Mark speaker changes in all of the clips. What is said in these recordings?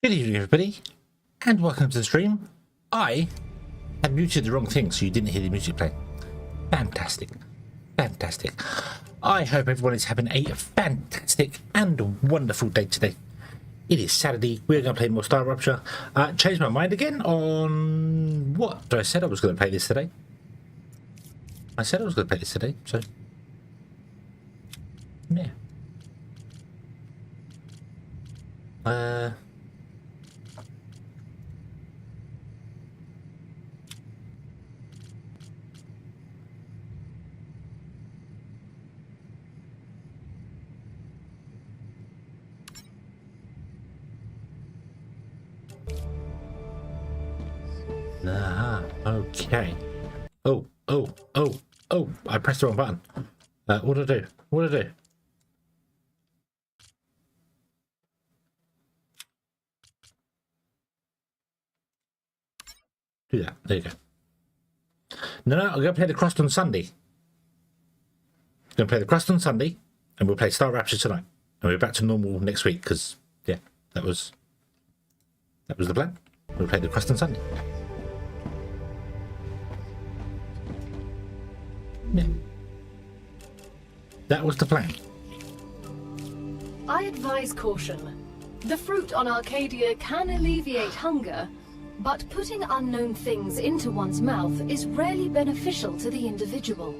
Speaker 1: Good evening, everybody, and welcome to the stream. I had muted the wrong thing, so you didn't hear the music play. Fantastic. Fantastic. I hope everyone is having a fantastic and wonderful day today. It is Saturday. We're going to play more StarRupture. Changed my mind again on what? I said I was going to play this today. I said I was going to play this today, so yeah. Okay. Oh, I pressed the wrong button. What do I do? What do I do? Do that. There you go. No, I'm going to play the crust on Sunday. I'm going to play the crust on Sunday, and we'll play StarRupture tonight. And we're back to normal next week, because, yeah, that was the plan. We'll play the crust on Sunday. Yeah. That was the plan.
Speaker 2: I advise caution. The fruit on Arcadia can alleviate hunger, but putting unknown things into one's mouth is rarely beneficial to the individual.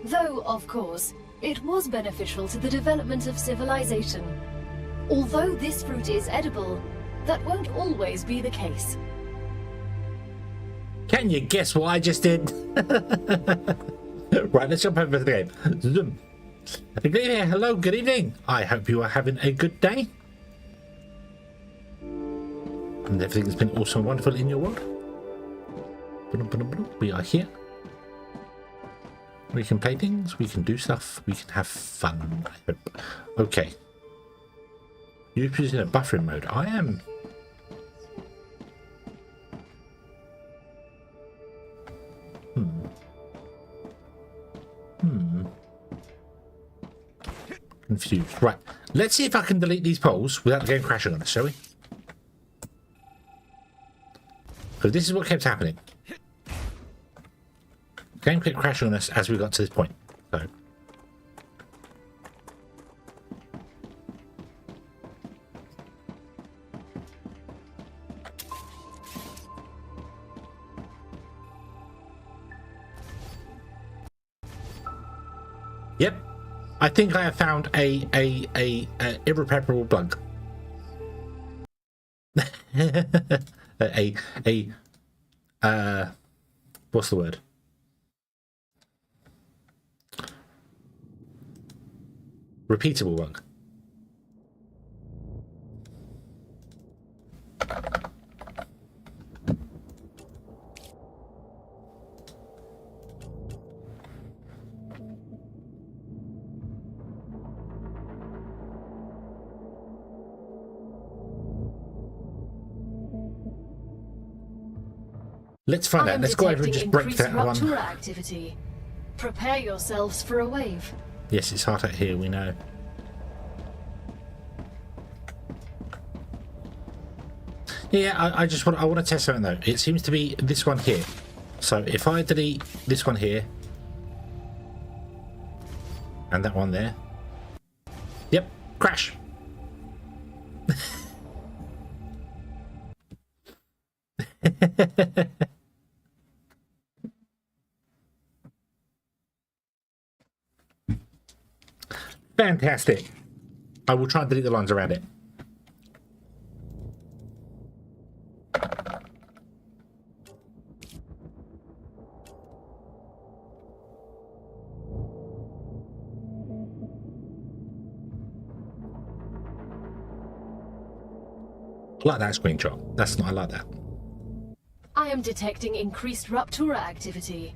Speaker 2: Though, of course, it was beneficial to the development of civilization. Although this fruit is edible, that won't always be the case.
Speaker 1: Can you guess what I just did? Right, let's jump over to the game. Zoom. Good evening. Hello, good evening. I hope you are having a good day. And everything has been awesome and wonderful in your world. We are here. We can play things, we can do stuff, we can have fun, I hope. Okay. You're using a buffering mode. I am. Confused. Right. Let's see if I can delete these polls without the game crashing on us, shall we? Because this is what kept happening. The game kept crashing on us as we got to this point. So. Yep. I think I have found a irreparable bug. What's the word? Repeatable bug. Let's find out. Let's go over and just break that one.
Speaker 2: Activity. Prepare yourselves for a wave.
Speaker 1: Yes, it's hot out here, we know. Yeah, I want to test something though. It seems to be this one here. So if I delete this one here and that one there. Yep, crash. Fantastic. I will try and delete the lines around it. I like that screenshot. That's not, I like that.
Speaker 2: I am detecting increased Raptura activity.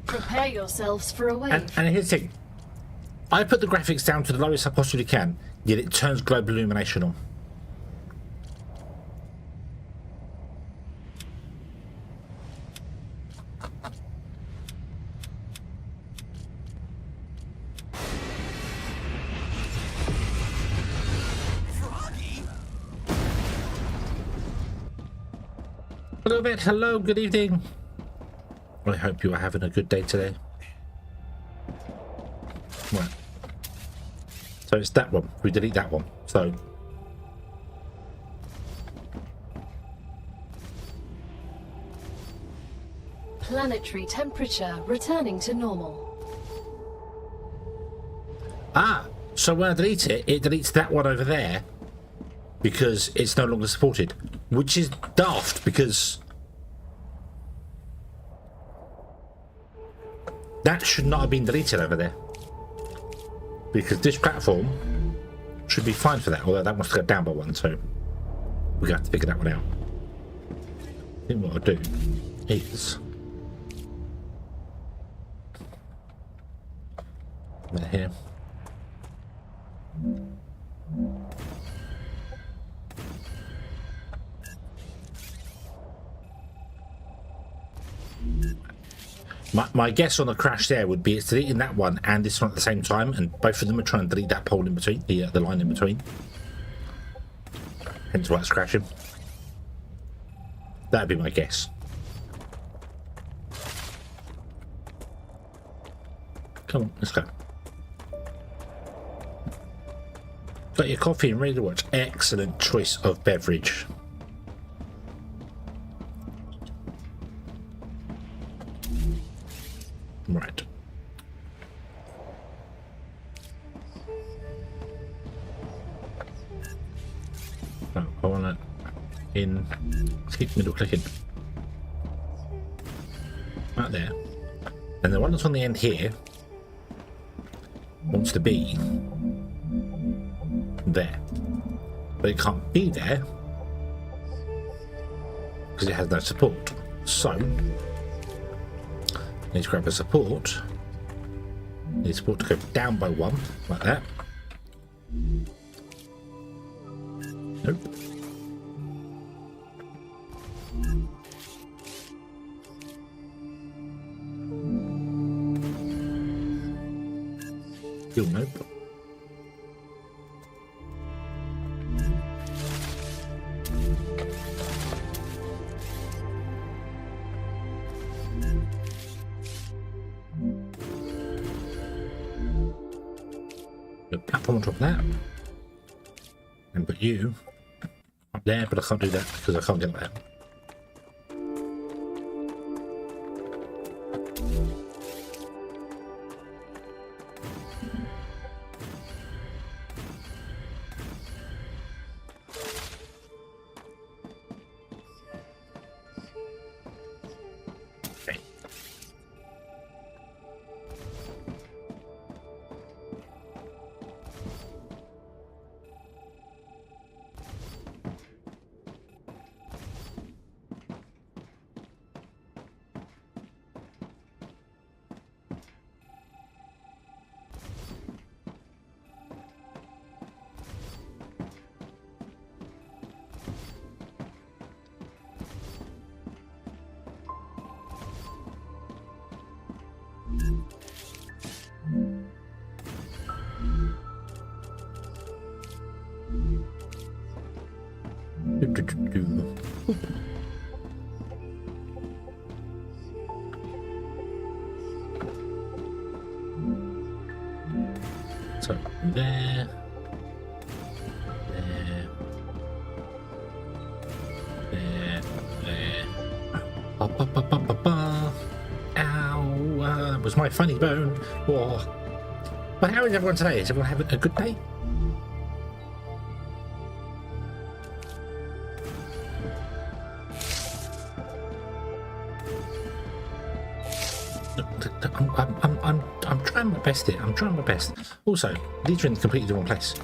Speaker 2: Prepare yourselves for a wave.
Speaker 1: And here's the thing. I put the graphics down to the lowest I possibly can, yet it turns global illumination on. Hello, Vet. Hello, good evening. I hope you are having a good day today. Right. So it's that one. We delete that one. So
Speaker 2: Planetary temperature returning to normal.
Speaker 1: so when I delete it, it deletes that one over there because it's no longer supported, which is daft because that should not have been deleted over there, because this platform should be fine for that, although that wants to go down by one, so we're going to have to figure that one out. I think what I'll do is here. My guess on a crash there would be it's deleting that one and this one at the same time, and both of them are trying to delete that pole in between, the line in between. Hence why it's crashing. That'd be my guess. Come on, let's go. Got your coffee and ready to watch. Excellent choice of beverage. Right. So I want to keep middle clicking. Right there. And the one that's on the end here wants to be there, but it can't be there because it has no support. So let's grab a support. Need support to go down by one, like that. Nope. Still nope. Platform on top of that, and put you up there, but I can't do that because I can't get there. Okay. So there, there. Ba, ba, ba, ba, ba, ba. Ow, that was my funny bone. Whoa. But how is everyone today? Is everyone having a good day? I'm trying my best here. I'm trying my best. Also, these are in completely the wrong place.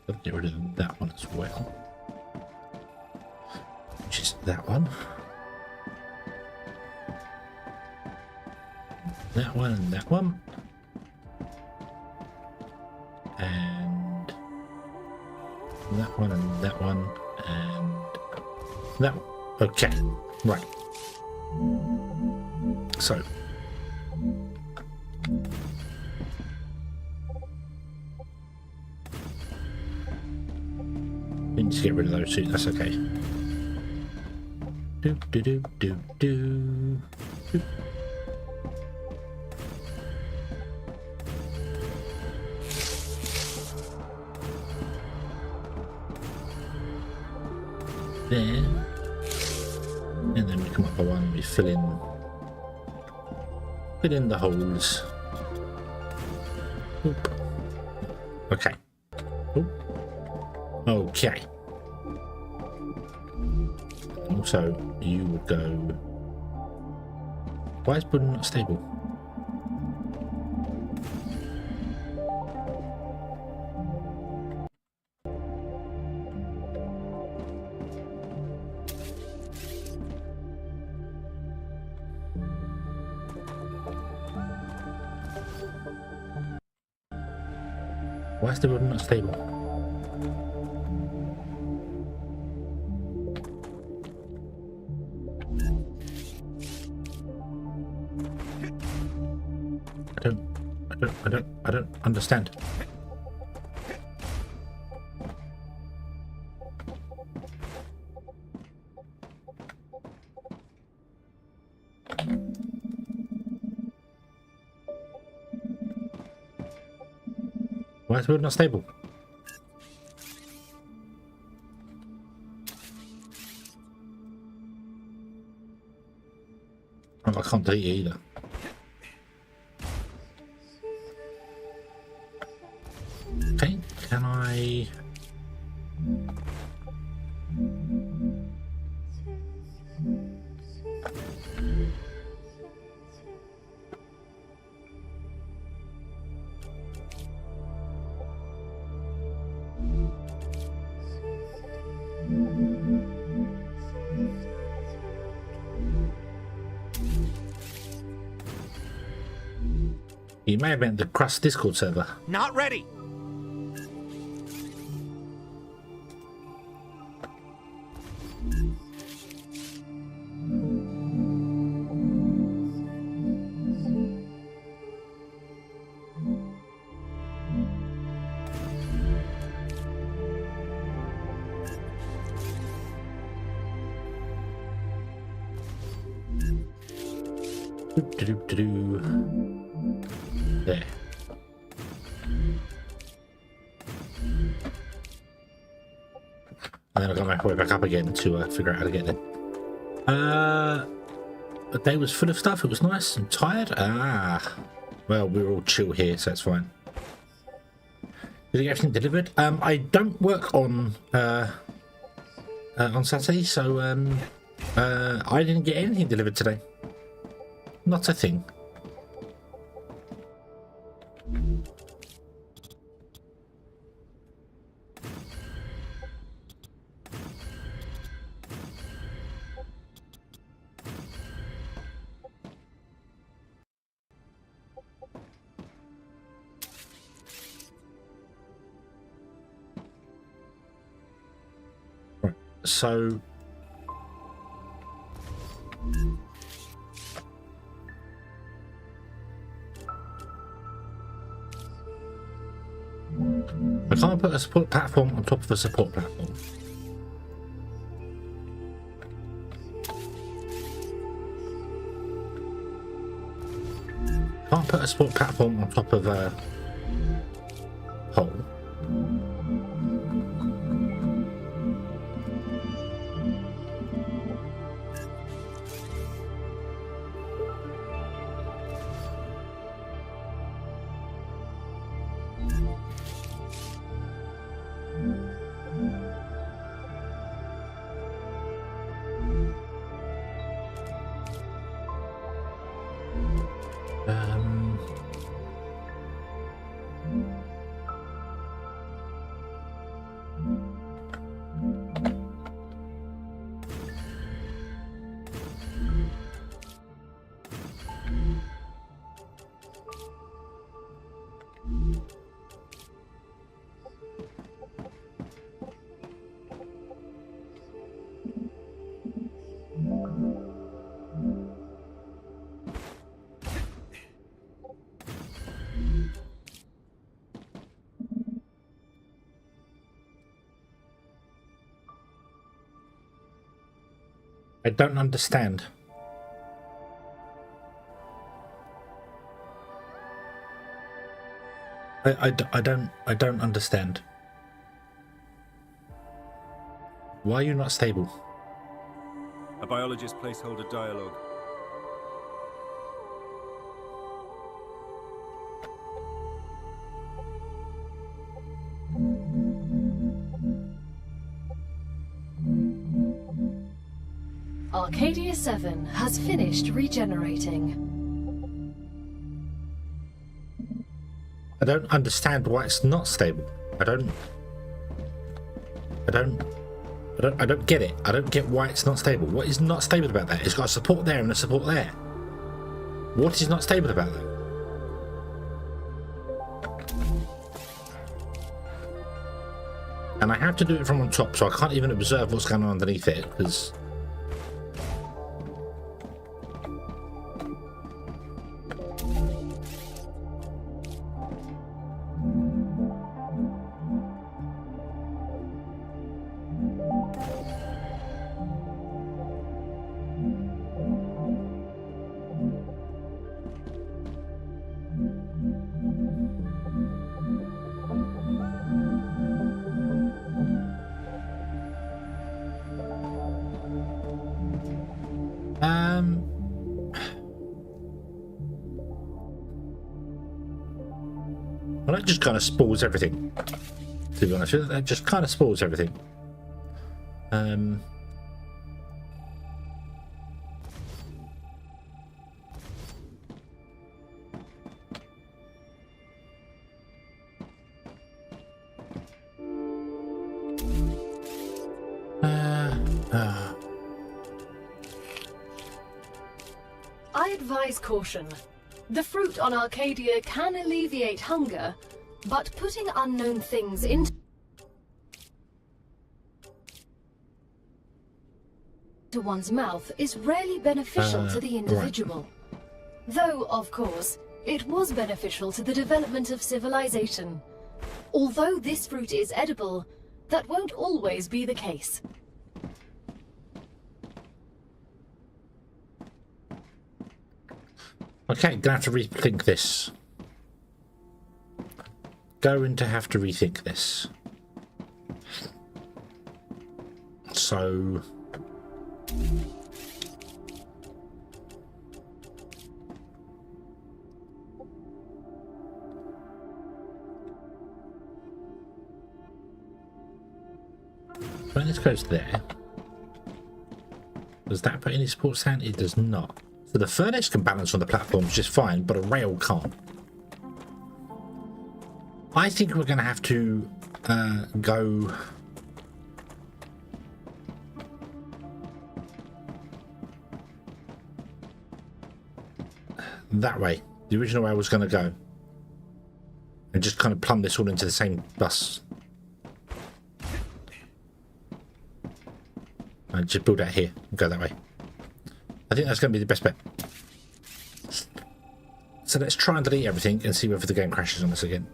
Speaker 1: Let's get rid of that one as well. Which is that one. That one and that one. And that one and that one and that one. Okay, right. So we need to get rid of those two, that's okay. Do do do do do. Do. There, and then we come up by one, we fill in the holes. Oop. Okay. Oop. Okay. Also, you would go. Why is Buddha not stable? Why is the Buddha not stable? I don't understand. Why is the wood not stable? Oh, I can't delete it either. Okay, can I... You may have meant the Crust Discord server.
Speaker 3: Not ready.
Speaker 1: There. And then I got my way back up again to figure out how to get there. The day was full of stuff. It was nice and tired. Well, we were all chill here, so it's fine. Did you get everything delivered? I don't work on Saturday, so I didn't get anything delivered today. Not a thing. Right, so I can't put a support platform on top of a support platform. Can't put a support platform on top of a hole. Um, I don't understand. I don't understand. Why are you not stable?
Speaker 3: A biologist placeholder dialogue.
Speaker 2: Arcadia 7 has finished regenerating.
Speaker 1: I don't understand why it's not stable. I don't get it. I don't get why it's not stable. What is not stable about that? It's got a support there and a support there. What is not stable about that? And I have to do it from on top, so I can't even observe what's going on underneath it, because... Well, that just kind of spoils everything, to be honest with you. That just kind of spoils everything.
Speaker 2: I advise caution. The fruit on Arcadia can alleviate hunger, but putting unknown things into one's mouth is rarely beneficial to the individual. Right. Though, of course, it was beneficial to the development of civilization. Although this fruit is edible, that won't always be the case.
Speaker 1: Okay, gonna have to rethink this. Going to have to rethink this. So... when this goes there, does that put any support stand? It does not. So the furnace can balance on the platforms just fine, but a rail can't. I think we're going to have to go... that way. The original way I was going to go. And just kind of plumb this all into the same bus. And just build out here and go that way. I think that's going to be the best bet. So let's try and delete everything and see whether the game crashes on us again.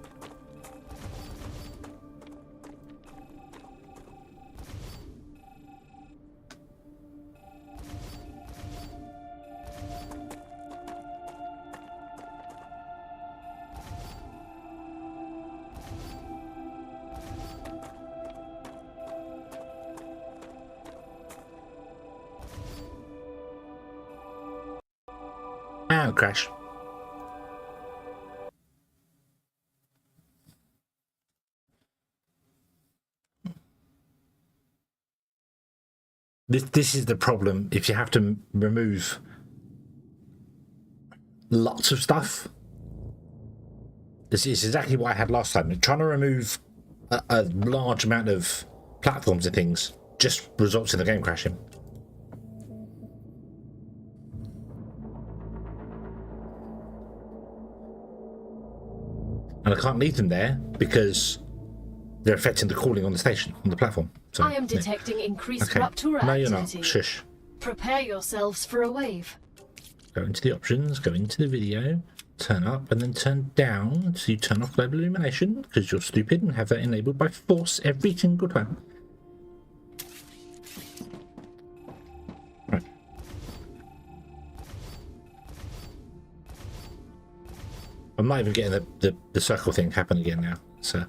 Speaker 1: And crash. This is the problem if you have to remove lots of stuff. This is exactly what I had last time. Trying to remove a large amount of platforms and things just results in the game crashing. And I can't leave them there because they're affecting the calling on the station, on the platform. So,
Speaker 2: I am detecting increased
Speaker 1: okay.
Speaker 2: Raptura
Speaker 1: No, you're
Speaker 2: activity.
Speaker 1: not. Shush.
Speaker 2: Prepare yourselves for a wave.
Speaker 1: Go into the options, go into the video, turn up, and then turn down so you turn off global illumination because you're stupid and have that enabled by force every single time. Right. I'm not even getting the circle thing happen again now. So.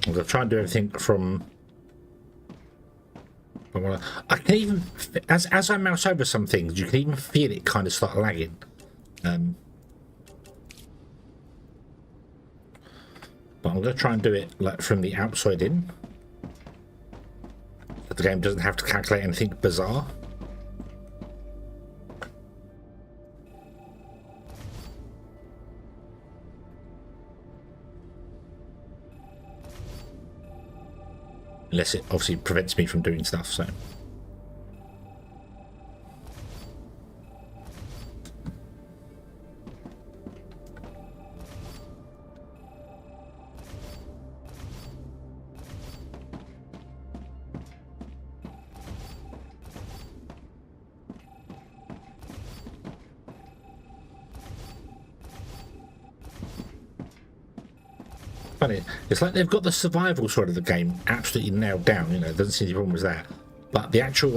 Speaker 1: I'm going to try and do everything from... I can even... As I mouse over some things, you can even feel it kind of start lagging. But I'm going to try and do it like from the outside in. So the game doesn't have to calculate anything bizarre. Unless it obviously prevents me from doing stuff, so. Funny, it's like they've got the survival side of the game absolutely nailed down, you know, doesn't seem any problem with that. But the actual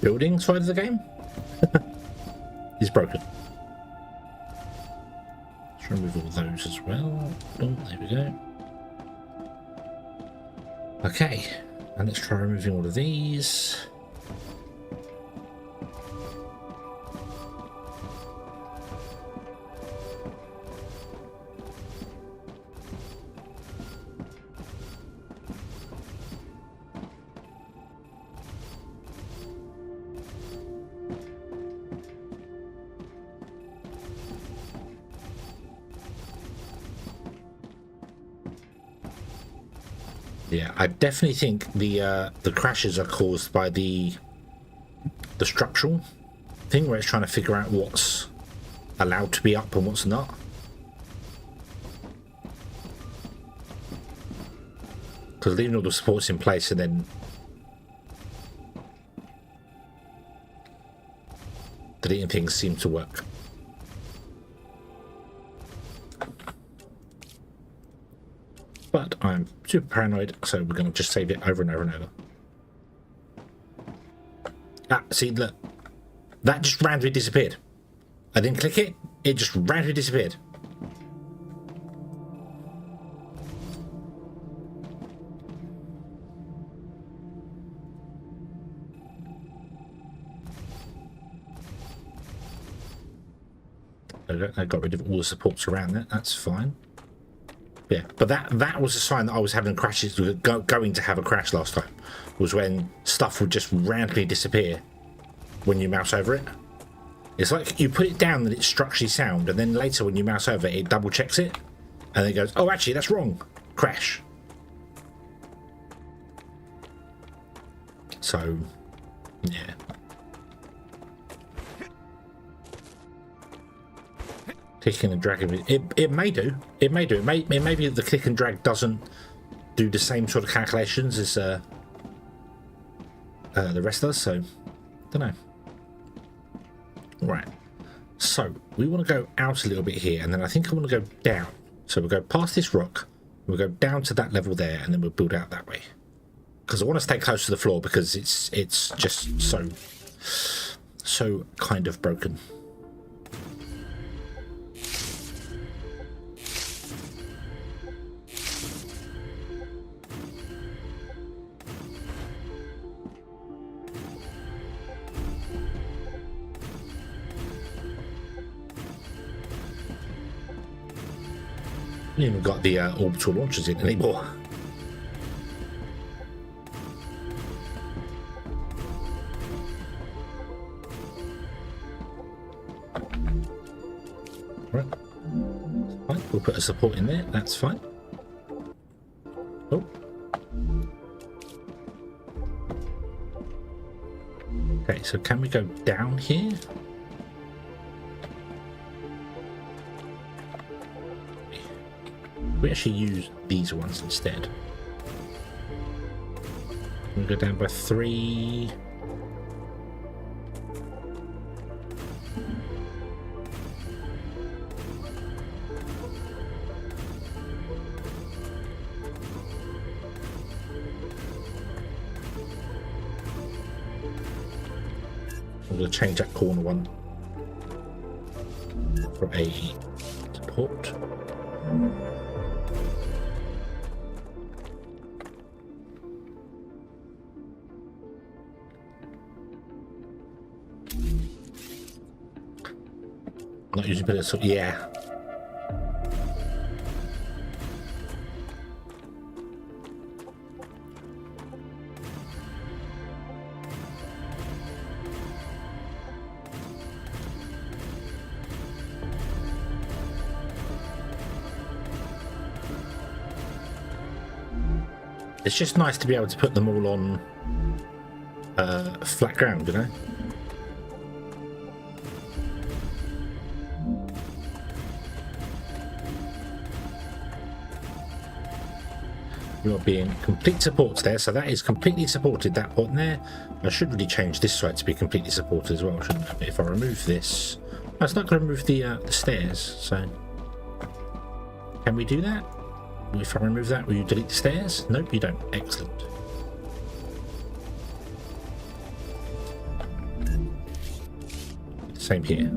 Speaker 1: building side of the game is broken. Let's remove all those as well. Oh, there we go. Okay, and let's try removing all of these. Yeah, I definitely think the crashes are caused by the structural thing where it's trying to figure out what's allowed to be up and what's not. Because leaving all the supports in place and then deleting things seems to work. But I'm super paranoid, so we're going to just save it over and over and over. Ah, see, look. That just randomly disappeared. I didn't click it, it just randomly disappeared. I got rid of all the supports around that, that's fine. Yeah, but that was a sign that I was having crashes, going to have a crash last time, was when stuff would just randomly disappear when you mouse over it. It's like you put it down that it's structurally sound, and then later when you mouse over it, it double checks it, and it goes, oh, actually, that's wrong. Crash. So, yeah. Clicking and dragging, it may do. It may do. It may be that the click and drag doesn't do the same sort of calculations as the rest does. So, don't know. Right. So we want to go out a little bit here, and then I think I want to go down. So we'll go past this rock. We'll go down to that level there, and then we'll build out that way. Because I want to stay close to the floor because it's just so kind of broken. We haven't even got the orbital launchers in anymore. Right. Fine. We'll put a support in there. That's fine. Oh. Okay, so can we go down here? We actually use these ones instead. We'll go down by 3. I'm going to change that corner one for a support. Not using pillars, so yeah. It's just nice to be able to put them all on flat ground, you know? You are being complete supports there, so that is completely supported, that point there. I should really change this side to be completely supported as well, shouldn't I? But if I remove this, no, it's not going to remove the stairs, so can we do that? If I remove that, will you delete the stairs? Nope, you don't. Excellent. Same here.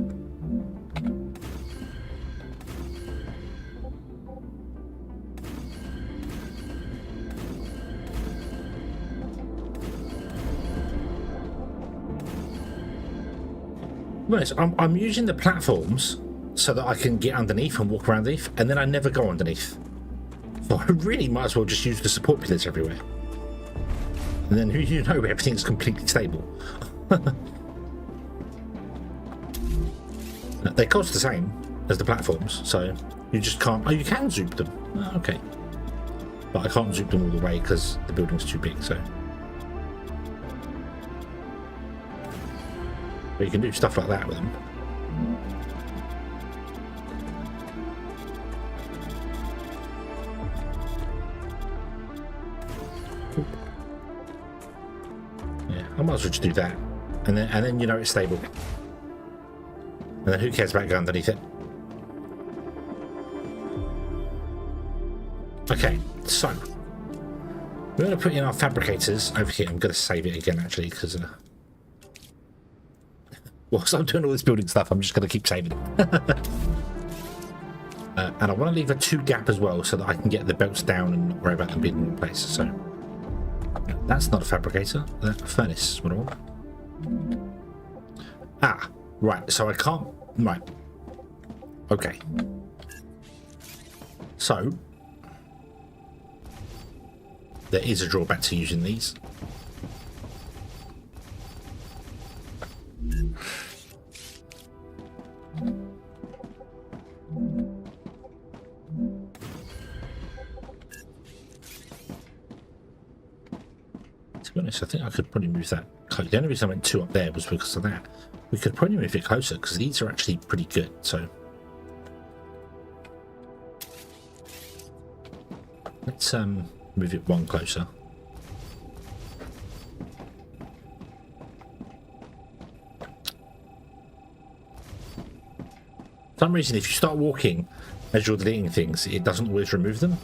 Speaker 1: Right, so I'm using the platforms so that I can get underneath and walk around underneath, and then I never go underneath. So I really might as well just use the support pillars everywhere. And then you know everything's completely stable. They cost the same as the platforms, so you just can't... Oh, you can zoop them. Oh, okay. But I can't zoop them all the way because the building's too big, so... But you can do stuff like that with them. Yeah, I might as well just do that, and then you know it's stable. And then who cares about going underneath it? Okay, so we're going to put in our fabricators over here. I'm going to save it again actually because whilst I'm doing all this building stuff, I'm just going to keep saving it. And I want to leave a 2 gap as well so that I can get the belts down and not worry about them being in place. So that's not a fabricator, that's a furnace. What I want. Ah, right. So I can't. Right. Okay. So there is a drawback to using these. To be honest, I think I could probably move that. The only reason I went 2 up there was because of that. We could probably move it closer because these are actually pretty good. So let's move it 1 closer. For some reason, if you start walking as you're deleting things, it doesn't always remove them.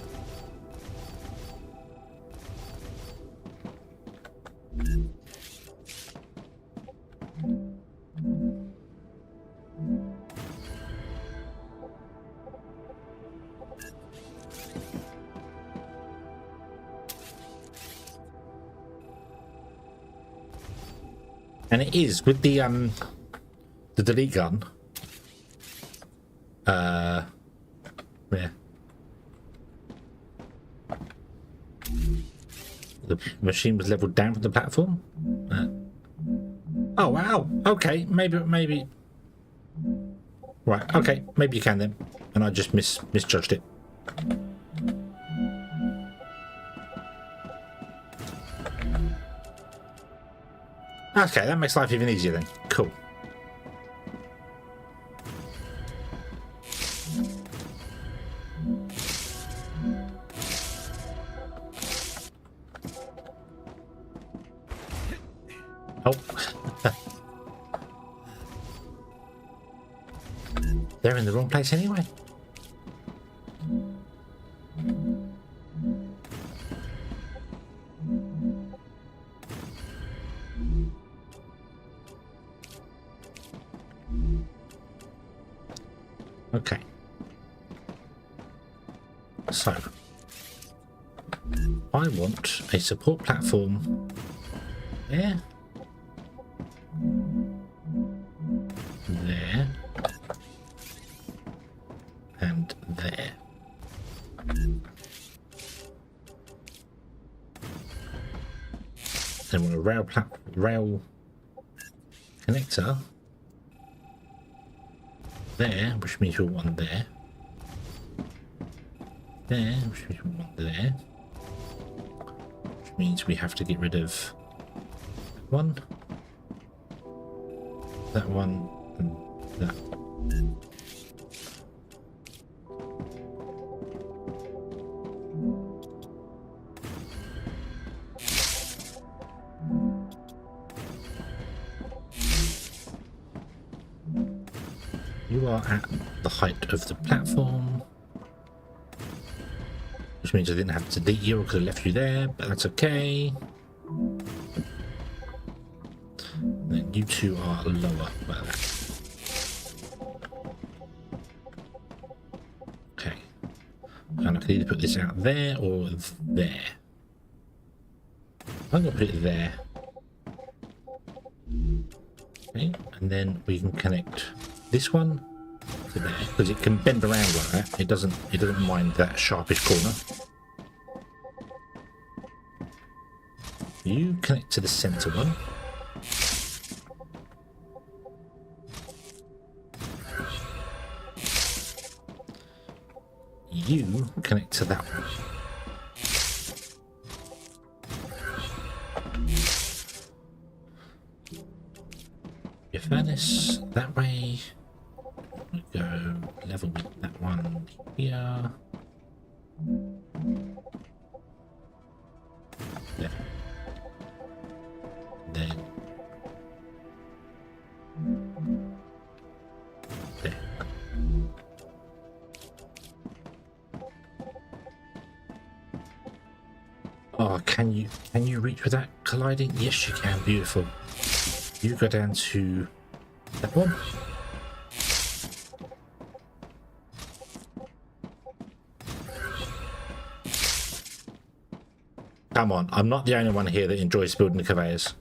Speaker 1: And it is with the delete gun. Yeah. The machine was leveled down from the platform. Oh wow. Okay, maybe. Right. Okay, maybe you can then. And I just misjudged it. Okay, that makes life even easier then. Cool. Oh. They're in the wrong place anyway. Okay. So, I want a support platform there. There. And there. Then want a rail connector there, which means we'll want there. There, which means we'll want there. Which means we have to get rid of one, that one, and that. You are at the height of the platform, which means I didn't have to delete you or could have left you there, but that's okay. Then you two are lower like that. Okay. And I can either put this out there or there. I'm going to put it there. Okay, and then we can connect this one to there because it can bend around like that. It doesn't mind that sharpish corner. You connect to the center one. You connect to that one. Your furnace that way. We go level with that one here. There. Then there. Oh, can you reach without colliding? Yes, you can. Beautiful. You go down to that one. Come on, I'm not the only one here that enjoys building the conveyors.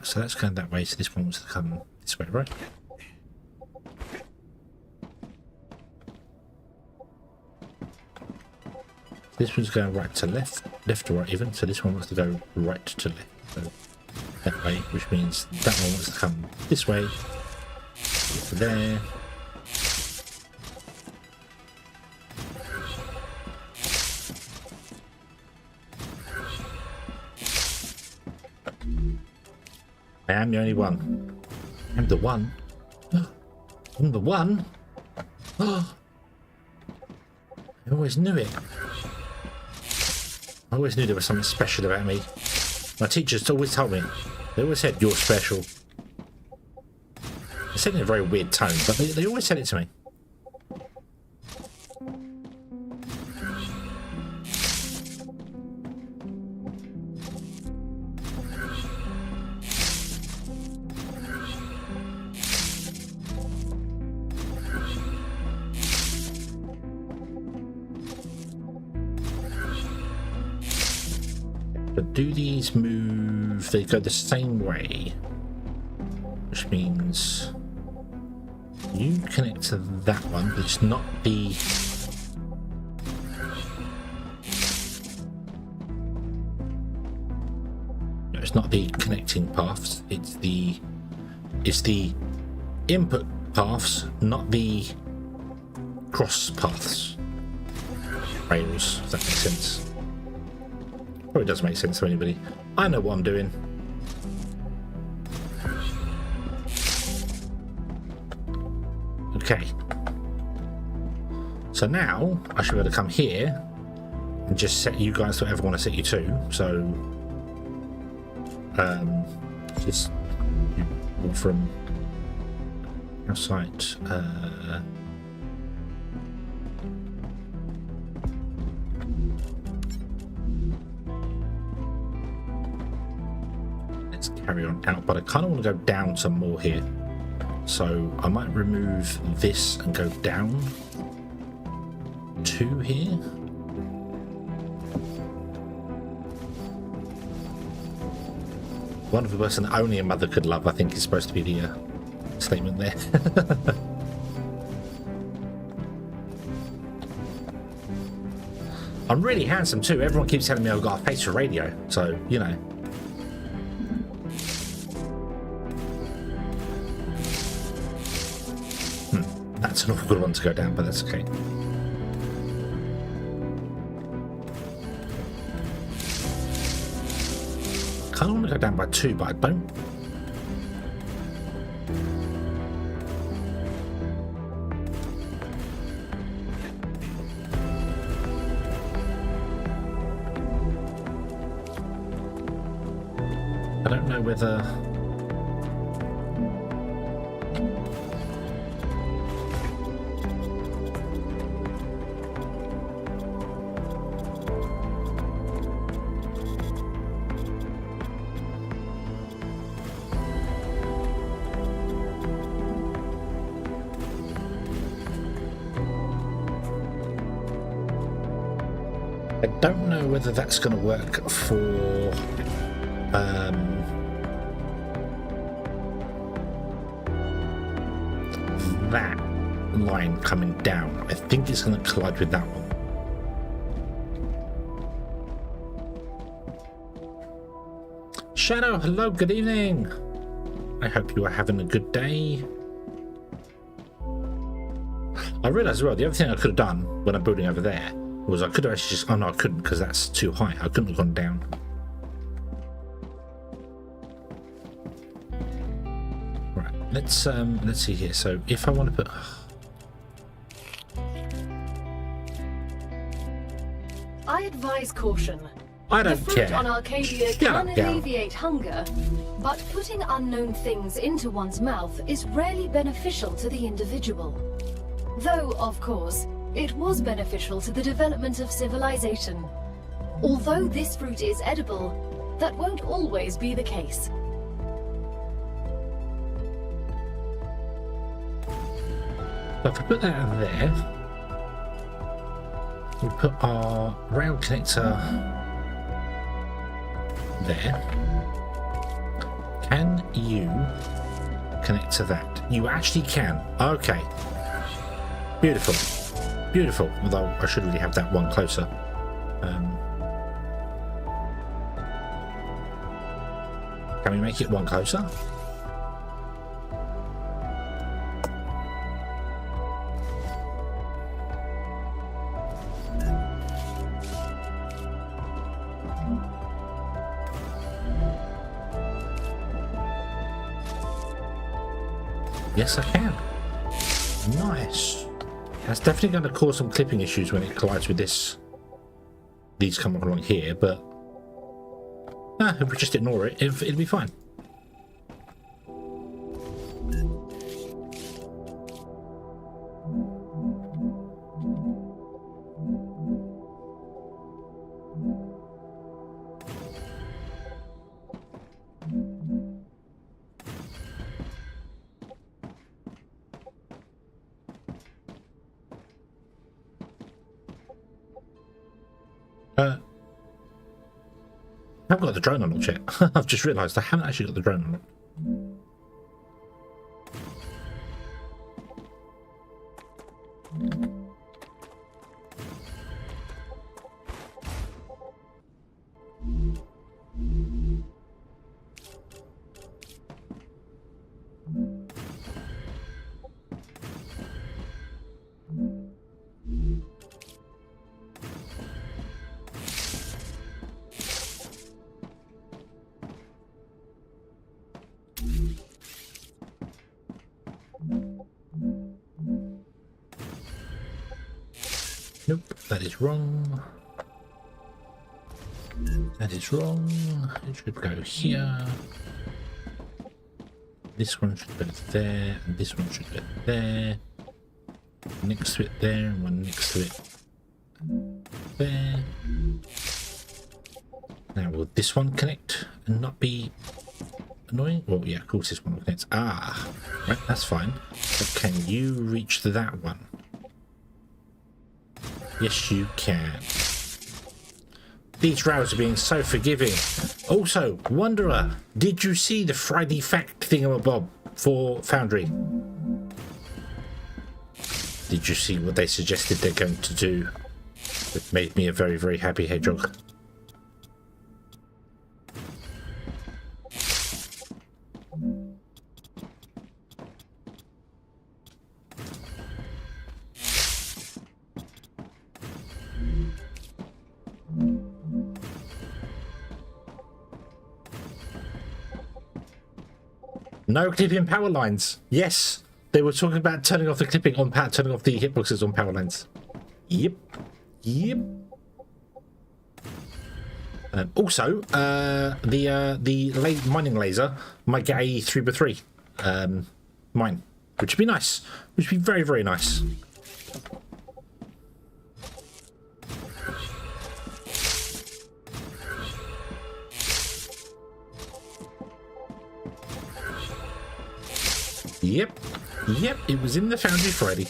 Speaker 1: So that's going that way, so this one wants to come this way, right? This one's going right to left, left to right even, so this one wants to go right to left. So that way, which means that one wants to come this way, to there. I am the only one. I'm the one. I'm the one. Oh, I always knew it. I always knew there was something special about me. My teachers always told me. They always said, you're special. They said it in a very weird tone, but they always said it to me. But do these move? They go the same way, which means you connect to that one, but it's not the. No, it's not the connecting paths. It's the input paths, not the cross paths. Rails. If that makes sense. Probably does make sense to anybody. I know what I'm doing. Okay. So now I should be able to come here and just set you guys to whatever I want to set you to. So, just move from outside. Let's carry on out, but I kind of want to go down some more here. So I might remove this and go down 2 here. One of the person that only a mother could love, I think, is supposed to be the statement there. I'm really handsome too. Everyone keeps telling me I've got a face for radio, so you know. That's an awkward one to go down, but that's okay. I kind of want to go down by 2, but I don't. I don't know whether. I don't know whether that's going to work for that line coming down. I think it's going to collide with that one. Shadow, hello, good evening. I hope you are having a good day. I realised as well, the other thing I could have done when I'm building over there was I could have actually just, oh no, I couldn't because that's too high. I couldn't have gone down. Right, let's see here. So if I want to put,
Speaker 2: I advise caution.
Speaker 1: I don't
Speaker 2: the fruit
Speaker 1: care.
Speaker 2: on Arcadia
Speaker 1: Shut
Speaker 2: can
Speaker 1: up, gal.
Speaker 2: alleviate hunger, but putting unknown things into one's mouth is rarely beneficial to the individual. Though, of course, it was beneficial to the development of civilization. Although this fruit is edible, that won't always be the case.
Speaker 1: So if I put that over there, we put our rail connector there. Can you connect to that? You actually can. Okay. Beautiful. Beautiful. Although I should really have that one closer. Can we make it one closer? Yes, I can. Nice. That's definitely going to cause some clipping issues when it collides with this. These come along here, but if we just ignore it, it'll be fine. I haven't got the drone unlocked yet. I've just realised I haven't actually got the drone unlocked. Nope, that is wrong. That is wrong. It should go here. This one should go there, and this one should go there. Next to it there, and one next to it there. Now, will this one connect and not be annoying? Well, yeah, of course this one will connect. Ah, right, that's fine. But can you reach to that one? Yes, you can. These rails are being so forgiving. Also, Wanderer, did you see the Friday fact thingamabob for Foundry? Did you see what they suggested they're going to do? It made me a very, very happy hedgehog. No clipping power lines. Yes, they were talking about turning off the clipping on power, turning off the hitboxes on power lines. Yep, yep. Also, the mining laser might get a 3x3 mine, which would be nice. Which would be very, very nice. Yep, yep, it was in the Foundry Friday.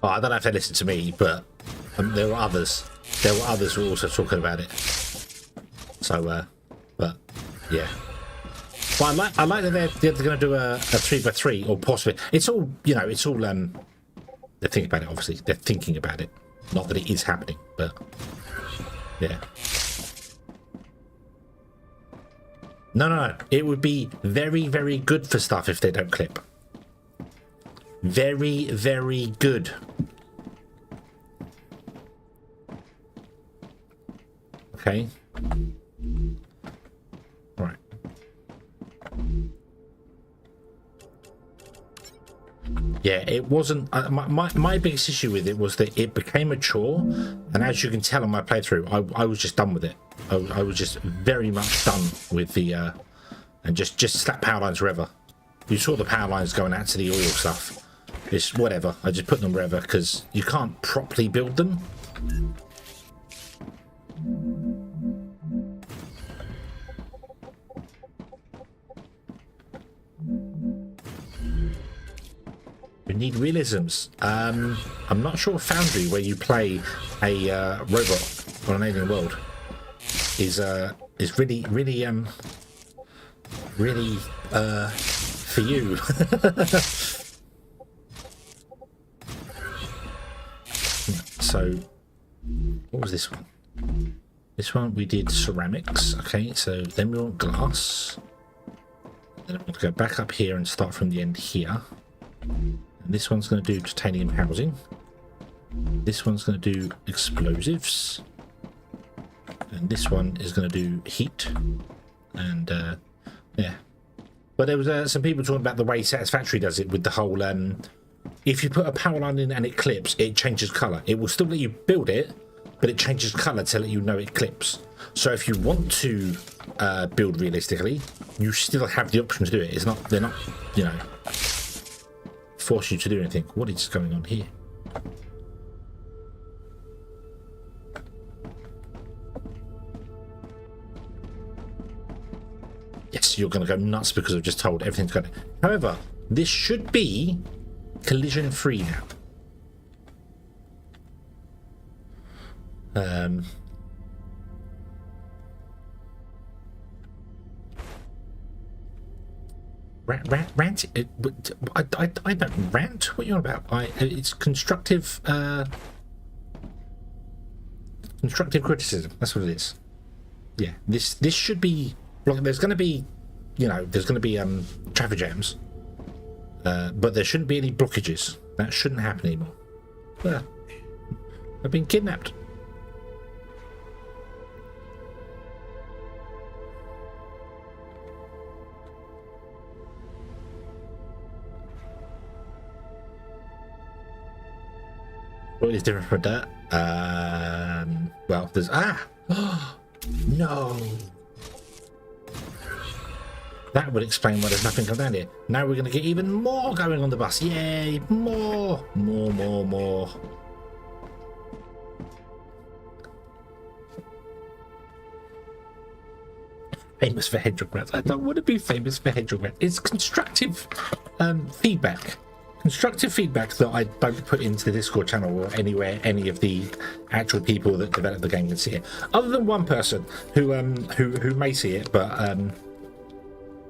Speaker 1: Oh, I don't know if they listened to me, but there were others. There were others who were also talking about it. So, but yeah. But I like that they're going to do a 3x3 or possibly. It's all, you know, it's all. They're thinking about it. Obviously, they're thinking about it. Not that it is happening, but yeah. No. It would be very, very good for stuff if they don't clip. Very, very good. Okay. Right. Yeah, it wasn't. My biggest issue with it was that it became a chore, and as you can tell on my playthrough, I was just done with it. I was just very much done with the and just slap power lines wherever. You saw the power lines going out to the oil stuff. It's whatever. I just put them wherever because you can't properly build them. We need realisms. I'm not sure Foundry, where you play a robot on an alien world, is really for you. So, what was this one? This one we did ceramics. Okay, so then we want glass. Then I'm going to go back up here and start from the end here. And this one's going to do titanium housing. This one's going to do explosives. And this one is going to do heat. And yeah. But there was some people talking about the way Satisfactory does it with the whole... if you put a power line in and it clips, it changes colour. It will still let you build it, but it changes colour to let you know it clips. So if you want to build realistically, you still have the option to do it. It's not, they're not, you know, force you to do anything. What is going on here? Yes, you're going to go nuts because I've just told everything's going to... However, this should be collision free now. Rant? I don't rant. What are you on about? It's constructive. Constructive criticism. That's what it is. Yeah, this should be. Look, there's going to be, you know, there's going to be traffic jams, but there shouldn't be any blockages. That shouldn't happen anymore. I've been kidnapped. What is different from dirt? Well, there's no. That would explain why there's nothing come down here. Now we're going to get even more going on the bus. Yay! More. Famous for hedgehog rats. I don't want to be famous for hedgehog rats. It's constructive feedback. Constructive feedback that I don't put into the Discord channel or anywhere any of the actual people that develop the game can see it. Other than one person who may see it, but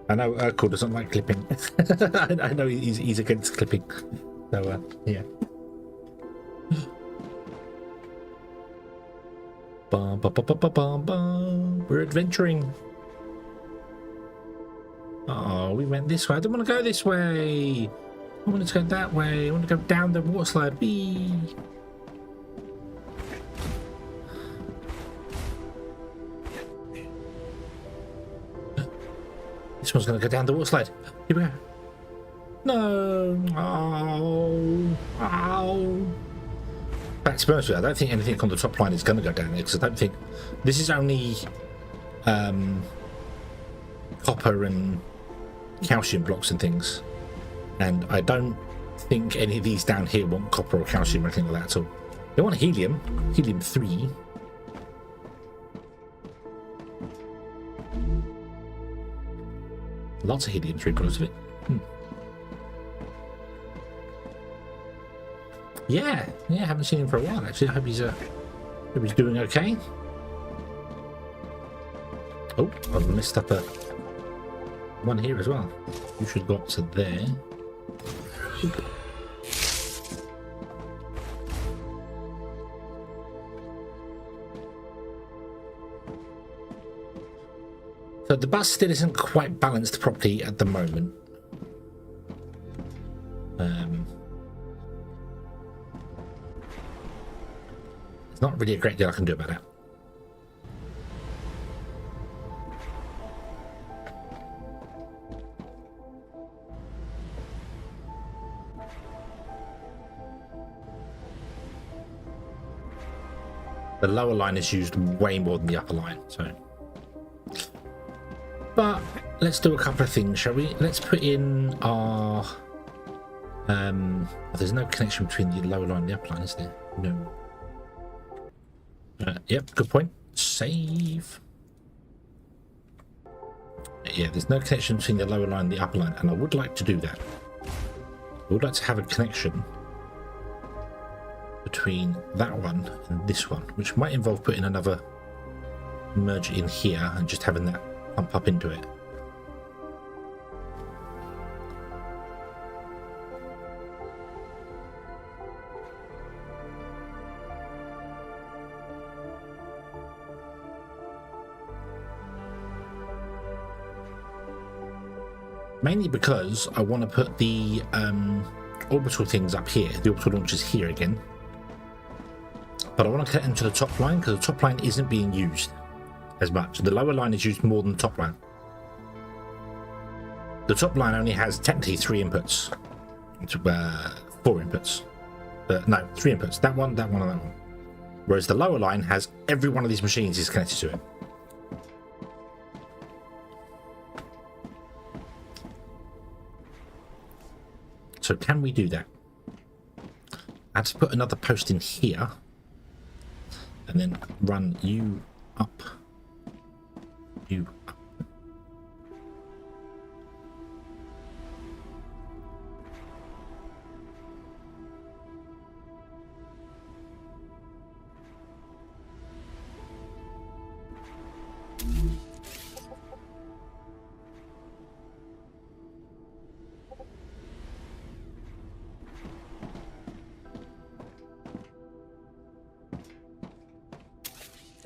Speaker 1: I know Urkel doesn't like clipping. I know he's against clipping. So yeah. Bum, bum, bum, bum, bum, bum. We're adventuring. Oh, we went this way. I don't want to go this way. I want to go that way. I want to go down the water slide. Whee! This one's going to go down the water slide. Here we go. No. Oh. Back to be honest with you, I don't think anything on the top line is going to go down there because I don't think this is only copper and calcium blocks and things. And I don't think any of these down here want copper or calcium or anything like that at all. They want helium. Helium 3. Lots of helium 3 products of it. Yeah, haven't seen him for a while actually. I hope he's doing okay. Oh, I've messed up one here as well. You should have got to there. So the bus still isn't quite balanced properly at the moment. There's not really a great deal I can do about it. The lower line is used way more than the upper line, so. But let's do a couple of things, shall we? Let's put in our. There's no connection between the lower line and the upper line, is there? No. Yep, good point. Save. Yeah, there's no connection between the lower line and the upper line, and I would like to do that. I would like to have a connection between that one and this one, which might involve putting another merger in here and just having that pump up into it. Mainly because I want to put the orbital things up here, the orbital launchers here again. But I want to connect them to the top line because the top line isn't being used as much. The lower line is used more than the top line. The top line only has technically 3 inputs. 4 inputs. No, 3 inputs. That one, and that one. Whereas the lower line has every one of these machines is connected to it. So can we do that? I have to put another post in here and then run you up. You up.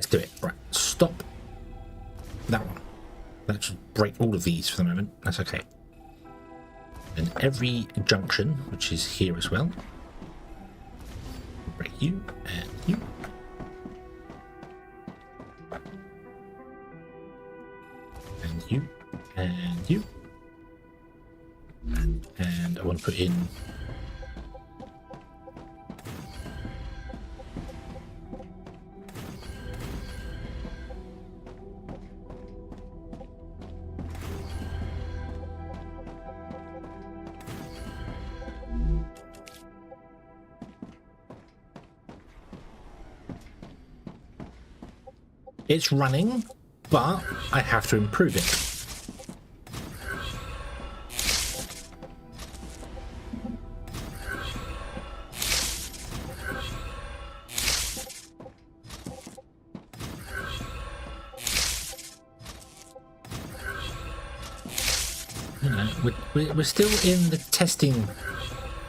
Speaker 1: let's do it. Right, stop that one. Let's break all of these for the moment. That's okay. And every junction, which is here as well. Break you and you. And you and you. And I want to put in it's running, but I have to improve it. You know, we're still in the testing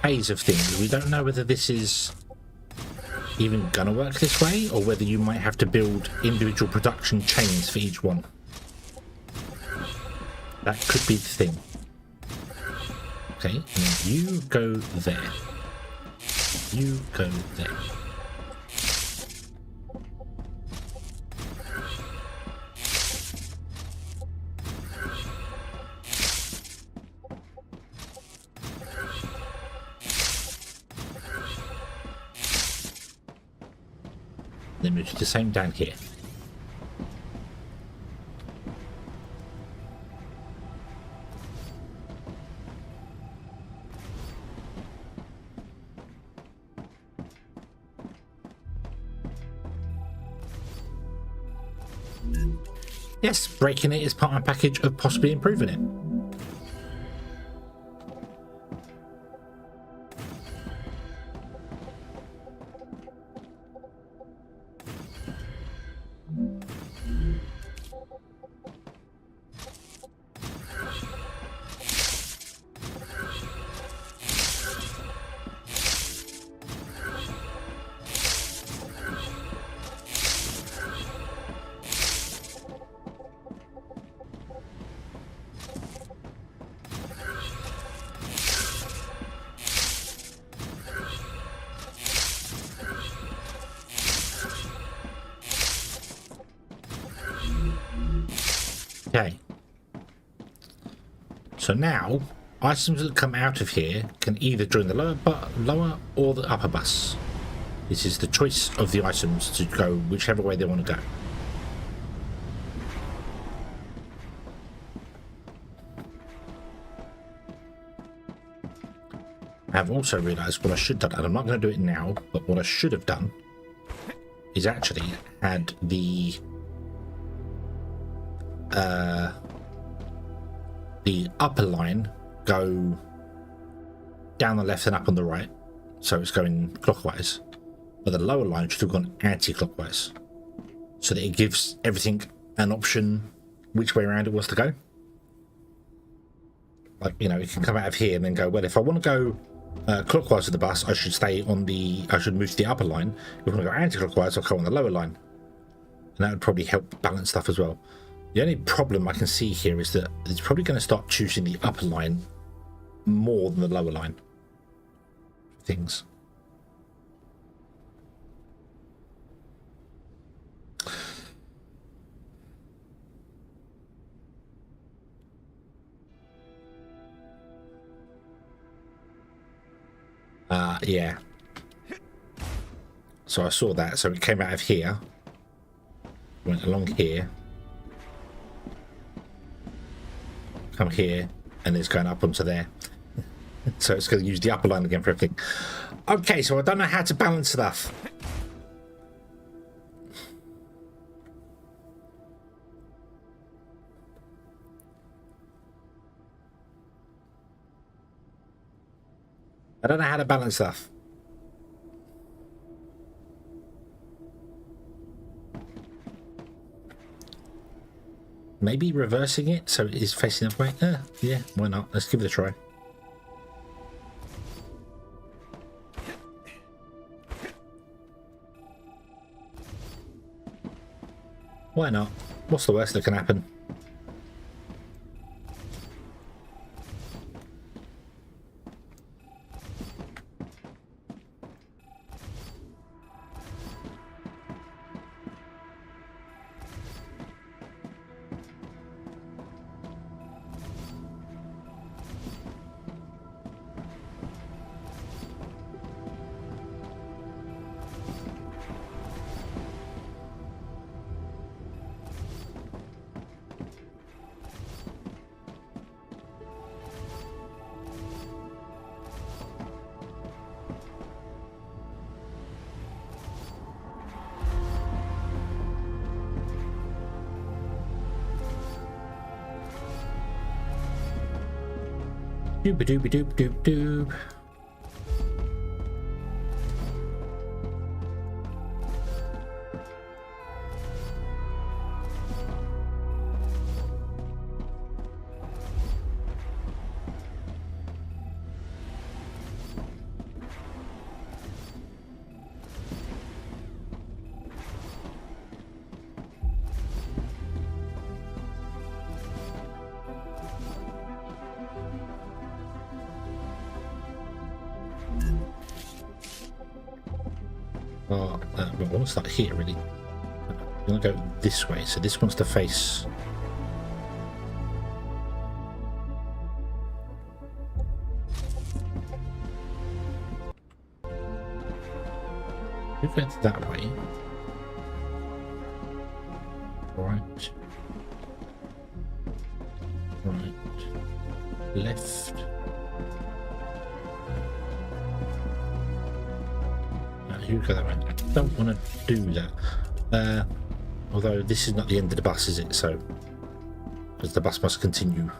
Speaker 1: phase of things. We don't know whether this is even gonna work this way, or whether you might have to build individual production chains for each one. That could be the thing. Okay, and you go there. You go there. Then we do the same down here. Yes, breaking it is part of my package of possibly improving it. Okay. So now, items that come out of here can either join the lower or the upper bus. This is the choice of the items to go whichever way they want to go. I have also realised what I should have done, and I'm not going to do it now, but what I should have done is actually had the upper line go down the left and up on the right, so it's going clockwise, but the lower line should have gone anti-clockwise, so that it gives everything an option which way around it wants to go. Like, you know, it can come out of here and then go, well, if I want to go clockwise with the bus, I should move to the upper line. If I want to go anti-clockwise, I'll go on the lower line, and that would probably help balance stuff as well. The only problem I can see here is that it's probably going to start choosing the upper line more than the lower line things. Yeah. So I saw that, so it came out of here, went along here, come here, and it's going up onto there. So it's going to use the upper line again for everything. Okay, so I don't know how to balance stuff. I don't know how to balance stuff. Maybe reversing it so it is facing up way. Yeah, why not? Let's give it a try. Why not? What's the worst that can happen? Doop doop doop doop doop. Well, I want to start here, really. I'm going to go this way, so this wants to face... Move it that way. Right. Right. Left. You go that way. Don't want to do that. Although this is not the end of the bus, is it? So, because the bus must continue.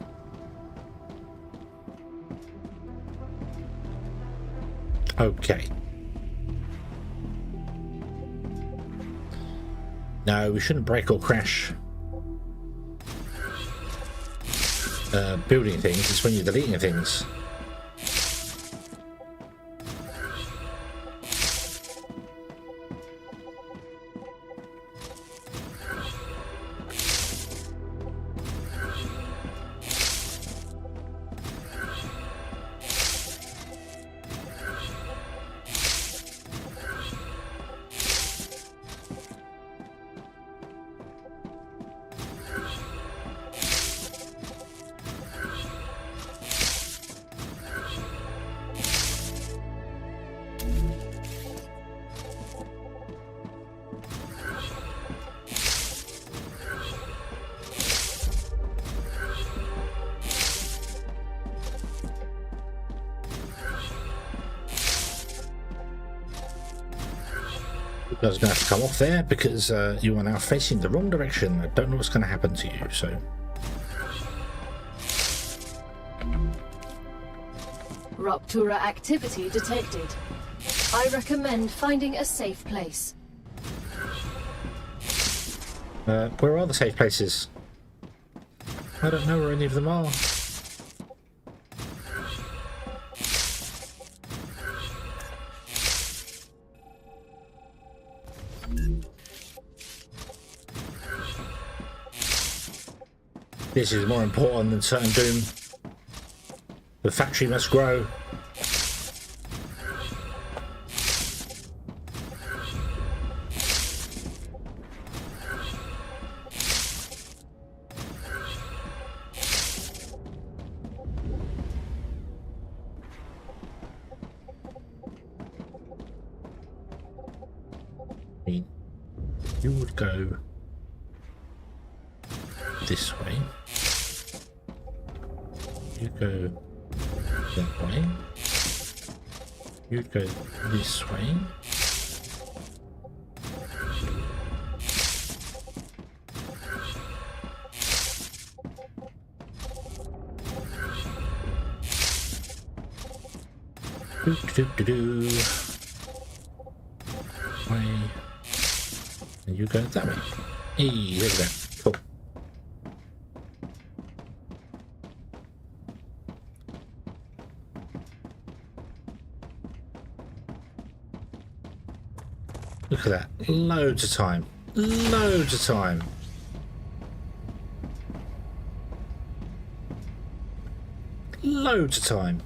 Speaker 1: Okay. No, we shouldn't break or crash building things. It's when you're deleting things. I was going to have to come off there because you are now facing the wrong direction. I don't know what's going to happen to you, so...
Speaker 2: Rupture activity detected. I recommend finding a safe place.
Speaker 1: Where are the safe places? I don't know where any of them are. This is more important than certain doom. The factory must grow. You would go this way. You go that way. You go this way. Do do do do. Way. And you go that way. Hey, there we go. Cool. Look at that. Loads of time. Loads of time. loads of time.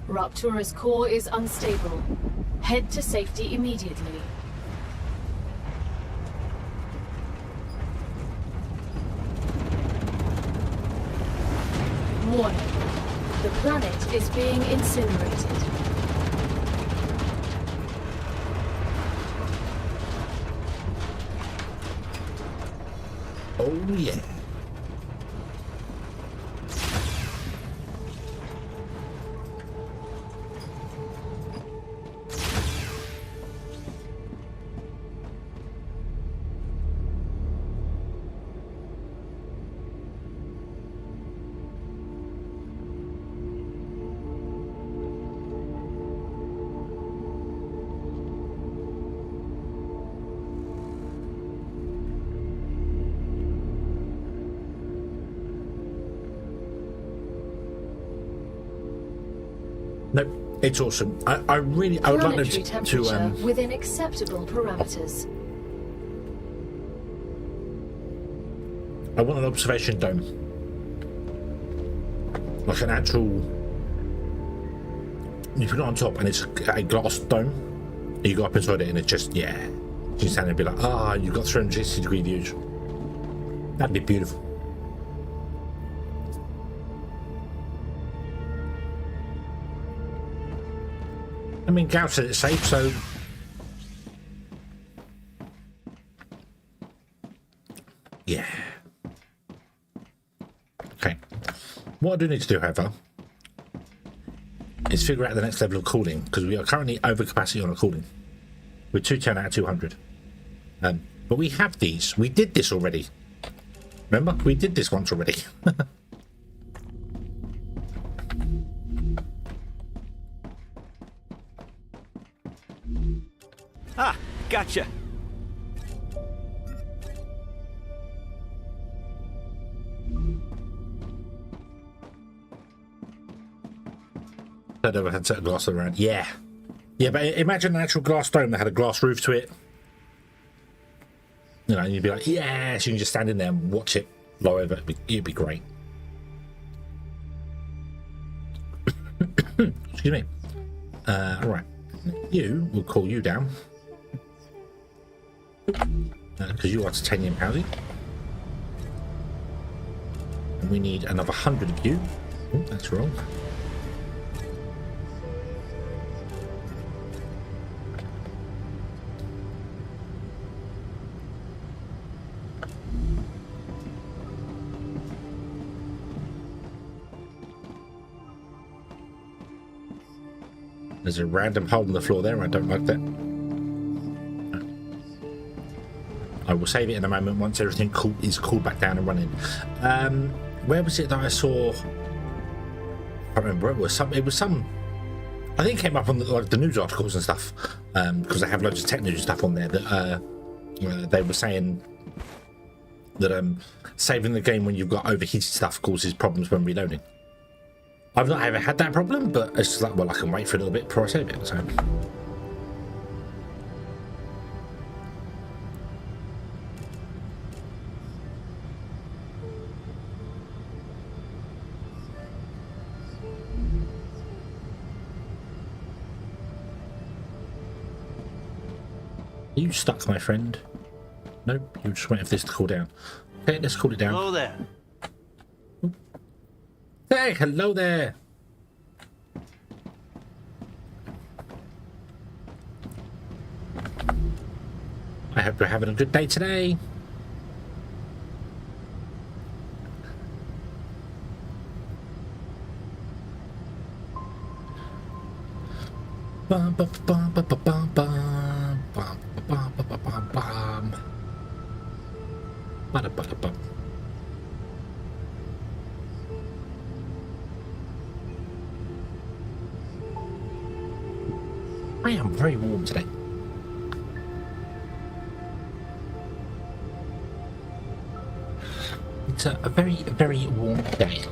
Speaker 2: Raptura's core is unstable. Head to safety immediately. Warning. The planet is being incinerated.
Speaker 1: Oh yeah. Nope, it's awesome. I would like
Speaker 2: Planetary
Speaker 1: them
Speaker 2: temperature within acceptable parameters.
Speaker 1: I want an observation dome. Like an actual... You put it on top and it's a glass dome. You go up inside it and it just, yeah. You stand there and be like, ah, you've got 360-degree views. That'd be beautiful. I mean, Gal said it's safe, so... Yeah. Okay. What I do need to do, however, is figure out the next level of cooling, because we are currently over capacity on our cooling. We're 210 out of 200. But we have these. We did this already. Remember? We did this once already.
Speaker 4: Ah, gotcha.
Speaker 1: I never had set of glass around. Yeah. Yeah, but imagine an actual glass dome that had a glass roof to it. You know, and you'd be like, yes, you can just stand in there and watch it blow over. It'd be great. Excuse me. All right. You, we'll call you down. Because you are titanium housing. And we need another 100 of you. Oh, that's wrong. There's a random hole in the floor there. I don't like that. I will save it in a moment once everything is cooled back down and running. Where was it that I saw? I can't remember. It was some. I think it came up on the news articles and stuff, because I have loads of tech news stuff on there that they were saying that saving the game when you've got overheated stuff causes problems when reloading. I've not ever had that problem, but it's just like, well, I can wait for a little bit before I save it. So. Are you stuck, my friend? Nope, you're just waiting for this to cool down. Okay, let's cool it down.
Speaker 4: Hello there.
Speaker 1: Hey, hello there. I hope you're having a good day today. Bum, bum, bum, bum, bum, bum, bum, bum, bum, bum, bum, bum. Bada, bada, bum. I am very warm today. It's a very, very warm day.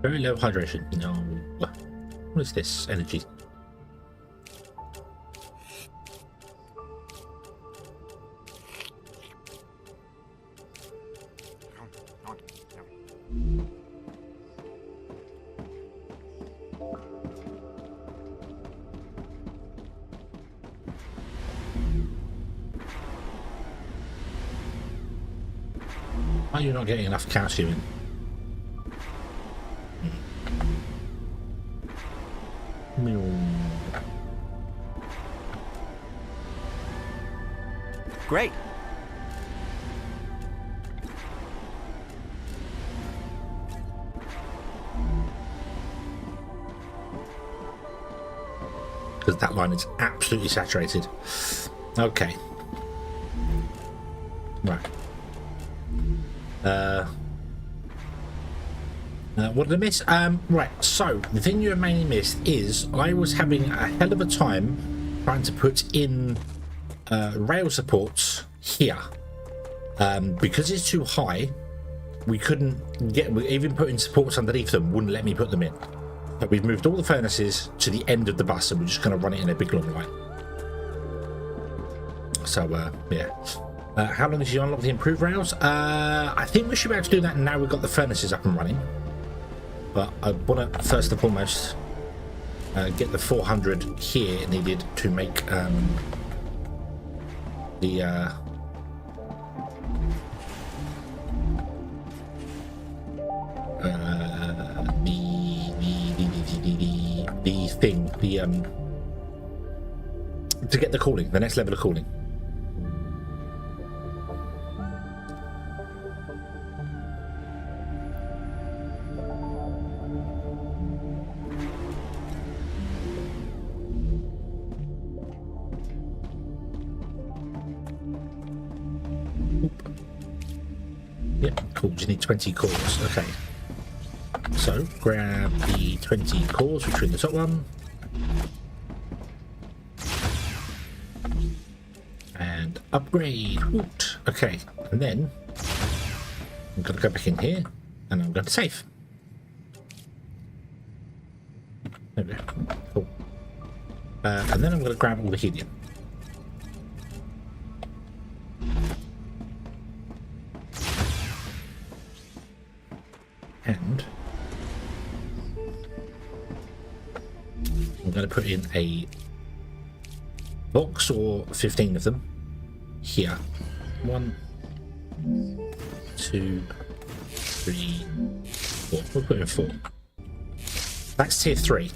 Speaker 1: Very low hydration. No. What is this? Energy. Why are you not getting enough calcium in?
Speaker 4: Great.
Speaker 1: Because that line is absolutely saturated. Okay. Right. What did I miss? Right, so the thing you mainly missed is I was having a hell of a time trying to put in rail supports here. Because it's too high, we couldn't get, even putting supports underneath them wouldn't let me put them in. But we've moved all the furnaces to the end of the bus and we're just going to run it in a big long line. So, yeah. How long did you unlock the improved rails? I think we should be able to do that now we've got the furnaces up and running. But I want to, first and foremost, get the 400 here needed to make the thing, to get the cooling, the next level of cooling. Yep, cool. You need 20 cores. Okay. So grab the 20 cores, which are in the top one. And upgrade. Woot. Okay. And then I'm going to go back in here and I'm going to save. There we go. Cool. And then I'm going to grab all the helium. And I'm going to put in a box or 15 of them here. 1, 2, 3, 4. We'll put in 4. That's tier 3.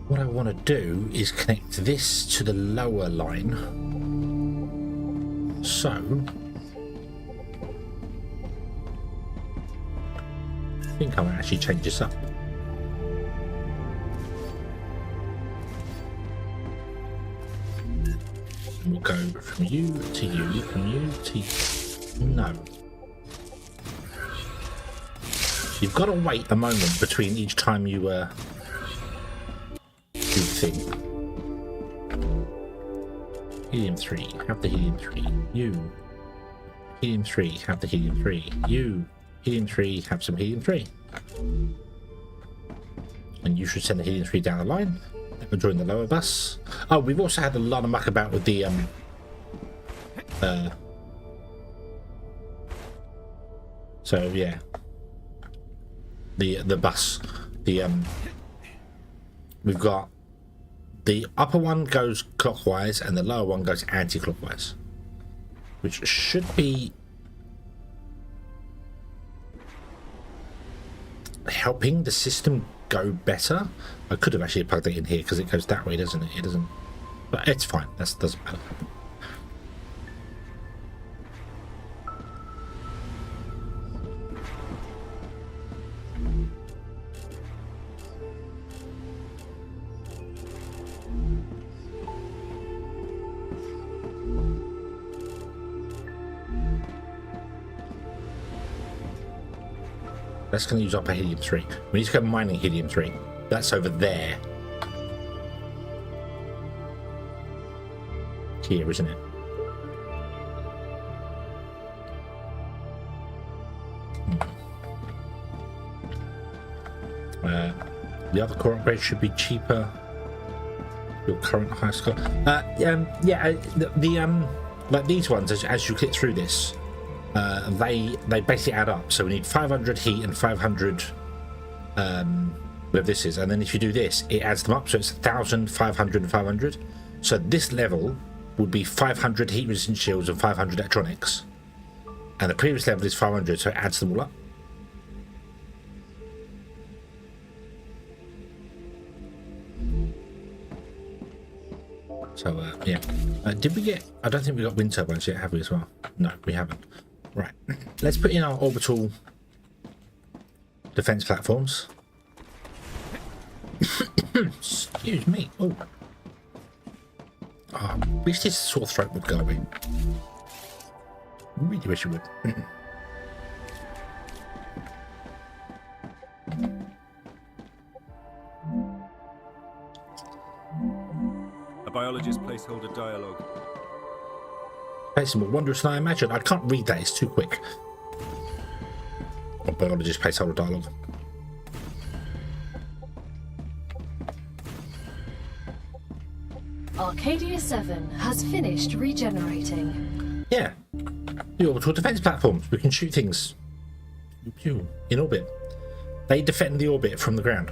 Speaker 1: What I want to do is connect this to the lower line. So I think I might actually change this up. And we'll go from you to you, from you to you. No. You've got to wait a moment between each time you thing. Helium 3, have the helium 3. You. Helium 3, have the helium 3. You. Helium 3, have some helium 3. And you should send the helium 3 down the line. That will join the lower bus. Oh, we've also had a lot of muck about with the so yeah. The bus. We've got the upper one goes clockwise and the lower one goes anti-clockwise, which should be helping the system go better. I could have actually plugged it in here because it goes that way, doesn't it? It doesn't, but it's fine. That doesn't matter. That's going to use up a helium-3. We need to go mining helium-3. That's over there. Here, isn't it? The other core upgrade should be cheaper. Your current high score. Like these ones, as you click through this, they basically add up. So we need 500 heat and 500 whatever this is, and then if you do this, it adds them up. So it's 1,000, 500, and 500. So this level would be 500 heat resistant shields and 500 electronics, and the previous level is 500, so it adds them all up. So yeah, did we get? I don't think we got wind turbines yet, have we? As well? No, we haven't. Right, let's put in our orbital defense platforms. Excuse me. Oh, I wish this sore throat would go away. Really wish it would.
Speaker 3: Biologist placeholder dialogue.
Speaker 1: Placing more wondrous than I imagine. I can't read that, it's too quick. A biologist placeholder dialogue.
Speaker 2: Arcadia 7 has finished regenerating.
Speaker 1: Yeah. The orbital defense platforms. We can shoot things in orbit. They defend the orbit from the ground.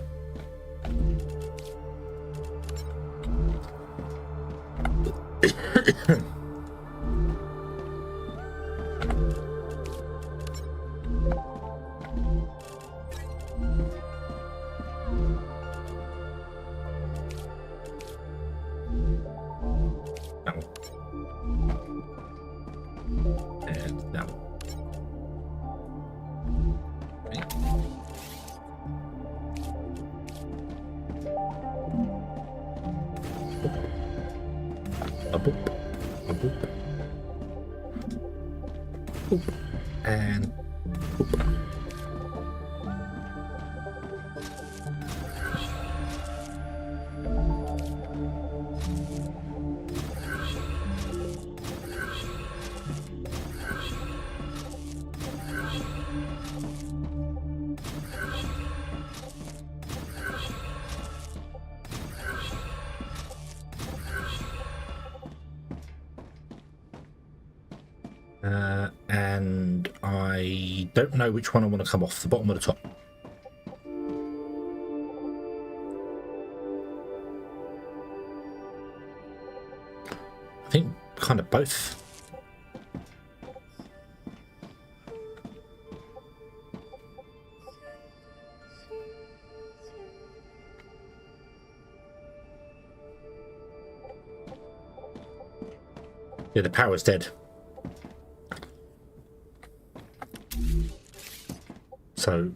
Speaker 1: And I don't know which one I want to come off, the bottom or the top. I think kind of both. Yeah, the power's dead. So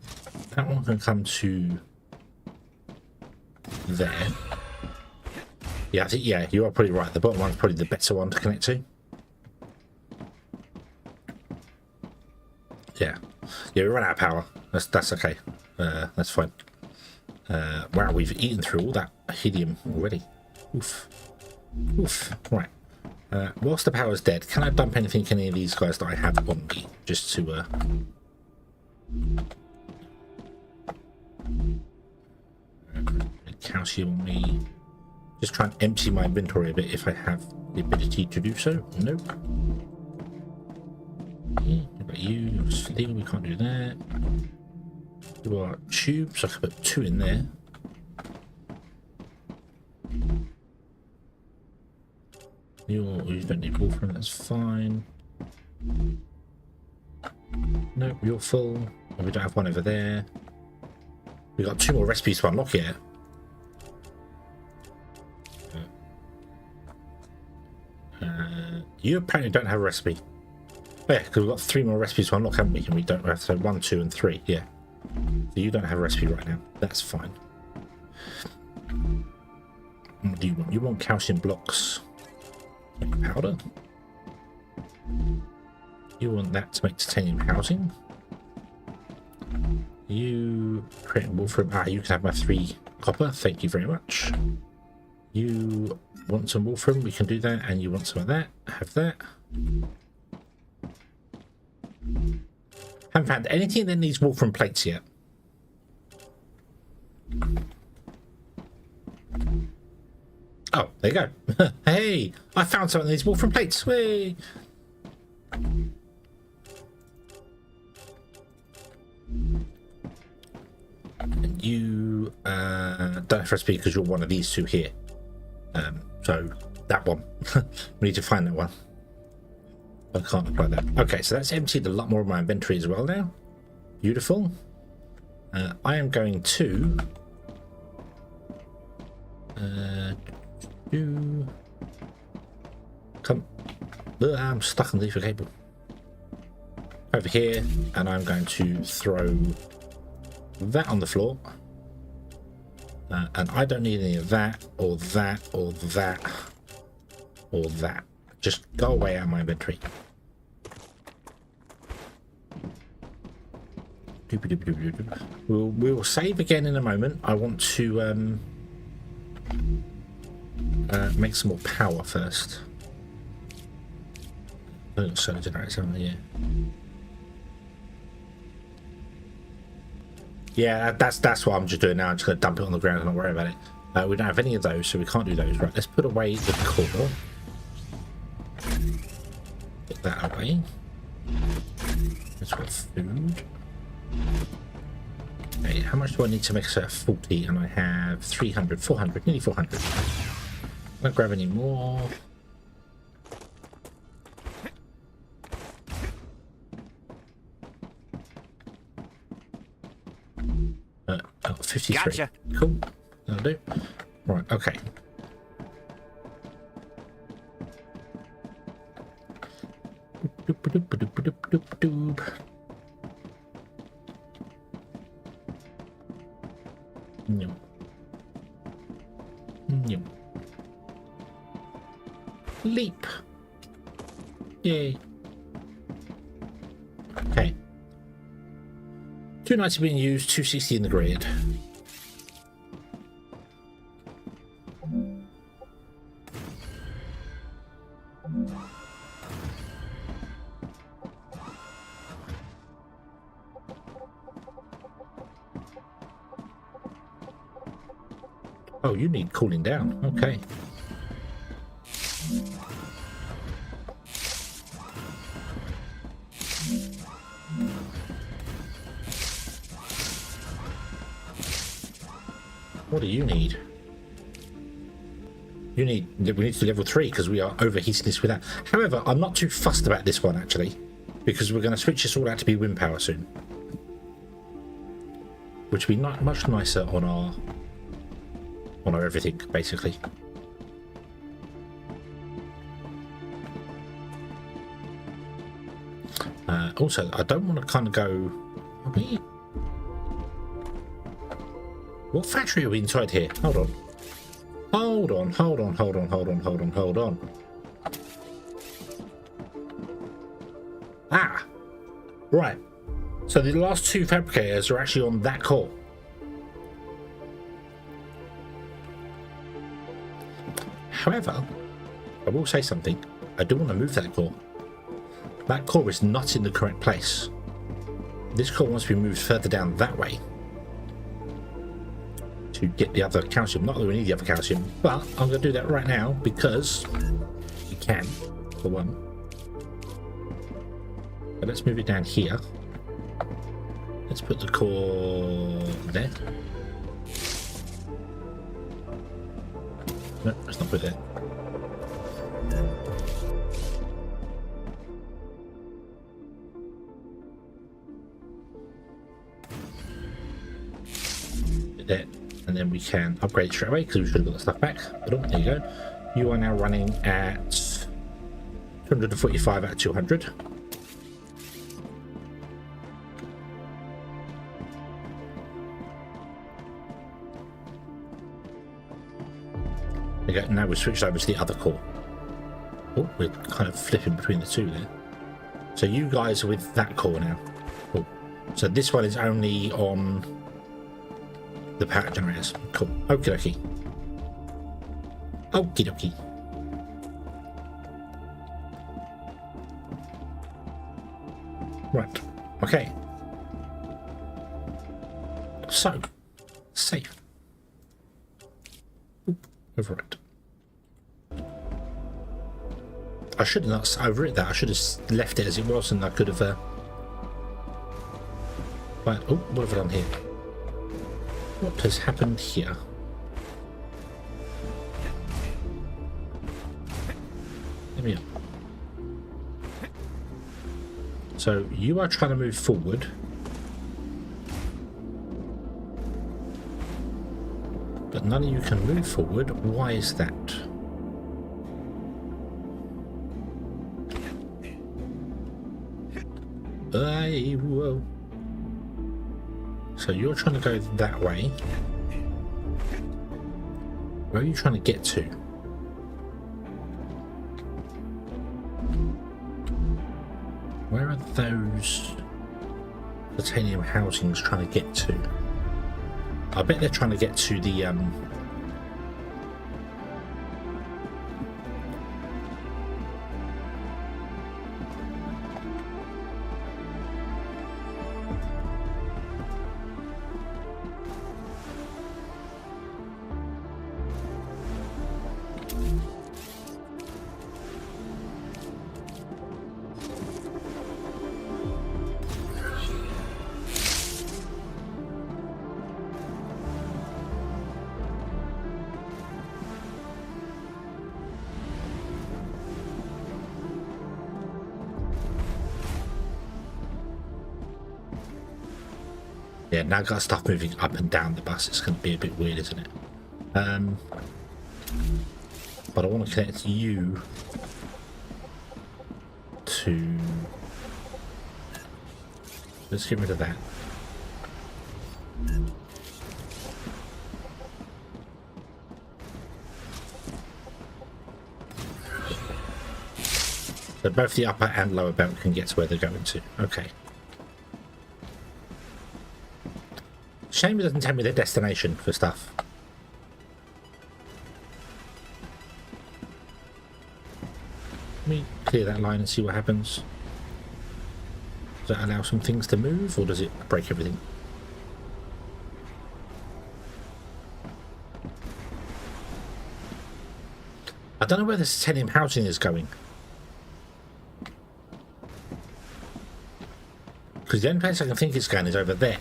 Speaker 1: that one can come to there. Yeah, I think, yeah, you are probably right. The bottom one's probably the better one to connect to. Yeah. Yeah, we ran out of power. That's okay. That's fine. Wow, we've eaten through all that helium already. Oof. Oof. Right. Whilst the power's dead, can I dump anything in any of these guys that I have on me? Just to... calcium on me. Just try and empty my inventory a bit if I have the ability to do so. Nope. Okay, what about you? Steel, we can't do that. Do our tubes, I can put 2 in there. You don't need wolfram, that's fine. Nope, you're full. We don't have one over there. We've got 2 more recipes to unlock here. You apparently don't have a recipe. Oh, yeah, because we've got 3 more recipes to unlock, haven't we? And we don't have to 1, 2, and 3. Yeah. So you don't have a recipe right now. That's fine. What do you want? You want calcium blocks. Powder. You want that to make titanium housing. You create a wolfram. Ah, you can have my 3 copper. Thank you very much. You want some wolfram? We can do that. And you want some of that? Have that. Haven't found anything that needs wolfram plates yet. Oh, there you go. Hey, I found something that needs wolfram plates. Whee! And you don't have to speak because you're one of these 2 here. So that one. We need to find that one. I can't apply that. Okay, so that's emptied a lot more of my inventory as well now. Beautiful. I am going to come. I'm stuck on the ether cable. Over here, and I'm going to throw that on the floor. And I don't need any of that, or that, or that, or that. Just go away out of my inventory. We'll save again in a moment. I want to make some more power first. Solar generators over here. Yeah, that's what I'm just doing now. I'm just going to dump it on the ground and not worry about it. We don't have any of those, so we can't do those. Right, let's put away the core. Put that away. Let's got food. Okay, how much do I need to make us a 40? And I have 300, 400, nearly 400. Won't grab any more. Oh, 53.
Speaker 4: Gotcha.
Speaker 1: Cool. That'll do. Right, okay. Leap. Yay. Okay. 290 being used, 260 in the grid. Oh, you need cooling down. Okay. What do you need? We need to do level 3 because we are overheating this with that. However, I'm not too fussed about this one actually, because we're going to switch this all out to be wind power soon, which will be much nicer on our everything basically. Also, I don't want to kind of go. What factory are we inside here? Hold on. Hold on, hold on, hold on, hold on, hold on, hold on. Ah! Right. So the last 2 fabricators are actually on that core. However, I will say something. I do want to move that core. That core is not in the correct place. This core wants to be moved further down that way to get the other calcium. Not that we need the other calcium, but I'm going to do that right now because we can, for one. But let's move it down here. Let's put the core there. No, let's not put it there. There, and then we can upgrade straight away because we should have got the stuff back. But oh, there you go. You are now running at 245 out of 200. There you go. Now we've switched over to the other core. Oh, we're kind of flipping between the 2 there. So you guys are with that core now. Oh, So this one is only on the power generators. Cool. Okie dokie. Okie dokie. Right. Okay. So, safe. Overwrite. I should have not overwritten that. I should have left it as it was, and I could have. Right. Oh, what have I done here? What has happened here? Let me up. So you are trying to move forward. But none of you can move forward. Why is that? Whoa. So you're trying to go that way. Where are you trying to get to? Where are those titanium housings trying to get to? I bet they're trying to get to the yeah, now I've got stuff moving up and down the bus. It's going to be a bit weird, isn't it? But I want to connect you to... Let's get rid of that. So both the upper and lower belt can get to where they're going to. Okay. Shame it doesn't tell me their destination for stuff. Let me clear that line and see what happens. Does that allow some things to move, or does it break everything? I don't know where the titanium housing is going. Because the only place I can think it's going is over there.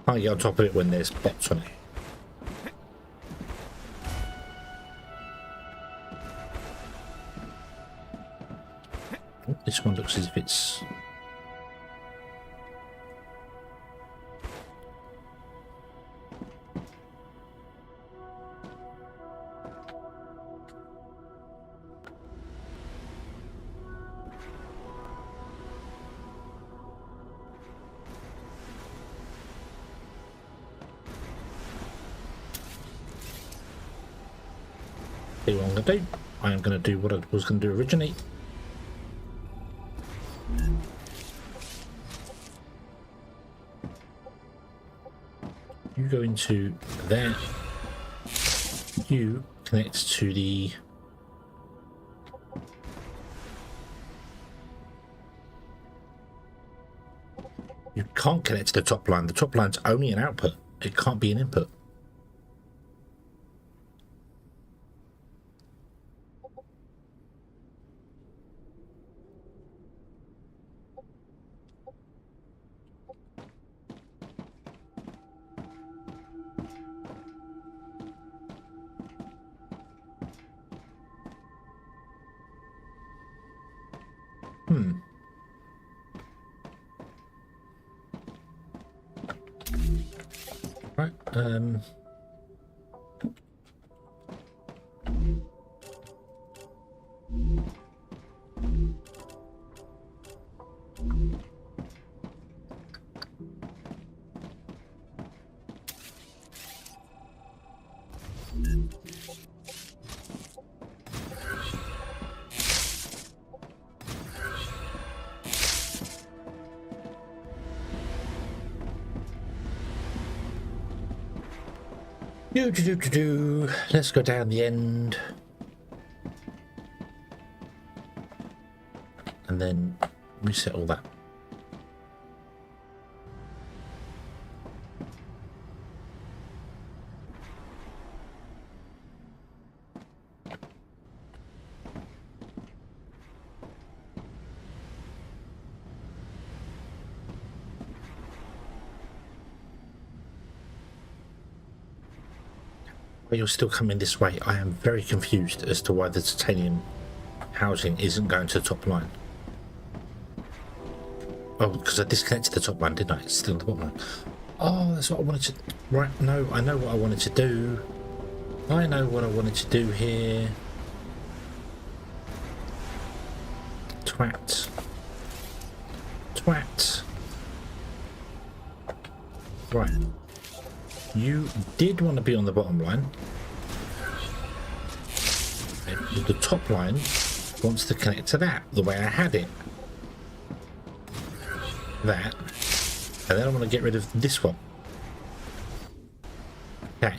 Speaker 1: I can't get on top of it when there's bots on it. Oh, this one looks as if it's... See what I'm going to do. I am going to do what I was going to do originally. You go into there. You connect to the... You can't connect to the top line. The top line's only an output. It can't be an input. Right, Let's go down the end. And then reset all that. But you're still coming this way. I am very confused as to why the titanium housing isn't going to the top line. Oh, because I disconnected the top line, didn't I? It's still the bottom line. Oh, that's what I wanted to... Right, no, I know what I wanted to do. I know what I wanted to do here. Twat. Twat. Right. You did want to be on the bottom line. Okay. The top line wants to connect to that, the way I had it. That. And then I want to get rid of this one. Okay.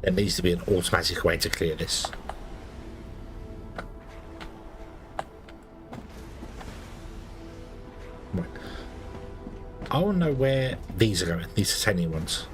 Speaker 1: There needs to be an automatic way to clear this. Right. I want to know where these are going, these titanium ones.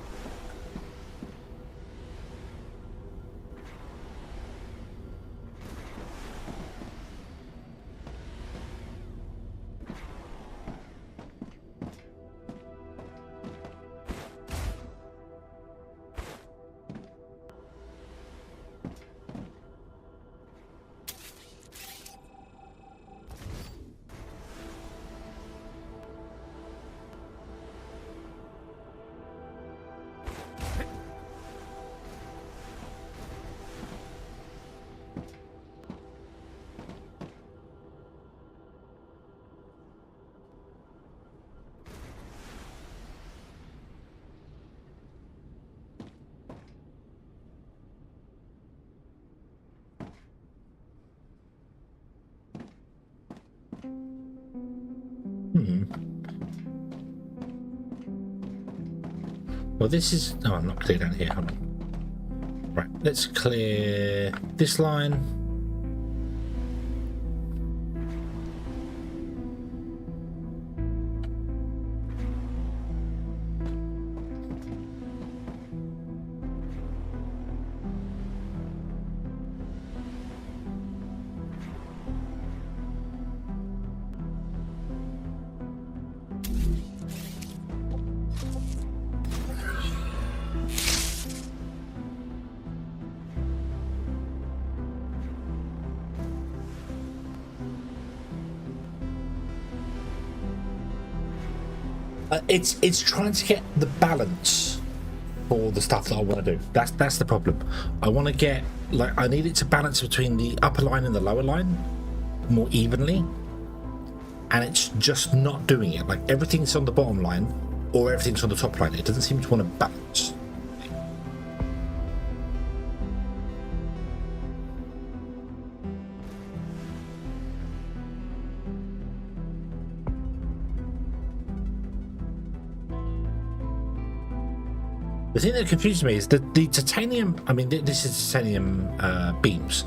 Speaker 1: Well, this is... Oh, I'm not clear down here. Hold on. Right, let's clear this line. It's trying to get the balance for the stuff that I want to do. That's the problem. I want to get, like, I need it to balance between the upper line and the lower line more evenly, and it's just not doing it. Like, everything's on the bottom line or everything's on the top line. It doesn't seem to want to balance. The thing that confuses me is that the titanium, I mean, this is titanium beams,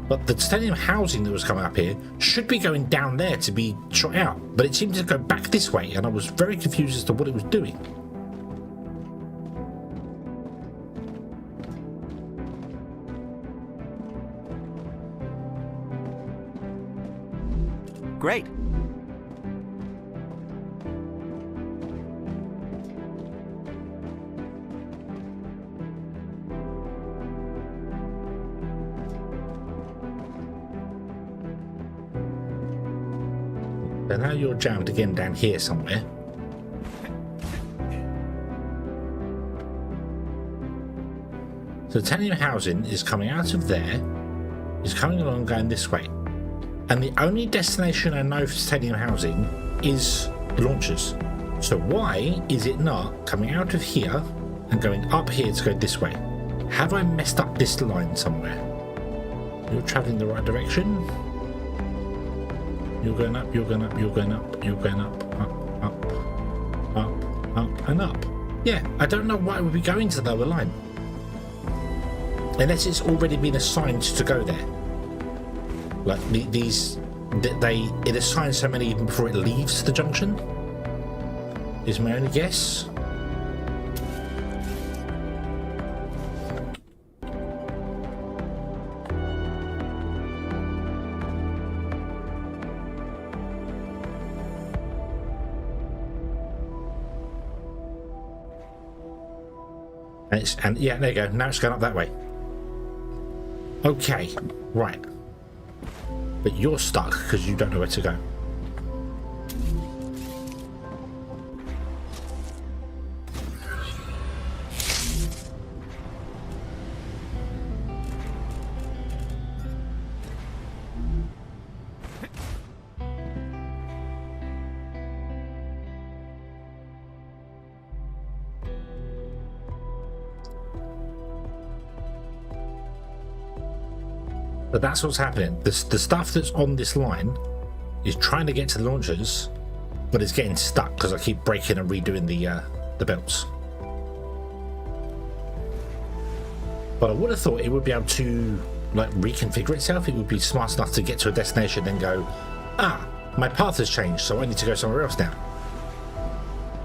Speaker 1: but the titanium housing that was coming up here should be going down there to be shot out, but it seemed to go back this way, and I was very confused as to what it was doing.
Speaker 4: Great.
Speaker 1: So now you're jammed again down here somewhere. So the titanium housing is coming out of there, is coming along going this way. And the only destination I know for titanium housing is launchers. So why is it not coming out of here and going up here to go this way? Have I messed up this line somewhere? You're traveling the right direction. You're going up, you're going up, you're going up, you're going up, up, and up. Yeah, I don't know why it would be going to the lower line. Unless it's already been assigned to go there. Like, it assigns so many even before it leaves the junction. Is my only guess. And yeah, there you go. Now it's going up that way. Okay, right. But you're stuck because you don't know where to go. But that's what's happening. The stuff that's on this line is trying to get to the launchers, but it's getting stuck because I keep breaking and redoing the belts. But I would have thought it would be able to like reconfigure itself. It would be smart enough to get to a destination and go, ah, my path has changed, so I need to go somewhere else now.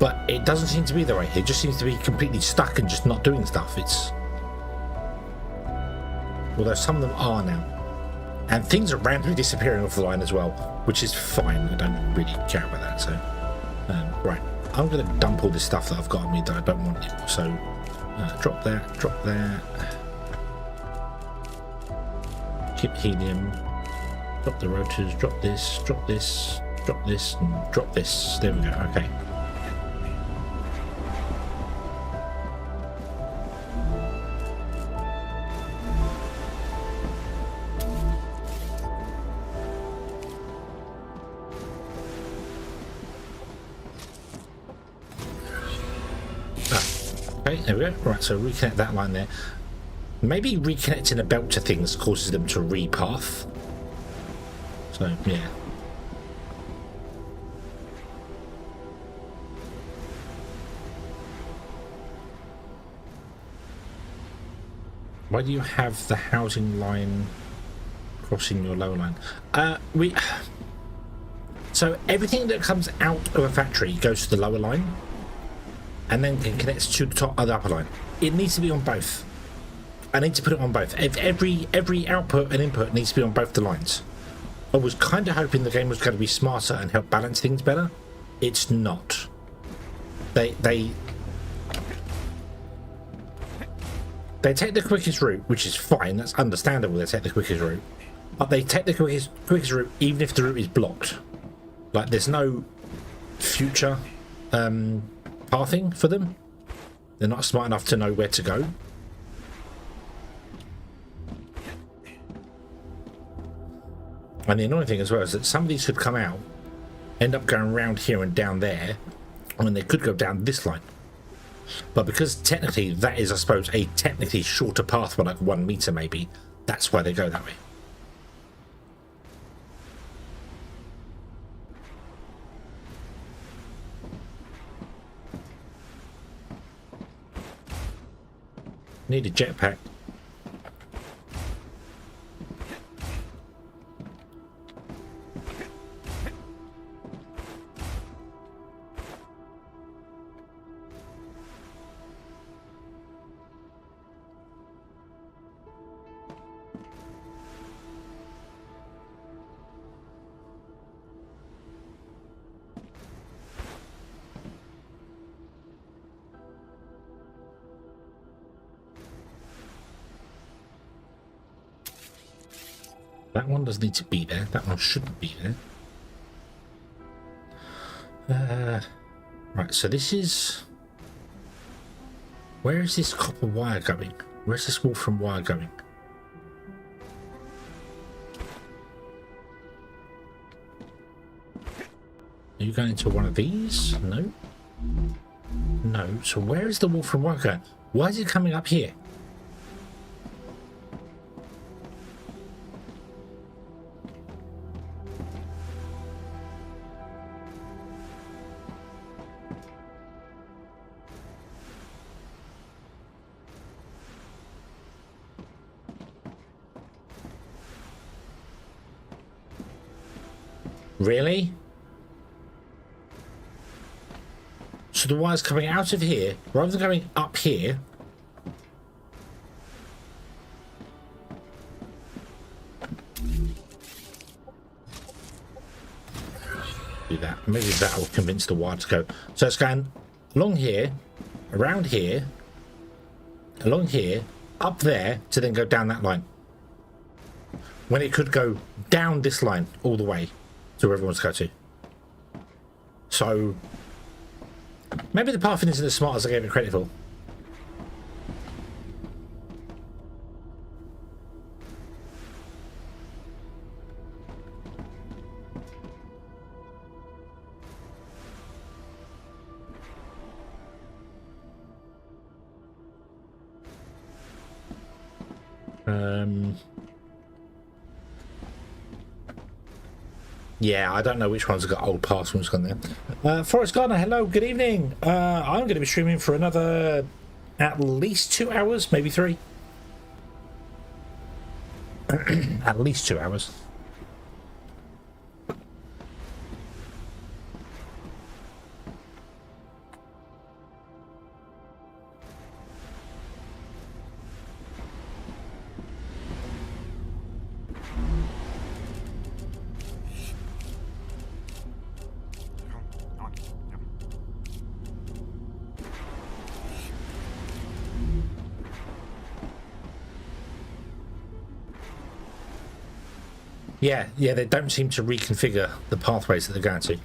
Speaker 1: But it doesn't seem to be that way. It just seems to be completely stuck and just not doing stuff. It's although some of them are now. And things are randomly disappearing off the line as well, which is fine. I don't really care about that. So, right, I'm going to dump all this stuff that I've got on me that I don't want anymore. So, drop that, drop that. Keep helium. Drop the rotors, drop this, drop this, drop this, and drop this. There we go. Okay. Okay, there we go. Right, so reconnect that line there. Maybe reconnecting a belt to things causes them to repath. So, yeah. Why do you have the housing line crossing your lower line? So everything that comes out of a factory goes to the lower line and then connects to the upper line. It needs to be on both. I need to put it on both. Every output and input needs to be on both the lines. I was kind of hoping the game was going to be smarter and help balance things better. It's not. They take the quickest route, which is fine. That's understandable. They take the quickest route, but they take the quickest route even if the route is blocked. Like there's no future pathing for them. They're not smart enough to know where to go. And the annoying thing as well is that some of these could come out, end up going around here and down there, and they could go down this line. But because technically that is, I suppose, a technically shorter path by like 1 meter maybe, that's why they go that way. Need a jetpack. That one doesn't need to be there. That one shouldn't be there. Right, so this is... Where is this copper wire going? Where's this wolfram wire going? Are you going into one of these? No. No. So where is the wolf from worker? Why is it coming up here? Really? So the wire's coming out of here rather than going up here. Do that. Maybe that will convince the wire to go. So it's going along here, around here, along here, up there to then go down that line. When it could go down this line all the way to where everyone wants to go to. So maybe the pathing isn't as smart as I gave it credit for. Yeah, I don't know which ones have got old paths, one's gone there. Forest Gardener, hello, good evening. I'm going to be streaming for another at least 2 hours, maybe 3. At least 2 hours. Yeah, they don't seem to reconfigure the pathways that they're going to.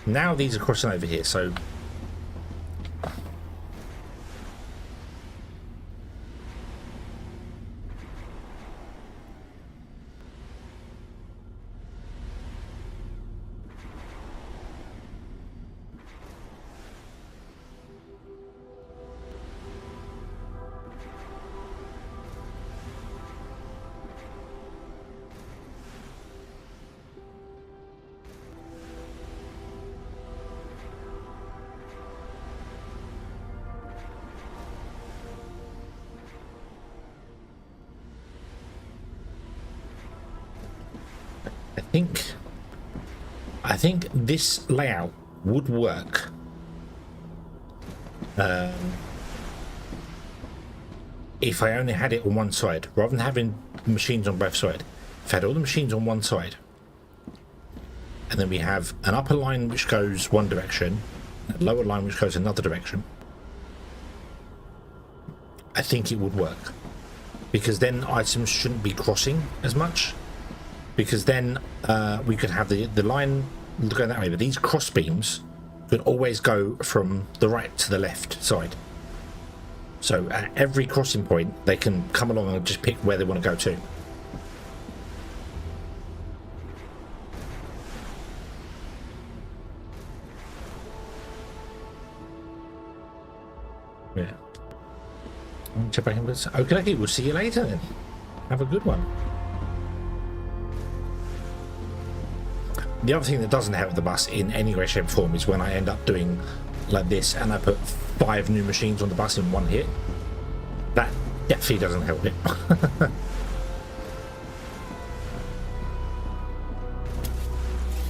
Speaker 1: Now these are crossing over here, so... I think this layout would work if I only had it on one side, rather than having machines on both sides. If I had all the machines on one side, and then we have an upper line which goes one direction, a lower line which goes another direction, I think it would work, because then items shouldn't be crossing as much. Because then we could have the line going that way, but these cross beams could always go from the right to the left side. So at every crossing point, they can come along and just pick where they want to go to. Yeah. Okay, we'll see you later then. Have a good one. The other thing that doesn't help the bus in any way, shape or form is when I end up doing like this and I put 5 new machines on the bus in one hit. That definitely doesn't help it.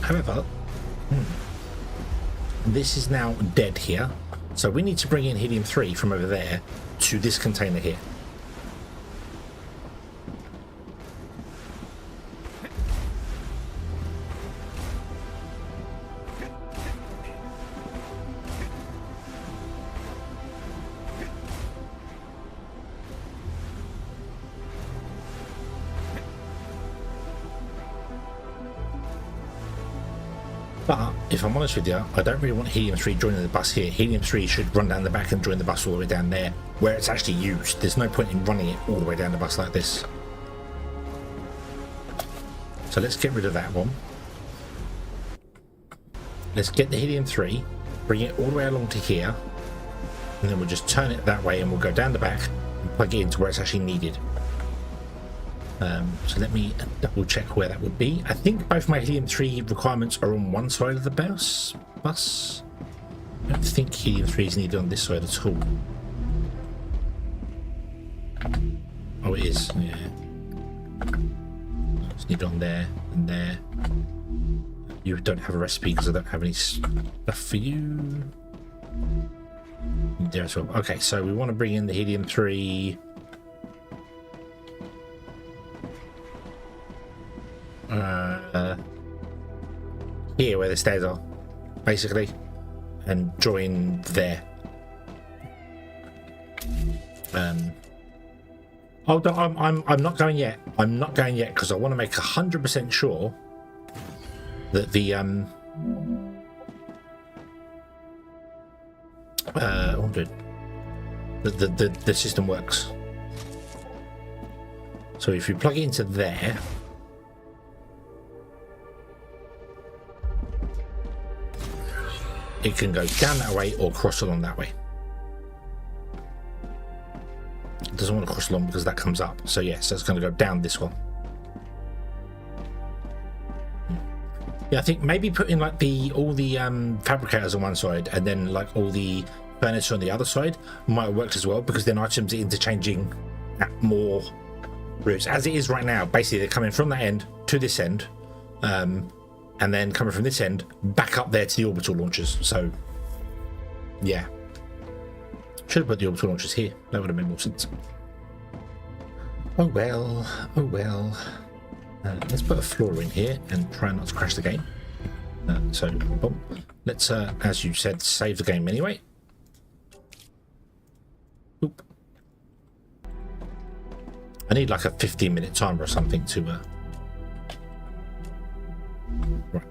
Speaker 1: However, this is now dead here, so we need to bring in Helium 3 from over there to this container here. But if I'm honest with you, I don't really want Helium 3 joining the bus here. Helium 3 should run down the back and join the bus all the way down there, where it's actually used. There's no point in running it all the way down the bus like this. So let's get rid of that one. Let's get the Helium 3, bring it all the way along to here, and then we'll just turn it that way and we'll go down the back and plug it into where it's actually needed. So let me double check where that would be. I think both my Helium 3 requirements are on one side of the bus. I don't think Helium 3 is needed on this side at all. Oh, it is, yeah. It's needed on there and there. You don't have a recipe because I don't have any stuff for you. There as well. Okay, so we want to bring in the Helium 3. Here where the stairs are, basically, and join there. Oh, I'm not going yet. I'm not going yet because I want to make 100% sure that the the system works. So if you plug it into there, it can go down that way or cross along that way. It doesn't want to cross along because that comes up. So yes, it's going to go down this one. Yeah, I think maybe putting like all the fabricators on one side and then like all the furniture on the other side might have worked as well, because then items are interchanging at more routes. As it is right now, basically they're coming from that end to this end, and then coming from this end back up there to the orbital launchers. So yeah, should have put the orbital launchers here. That would have made more sense. Oh well, oh well. Let's put a floor in here and try not to crash the game. So boom. Let's as you said, save the game anyway. Oop. I need like a 15-minute timer or something to right,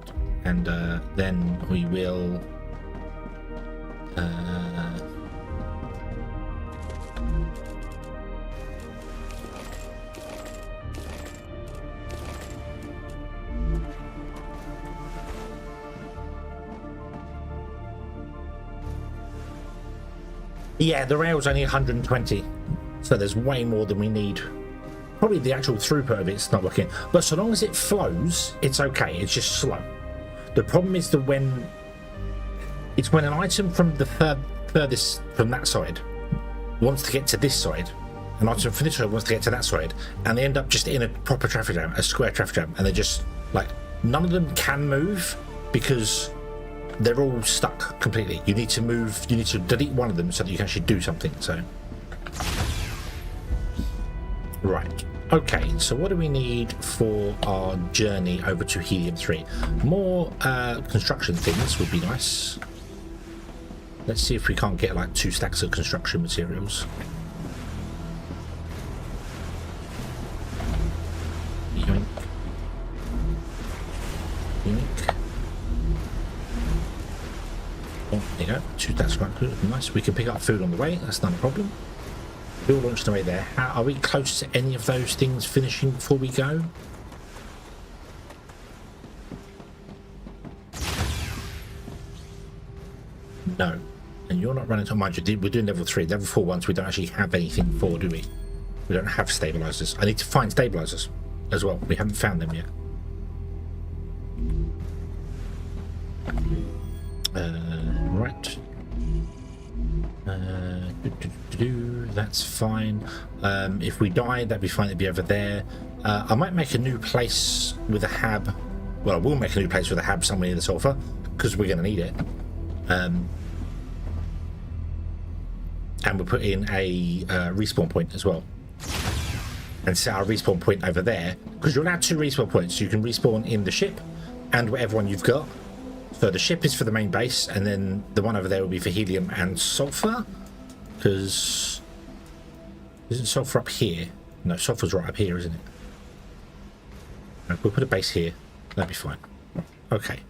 Speaker 1: and then we will yeah, the rail's only 120, so there's way more than we need. Probably the actual throughput of it's not working, but so long as it flows, it's okay. It's just slow. The problem is that when an item from the furthest from that side wants to get to this side, an item from this side wants to get to that side, and they end up just in a proper traffic jam, a square traffic jam, and they're just like, none of them can move because they're all stuck completely. You need to move, you need to delete one of them so that you can actually do something. So right, okay, so what do we need for our journey over to Helium 3? More construction things would be nice. Let's see if we can't get like 2 stacks of construction materials. Yoink. Yoink. Oh, there you go. 2 stacks quite good. Nice. We can pick up food on the way. That's not a problem. We'll launch the way there. Are we close to any of those things finishing before we go? No. And you're not running to, mind you, we're doing level 3. Level 4 ones we don't actually have anything for, do we? We don't have stabilizers. I need to find stabilizers as well. We haven't found them yet. Right. That's fine. If we die, that'd be fine. It'd be over there. I might make a new place with a hab. Well, I will make a new place with a hab somewhere near the sulfur because we're going to need it. And we'll put in a respawn point as well, and set our respawn point over there, because you're allowed 2 respawn points. You can respawn in the ship and whatever one you've got. So the ship is for the main base, and then the one over there will be for helium and sulfur, because isn't sulfur up here? No, sulfur's right up here, isn't it? No, we'll put a base here. That'd be fine. Okay.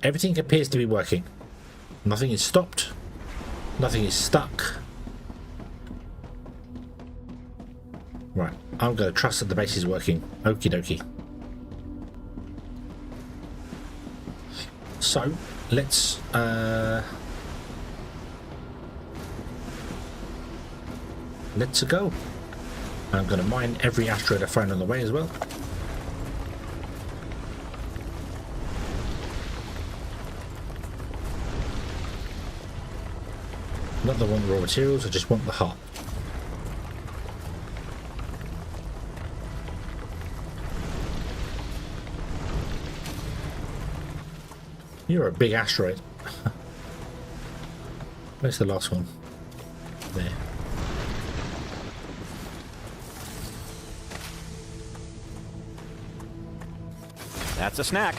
Speaker 1: Everything appears to be working. Nothing is stopped. Nothing is stuck. Right, I'm going to trust that the base is working. Okie dokie. So let's go. I'm going to mine every asteroid I find on the way as well. Not the one raw materials, I just want the heart. You're a big asteroid. Where's the last one? There.
Speaker 4: That's a snack.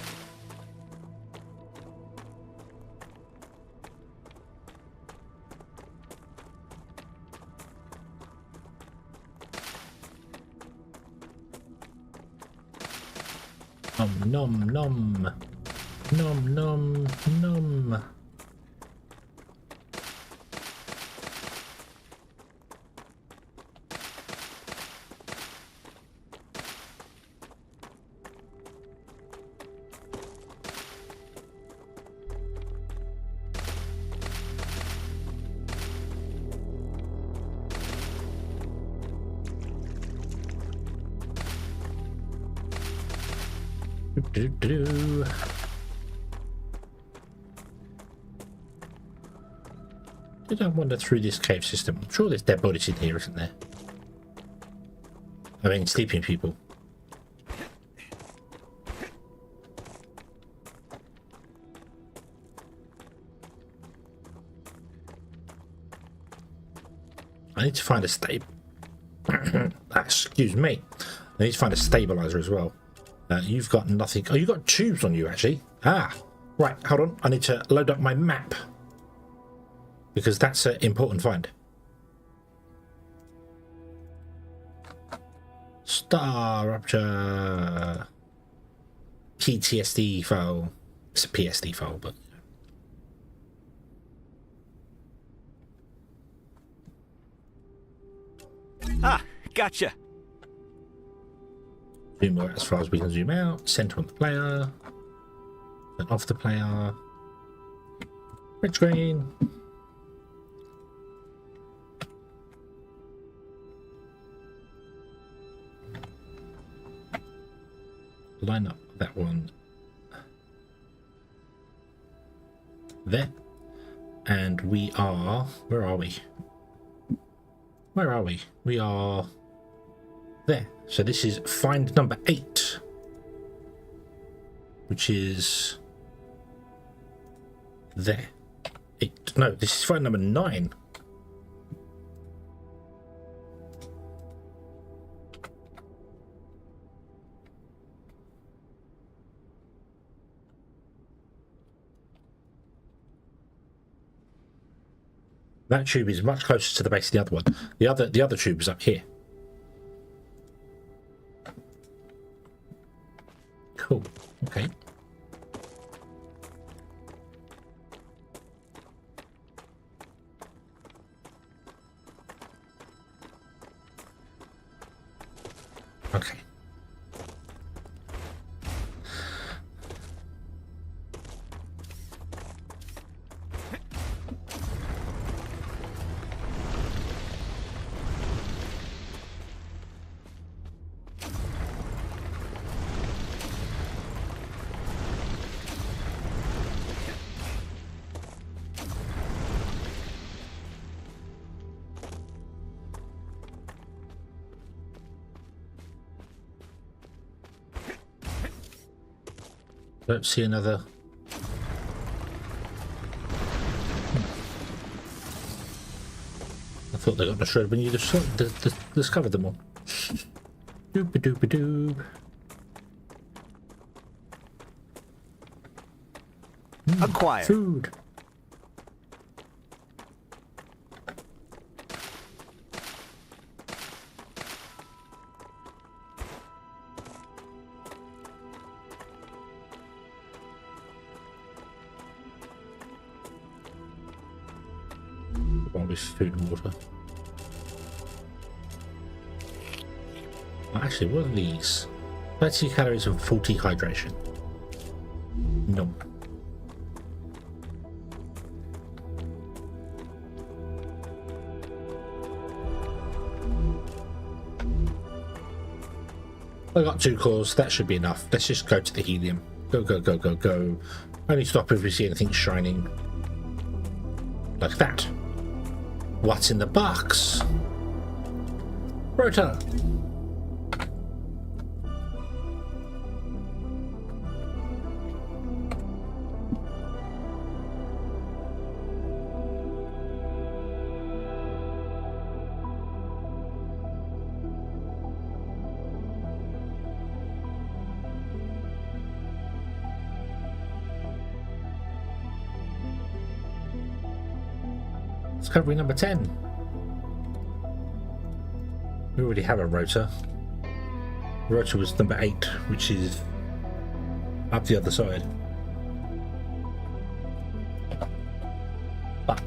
Speaker 1: Nom nom. Nom nom nom. Do-do-do. Did I wander through this cave system? I'm sure there's dead bodies in here, isn't there? I mean, sleeping people. I need to find a excuse me. I need to find a stabilizer as well. You've got nothing. Oh, you've got tubes on you, actually. Ah, right. Hold on. I need to load up my map. Because that's an important find. StarRupture. PTSD file. It's a PSD file, but...
Speaker 4: Ah, gotcha.
Speaker 1: Zoom out as far as we can zoom out. Center on the player. Then off the player. Red screen. Line up that one there. And we are... Where are we? Where are we? We are... There. So this is find number 8, which is there. 8. No, this is find number 9. That tube is much closer to the base of the other one. The other tube is up here. Cool. Okay. Okay. Don't see another. I thought they got destroyed when you discovered them all. Doop-a-doop-a-doop.
Speaker 4: Acquired.
Speaker 1: Food. Food and water. Oh, actually, what are these? 30 calories and 40 hydration. Nope. I got 2 cores. That should be enough. Let's just go to the helium. Go, go, go, go, go. Only stop if we see anything shining. Like that. What's in the box? Rotor. Discovery number 10. We already have a rotor. Rotor was number 8, which is up the other side. But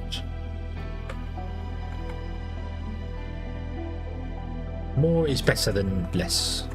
Speaker 1: more is better than less.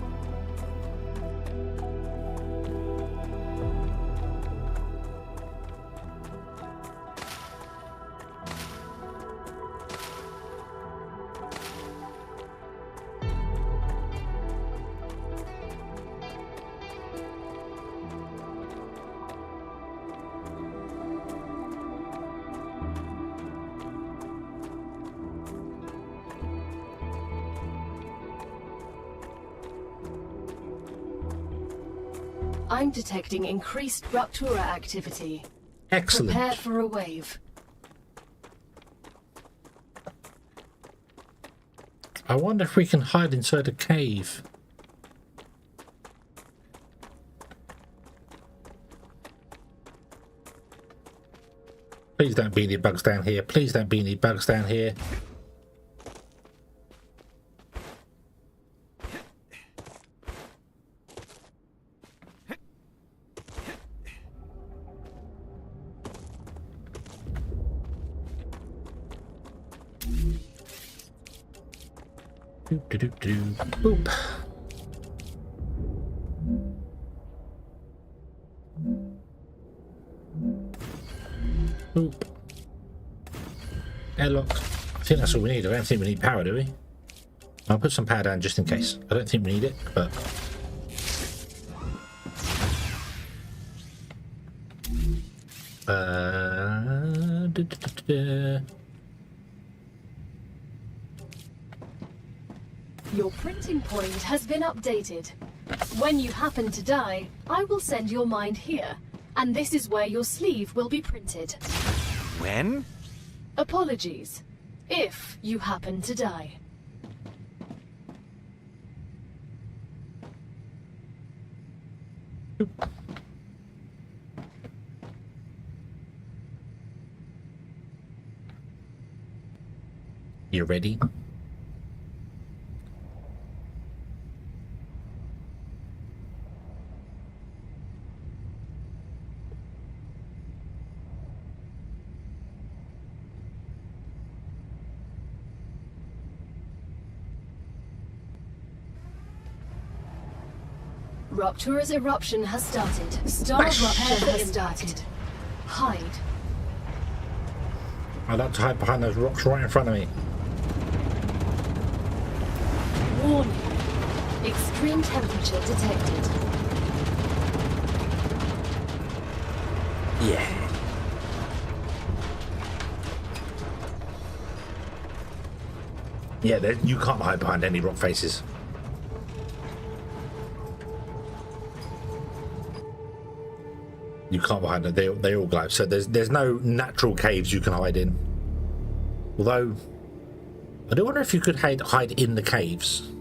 Speaker 2: I'm detecting increased Ruptura activity.
Speaker 1: Excellent.
Speaker 2: Prepare for a wave.
Speaker 1: I wonder if we can hide inside a cave. Please don't be any bugs down here. Please don't be any bugs down here. Boop. Boop. Airlock. I think that's all we need. I don't think we need power, do we? I'll put some power down just in case. I don't think we need it, but...
Speaker 2: Your printing point has been updated. When you happen to die, I will send your mind here, and this is where your sleeve will be printed.
Speaker 4: When?
Speaker 2: Apologies, if you happen to die.
Speaker 1: You ready?
Speaker 2: Ruptura's eruption has started. StarRupture has started. Hide.
Speaker 1: I'd like to hide behind those rocks right in front of me.
Speaker 2: Warning. Extreme temperature detected.
Speaker 1: Yeah. Yeah, you can't hide behind any rock faces. You can't hide them. They all glow. So there's no natural caves you can hide in. Although, I do wonder if you could hide in the caves.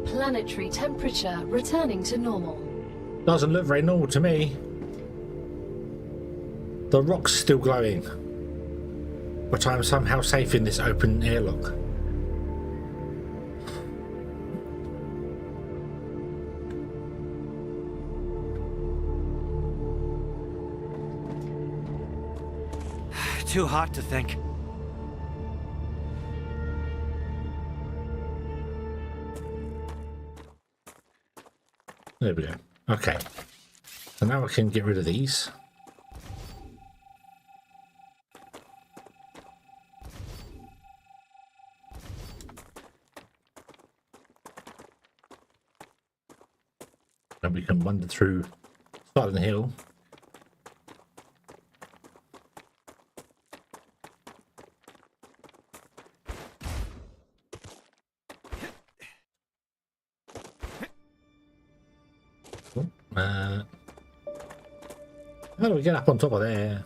Speaker 2: Planetary temperature returning to normal.
Speaker 1: Doesn't look very normal to me. The rock's still glowing, but I'm somehow safe in this open airlock.
Speaker 4: Too hot to think.
Speaker 1: There we go. Okay. So now I can get rid of these. And we can wander through Silent Hill. How do we get up on top of there?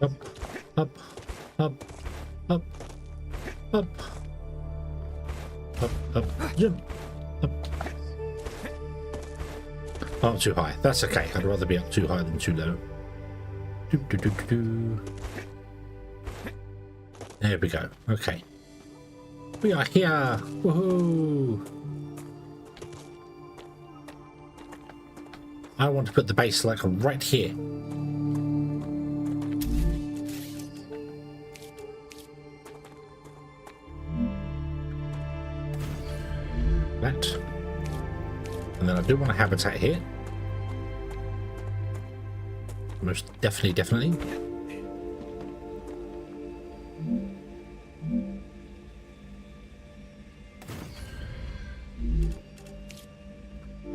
Speaker 1: Up, up, up, up, up, up, up, jump, up. Oh, too high. That's okay. I'd rather be up too high than too low. Do, do, do, do, do. There we go. Okay. We are here. Woohoo! I want to put the base like right here. That. And then I do want a habitat here. Most definitely.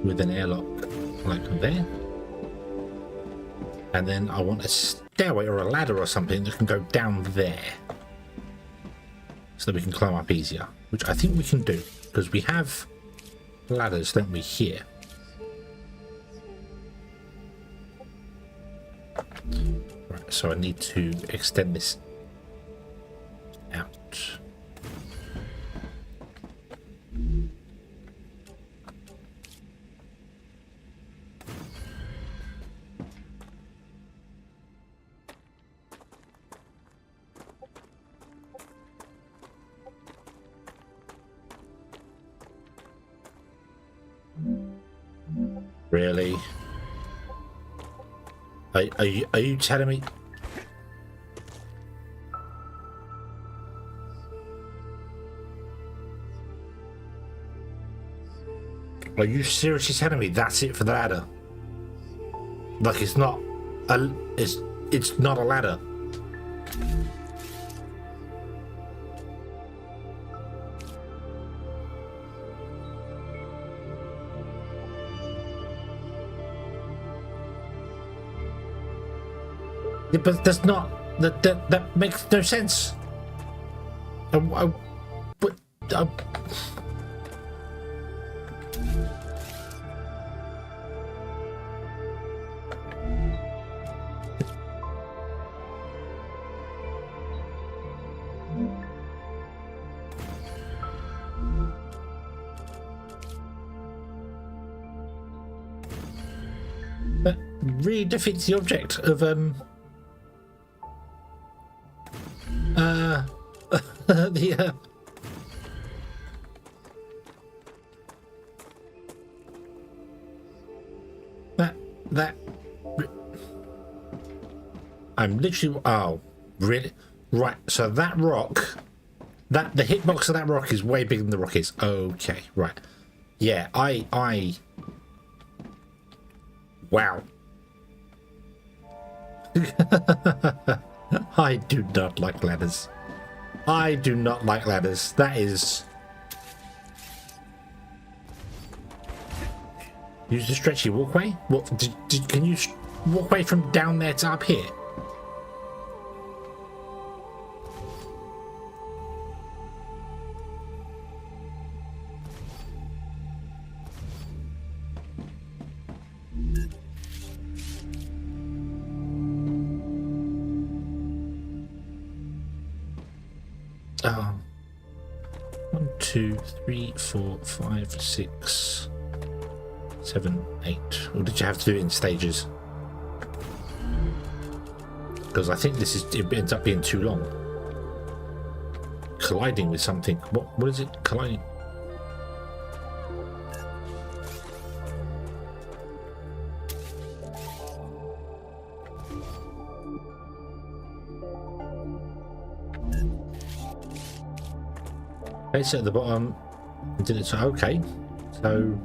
Speaker 1: With an airlock like there. And then I want a stairway or a ladder or something that can go down there. So that we can climb up easier. Which I think we can do. Because we have ladders, don't we, here? Right, so I need to extend this out. Really? Are you telling me? Are you seriously telling me that's it for the ladder? Like it's not a it's not a ladder. Yeah, but that's not that makes no sense. That really defeats the object of that I'm literally really right. So that rock, the hitbox of that rock is way bigger than the rock is. Okay, right. Yeah, I wow. I do not like ladders. I do not like ladders. That is... Use the stretchy walkway? What? Can you walk away from down there to up here? Oh. 1, 2, 3, 4, 5, 6, 7, 8. Or did you have to do it in stages? Because I think it ends up being too long. Colliding with something. What is it? Colliding. Okay, so at the bottom, did it? So okay, so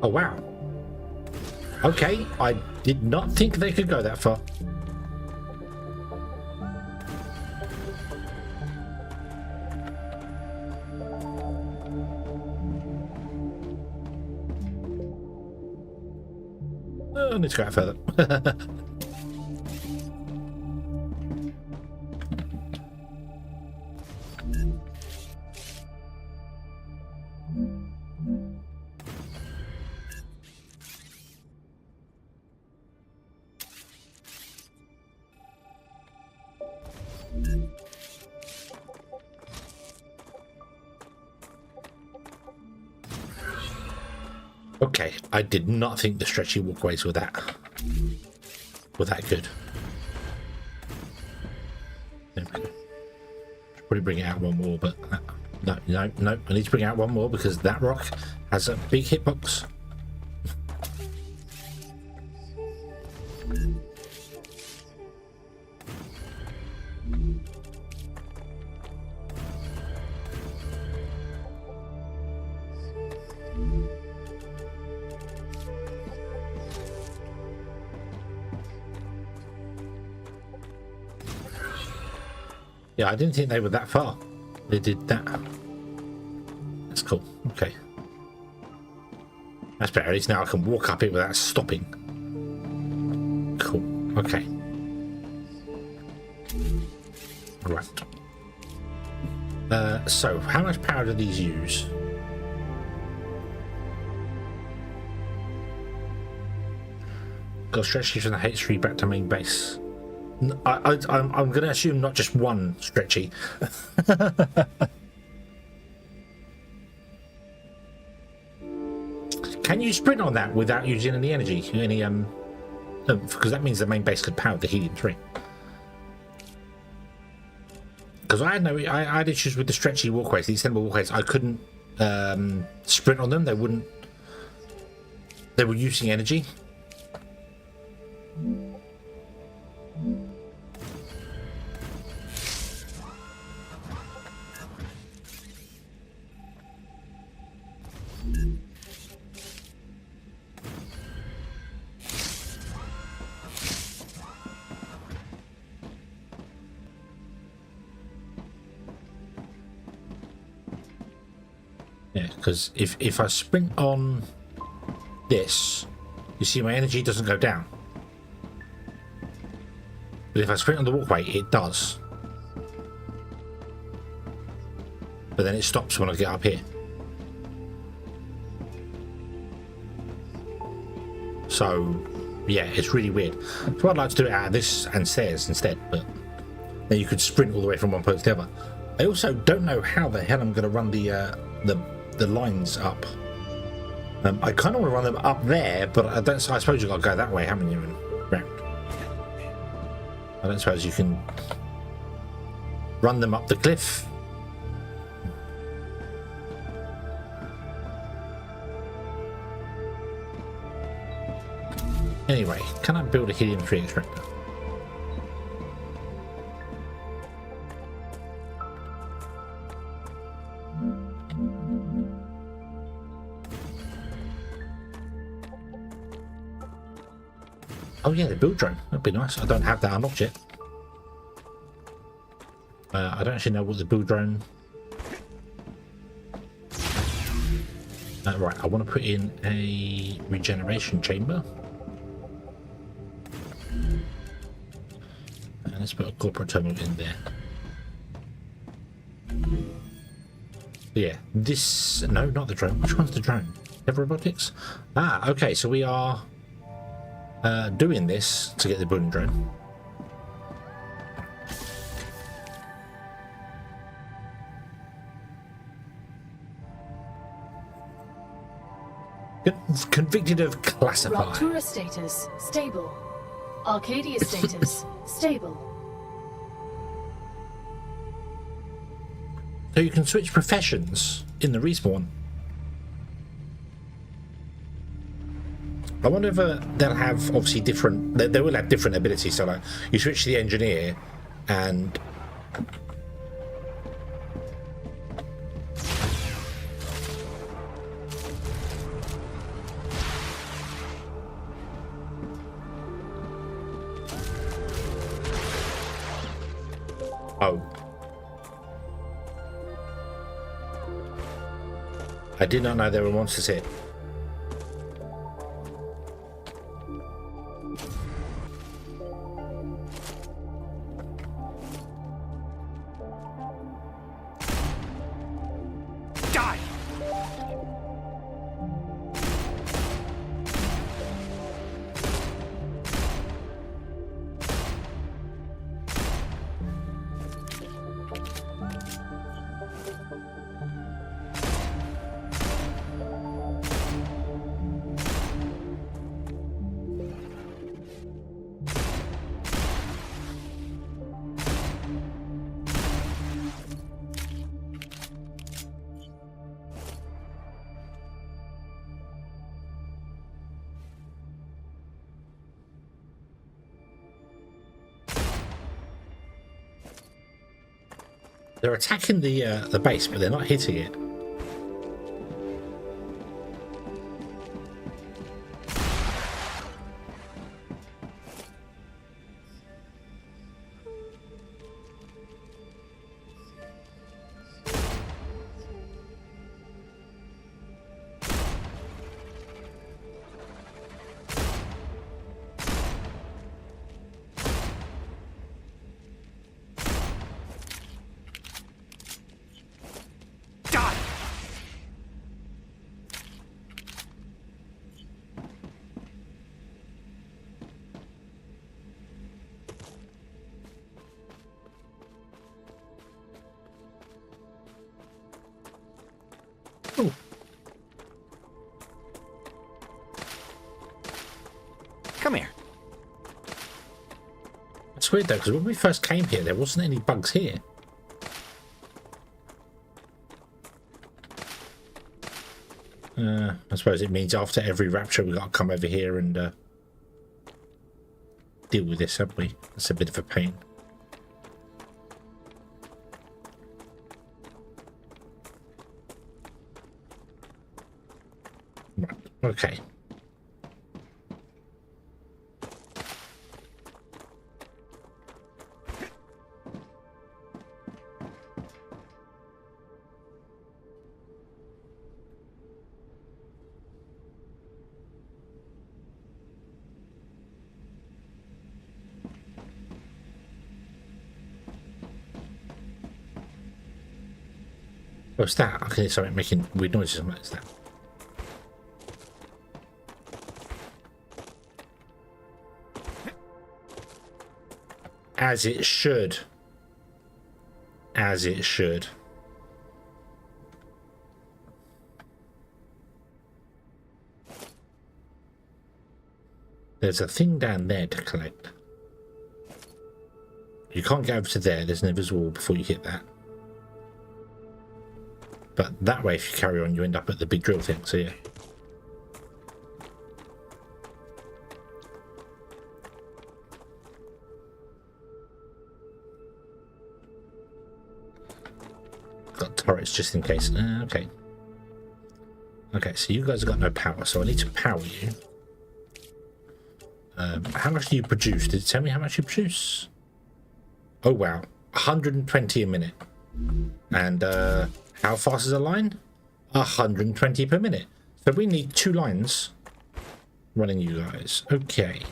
Speaker 1: oh wow. Okay, I did not think they could go that far. I need to go out further. Okay, I did not think the stretchy walkways were that good. Probably bring it out one more, but no, I need to bring out one more because that rock has a big hitbox. Yeah, I didn't think they were that far. They did that. That's cool. Okay. That's better. At least now I can walk up it without stopping. Cool. Okay. Right. So, how much power do these use? Got stretchy from the hate tree back to main base. I'm going to assume not just one stretchy. Can you sprint on that without using any energy? Because that means the main base could power the Helium 3. Because I had issues with the stretchy walkways, the extendable walkways. I couldn't sprint on them. They were using energy. Yeah, because if I sprint on this, you see my energy doesn't go down. But if I sprint on the walkway, it does. But then it stops when I get up here. So, yeah, it's really weird. So I'd like to do it out of this and stairs instead, but then you could sprint all the way from one place to the other. I also don't know how the hell I'm going to run the lines up. I kind of want to run them up there, but I don't. I suppose you've got to go that way, haven't you? And round. I don't suppose you can run them up the cliff. Anyway, can I build a Helium 3 extractor? Oh yeah, the build drone. That'd be nice. I don't have that unlocked yet. I don't actually know what the build drone... right, I want to put in a regeneration chamber. And let's put a corporate terminal in there. Yeah, this... No, not the drone. Which one's the drone? Robotics? Ah, okay, so we are... doing this to get the building drone. Convicted of classify.
Speaker 2: Raptura status, stable. Arcadia status, stable.
Speaker 1: So you can switch professions in the respawn. I wonder if they'll have obviously different. They will have different abilities. So like you switch to the engineer, and oh, I did not know there were monsters here. They're attacking the base, but they're not hitting it. Ooh.
Speaker 4: Come here.
Speaker 1: It's weird though, because when we first came here, there wasn't any bugs here. I suppose it means after every rapture we got to come over here and deal with this, haven't we? That's a bit of a pain. Right, okay. What's that? I can hear something making weird noises. What's that? As it should. As it should. There's a thing down there to collect. You can't get over to there. There's an invisible wall before you hit that. But that way, if you carry on, you end up at the big drill thing, so yeah. Got turrets just in case. Okay. Okay, so you guys have got no power, so I need to power you. How much do you produce? Did it tell me how much you produce? Oh, wow. 120 a minute. And, how fast is a line? 120 per minute. So we need 2 lines running you guys. Okay.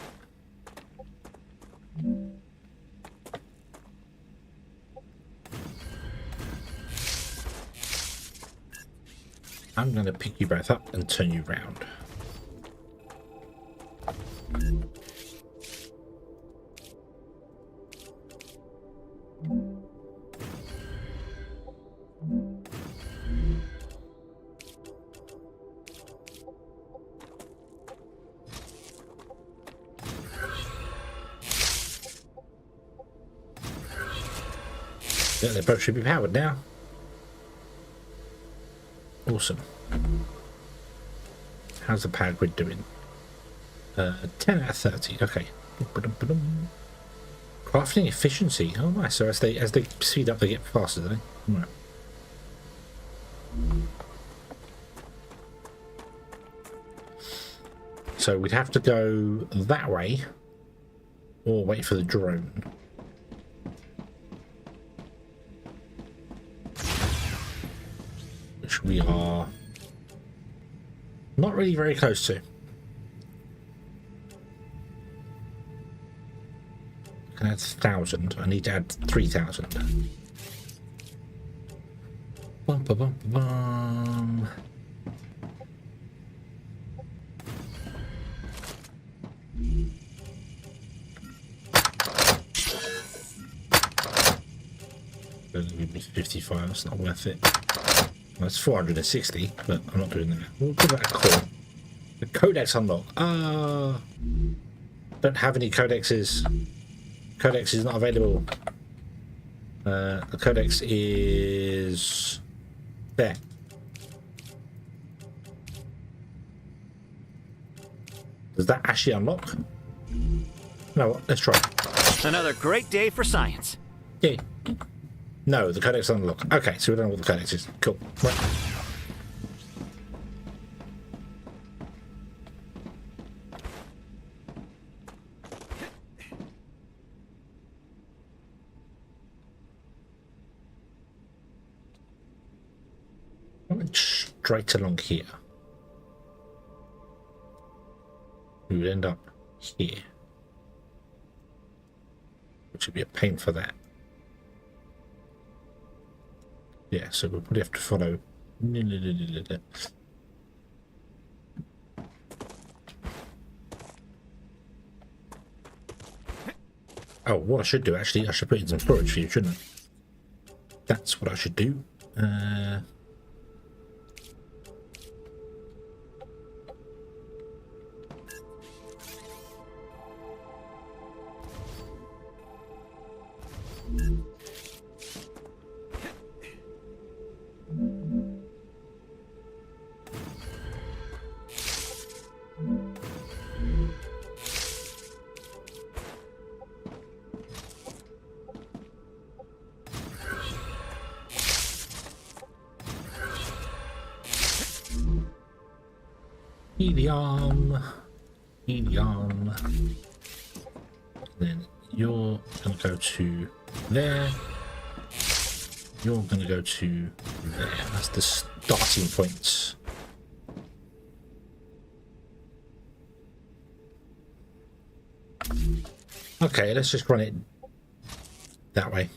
Speaker 1: I'm going to pick you both up and turn you round. Yeah, they both should be powered now. Awesome. How's the power grid doing? 10 out of 30. Okay. Crafting efficiency. Oh nice. So as they speed up, they get faster, don't they? Right. So we'd have to go that way, or wait for the drone. Which we are not really very close to. I can add 1,000. I need to add 3,000. Bum, bum, bum, bum. Give me 55. That's not worth it. Well, it's 460, but I'm not doing that. We'll give that a call. The codex unlock. Don't have any codexes. Codex is not available. The codex is there. Does that actually unlock? No, let's try.
Speaker 4: Another great day for science.
Speaker 1: Yeah. No, the codex unlock. Okay, so we don't know what the codex is. Cool. Right. I went straight along here. We would end up here, which would be a pain for that. Yeah, so we'll probably have to follow. Oh, what I should do actually, I should put in some storage for you, shouldn't I? That's what I should do. Helium. Then you're going to go to there. You're going to go to there. That's the starting points. Okay, let's just run it that way.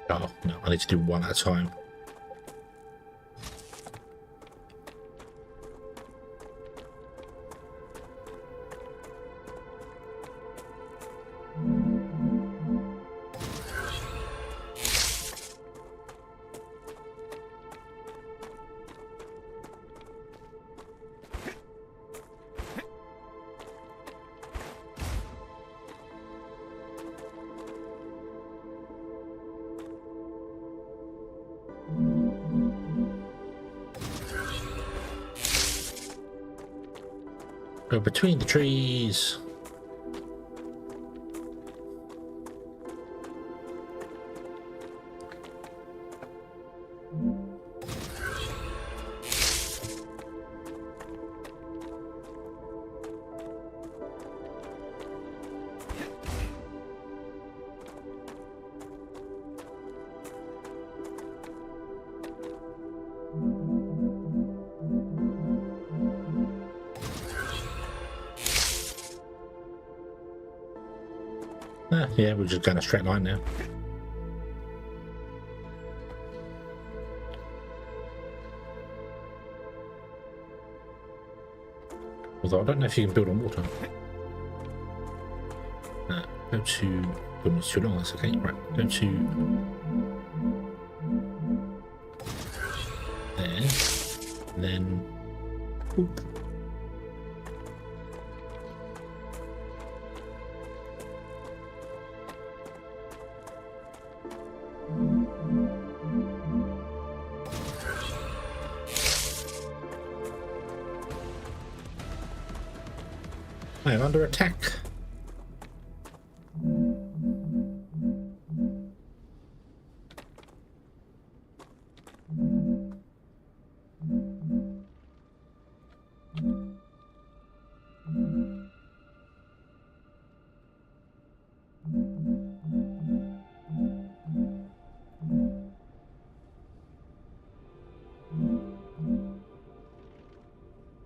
Speaker 1: Oh, no, I need to do one at a time. Go between the trees. Yeah, we're just going a straight line now. Although I don't know if you can build on water. Go to... Building is too long, that's okay. Right, go to... There. Then... Oop. I am under attack.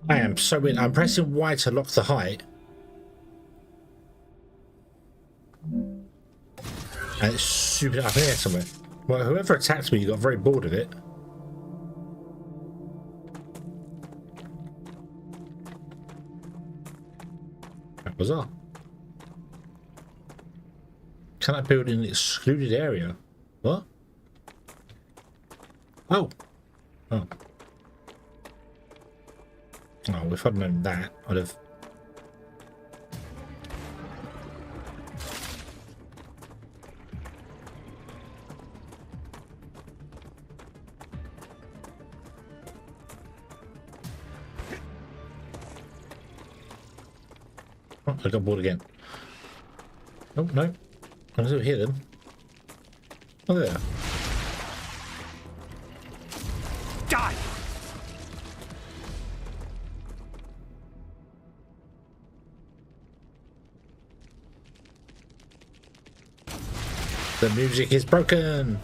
Speaker 1: I am so weird. I'm pressing Y to lock the height. And it's super up here somewhere. Well, whoever attacked me got very bored of it. That was all. Can I build in an excluded area? What? Oh. Oh. Oh, if I'd known that, I'd have... Oh, I got bored again. Oh, no. I was over here then. Oh, there.
Speaker 4: Die!
Speaker 1: The music is broken.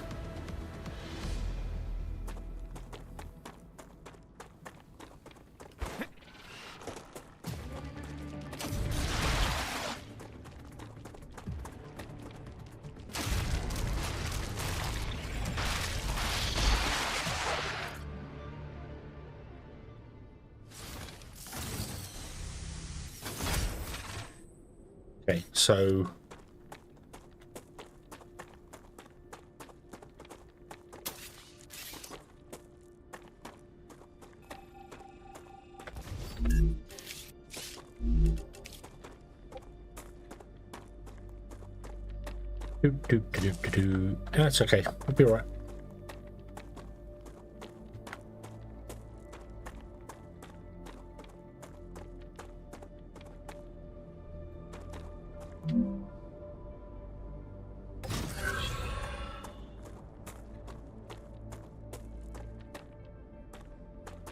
Speaker 1: Okay, so that's okay. We'll be all right.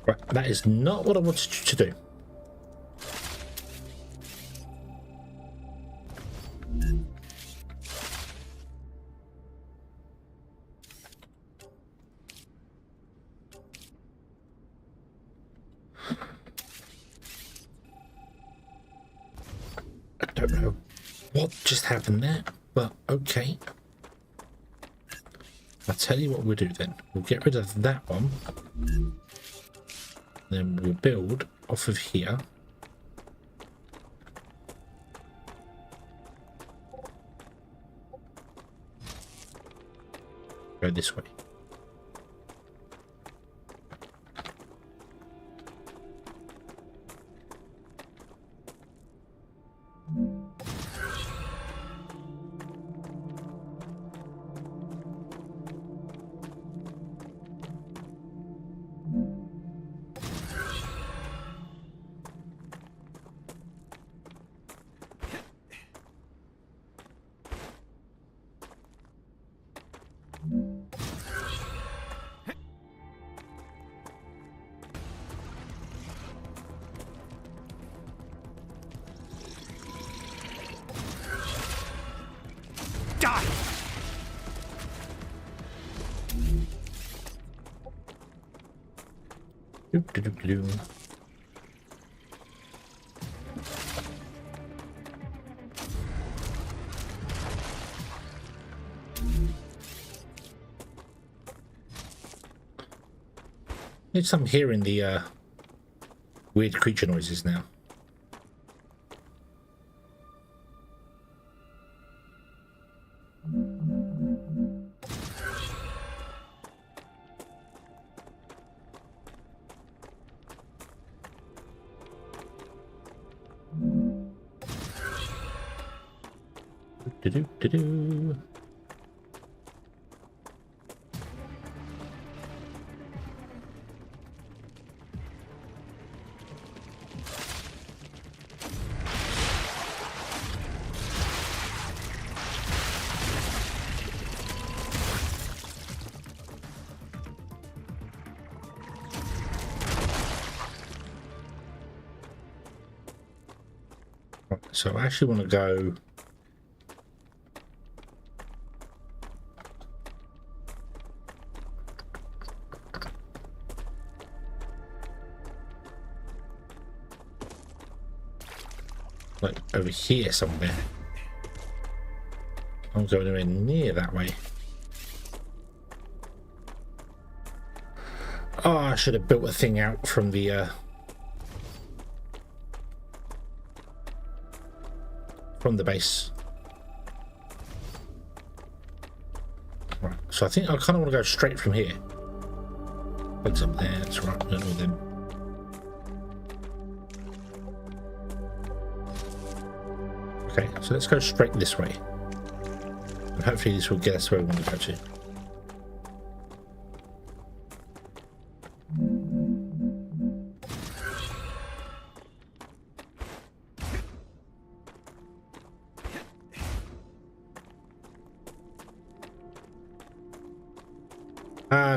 Speaker 1: Right, that is not what I wanted you to do. I don't know what just happened there, but okay. I'll tell you what we'll do then. We'll get rid of that one. Then we'll build off of here. Go this way.
Speaker 4: Die!
Speaker 1: It's I'm hearing the weird creature noises now. Do-do-do-do. So I actually want to go like over here somewhere. I don't go anywhere near that way. Oh, I should have built a thing out from the base. Right, so I think I kind of want to go straight from here. What's up there? That's right, I don't know them. Okay, so let's go straight this way. And hopefully this will get us where we want to go to.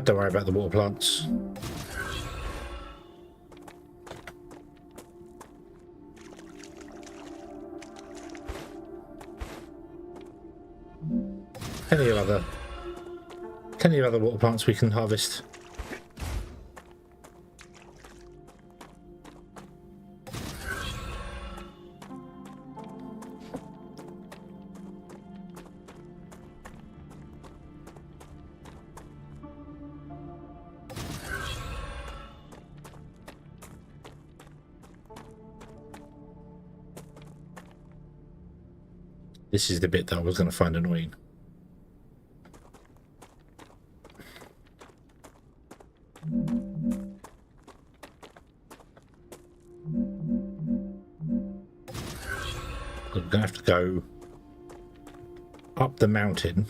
Speaker 1: Don't worry about the water plants. Plenty of other water plants we can harvest. This is the bit that I was going to find annoying. I'm going to have to go up the mountain.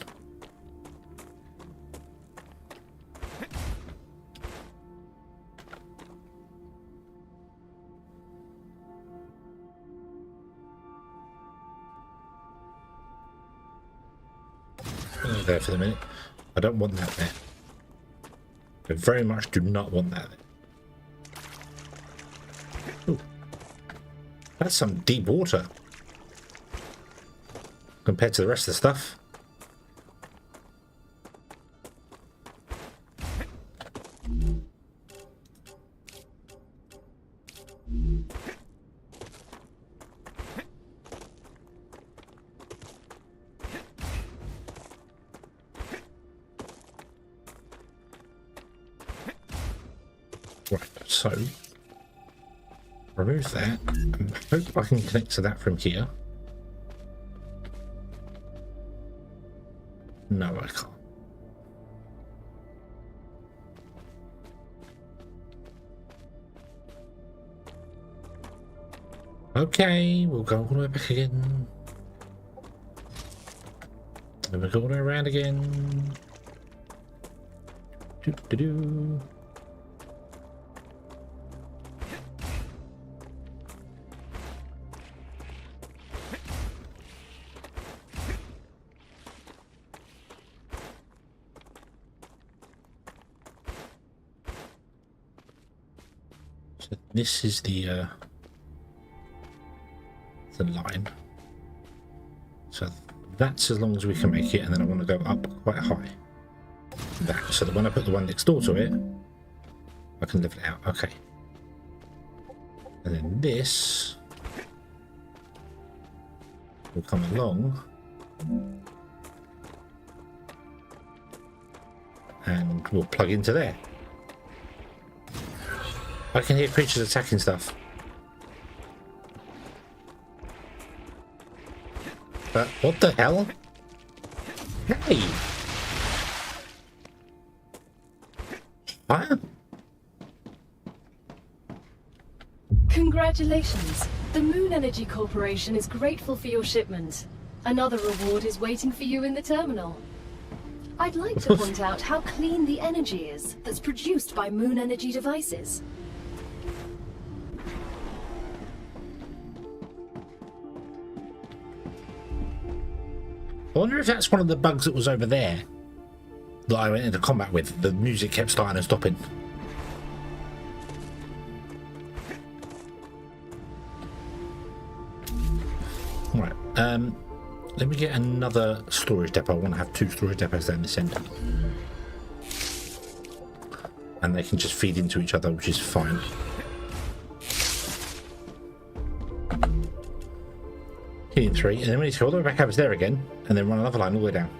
Speaker 1: There for the minute. I don't want that there. I very much do not want that there. Ooh. That's some deep water compared to the rest of the stuff. Right, so remove that and hope I can connect to that from here. No, I can't. Okay, we'll go all the way back again. And we'll go all the way around again. Do-do-do. This is the line, so that's as long as we can make it, and then I want to go up quite high. That, so that when I put the one next door to it, I can lift it out. Okay, and then this will come along, and we'll plug into there. I can hear creatures attacking stuff. But what the hell? Hey! Huh?
Speaker 2: Congratulations. The Moon Energy Corporation is grateful for your shipment. Another reward is waiting for you in the terminal. I'd like to point out how clean the energy is that's produced by moon energy devices.
Speaker 1: I wonder if that's one of the bugs that was over there that I went into combat with. The music kept starting and stopping. Right, let me get another storage depot. I want to have 2 storage depots down this end. And they can just feed into each other, which is fine. Helium 3, and then we need to go all the way back over there again, and then run another line all the way down.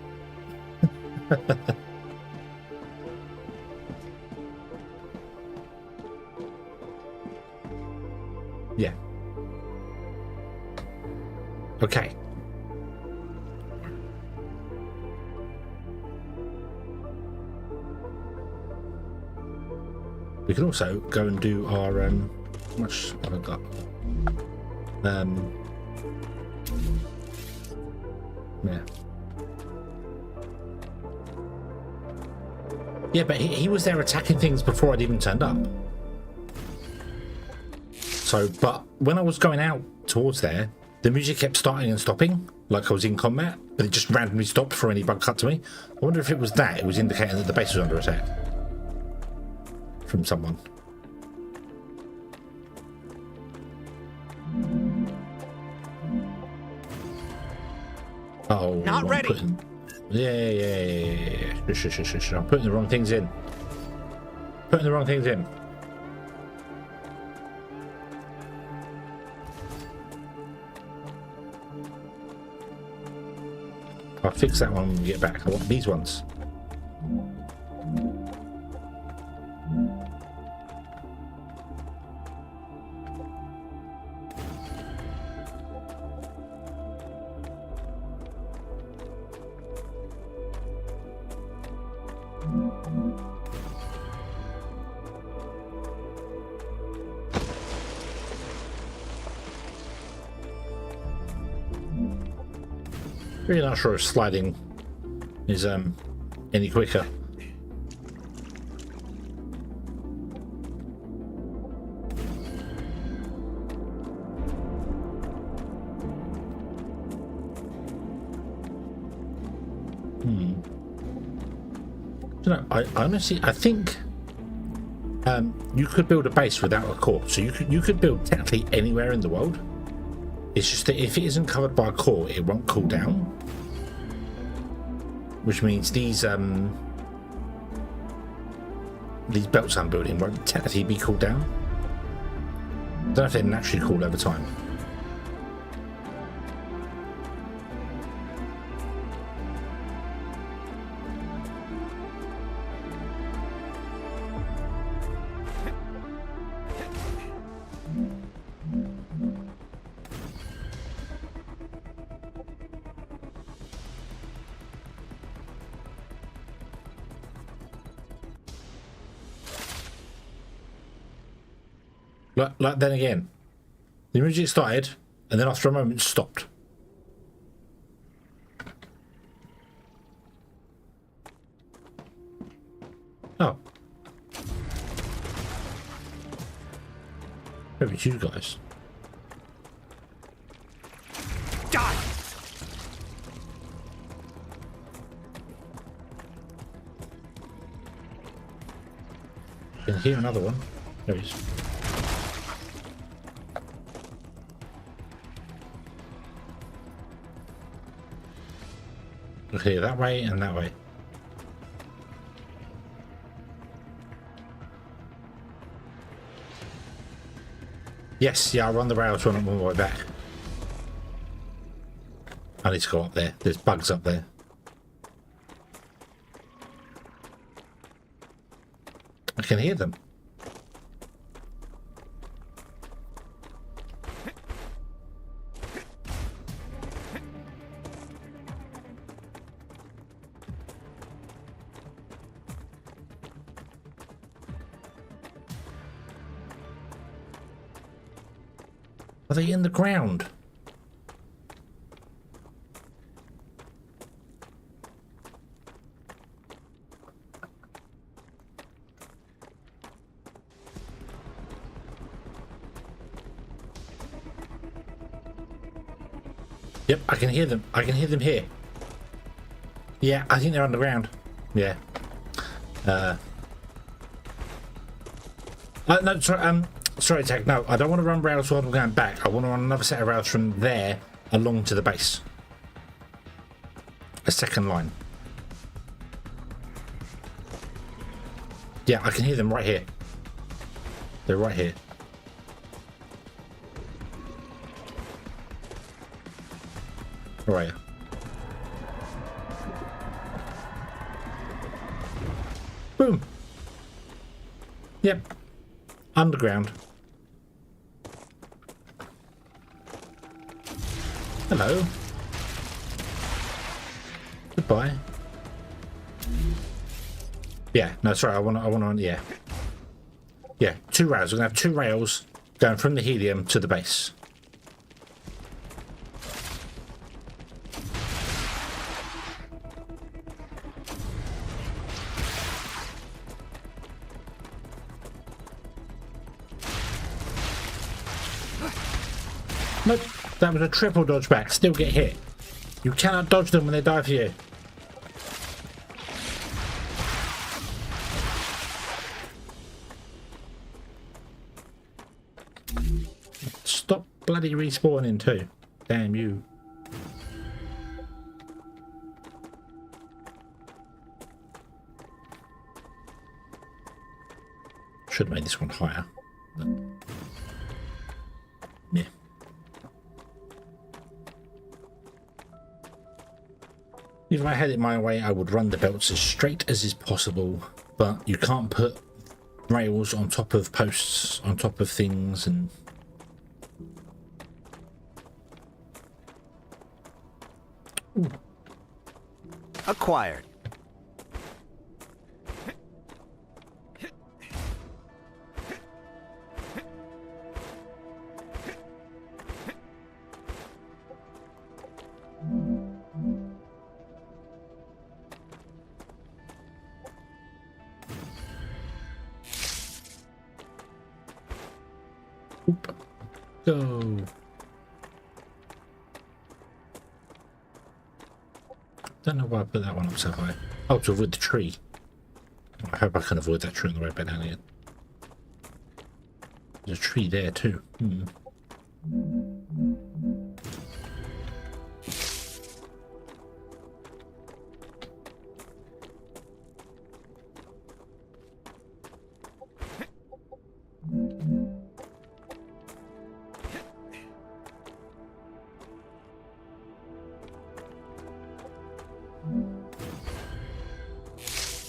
Speaker 1: Yeah. Okay. We can also go and do our how much have I got? Yeah. Yeah, but he was there attacking things before I'd even turned up. So, but when I was going out towards there, the music kept starting and stopping, like I was in combat, but it just randomly stopped for any bug cut to me. I wonder if it was that. It was indicating that the base was under attack from someone. Oh,
Speaker 4: not ready.
Speaker 1: Yeah. Shush. I'm putting the wrong things in. I'll fix that one when we get back. I want these ones. Really not sure if sliding is any quicker. You know, I honestly think you could build a base without a core, so you could build technically anywhere in the world. It's just that if it isn't covered by a core, it won't cool down. Which means these belts I'm building won't technically be cooled down. I don't know if they're naturally cool over time. Like then again, the music started, and then after a moment stopped. Oh. Maybe it's you guys.
Speaker 4: Die!
Speaker 1: Can hear another one. There he is. Okay, that way and that way. Yes, yeah, I'll run the rails when I'm on my way back. I need to go up there. There's bugs up there. I can hear them. Are they in the ground? Yep, I can hear them. I can hear them here. Yeah, I think they're underground. Yeah. No, sorry, sorry, Tag. No, I don't want to run rails while I'm going back. I want to run another set of rails from there along to the base. A second line. Yeah, I can hear them right here. They're right here. Where are you? Boom. Yep. Underground. Hello. Goodbye. Yeah, no, sorry, I want to, yeah. Yeah, 2 rails. We're going to have 2 rails going from the helium to the base. Nope, that was a triple dodge back. Still get hit. You cannot dodge them when they die for you. Stop bloody respawning too. Damn you. Should have made this one higher. But yeah. If I had it my way, I would run the belts as straight as is possible, but you can't put rails on top of posts, on top of things, and
Speaker 4: Acquired.
Speaker 1: oop, go. Don't know why I put that one up so high. Oh, to avoid the tree. I hope I can avoid that tree on the way back down here. There's a tree there too.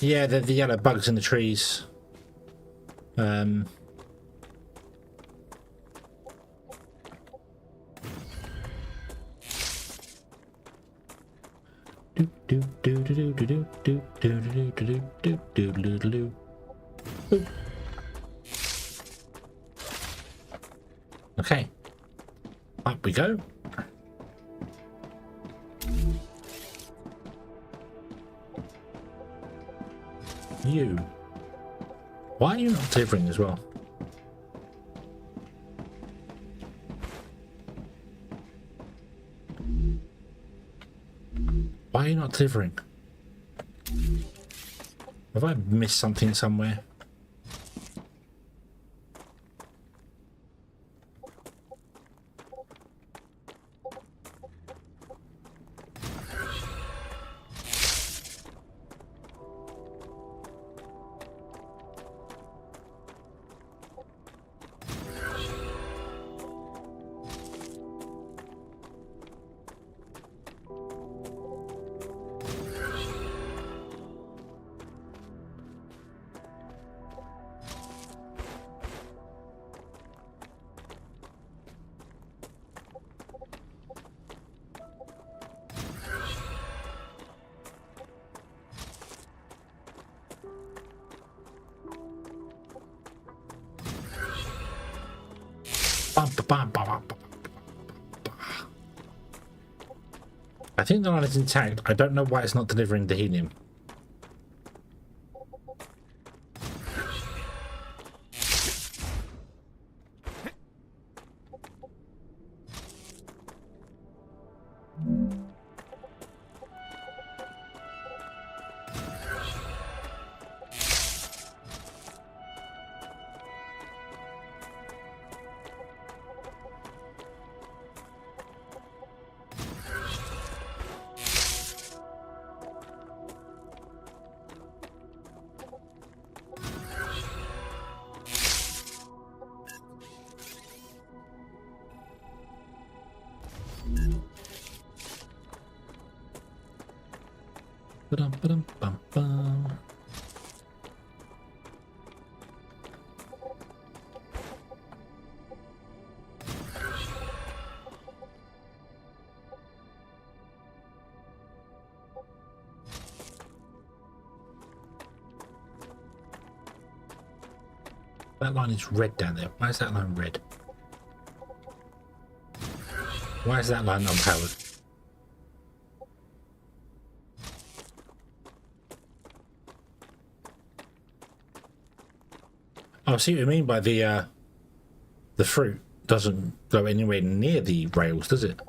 Speaker 1: Yeah, they're the yellow bugs in the trees. Okay, up we go. You. Why are you not delivering as well? Why are you not delivering? Have I missed something somewhere? I think the line is intact. I don't know why it's not delivering the helium. Ba-dum-ba-dum-bum-bum. That line is red down there. Why is that line red? Why is that line unpowered? Oh, I see what you mean by the fruit doesn't go anywhere near the rails, does it?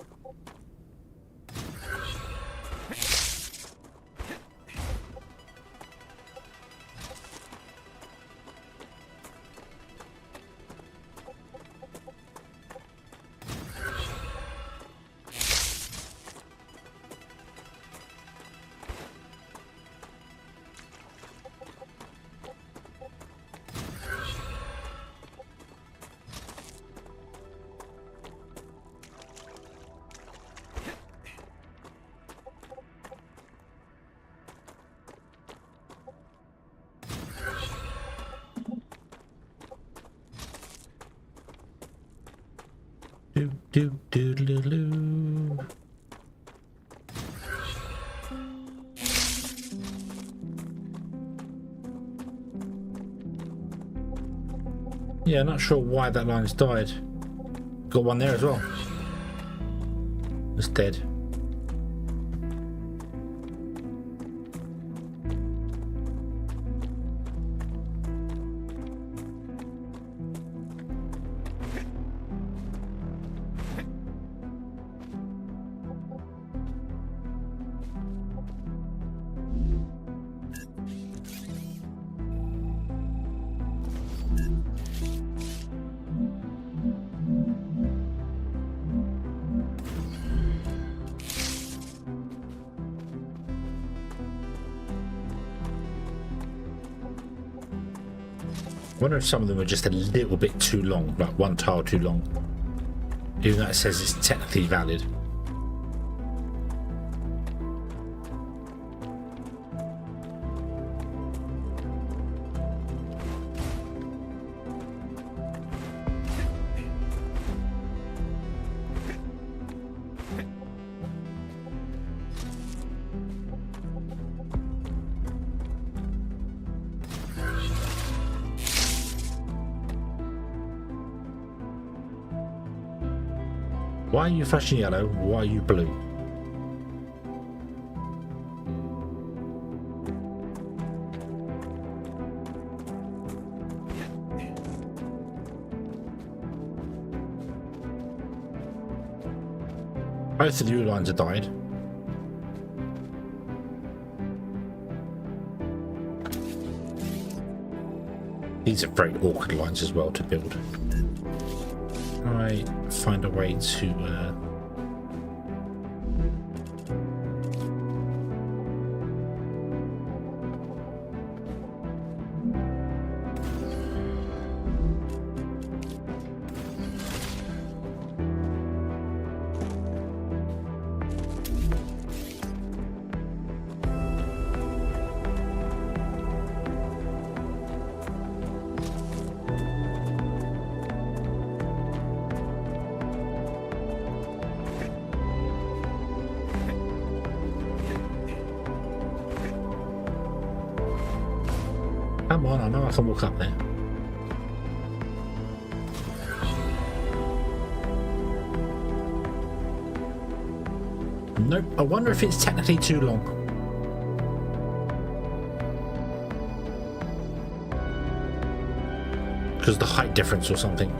Speaker 1: Do do do do do. Yeah, not sure why that line's died. Got one there as well. It's dead. I wonder if some of them are just a little bit too long, like one tile too long, even though it says it's technically valid. Why are you flashing yellow? Why are you blue? Both of the lines have died. These are very awkward lines as well to build. I find a way to come on, I know I can walk up there. Nope, I wonder if it's technically too long. Because the height difference or something.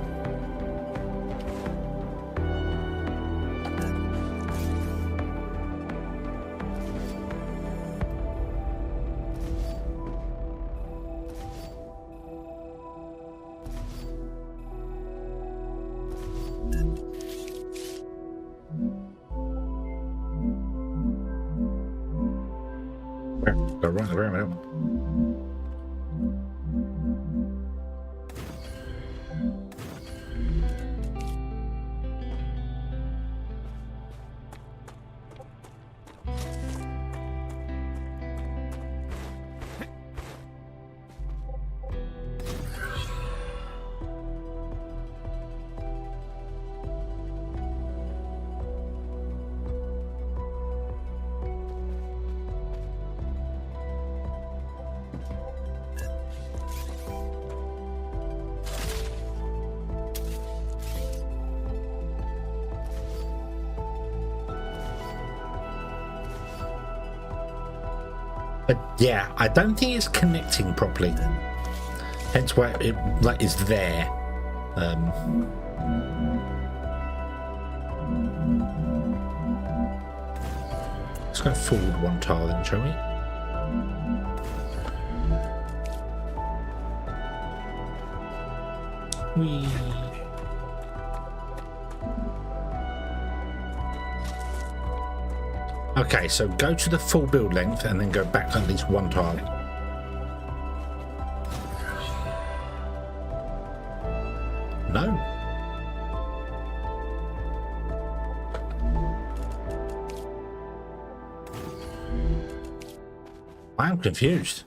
Speaker 1: Go right the very middle. But yeah, I don't think it's connecting properly. Hence why it like is there. Let's go forward one tile then, shall we? Okay, so go to the full build length and then go back at least one tile. No. I am confused.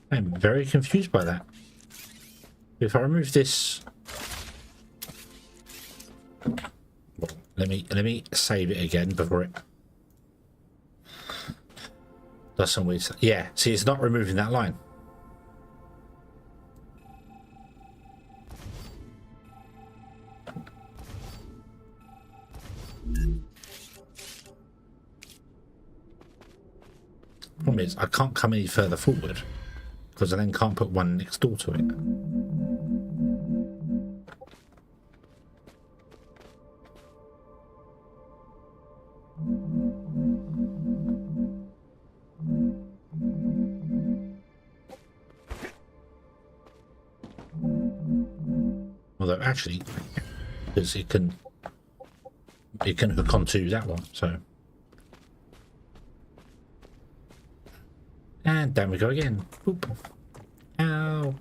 Speaker 1: I'm very confused by that. If I remove this, well, let me save it again before it does some weird stuff. Yeah, see, it's not removing that line. Problem is, I can't come any further forward because I then can't put one next door to it. Although actually, because it can hook onto that one, so. And down we go again. Boop. Ow.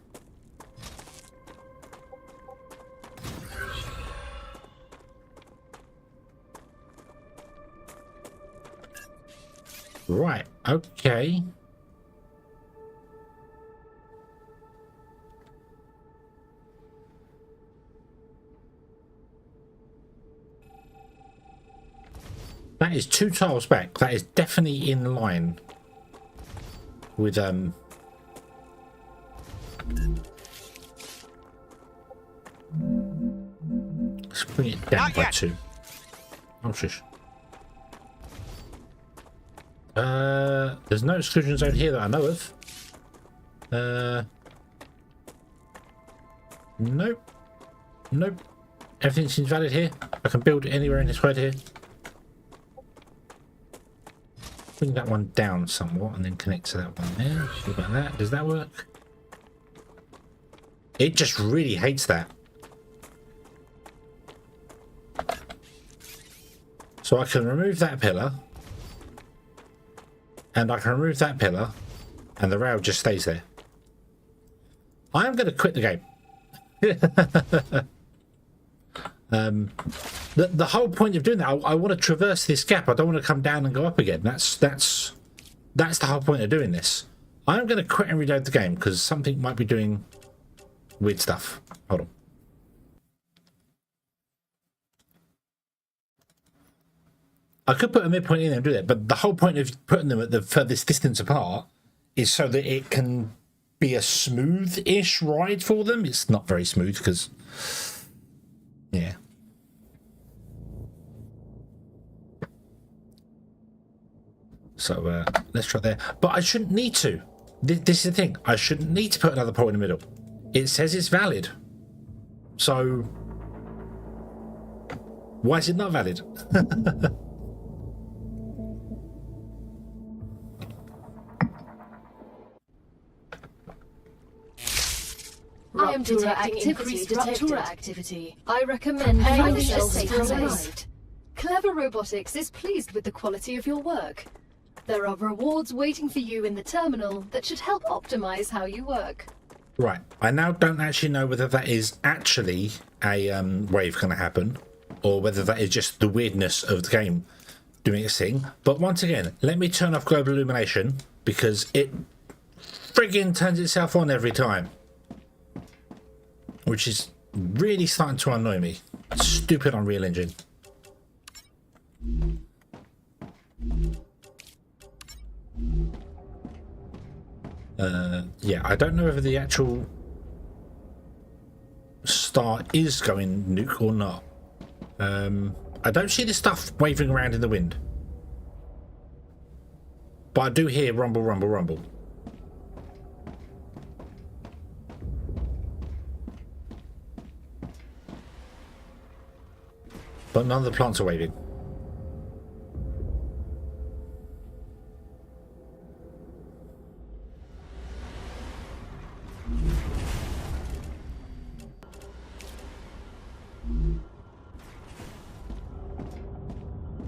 Speaker 1: Right, okay. That is 2 tiles back. That is definitely in line with let's bring it down by 2. Oh shush. There's no exclusion zone here that I know of. Nope. Nope. Everything seems valid here. I can build anywhere in this world here. Bring that one down somewhat and then connect to that one there. What about that? Does that work? It just really hates that. So I can remove that pillar. And I can remove that pillar. And the rail just stays there. I am going to quit the game. The whole point of doing that, I want to traverse this gap. I don't want to come down and go up again. That's the whole point of doing this. I'm going to quit and reload the game because something might be doing weird stuff. Hold on. I could put a midpoint in there and do that, but the whole point of putting them at the furthest distance apart is so that it can be a smooth-ish ride for them. It's not very smooth because, yeah. So let's try there. But I shouldn't need to. This is the thing. I shouldn't need to put another pole in the middle. It says it's valid. So why is it not valid?
Speaker 2: I am detecting increased Raptura activity. I recommend finding a safe ride. Clever Robotics is pleased with the quality of your work. There are rewards waiting for you in the terminal that should help optimize how you work.
Speaker 1: Right. I now don't actually know whether that is actually a wave going to happen or whether that is just the weirdness of the game doing its thing. But once again, let me turn off global illumination because it friggin' turns itself on every time, which is really starting to annoy me. Stupid Unreal Engine. Yeah, I don't know whether the actual star is going nuke or not. I don't see the stuff waving around in the wind, but I do hear rumble, rumble, rumble. But none of the plants are waving.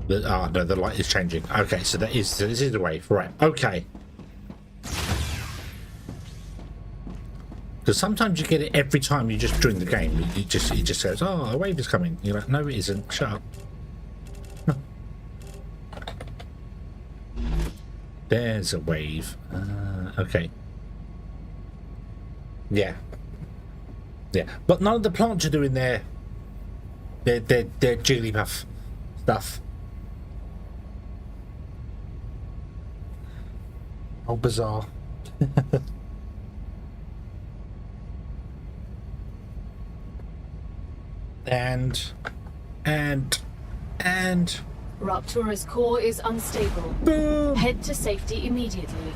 Speaker 1: Oh no, the light is changing. Okay, so this is the wave, right? Okay. Because sometimes you get it every time you just join the game. It just says, "Oh, a wave is coming." You're like, "No, it isn't. Shut up." There's a wave. Okay. Yeah. But none of the plants are doing their Jigglypuff stuff. Oh, bizarre. and
Speaker 2: Raptura's core is unstable.
Speaker 1: boom.
Speaker 2: Head to safety immediately.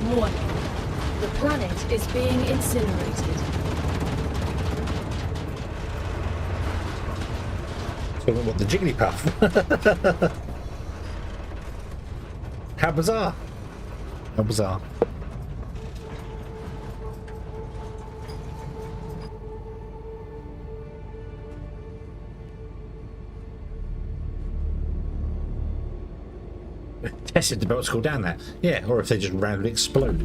Speaker 2: Warning. The planet is being incinerated.
Speaker 1: So what, the Jigglypuff? How bizarre. How bizarre. Tested the belts cool down there. Yeah, or if they just randomly explode.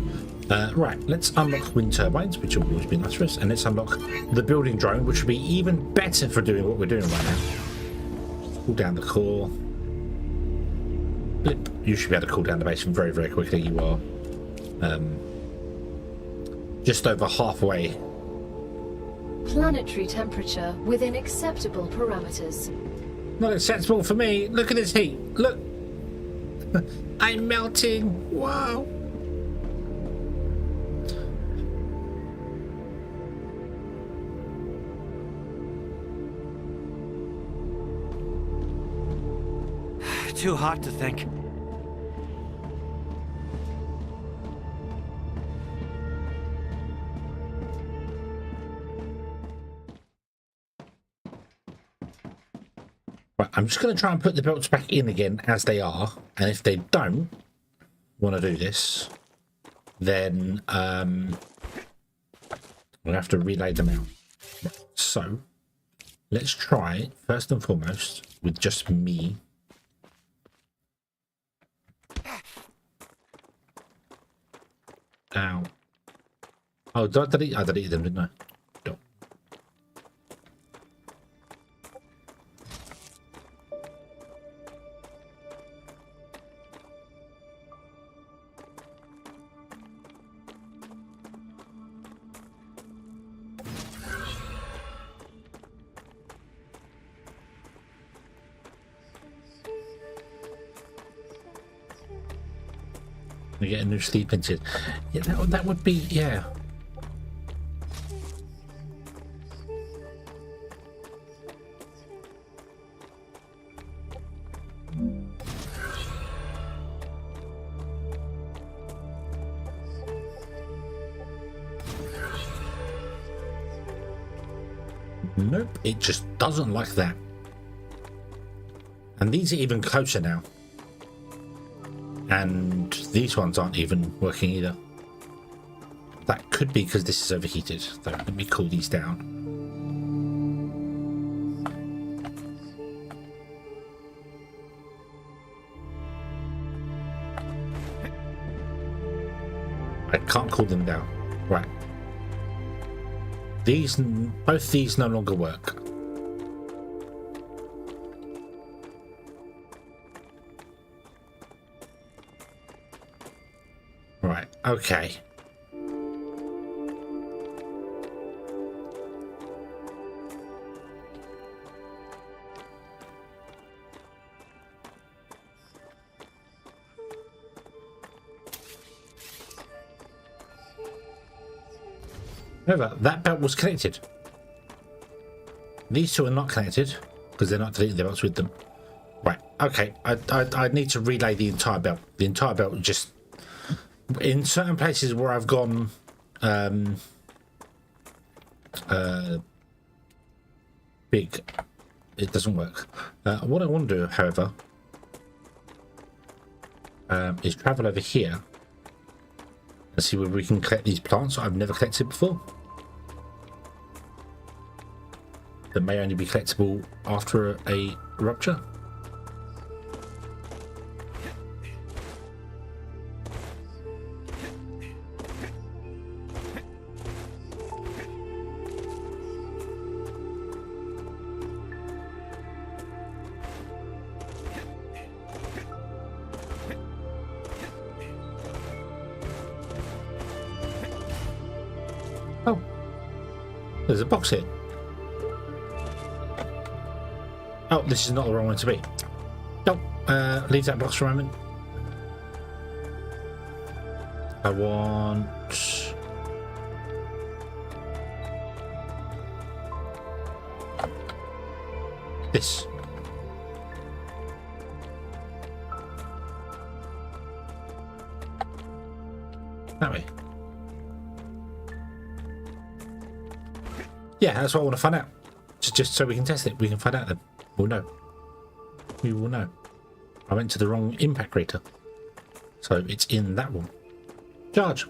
Speaker 1: Right, let's unlock wind turbines, which will always be nice for us, and let's unlock the building drone, which will be even better for doing what we're doing right now. Cool down the core. Blip. You should be able to cool down the base very, very quickly. You are just over halfway.
Speaker 2: Planetary temperature within acceptable parameters.
Speaker 1: Not acceptable for me. Look at this heat. Look. I'm melting. Wow.
Speaker 4: Too hot to think.
Speaker 1: Right, I'm just going to try and put the belts back in again as they are, and if they don't want to do this, then we'll have to relay them out. Right, so let's try first and foremost with just me. Ow. Oh, did I delete? I deleted them, didn't I? No. We get a new sleep engine. Yeah, that would be, yeah. Nope, it just doesn't like that. And these are even closer now. And these ones aren't even working either. That could be because this is overheated. So let me cool these down. I can't cool them down. Right. Both these no longer work. Right, okay. However, that belt was connected. These two are not connected because they're not deleting the belts with them. Right, okay. I need to relay the entire belt. The entire belt just... In certain places where I've gone big, it doesn't work. What I want to do, however, is travel over here and see where we can collect these plants that I've never collected before. That may only be collectible after a rupture. Oh, there's a box here. Oh, this is not the wrong one to be. Nope. Leave that box for a moment. I want... this. That way. Yeah, that's what I want to find out. Just so we can test it. We can find out then. We'll know. We will know. I went to the wrong impact crater. So it's in that one. Charge.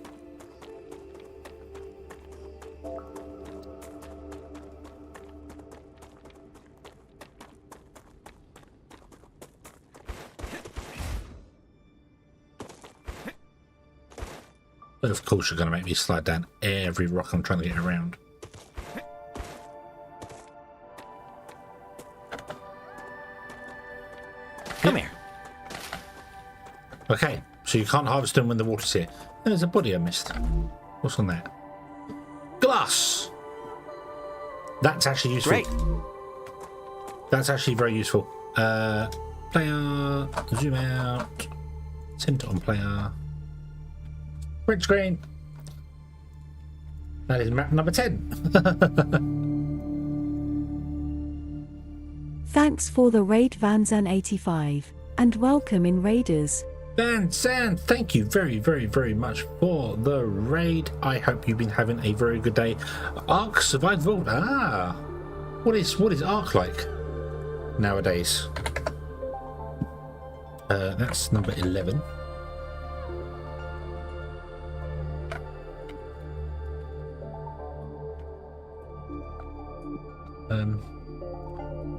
Speaker 1: But of course you're going to make me slide down every rock I'm trying to get around.
Speaker 4: Come here.
Speaker 1: Okay, so you can't harvest them when the water's here. There's a body I missed. What's on that? Glass! That's actually useful.
Speaker 4: Great.
Speaker 1: That's actually very useful. Player, zoom out, center on player. Red screen. That is map number 10.
Speaker 5: Thanks for the raid Vanzan85 and welcome in Raiders.
Speaker 1: Van Sand, thank you very, very, very much for the raid. I hope you've been having a very good day. Ark survived vault. Ah, what is Ark like nowadays? That's number 11.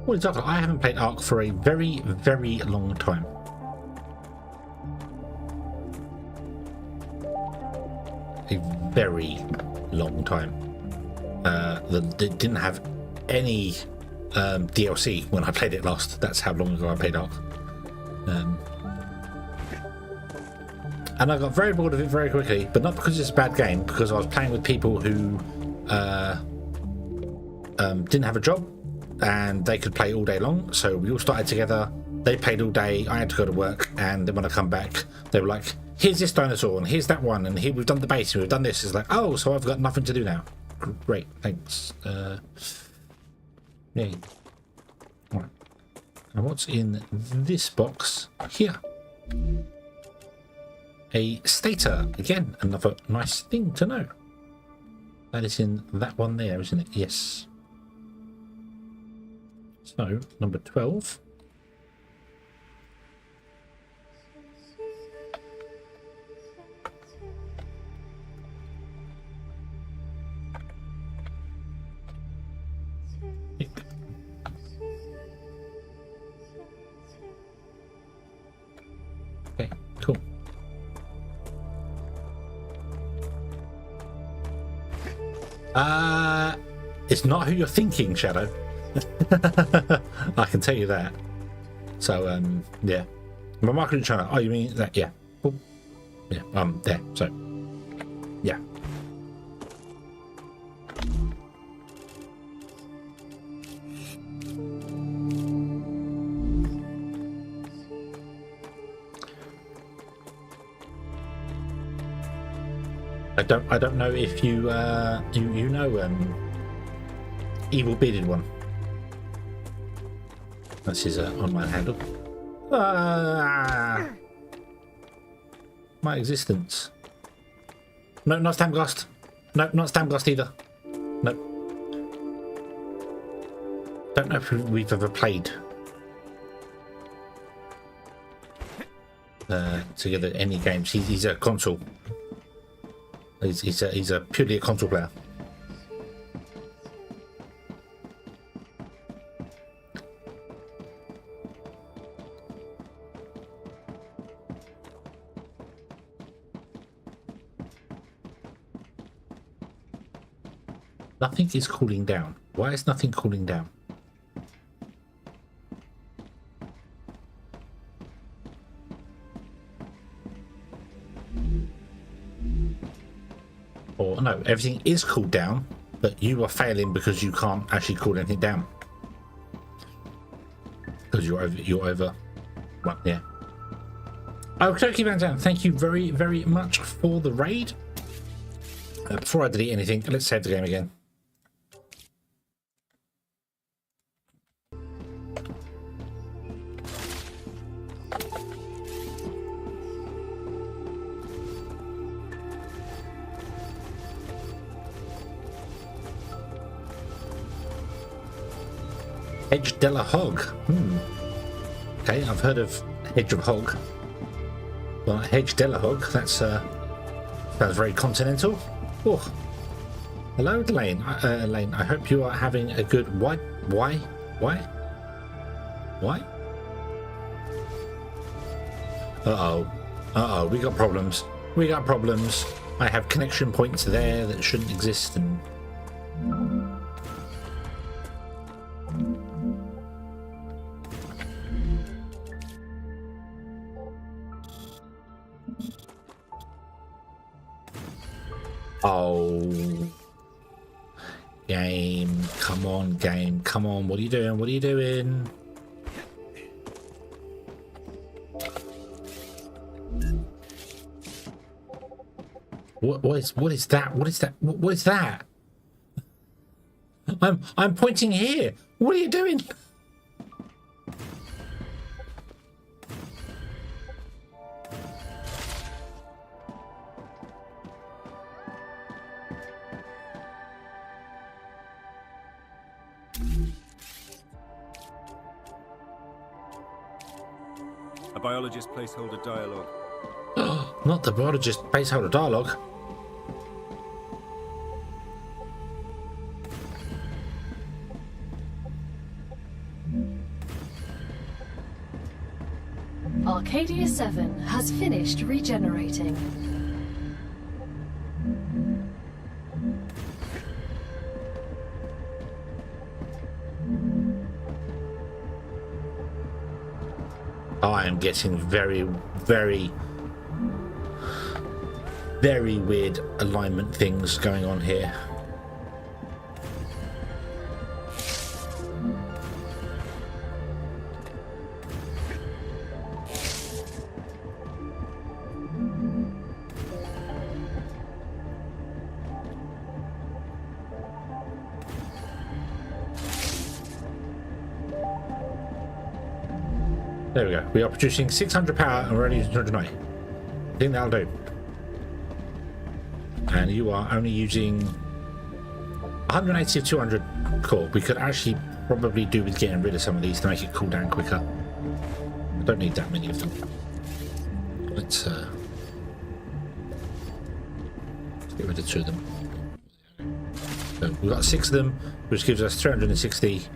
Speaker 1: What is Ark like? I haven't played Ark for a very, very long time. A very long time. They didn't have any DLC when I played it last. That's how long ago I played Ark. And I got very bored of it very quickly, but not because it's a bad game, because I was playing with people who didn't have a job and they could play all day long. So we all started together. They played all day. I had to go to work, and then when I come back, they were like, "Here's this dinosaur, and here's that one, and here we've done the base, and we've done this." It's like, oh, so I've got nothing to do now. Great, thanks. Yay. All right. And what's in this box here? A stator. Again, another nice thing to know. That is in that one there, isn't it? Yes. So, number 12. Okay, cool. It's not who you're thinking, Shadow. I can tell you that. So, yeah. My marketing channel. Oh, you mean that? Yeah. Oh, yeah. There. So, yeah. I don't know if you you know Evil Bearded One. That's his online handle. My existence. No, not Stamgast. No, not Stamgast either. No. Don't know if we've ever played together any games. He's a console. He's a purely a console player. Nothing is cooling down. Why is nothing cooling down? Or no, everything is cooled down, but you are failing because you can't actually cool anything down. Because you're over. Well, yeah. Okay, Van Zandt, thank you very, very much for the raid. Before I delete anything, let's save the game again. Hedgehog. Okay, I've heard of Hedgehog. Well, Hedgehog, that's sounds very continental. Oh, hello, Elaine. Elaine, I hope you are having a good. Why? Uh-oh, we got problems. I have connection points there that shouldn't exist, and oh, game, come on, game, come on, what are you doing? What is that? I'm pointing here. What are you doing?
Speaker 3: A biologist placeholder dialogue.
Speaker 1: Not the biologist placeholder dialogue.
Speaker 2: Arcadia 7 has finished regenerating.
Speaker 1: I am getting very, very, very weird alignment things going on here. There we go. We are producing 600 power and we're only using 290. I think that'll do. And you are only using 180 of 200 core. We could actually probably do with getting rid of some of these to make it cool down quicker. I don't need that many of them. Let's get rid of 2 of them. So we've got 6 of them, which gives us 360.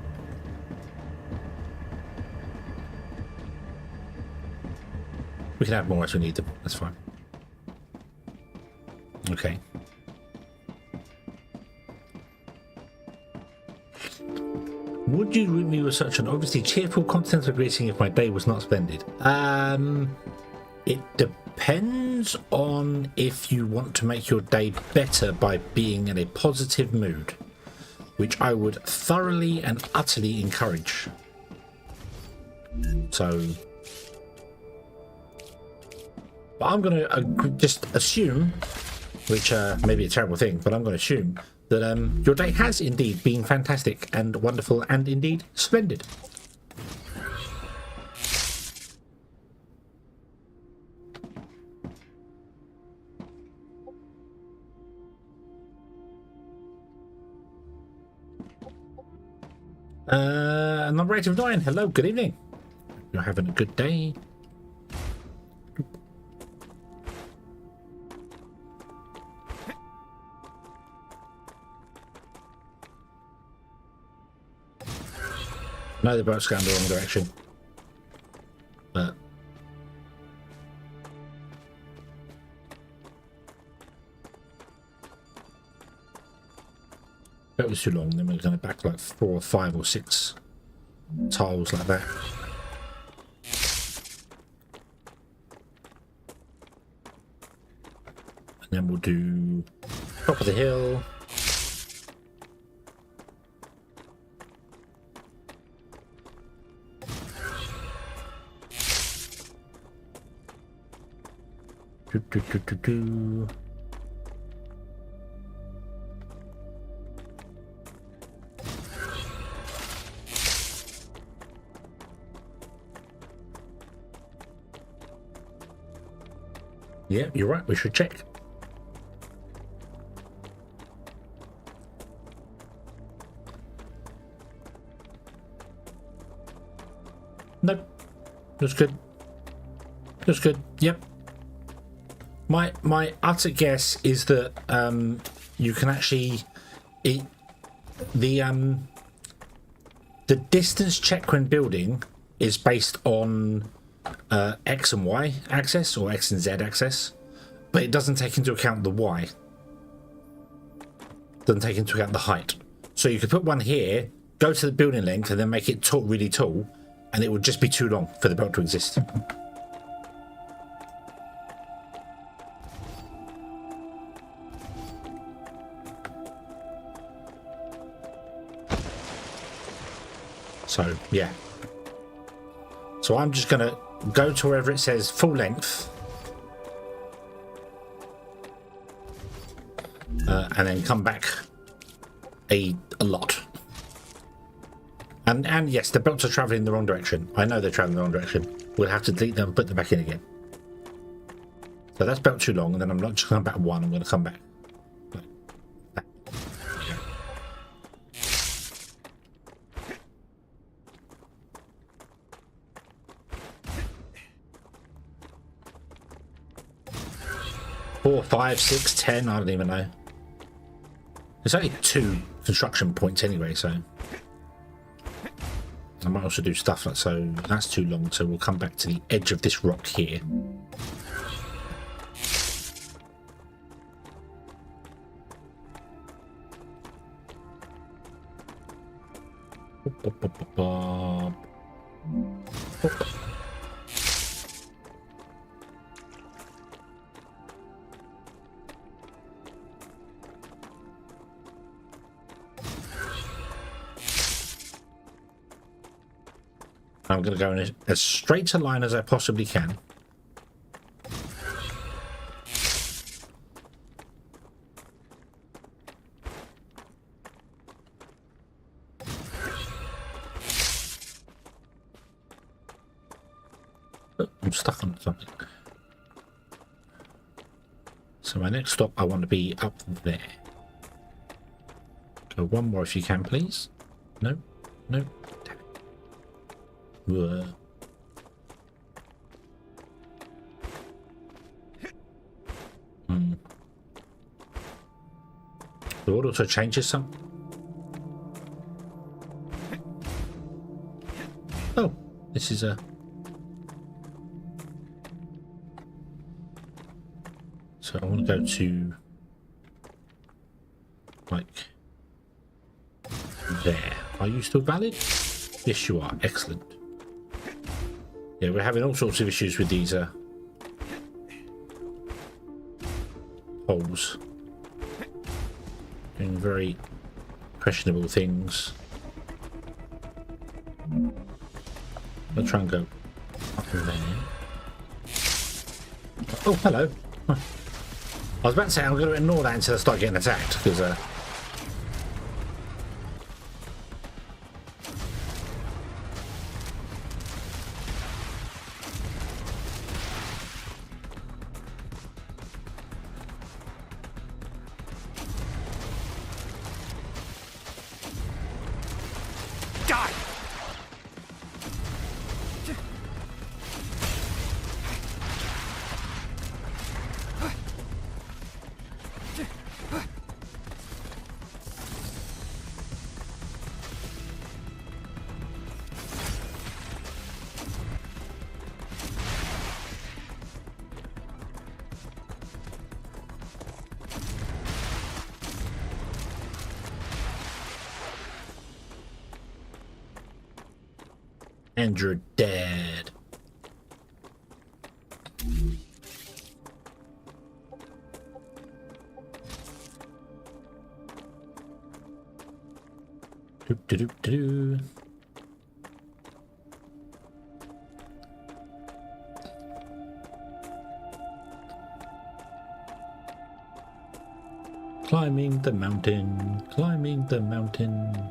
Speaker 1: We can have more as we need them. That's fine. Would you greet me with such an obviously cheerful continental greeting if my day was not splendid? It depends on if you want to make your day better by being in a positive mood, which I would thoroughly and utterly encourage. So, but I'm going to just assume, which may be a terrible thing, but I'm going to assume that your day has indeed been fantastic and wonderful and indeed splendid. Number 8 of 9. Hello, good evening. You're having a good day. No, the boat's going the wrong direction. But that was too long. Then we're going to back like 4 or 5 or 6 tiles like that. And then we'll do top of the hill. Yeah, you're right, we should check. Nope. That's good. That's good. Yep. My utter guess is that you can actually the distance check when building is based on X and Y axis or X and Z axis, but it doesn't take into account the Y. Doesn't take into account the height. So you could put one here, go to the building length, and then make it tall, really tall, and it would just be too long for the belt to exist. So, yeah. So I'm just going to go to wherever it says full length. And then come back a lot. And yes, the belts are traveling in the wrong direction. I know they're traveling in the wrong direction. We'll have to delete them and put them back in again. So that's belt too long, and then I'm not just going to come back 1, I'm going to come back. Like that. 4, 5, 6, 10, I don't even know. There's only 2 construction points anyway, so I might also do stuff like, so that's too long, so we'll come back to the edge of this rock here. I'm going to go in as straight a line as I possibly can. Oh, I'm stuck on something. So my next stop, I want to be up there. Go 1 more if you can, please. No, no. The order also changes some. Oh, this is a. So I want to go to like there. Are you still valid? Yes, you are. Excellent. Yeah, we're having all sorts of issues with these holes. Doing very questionable things. I'll try and go up there. Oh, hello. I was about to say I'm going to ignore that until I start getting attacked, because
Speaker 4: Die!
Speaker 1: and you're dead. Doop doop doop doo. Climbing the mountain, climbing the mountain.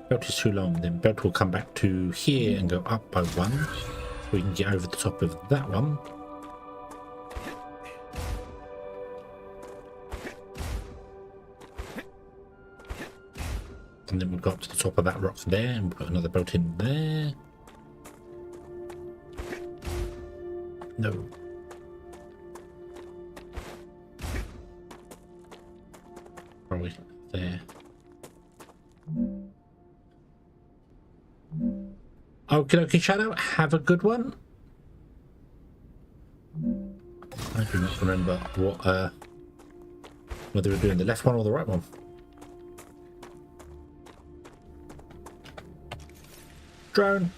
Speaker 1: Belt is too long, then belt will come back to here and go up by one, so we can get over the top of that one. And then we'll go up to the top of that rock there and put another belt in there. No. Probably there. Okay, Shadow, have a good one. I do not remember what whether we're doing the left one or the right one. Drone.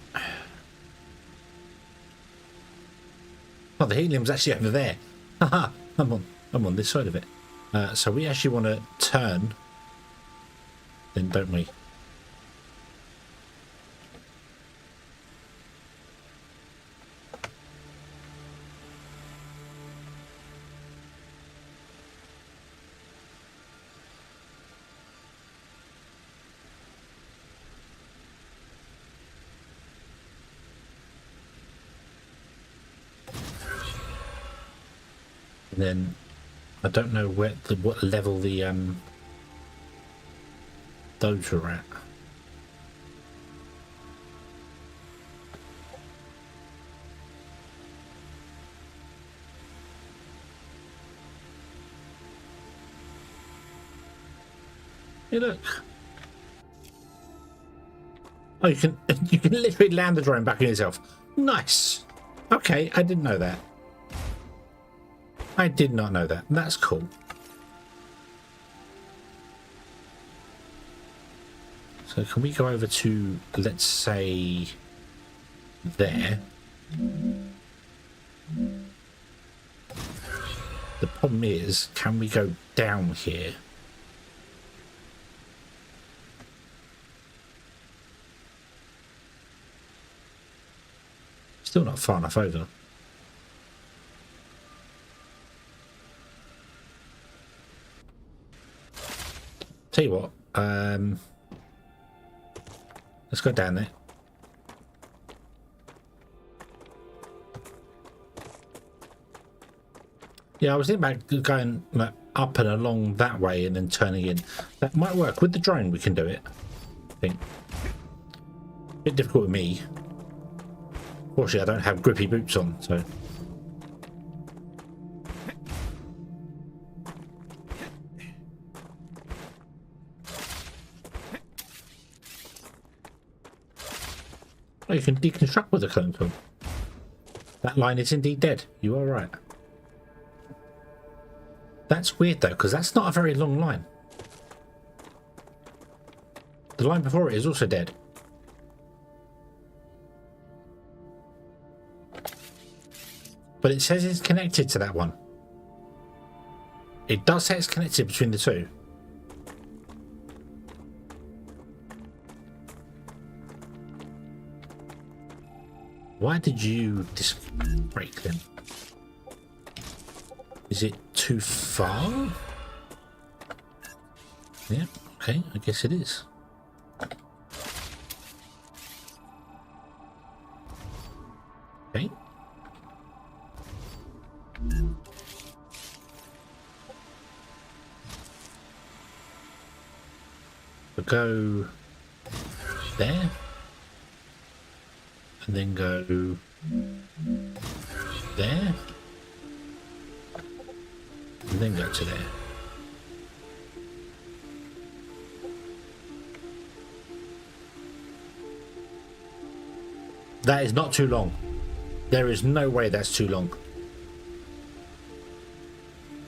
Speaker 1: Oh, the helium's actually over there. Haha, I'm on this side of it. So we actually want to turn, then, don't we? And then I don't know what level the those are at. Hey, look. Oh, you can literally land the drone back on yourself. Nice. Okay, I didn't know that. I did not know that. That's cool. So can we go over to, let's say, there? The problem is, can we go down here? Still not far enough over. Tell you what, let's go down there. Yeah, I was thinking about going like, up and along that way and then turning in. That might work. With the drone, we can do it, I think. A bit difficult with me. Fortunately, I don't have grippy boots on, so... Oh, you can deconstruct with a clone tool. That line is indeed dead. You are right. That's weird though, because that's not a very long line. The line before it is also dead. But it says it's connected to that one. It does say it's connected between the two. Why did you break them? Is it too far? Yeah, okay, I guess it is. Okay. We'll go there. And then go there. And then go to there. That is not too long. There is no way that's too long.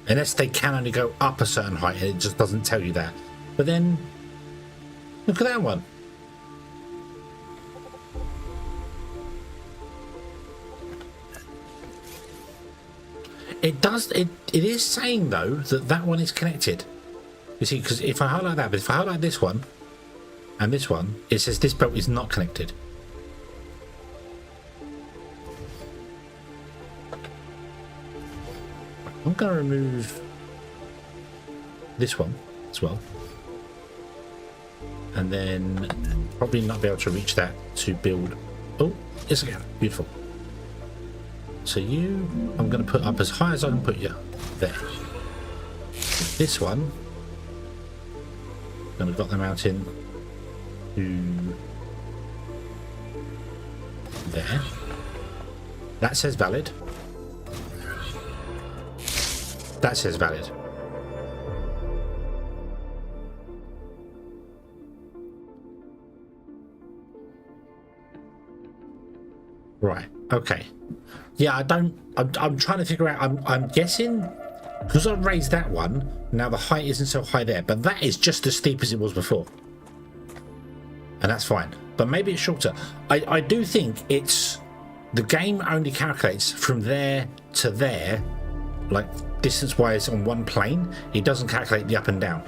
Speaker 1: Unless they can only go up a certain height and it just doesn't tell you that. But then, look at that one. It is saying though that that one is connected. You see, because if I highlight that, but if I highlight this one and this one, it says this belt is not connected. I'm going to remove this one as well. And then probably not be able to reach that to build. Oh, yes I can. Beautiful. So you, I'm going to put up as high as I can put you. There. This one, I'm going to got the mountain to there. That says valid. That says valid. Right, okay. Yeah, I'm trying to figure out, I'm guessing, because I've raised that one, now the height isn't so high there, but that is just as steep as it was before. And that's fine. But maybe it's shorter. I do think it's, the game only calculates from there to there, like distance-wise on one plane. It doesn't calculate the up and down.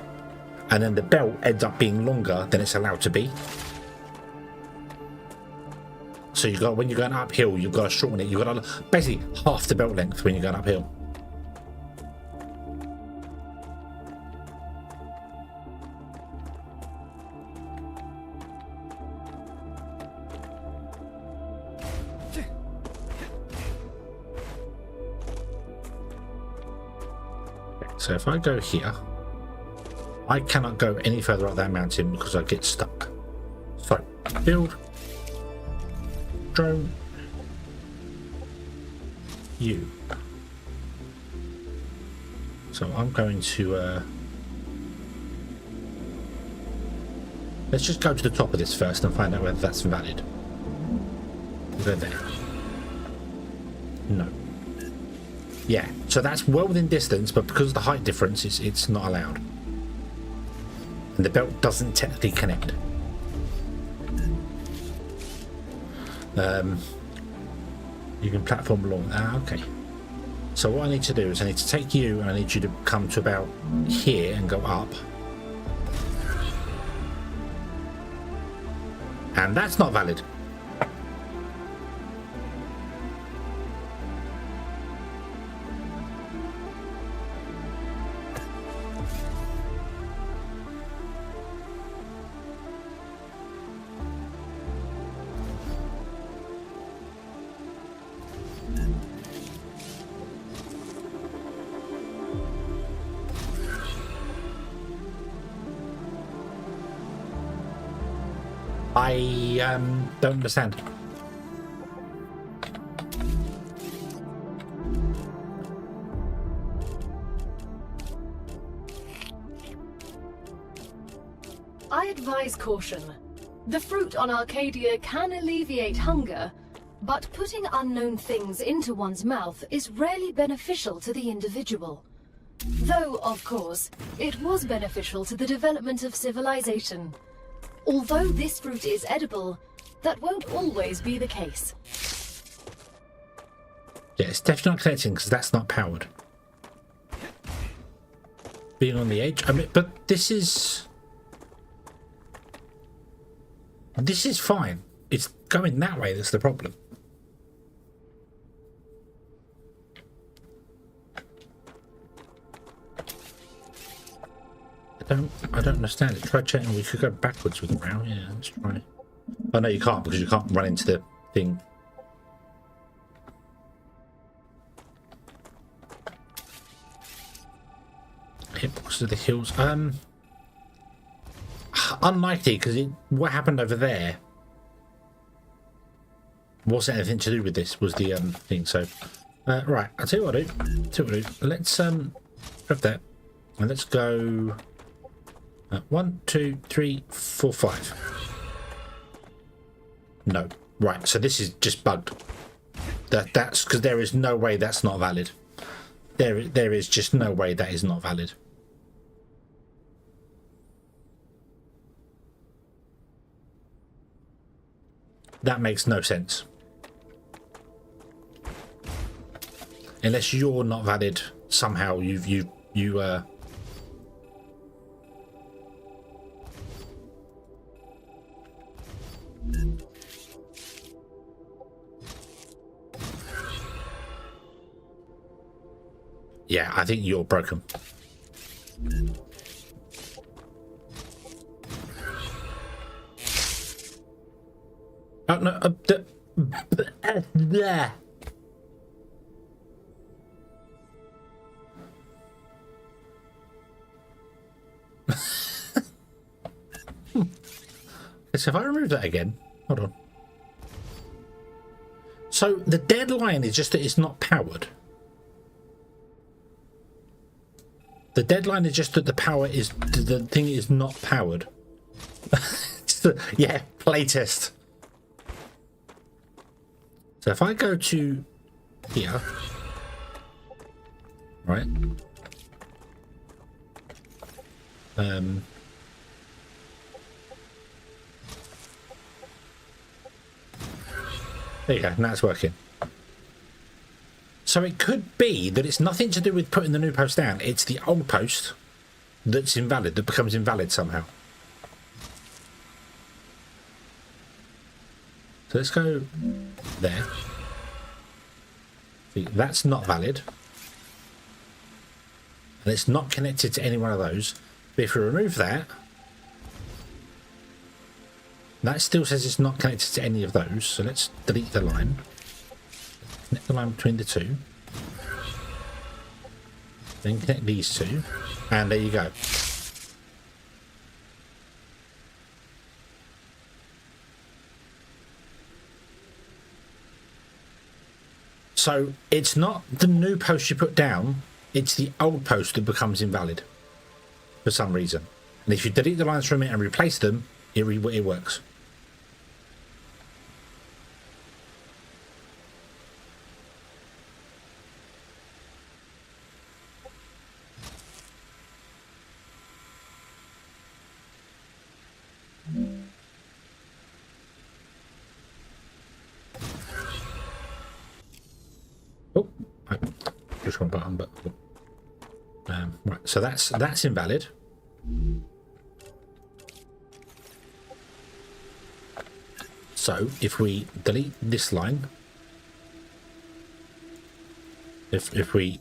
Speaker 1: And then the belt ends up being longer than it's allowed to be. So you got, when you're going uphill, you've got to shorten it. You've got to basically half the belt length when you're going uphill. So if I go here, I cannot go any further up that mountain because I get stuck. So build. Drone you. So I'm going to let's just go to the top of this first and find out whether that's valid. We'll go there. No. Yeah, so that's well within distance, but because of the height difference, it's not allowed. And the belt doesn't technically connect. You can platform along. Okay. So what I need to do is I need to take you and I need you to come to about here and go up. And that's not valid. I don't understand.
Speaker 2: I advise caution. The fruit on Arcadia can alleviate hunger, but putting unknown things into one's mouth is rarely beneficial to the individual. Though, of course, it was beneficial to the development of civilization. Although this fruit is edible, that won't always be the case.
Speaker 1: Yeah, it's definitely not connecting because that's not powered. Being on the edge, I mean, but this is fine. It's going that way that's the problem. I don't understand it. Try checking. We could go backwards with it now. Yeah, let's try. Oh no, you can't because you can't run into the thing. Hitboxes of the hills. Unlikely because what happened over there wasn't anything to do with this. Was the thing. So right, I'll tell you what I do. Let's grab that and let's go. 1, 2, 3, 4, 5. No. Right, so this is just bugged. That's because there is no way that's not valid. There is just no way that is not valid. That makes no sense. Unless you're not valid somehow, you yeah, I think you're broken. Oh no, there. So if I remove that again, hold on. So the deadline is just that it's not powered. The deadline is just that the thing is not powered. Yeah, playtest. So if I go to here, right? There you go, now it's working. So it could be that it's nothing to do with putting the new post down. It's the old post that's invalid, that becomes invalid somehow. So let's go there. See, that's not valid. And it's not connected to any one of those. But if we remove that, that still says it's not connected to any of those. So let's delete the line. Connect the line between the two. Then connect these two. And there you go. So it's not the new post you put down, it's the old post that becomes invalid for some reason. And if you delete the lines from it and replace them, it works. Oh, just one button, but right. So that's invalid. So if we delete this line, if we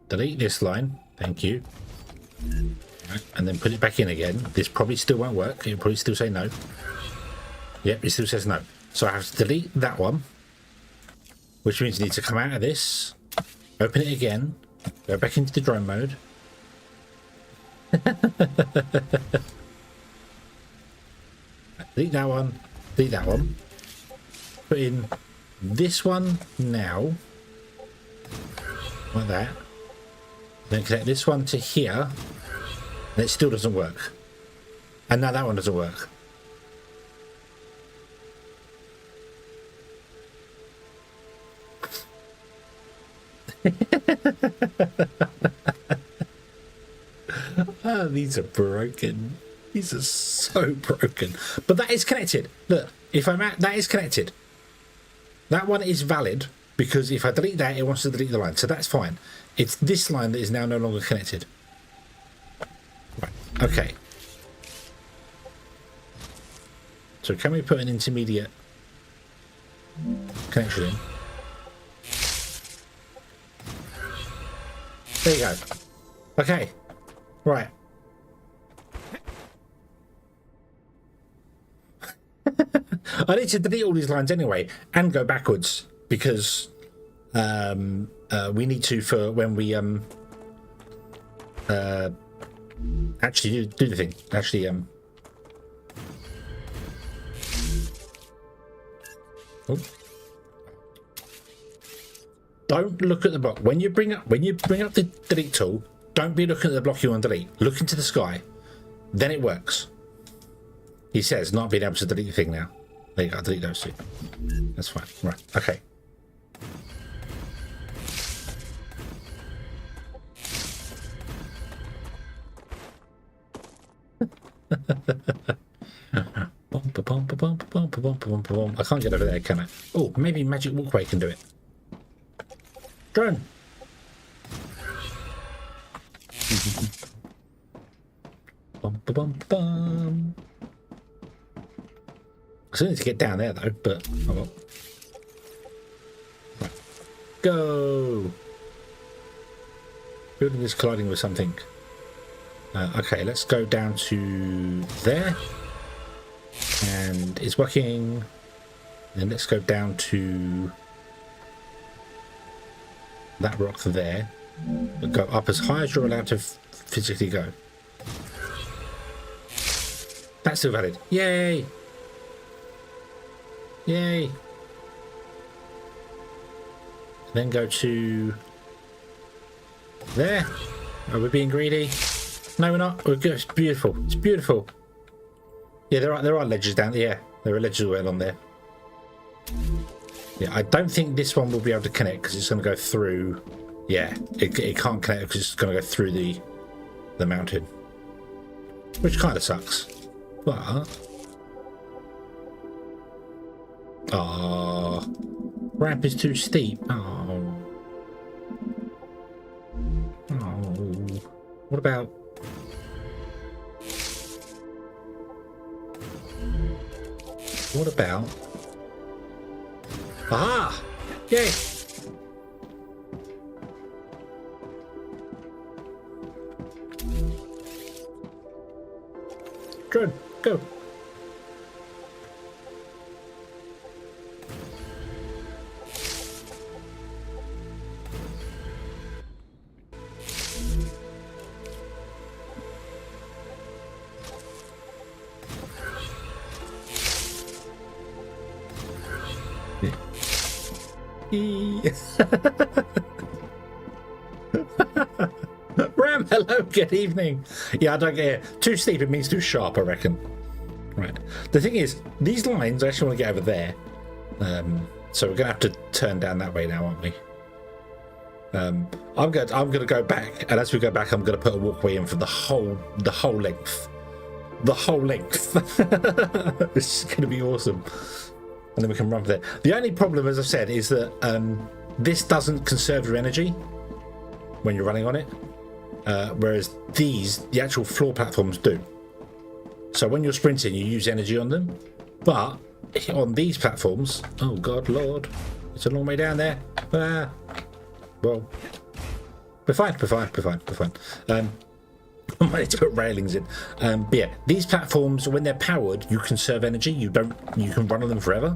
Speaker 1: delete this line, thank you, right, and then put it back in again, this probably still won't work. It'll probably still say no. Yep, it still says no. So I have to delete that one, which means you need to come out of this, open it again, go back into the drone mode. Delete that one, put in this one now, like that, then connect this one to here, and it still doesn't work. And now that one doesn't work. Oh These are broken. These are so broken. But that is connected. Look, if I'm at, that is connected. That one is valid because if I delete that, it wants to delete the line. So that's fine. It's this line that is now no longer connected. Right. Okay. So can we put an intermediate connection in? There you go. Okay. Right. I need to delete all these lines anyway and go backwards because we need to for when we actually do the thing. Actually oh. Don't look at the block when you bring up the delete tool. Don't be looking at the block you want to delete. Look into the sky, then it works. He says not being able to delete the thing now. There you go. I'll delete those two. That's fine. Right. Okay. I can't get over there, can I? Oh, maybe Magic Walkway can do it. Drone. I still need to get down there though, but oh well. Right. Go. Building is colliding with something. Okay, let's go down to there. And it's working. Then let's go down to that rock there. But go up as high as you're allowed to physically go. That's still valid. Yay! Yay! Then go to there. Are we being greedy? No, we're not. We're good. It's beautiful. It's beautiful. Yeah, there are ledges down there. Yeah, there are ledges well on there. Yeah, I don't think this one will be able to connect because it's going to go through. Yeah, it can't connect because it's going to go through the mountain, which kind of sucks. But ramp is too steep. Oh. What about? What about? Aha! Yay! Drone, go! Ram, hello, good evening. Yeah, I don't get it. Too steep, it means too sharp, I reckon. Right. The thing is, these lines, I actually want to get over there. So we're going to have to turn down that way now, aren't we? I'm going to go back, and as we go back, I'm going to put a walkway in for the whole length. The whole length. This is going to be awesome. And then we can run for there. The only problem, as I've said, is that this doesn't conserve your energy when you're running on it, whereas the actual floor platforms do. So when you're sprinting, you use energy on them, but on these platforms, oh God, Lord, it's a long way down there. Well, we're fine. I might need to put railings in. But yeah, these platforms, when they're powered, you conserve energy. You can run on them forever.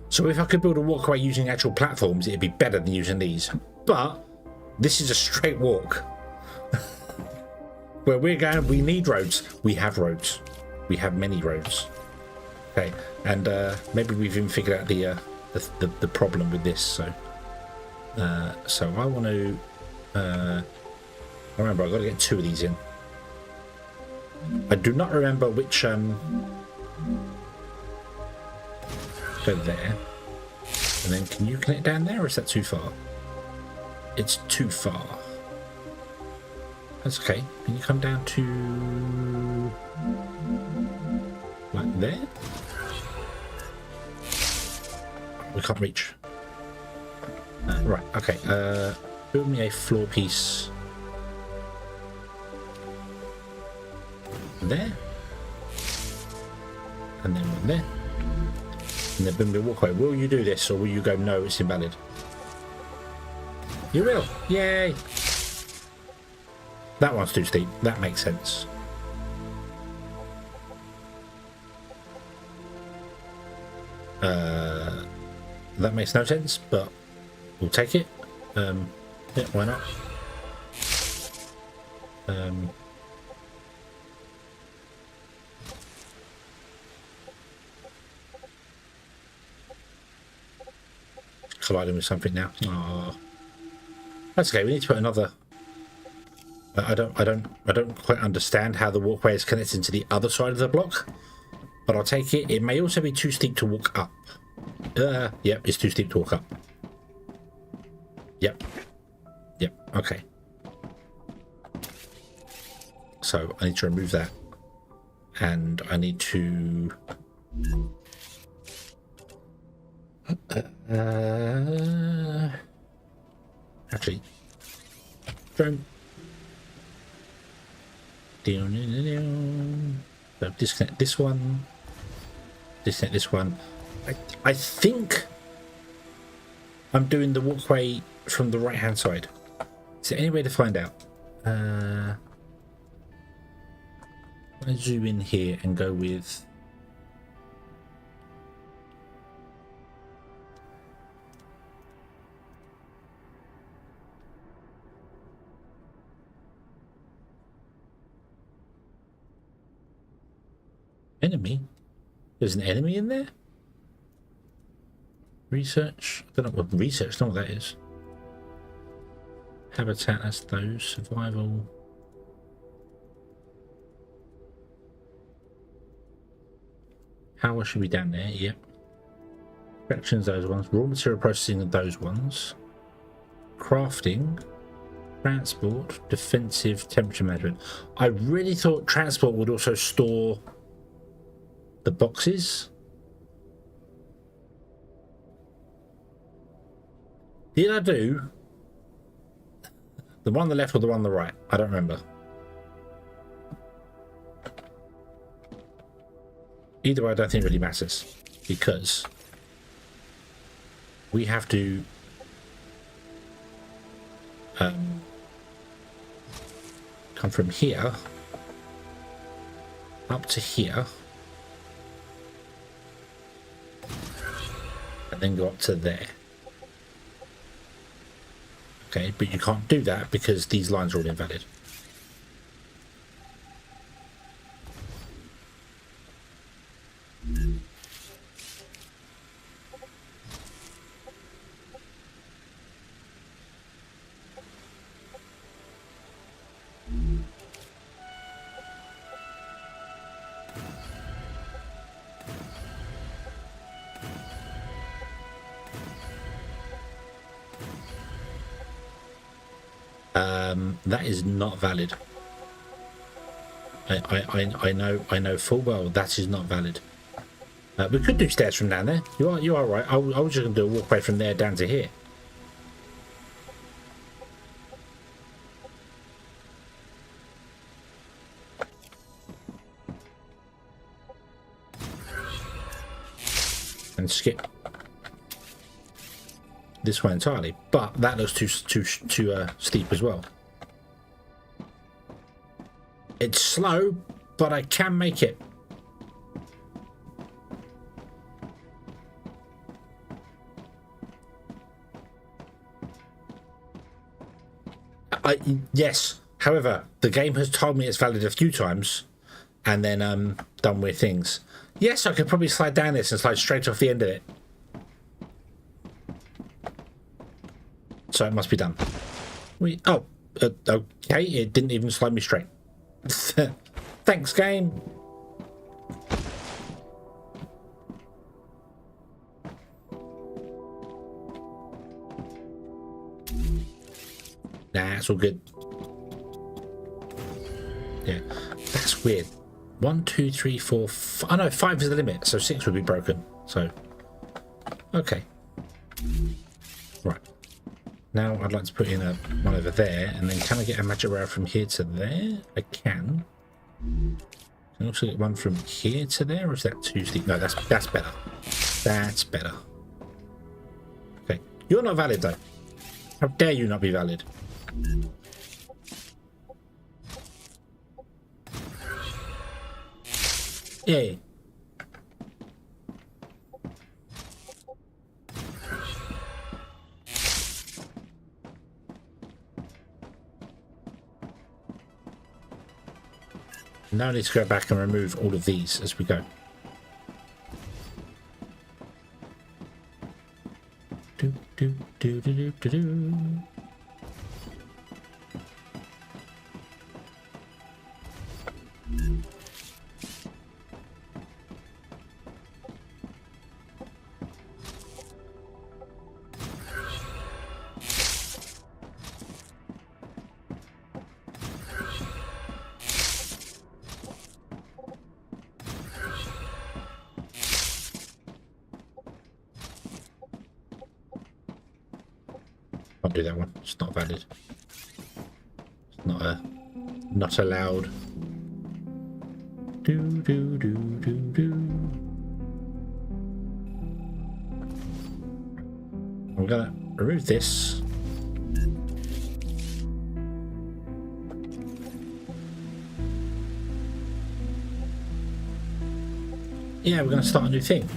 Speaker 1: So if I could build a walkway using actual platforms, it'd be better than using these. But this is a straight walk. Where we're going, we need roads. We have roads. We have many roads. Okay, and maybe we've even figured out the problem with this. So I want to. Remember, I've got to get 2 of these in. I do not remember which go there, and then can you connect down there, or is that too far? It's too far. That's okay. Can you come down to like there? We can't reach. Right, okay. Build me a floor piece there. And then one there. And then build me a walkway. Will you do this, or will you go, no, it's invalid? You will! Yay! That one's too steep. That makes sense. That makes no sense, but we'll take it. Yeah, why not? Colliding with something now. Oh, that's okay. We need to put another. I don't quite understand how the walkway is connected to the other side of the block, but I'll take it. It may also be too steep to walk up. Yep, it's too steep to walk up. Yep. Okay. So I need to remove that, and I need to. Actually, drone. So disconnect this one. Disconnect this one. I think I'm doing the walkway from the right hand side. Is there any way to find out? I zoom in here and go with. Enemy? There's an enemy in there? Research? I don't know what research, I don't know what that is. Habitat, that's those. Survival. Power should be down there, yep. Corrections, those ones. Raw material processing, those ones. Crafting. Transport. Defensive, temperature management. I really thought transport would also store the boxes. Did I do the one on the left or the one on the right? I don't remember. Either way, I don't think it really matters, because we have to come from here up to here and then go up to there. Okay, but you can't do that because these lines are all invalid. That is not valid. I know full well that is not valid. We could do stairs from down there. You are right. I was just going to do a walkway from there down to here. And skip this one entirely, but that looks too steep as well. It's slow, but I can make it. Yes. However, the game has told me it's valid a few times, and then done weird things. Yes, I could probably slide down this and slide straight off the end of it. So it must be done. Okay, it didn't even slide me straight. Thanks, game. Nah, it's all good. Yeah, that's weird. 1, 2, 3, 4, 5. Oh no, 5 is the limit, so 6 would be broken. So, okay. Right. Now I'd like to put in one over there, and then can I get a magic arrow from here to there? I can. Can I also get one from here to there, or is that too steep? No, that's better. That's better. Okay. You're not valid, though. How dare you not be valid? Yeah. Now I need to go back and remove all of these as we go. Do, do, do, do, do, do, do. Can't do that one. It's not valid. It's not allowed. Do do do do do. I'm gonna remove this. Yeah, we're gonna start a new thing.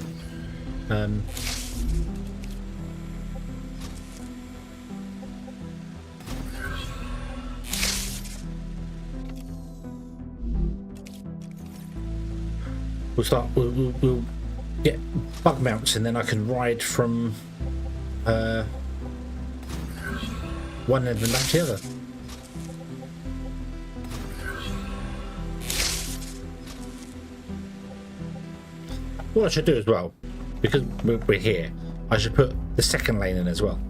Speaker 1: We'll get bug mounts, and then I can ride from one end and back to the other. What I should do as well, because we're here, I should put the second lane in as well.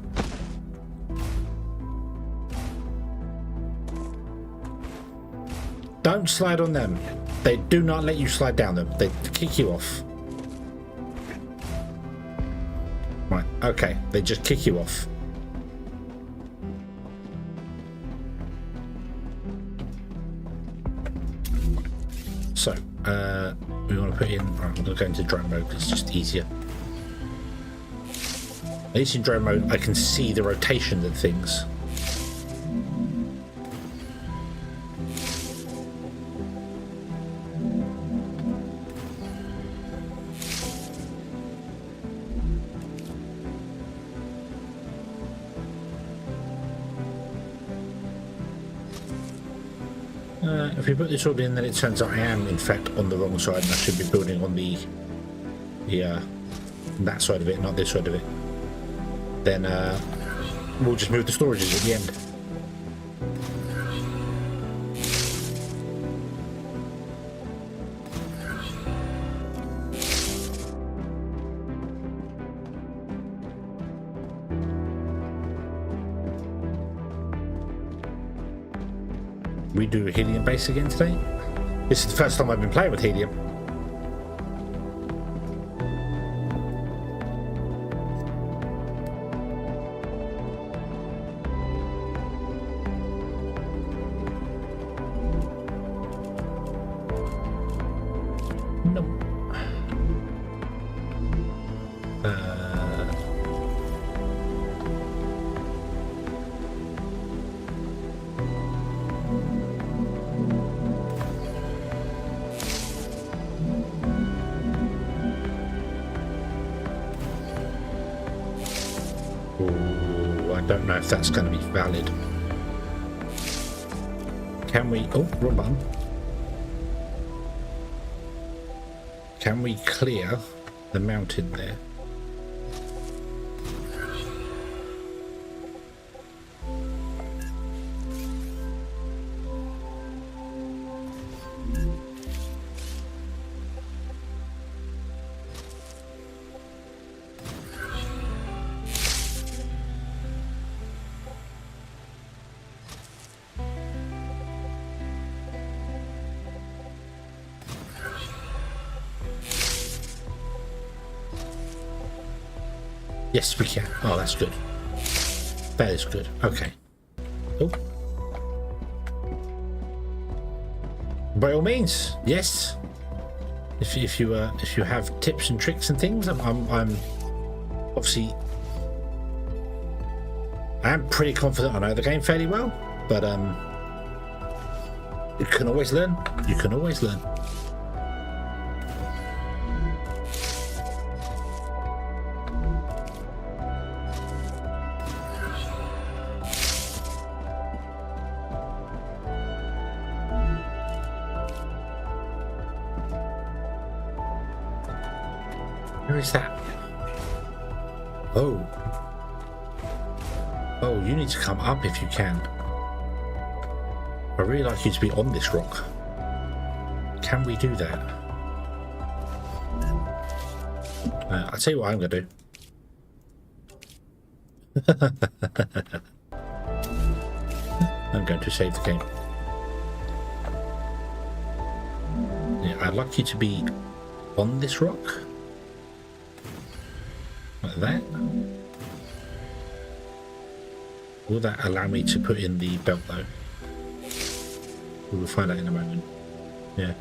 Speaker 1: Don't slide on them. They do not let you slide down them. They kick you off. Right, okay. They just kick you off. So, we want to put in... Right, I'm going to go into drone mode because it's just easier. At least in drone mode, I can see the rotation of things. If we put this all in, then it turns out I am in fact on the wrong side, and I should be building on the that side of it, not this side of it. Then we'll just move the storages at the end. We do Helium base again today. This is the first time I've been playing with Helium. No. I don't know if that's going to be valid. Can we... Oh, wrong button. Can we clear the mountain there? Yes, we can. Oh, that's good. That is good. Okay. Oh. By all means, yes. If you have tips and tricks and things, I'm obviously I am pretty confident I know the game fairly well, but you can always learn. You can always learn. Where is that? Oh. Oh, you need to come up if you can. I'd really like you to be on this rock. Can we do that? I'll tell you what I'm going to do. I'm going to save the game. Yeah, I'd like you to be on this rock. Like that. Will that allow me to put in the belt though? We will find out in a moment. Yeah.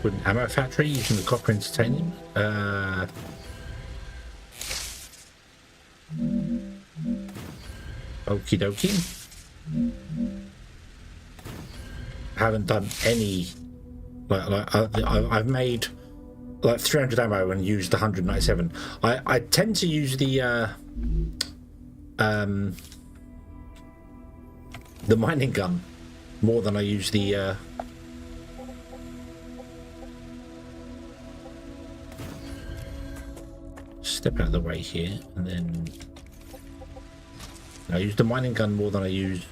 Speaker 1: Wooden ammo factory using the copper and titanium. Okie dokie. I haven't done any. I've made like 300 ammo and used 197. I tend to use the mining gun more than I use the step out of the way here, and then I use the mining gun more than I use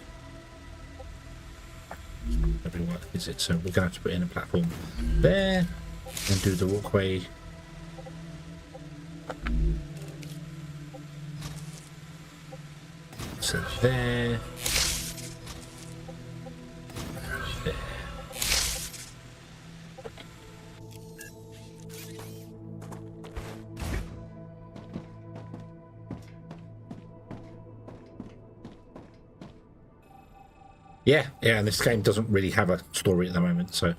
Speaker 1: everyone, is it? So we're going to have to put in a platform there and do the walkway. So there. There. Yeah, and this game doesn't really have a story at the moment, so.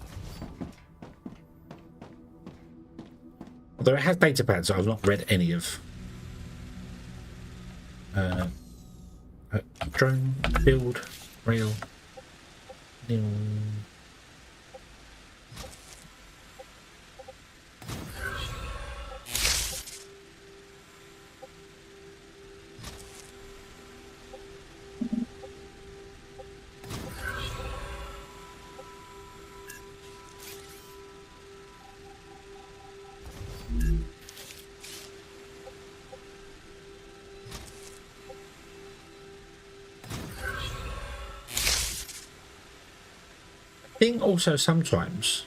Speaker 1: Although it has data pads, I've not read any of. Drone, build, rail, new. I think also sometimes,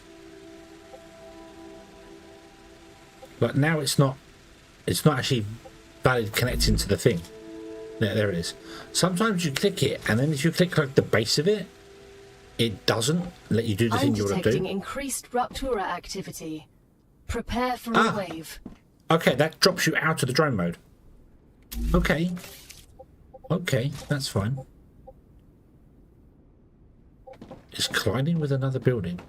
Speaker 1: but now it's not actually valid connecting to the thing. There it is. Sometimes you click it, and then if you click like the base of it, it doesn't let you do the thing you want to do.
Speaker 2: I'm detecting increased Raptura activity. Prepare for a wave.
Speaker 1: Okay, that drops you out of the drone mode. Okay. Okay, that's fine. Is colliding with another building?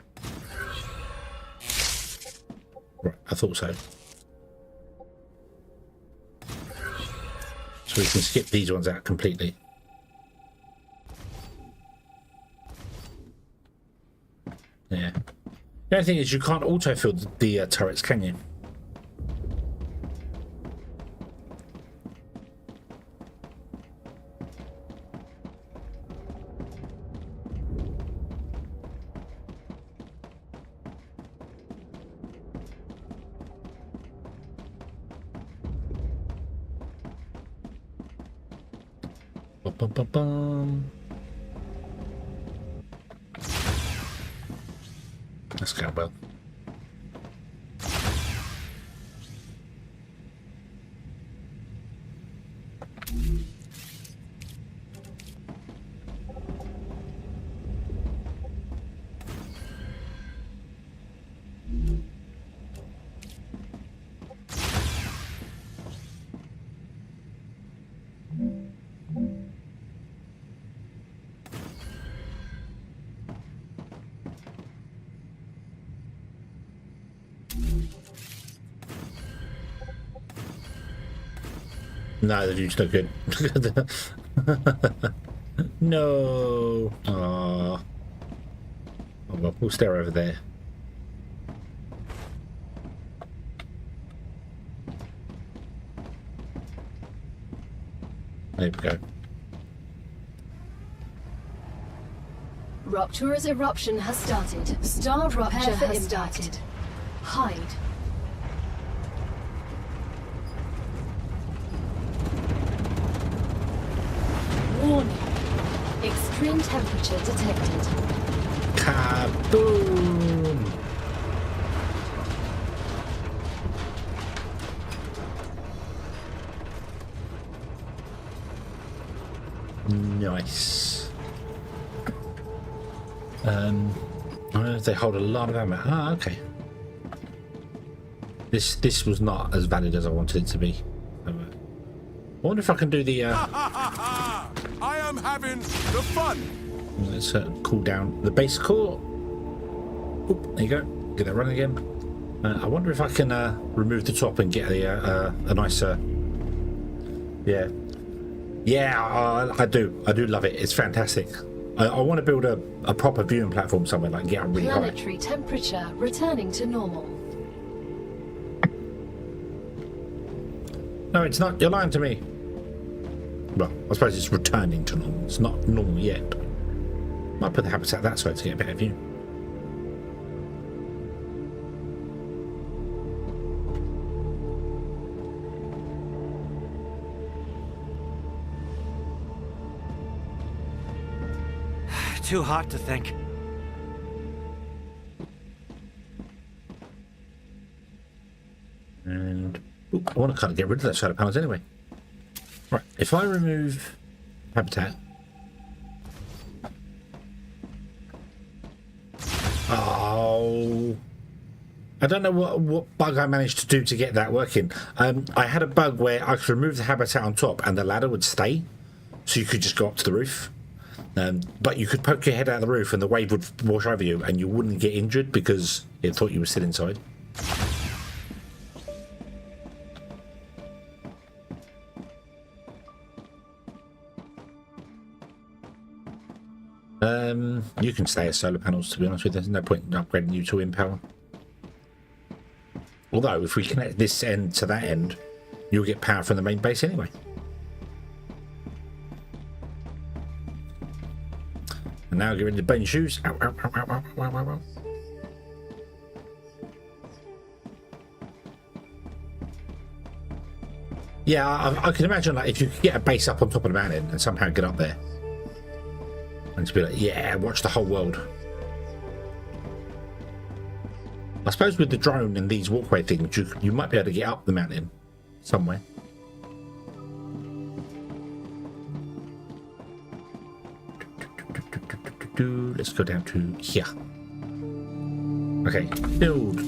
Speaker 1: Right, I thought so. So we can skip these ones out completely. Yeah. The only thing is you can't auto-fill the turrets, can you? Bum, bum, bum. That's going well. No, the view's no good. No. Oh, well, we'll stare over there. There we go.
Speaker 2: Rupture's eruption has started. StarRupture has started. Hide. Warning. Extreme temperature detected.
Speaker 1: Kaboom! Nice. They hold a lot of ammo. Ah, okay. This was not as valid as I wanted it to be. I wonder if I can do the.
Speaker 6: I am having the fun.
Speaker 1: Let's cool down the base core. Oop, there you go. Get that running again. I wonder if I can remove the top and get a nice. Yeah. Yeah, I do love it. It's fantastic. I want to build a proper viewing platform somewhere, like get up really high.
Speaker 2: Planetary temperature returning to normal.
Speaker 1: No, it's not. You're lying to me. Well, I suppose it's returning to normal. It's not normal yet. Might put the habitat that side to get a better view.
Speaker 4: Too hot to think.
Speaker 1: And ooh, I want to kind of get rid of those solar panels anyway. Right, if I remove habitat. Oh, I don't know what bug I managed to do to get that working. I had a bug where I could remove the habitat on top and the ladder would stay, so you could just go up to the roof. But you could poke your head out of the roof and the wave would wash over you and you wouldn't get injured because it thought you were still inside. You can stay as solar panels, to be honest with you. There's no point in upgrading you to wind power. Although, if we connect this end to that end, you'll get power from the main base anyway. And now get rid of the bone shoes. Ow, ow, ow, ow, ow, ow, ow, ow. Yeah, I can imagine like if you could get a base up on top of the mountain and somehow get up there. And just be like, yeah, watch the whole world. I suppose with the drone and these walkway things, you might be able to get up the mountain somewhere. Let's go down to here. Okay, build.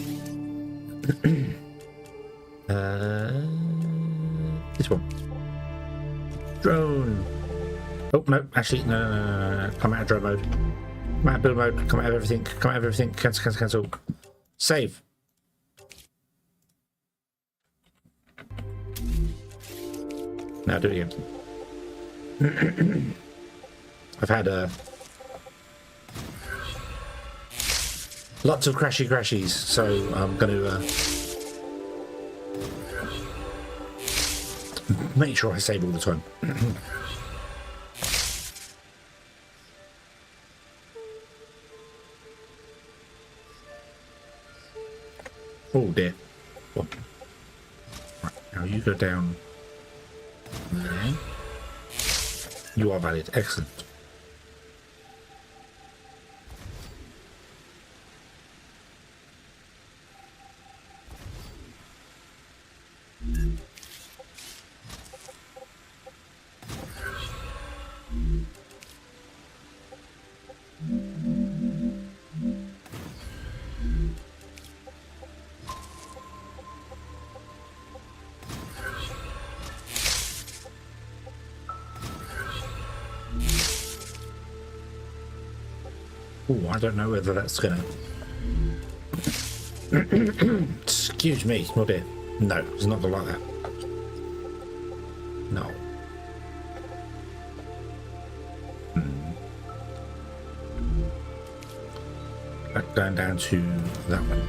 Speaker 1: This one. Drone. Oh, no, actually, no. Come out of drone mode. Come out of build mode. Come out of everything. Come out of everything. Cancel. Save. Now do it again. I've had lots of crashies, so I'm going to make sure I save all the time. Oh dear. Oh. Right, now you go down there. You are valid. Excellent. Oh, I don't know whether that's gonna. Excuse me, not it. No, it's not like that. No. Back down to that one.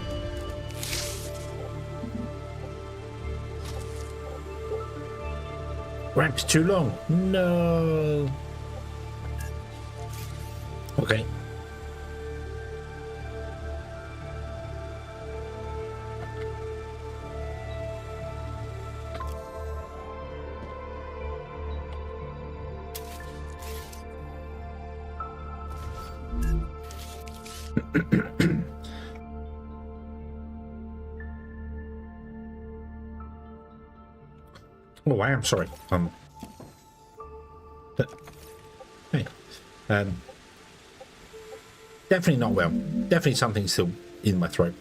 Speaker 1: Ramp's too long. No. Okay. Oh, I am sorry. But, hey, definitely not well. Definitely something still in my throat.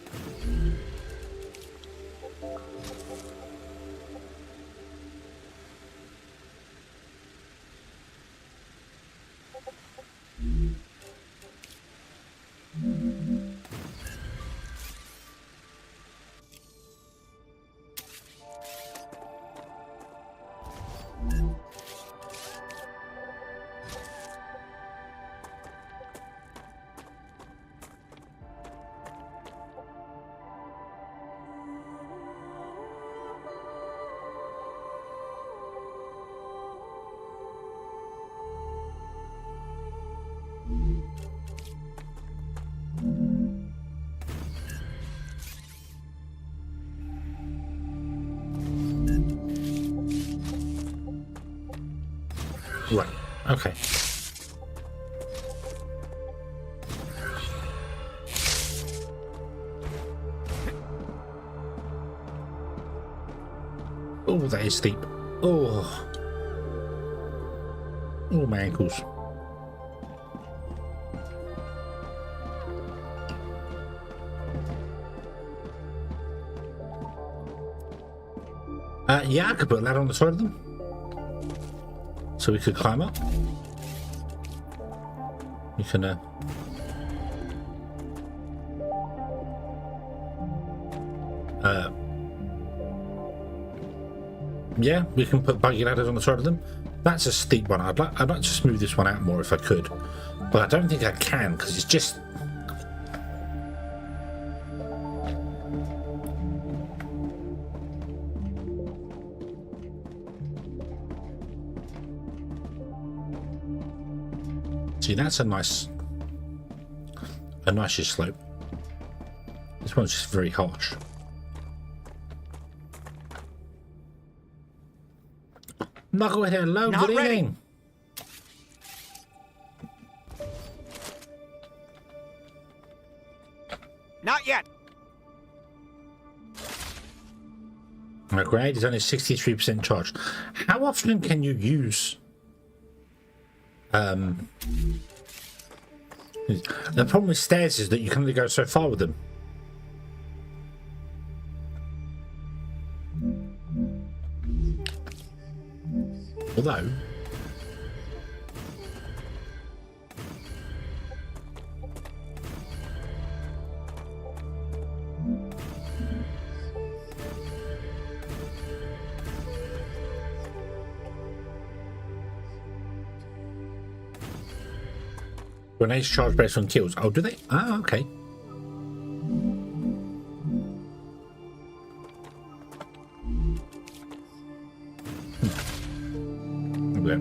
Speaker 1: Right, okay. Oh, that is steep. Oh. Oh, my ankles. Yeah, I could put a ladder on the side of them. So we could climb up. We can yeah, we can put buggy ladders on the side of them. That's a steep one. I'd like to smooth this one out more if I could, but I don't think I can because it's just see, that's a nice slope. This one's just very harsh. Knucklehead, hello, good evening.
Speaker 4: Not yet.
Speaker 1: My grenade is only 63% charged. How often can you use the problem with stairs is that you can only go so far with them. Although grenades charge based on kills. Oh, do they? Ah, okay. Okay.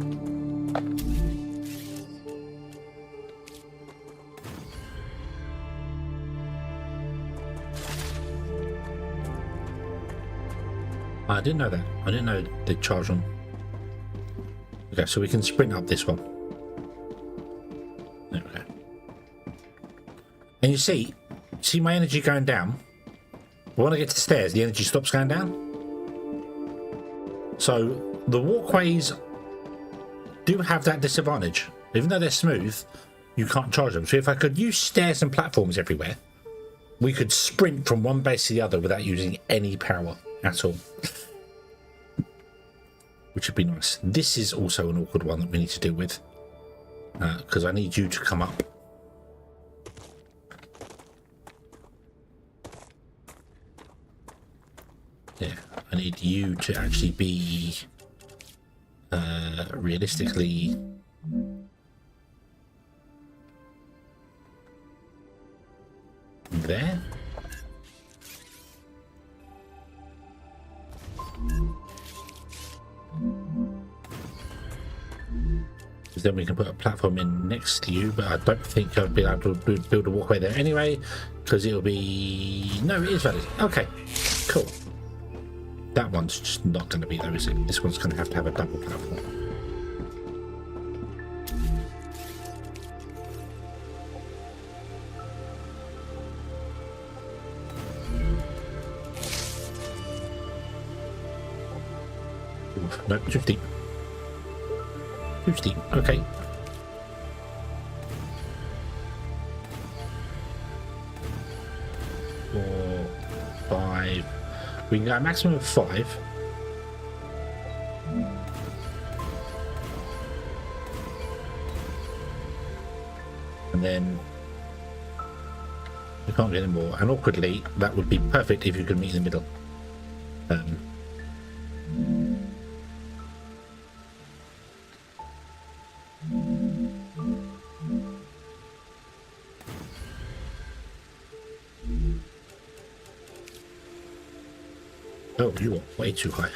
Speaker 1: I didn't know that. I didn't know they charge on. Okay, so we can sprint up this one. There we go. And you see my energy going down. But when I get to the stairs, the energy stops going down. So the walkways do have that disadvantage. Even though they're smooth, you can't charge them. So if I could use stairs and platforms everywhere, we could sprint from one base to the other without using any power at all. Which would be nice. This is also an awkward one that we need to deal with. Because I need you to come up. Yeah, I need you to actually be Realistically, there. Because then we can put a platform in next to you, but I don't think I'll be able to build a walkway there anyway, because it'll be... No, it is valid. Okay, cool. That one's just not going to be though, is it? This one's going to have a double platform. No, too steep. Too steep. Okay. Four, 5. We can go a maximum of 5. And then we can't get any more. And awkwardly, that would be perfect if you could meet in the middle. Oh, you are way too high.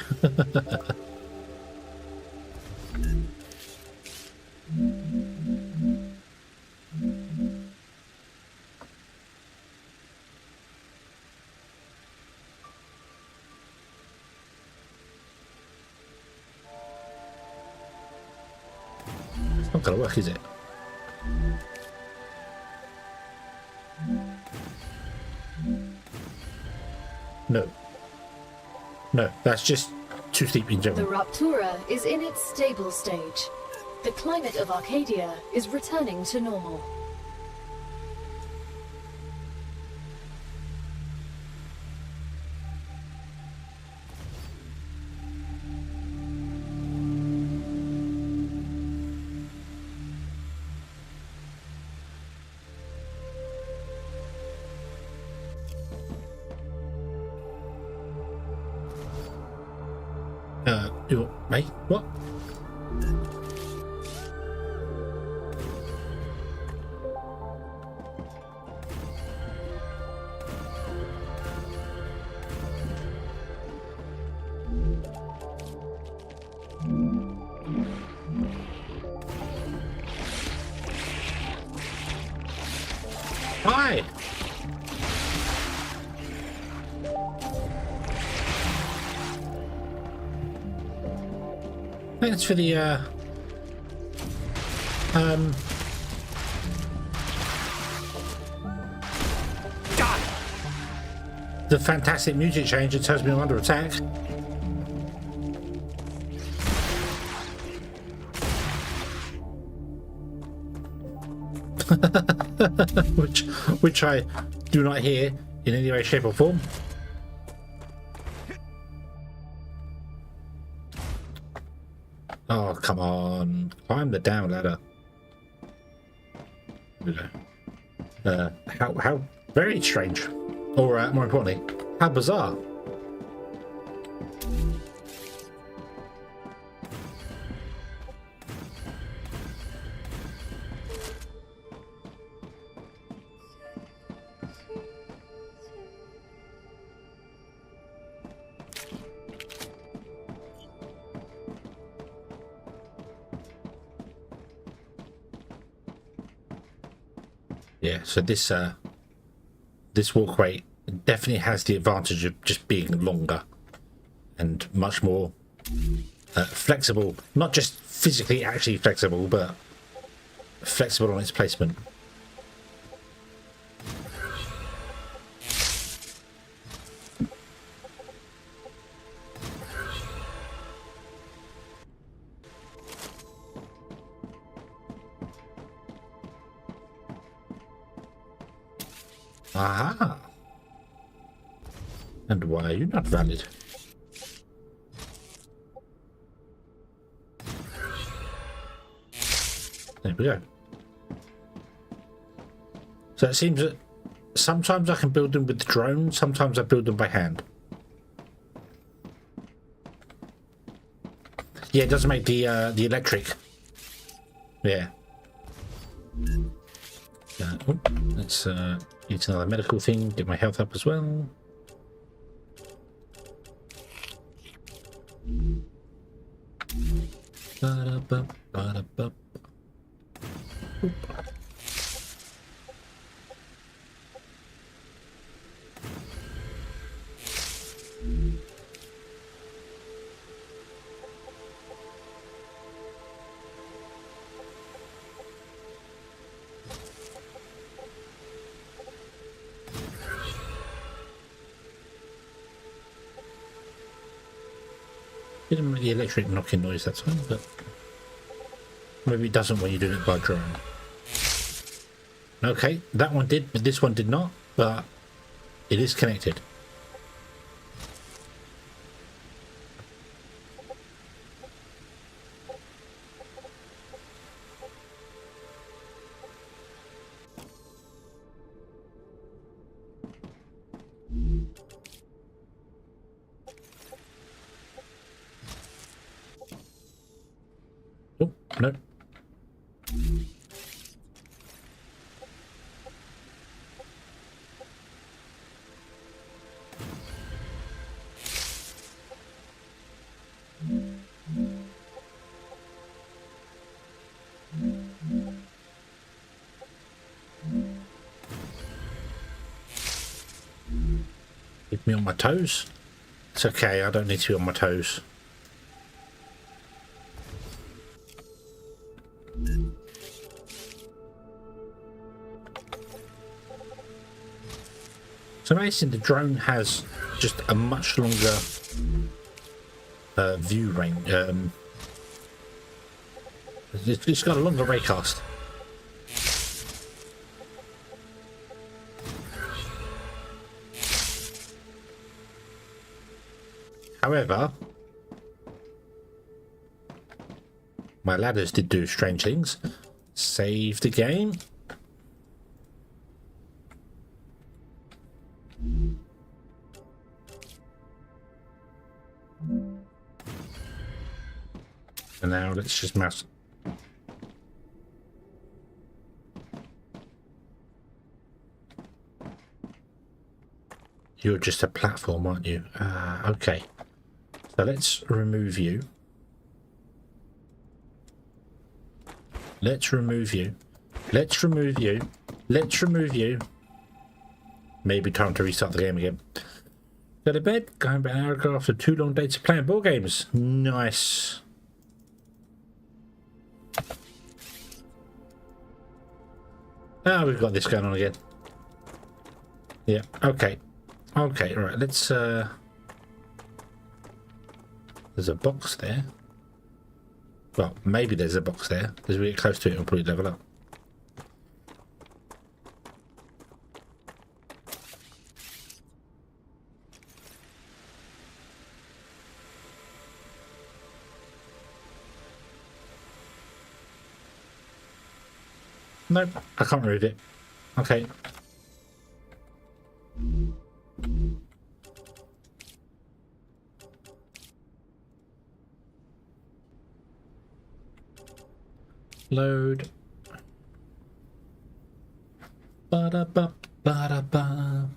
Speaker 1: It's not gonna work, is it? No. No, that's just too steep in
Speaker 2: The
Speaker 1: general.
Speaker 2: Raptura is in its stable stage. The climate of Arcadia is returning to normal.
Speaker 1: Mate, what? Hi. Thanks for the the fantastic music change. It tells me I'm under attack. which I do not hear in any way, shape or form. Oh, come on. Climb the down ladder. There we go. How very strange. Or, more importantly, how bizarre. Yeah, so this walkway definitely has the advantage of just being longer and much more flexible. Not just physically actually flexible, but flexible on its placement. Aha! And why are you not valid? There we go. So it seems that sometimes I can build them with drones, sometimes I build them by hand. Yeah, it doesn't make the electric. Yeah. Oh, let's use another medical thing. Get my health up as well. Ba-da-ba, ba-da-ba. Oop. Didn't make the electric knocking noise that time, but maybe it doesn't when you're doing it by drone. Okay, that one did, but this one did not, but it is connected. Oh, no. Keep me on my toes. It's okay, I don't need to be on my toes. It's amazing the drone has just a much longer view range. It's got a longer raycast. However, my ladders did do strange things. Save the game. And now let's just mouse. You're just a platform, aren't you? Okay. So let's remove you. Let's remove you. Let's remove you. Let's remove you. Maybe time to restart the game again. Go to bed. Going back an hour ago after 2 long days of playing board games. Nice. Ah, we've got this going on again. Yeah, okay. Okay, right, let's there's a box there. Well, maybe there's a box there. As we get close to it, it'll probably level up. Nope, I can't read it. Okay. Load. Ba-da-ba, ba-da-ba.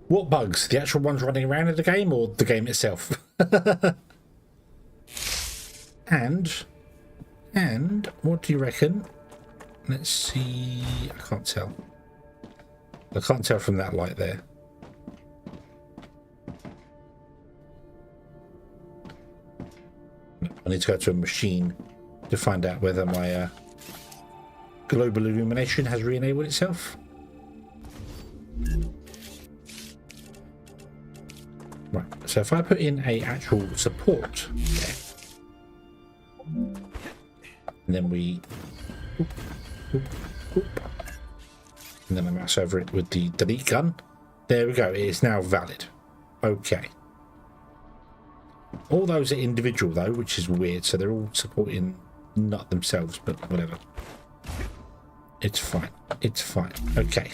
Speaker 1: What bugs? The actual ones running around in the game or the game itself? And what do you reckon? Let's see. I can't tell. I can't tell from that light there. I need to go to a machine to find out whether my global illumination has re-enabled itself. Right, so if I put in a actual support there, and then we oop, oop, oop, and then I mouse over it with the delete gun. There we go, it is now valid. Okay. All those are individual though, which is weird, so they're all supporting not themselves, but whatever. It's fine. It's fine. Okay.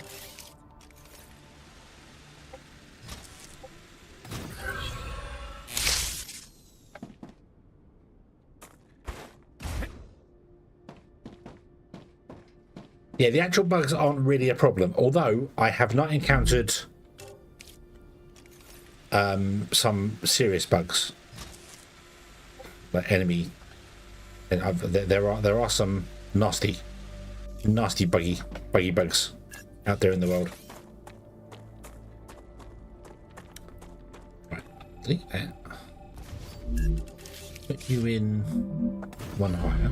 Speaker 1: Yeah, the actual bugs aren't really a problem, although I have not encountered some serious bugs, like enemy. There are some nasty buggy bugs out there in the world. Right, delete that. Put you in one higher.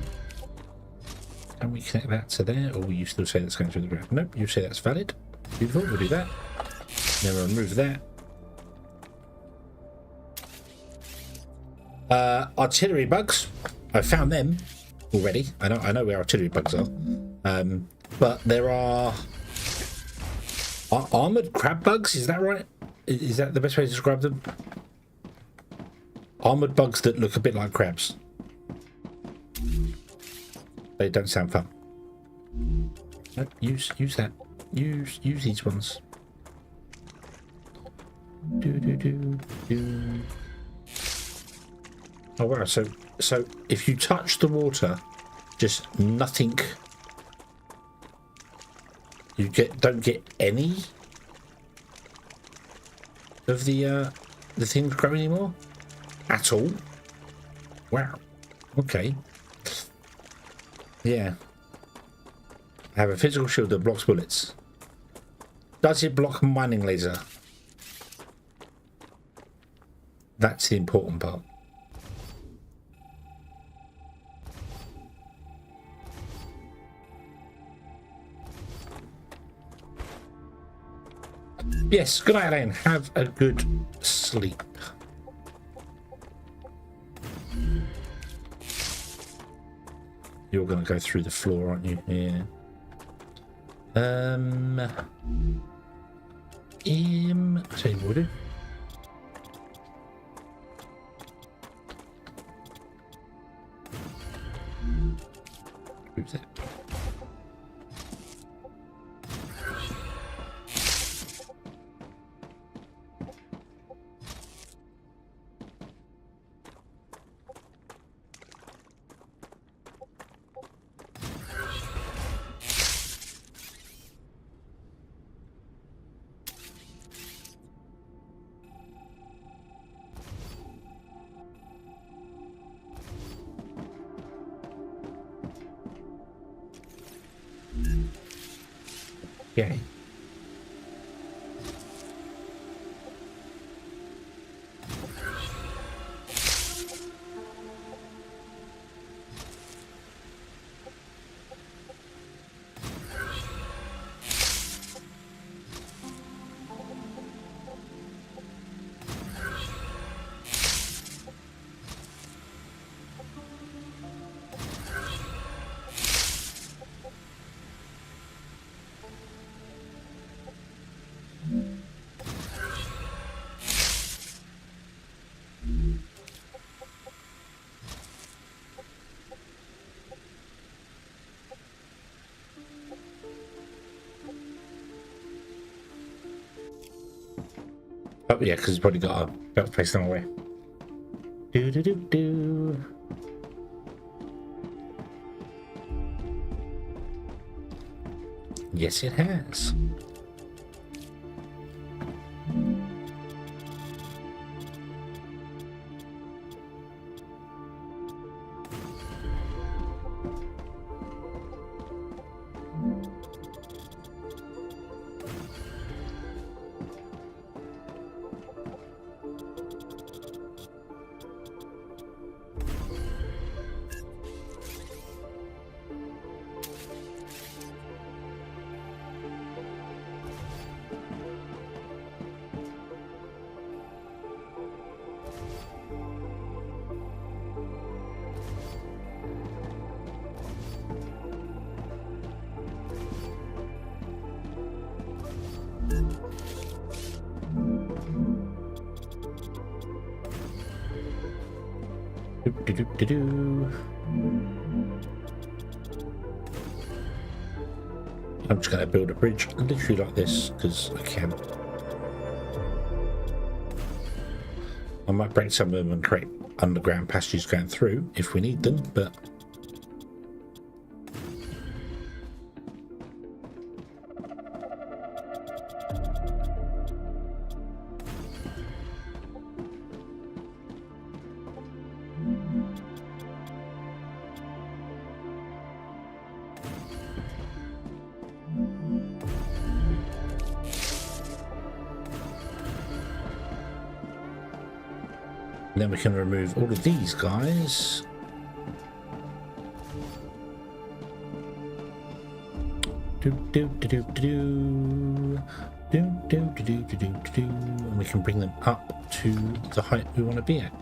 Speaker 1: Can we connect that to there, or will you still say that's going through the ground? Nope, you say that's valid. Beautiful, we'll do that. Then we'll remove that. Artillery bugs. I found them already. I know where artillery bugs are. But there are armored crab bugs. Is that right? Is that the best way to describe them? Armored bugs that look a bit like crabs. They don't sound fun. No, use that. Use these ones. Do. Oh wow! So if you touch the water, just nothing. You don't get any of the things grow anymore at all. Wow. Okay. Yeah. I have a physical shield that blocks bullets. Does it block mining laser? That's the important part. Yes, good night, Elaine. Have a good sleep. You're going to go through the floor, aren't you? Yeah. I'll tell you what we'll do. Move that. Okay. Oh yeah, because he's probably got to place them away. Do. Yes, it has. I'm just going to build a bridge literally like this because I can. I might break some of them and create underground passages going through if we need them, but And then we can remove all of these guys. And we can bring them up to the height we want to be at.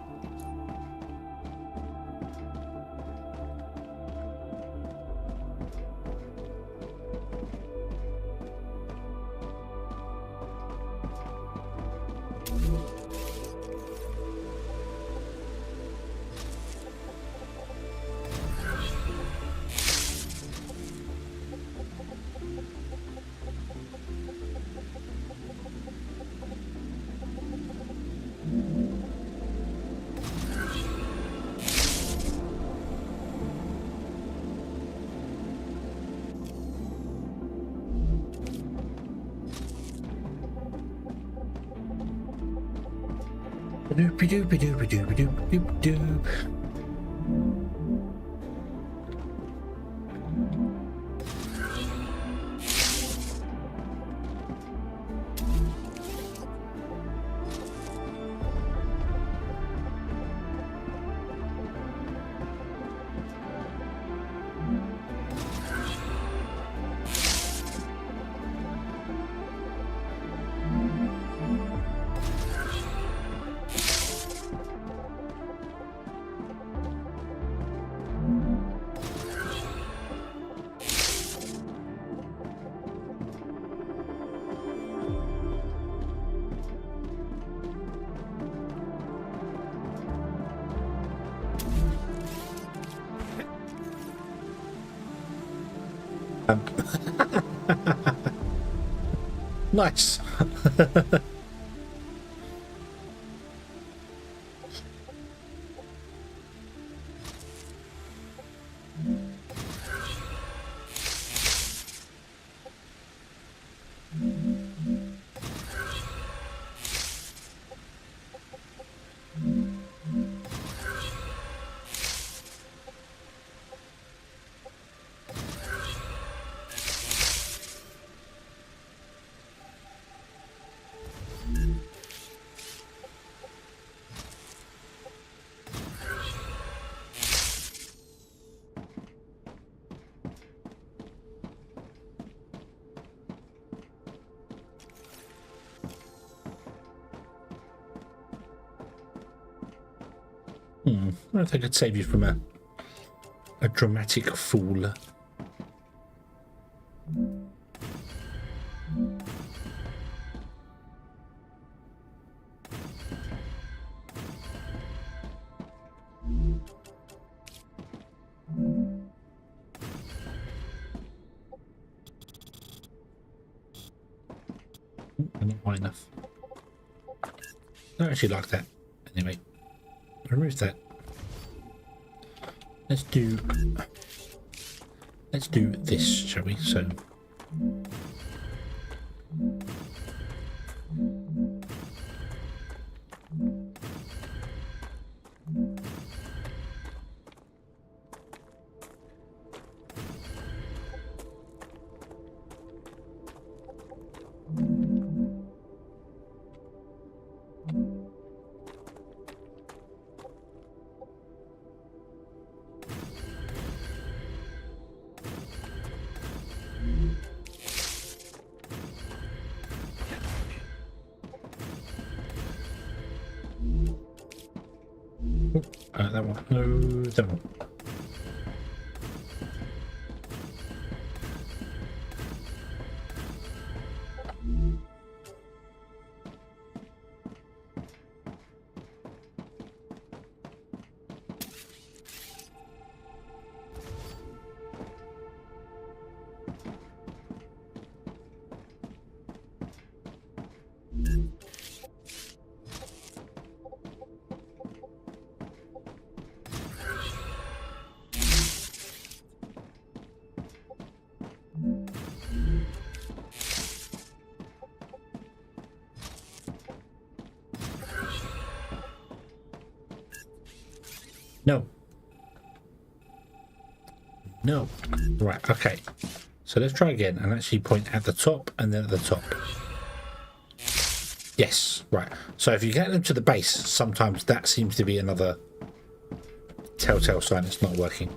Speaker 1: Nice. I wonder if I could save you from a dramatic fall. Not high enough. I don't actually like that. Anyway. Remove that. Let's do this, shall we? So that one. No, that one. No. No. Right, okay. So let's try again and actually point at the top and then at the top. Yes, right. So if you get them to the base, sometimes that seems to be another telltale sign it's not working.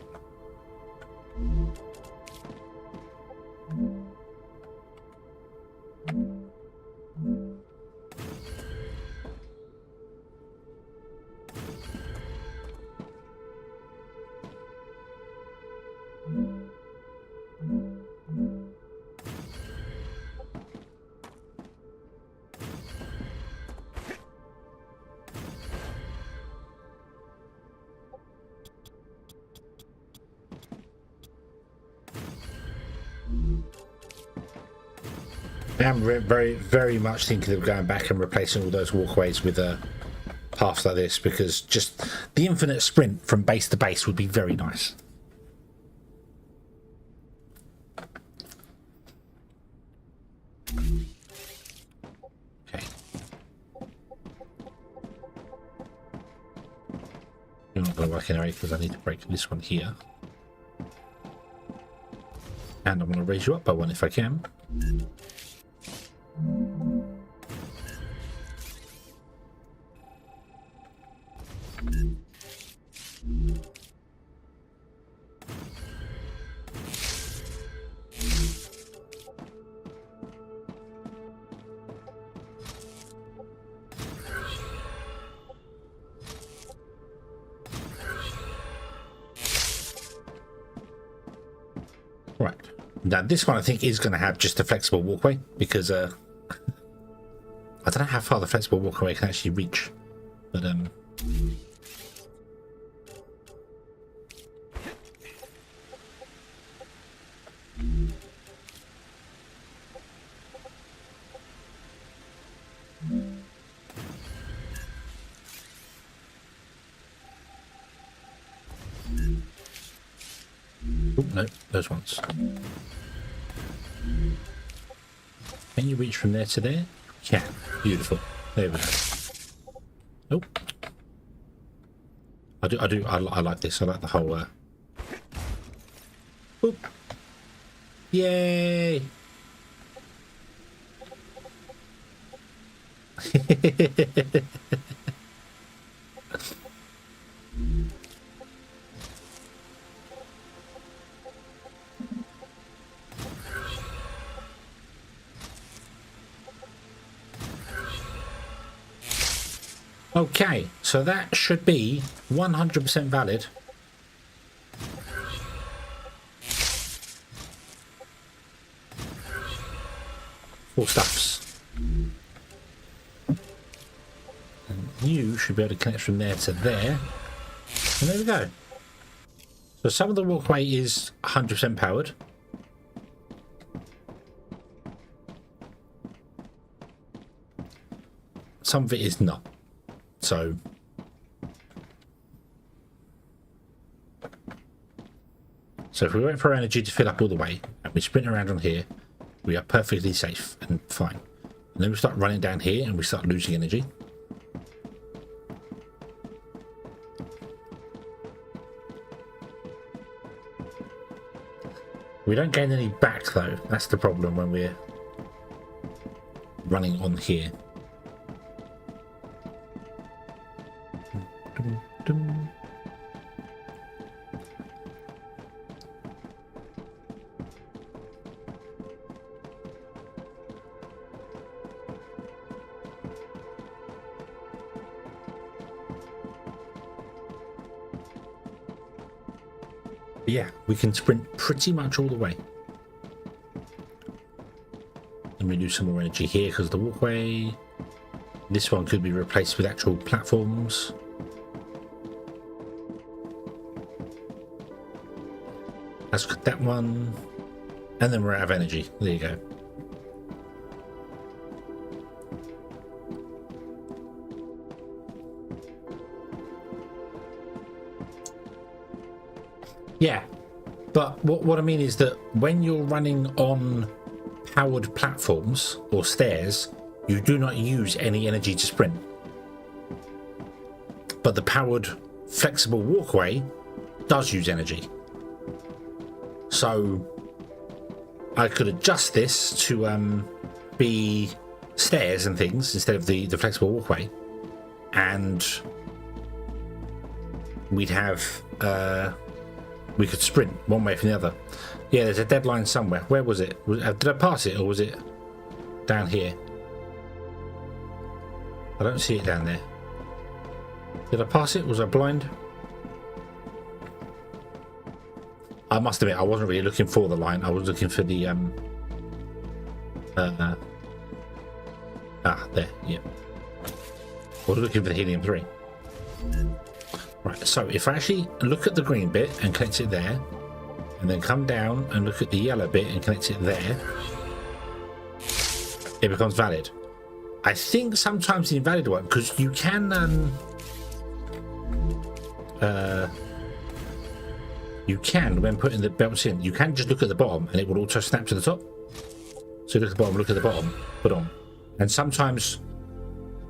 Speaker 1: I am very much thinking of going back and replacing all those walkways with paths like this, because just the infinite sprint from base to base would be very nice. Okay. You're not going to work anyway because I need to break this one here. And I'm going to raise you up by one if I can. Right. Now this one I think is going to have just a flexible walkway, because I don't know how far the flexible walkway can actually reach, but oh, no, those ones. Can you reach from there to there? Yeah, beautiful. There we go. Oh, I like this. I like the whole. Oop. Yay! Okay, so that should be 100% valid. For stuffs. And you should be able to connect from there to there. And there we go. So some of the walkway is 100% powered. Some of it is not. So if we wait for our energy to fill up all the way and we sprint around on here, we are perfectly safe and fine. And then we start running down here and we start losing energy. We don't gain any back though. That's the problem when we're running on here. Yeah, we can sprint pretty much all the way. Let me lose some more energy here because of the walkway. This one could be replaced with actual platforms. Let's cut that one. And then we're out of energy. There you go. Yeah, but what I mean is that when you're running on powered platforms or stairs, you do not use any energy to sprint. But the powered flexible walkway does use energy. So I could adjust this to be stairs and things instead of the flexible walkway, and we'd have we could sprint one way from the other. Yeah, there's a deadline somewhere. Where was it? Did I pass it, or was it down here? I don't see it down there. Did I pass it? Was I blind? I must admit, I wasn't really looking for the line. I was looking for the there, yeah. I was looking for the helium 3. Right, so if I actually look at the green bit and connect it there, and then come down and look at the yellow bit and connect it there, it becomes valid. I think sometimes the invalid one, because you can when putting the belts in, you can just look at the bottom and it will auto snap to the top. So look at the bottom, look at the bottom, put on. And sometimes,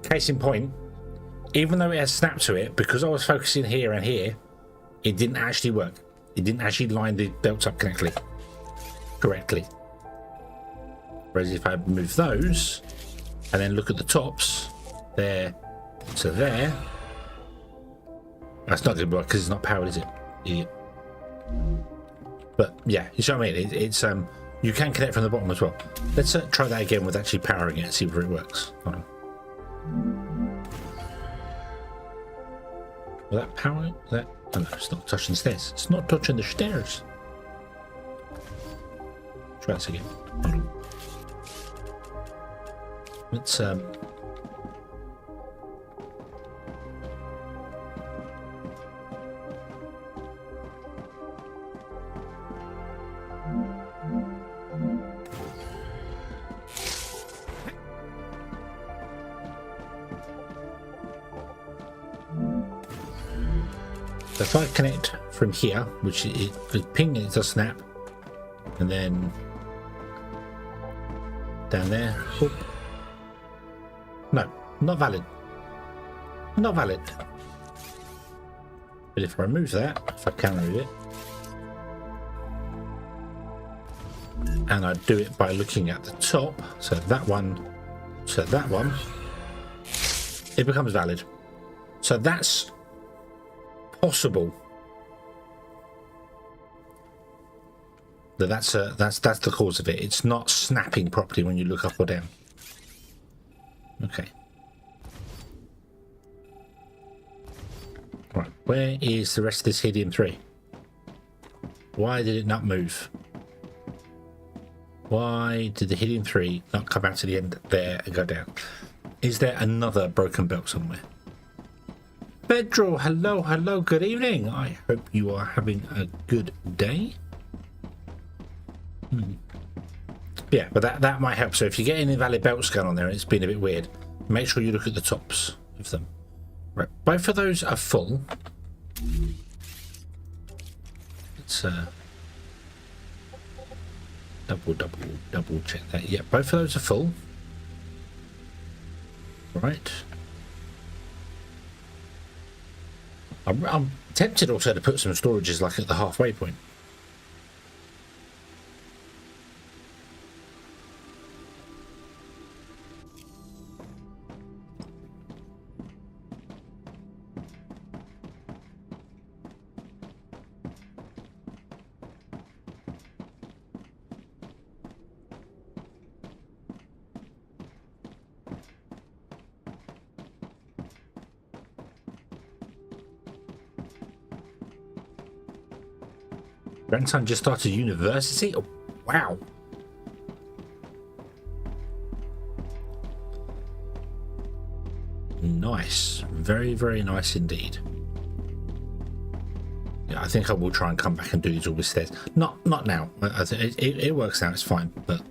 Speaker 1: case in point, even though it has snapped to it, because I was focusing here and here, it didn't actually work. It didn't actually line the belts up correctly. Whereas if I move those and then look at the tops, there to there, that's not going to work because it's not powered, is it? Yeah. But yeah, you see what I mean? It's you can connect from the bottom as well. Let's try that again with actually powering it and see whether it works. Hold on. Will that power it? That? Oh no, it's not touching the stairs. It's not touching the stairs. Try this again. Hold on. Let's so if I connect from here, which it ping, it does snap, and then down there. Whoop. No, not valid. Not valid. But if I remove that, if I can remove it, and I do it by looking at the top, so that one, it becomes valid. So that's possible. That's the cause of it. It's not snapping properly when you look up or down. Okay. Right, where is the rest of this helium 3? Why did it not move? Why did the helium 3 not come out to the end there and go down? Is there another broken belt somewhere? Pedro, hello, good evening. I hope you are having a good day. Yeah, but that might help. So if you get any invalid belts going on there and it's been a bit weird, make sure you look at the tops of them. Right, both of those are full. Let's double check that. Yeah, both of those are full. Right. I'm tempted also to put some storages like at the halfway point. Grandson just started university? Oh, wow. Nice. Very, very nice indeed. Yeah, I think I will try and come back and do these all with stairs. Not now. It works out, it's fine, but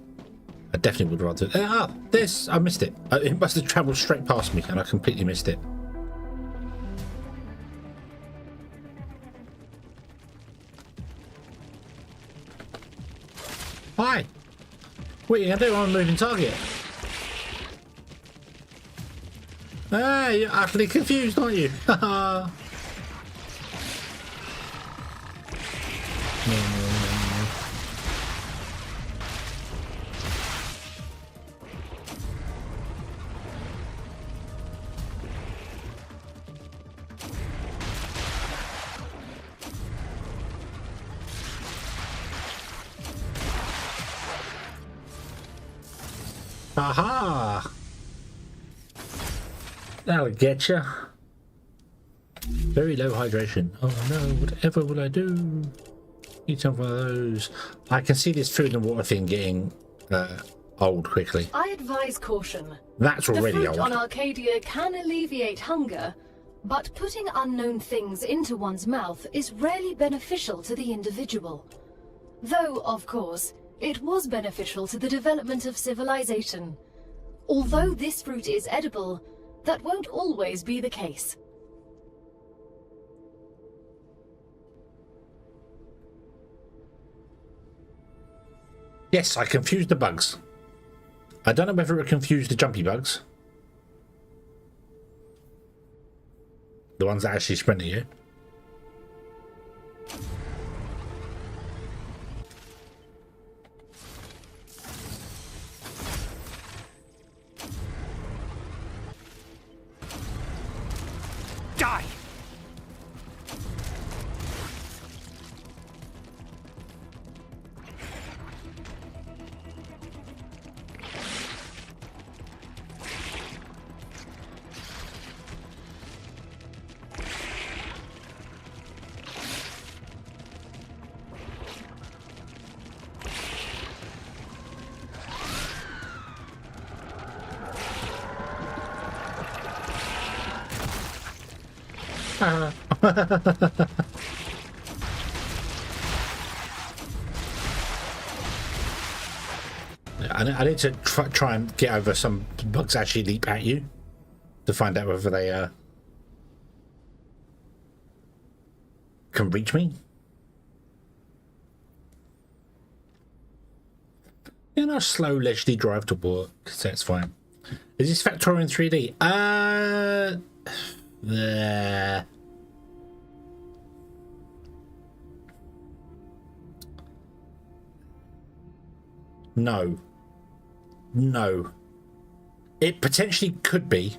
Speaker 1: I definitely would rather... this! I missed it. It must have travelled straight past me and I completely missed it. Hi! What are you going to do? I'm a moving target. Ah, you're utterly confused, aren't you? Haha. Aha! That'll get you. Very low hydration. Oh no, whatever will I do? Eat some of those. I can see this food and water thing getting old quickly.
Speaker 2: I advise caution.
Speaker 1: That's already
Speaker 2: the fruit
Speaker 1: old.
Speaker 2: on Arcadia can alleviate hunger, but putting unknown things into one's mouth is rarely beneficial to the individual. Though, of course, it was beneficial to the development of civilization. Although this fruit is edible, that won't always be the case.
Speaker 1: Yes, I confused the bugs. I don't know whether it confused the jumpy bugs. The ones that actually sprint at you.
Speaker 4: Die! I need to try and get over some bugs actually leap at you to find out whether they can reach me. Yeah, no slow leisurely drive to work, so that's fine. Is this Factorial in 3D? No. No. It potentially could be.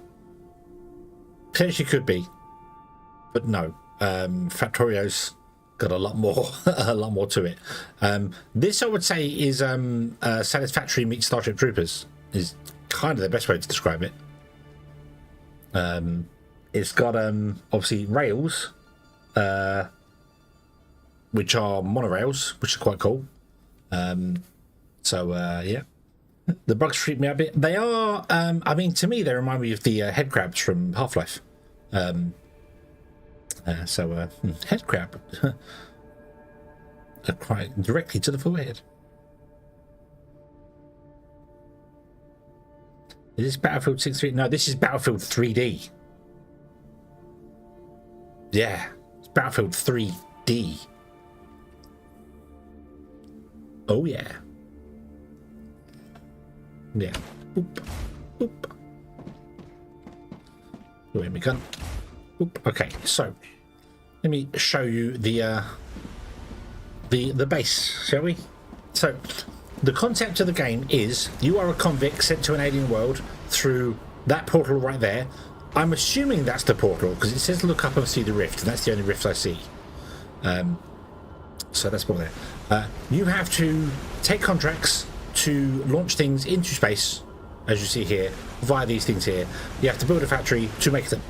Speaker 4: Potentially could be. But no. Factorio's got a lot more a lot more to it. This I would say is Satisfactory meets Starship Troopers is kind of the best way to describe it. It's got obviously rails, which are monorails, which is quite cool. Yeah, the bugs freak me out a bit. They are, I mean, to me, they remind me of the head crabs from Half-Life. Head crab, quite directly to the forehead. Is this Battlefield 6.3? No, this is Battlefield 3D. Yeah, it's Battlefield 3D. Oh yeah. Yeah. Oop. Oop. Where we gone? Oop. Okay, so let me show you the base, shall we? So the concept of the game is you are a convict sent to an alien world through that portal right there. I'm assuming that's the portal because it says look up and see the rift, and that's the only rift I see. So that's what there. You have to take contracts to launch things into space, as you see here, via these things here. You have to build a factory to make them.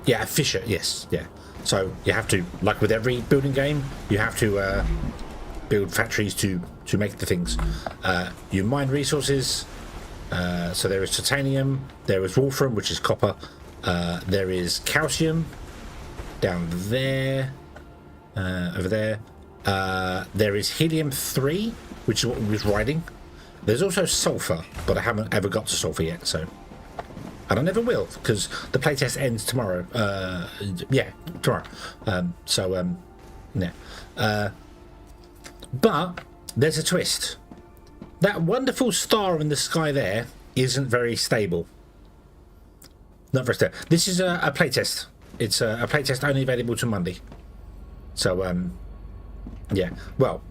Speaker 4: Yeah, a fisher, yes, yeah. So you have to, like with every building game, you have to build factories to make the things. You mine resources. So there is titanium, there is wolfram, which is copper, there is calcium down there, over there. There is helium-3, which is what we was riding. There's also sulfur, but I haven't ever got to sulfur yet, so. And I never will, because the playtest ends tomorrow. Yeah, tomorrow. Yeah. But there's a twist. That wonderful star in the sky there isn't very stable. Not very stable. This is a playtest. It's a playtest only available to Monday. So, yeah. Well,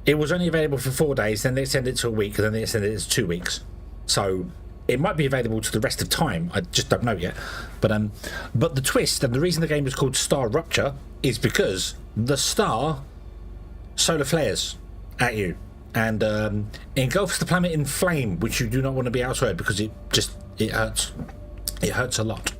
Speaker 4: it was only available for 4 days, then they extended it to a week, and then they extended it to 2 weeks. So it might be available to the rest of time. I just don't know yet. But the twist, and the reason the game is called StarRupture, is because the star solar flares at you. and engulfs the planet in flame, which you do not want to be elsewhere because it hurts. It hurts a lot.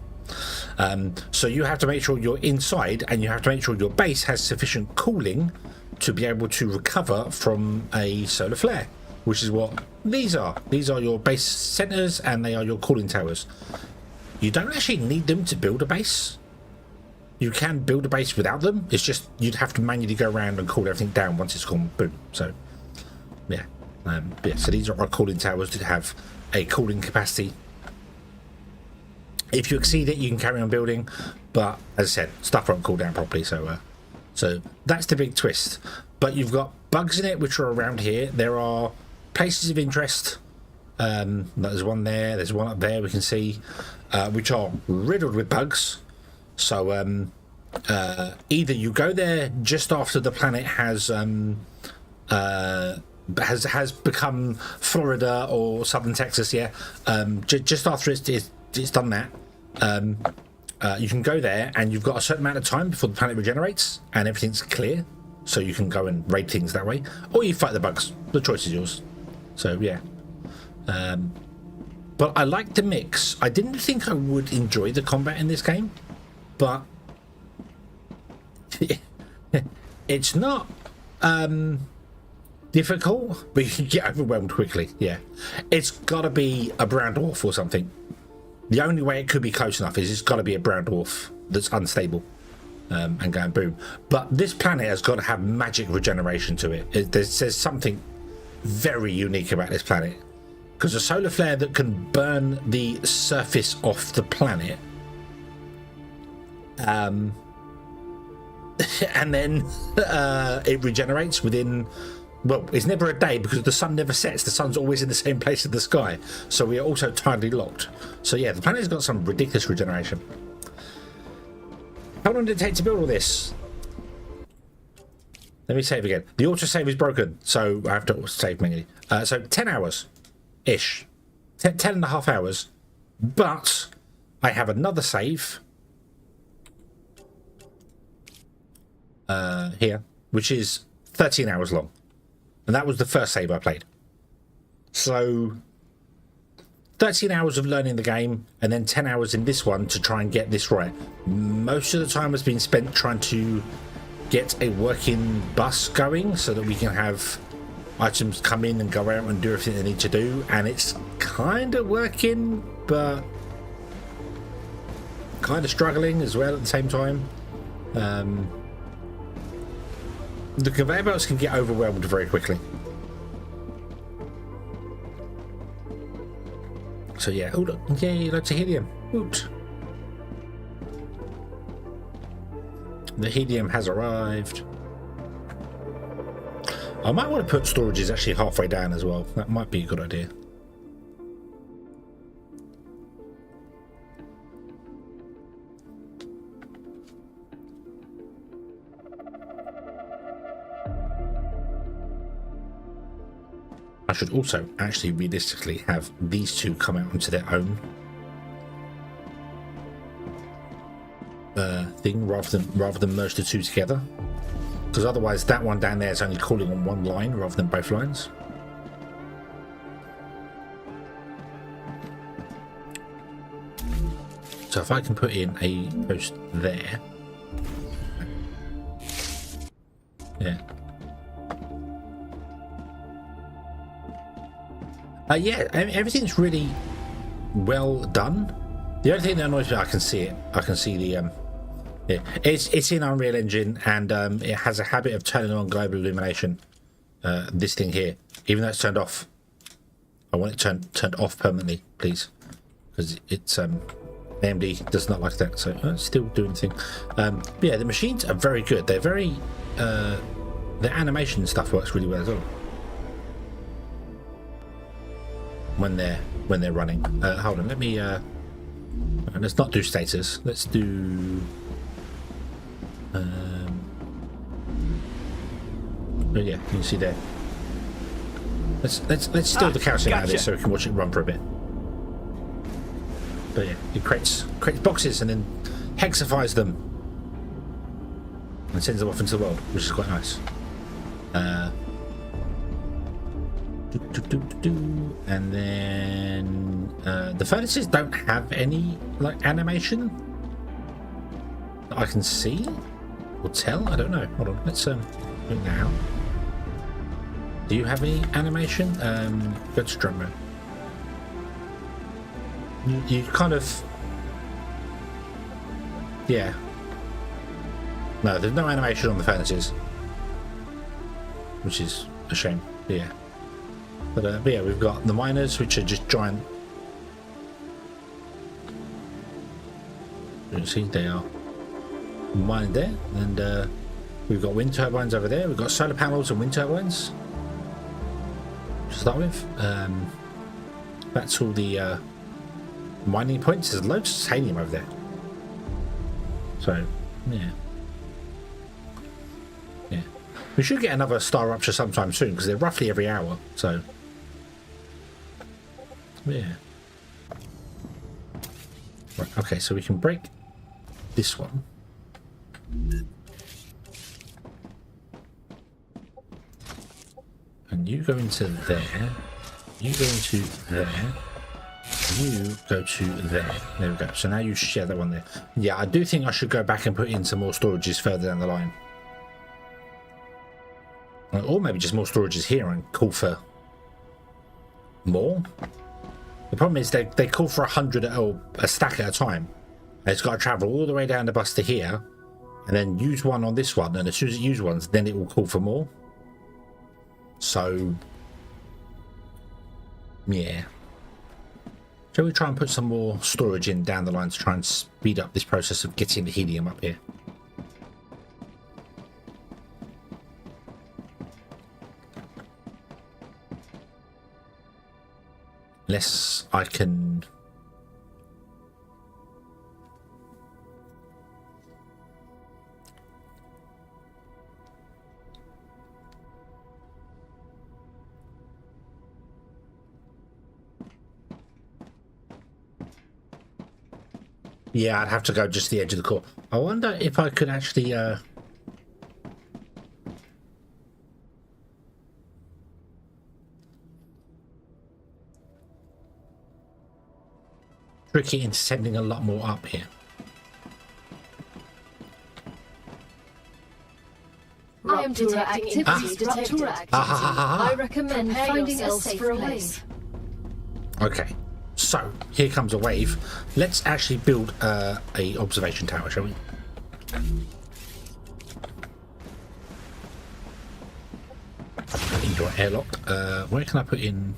Speaker 4: So you have to make sure you're inside, and you have to make sure your base has sufficient cooling to be able to recover from a solar flare, which is what these are. These are your base centers, and they are your cooling towers. You don't actually need them to build a base. You can build a base without them. It's just you'd have to manually go around and cool everything down once it's gone boom. So yeah, so these are our cooling towers that have a cooling capacity. If you exceed it, you can carry on building, but as I said, stuff won't cool down properly. So that's the big twist. But you've got bugs in it which are around here. There are places of interest. There's one there. There's one up there. We can see, which are riddled with bugs. So either you go there just after the planet has become Florida or southern Texas, just after it's done that. You can go there, and you've got a certain amount of time before the planet regenerates and everything's clear, so you can go and raid things that way, or you fight the bugs. The choice is yours. So yeah, but I like the mix. I didn't think I would enjoy the combat in this game, but it's not difficult, but you can get overwhelmed quickly. Yeah, it's got to be a brown dwarf or something. The only way it could be close enough is it's got to be a brown dwarf that's unstable and going boom. But this planet has got to have magic regeneration to it. There's something very unique about this planet, because a solar flare that can burn the surface off the planet, and then it regenerates within. Well, it's never a day because the sun never sets. The sun's always in the same place in the sky. So we are also tidally locked. So yeah, the planet's got some ridiculous regeneration. How long did it take to build all this? Let me save again. The autosave is broken, so I have to save manually. So 10 hours-ish. 10 and a half hours. But I have another save here, which is 13 hours long. And that was the first save I played. So 13 hours of learning the game, and then 10 hours in this one to try and get this right. Most of the time has been spent trying to get a working bus going so that we can have items come in and go out and do everything they need to do. And it's kind of working, but kind of struggling as well at the same time. The conveyor belts can get overwhelmed very quickly. So yeah, oh look, yay, lots of helium. Woot. The helium has arrived. I might want to put storages actually halfway down as well. That might be a good idea. I should also actually realistically have these two come out into their own thing rather than merge the two together, because otherwise that one down there is only calling on one line rather than both lines. So if I can put in a post there, yeah. Yeah, everything's really well done. The only thing that annoys me, I can see it. I can see the yeah, it's in Unreal Engine, and it has a habit of turning on global illumination. This thing here, even though it's turned off, I want it turned off permanently, please, because it's AMD does not like that. So it's still doing the thing. Yeah, the machines are very good. They're very the animation stuff works really well as well. When they're running. Hold on, let me let's not do status. Let's do oh yeah, you can see there. Let's steal the calcium out of this so we can watch it run for a bit. But yeah, it creates boxes and then hexifies them and sends them off into the world, which is quite nice. And then the furnaces don't have any like animation that I can see or tell. I don't know. Hold on, let's do it now. Do you have any animation? Go to drum mode. You kind of, yeah. No, there's no animation on the furnaces, which is a shame. Yeah. But yeah, we've got the miners, which are just giant. You see, they are mining there, and we've got wind turbines over there. We've got solar panels and wind turbines to start with. That's all the mining points. There's loads of helium over there. So, yeah. Yeah. We should get another StarRupture sometime soon, because they're roughly every hour, so. Yeah. Right, okay, so we can break this one. And you go into there. You go into there. You go to there. There we go. So now you share that one there. Yeah, I do think I should go back and put in some more storages further down the line. Or maybe just more storages here and call for more. The problem is they call for 100 or a stack at a time. And it's got to travel all the way down the bus to here, and then use one on this one. And as soon as it uses one, then it will call for more. So, yeah. Shall we try and put some more storage in down the line to try and speed up this process of getting the helium up here? Unless I can... Yeah, I'd have to go just the edge of the core. I wonder if I could actually... trick it into sending a lot more up here.
Speaker 2: I am detecting activity detected. I recommend finding a safer place.
Speaker 4: Okay, so here comes a wave. Let's actually build a observation tower, shall we? Indoor airlock. Where can I put in?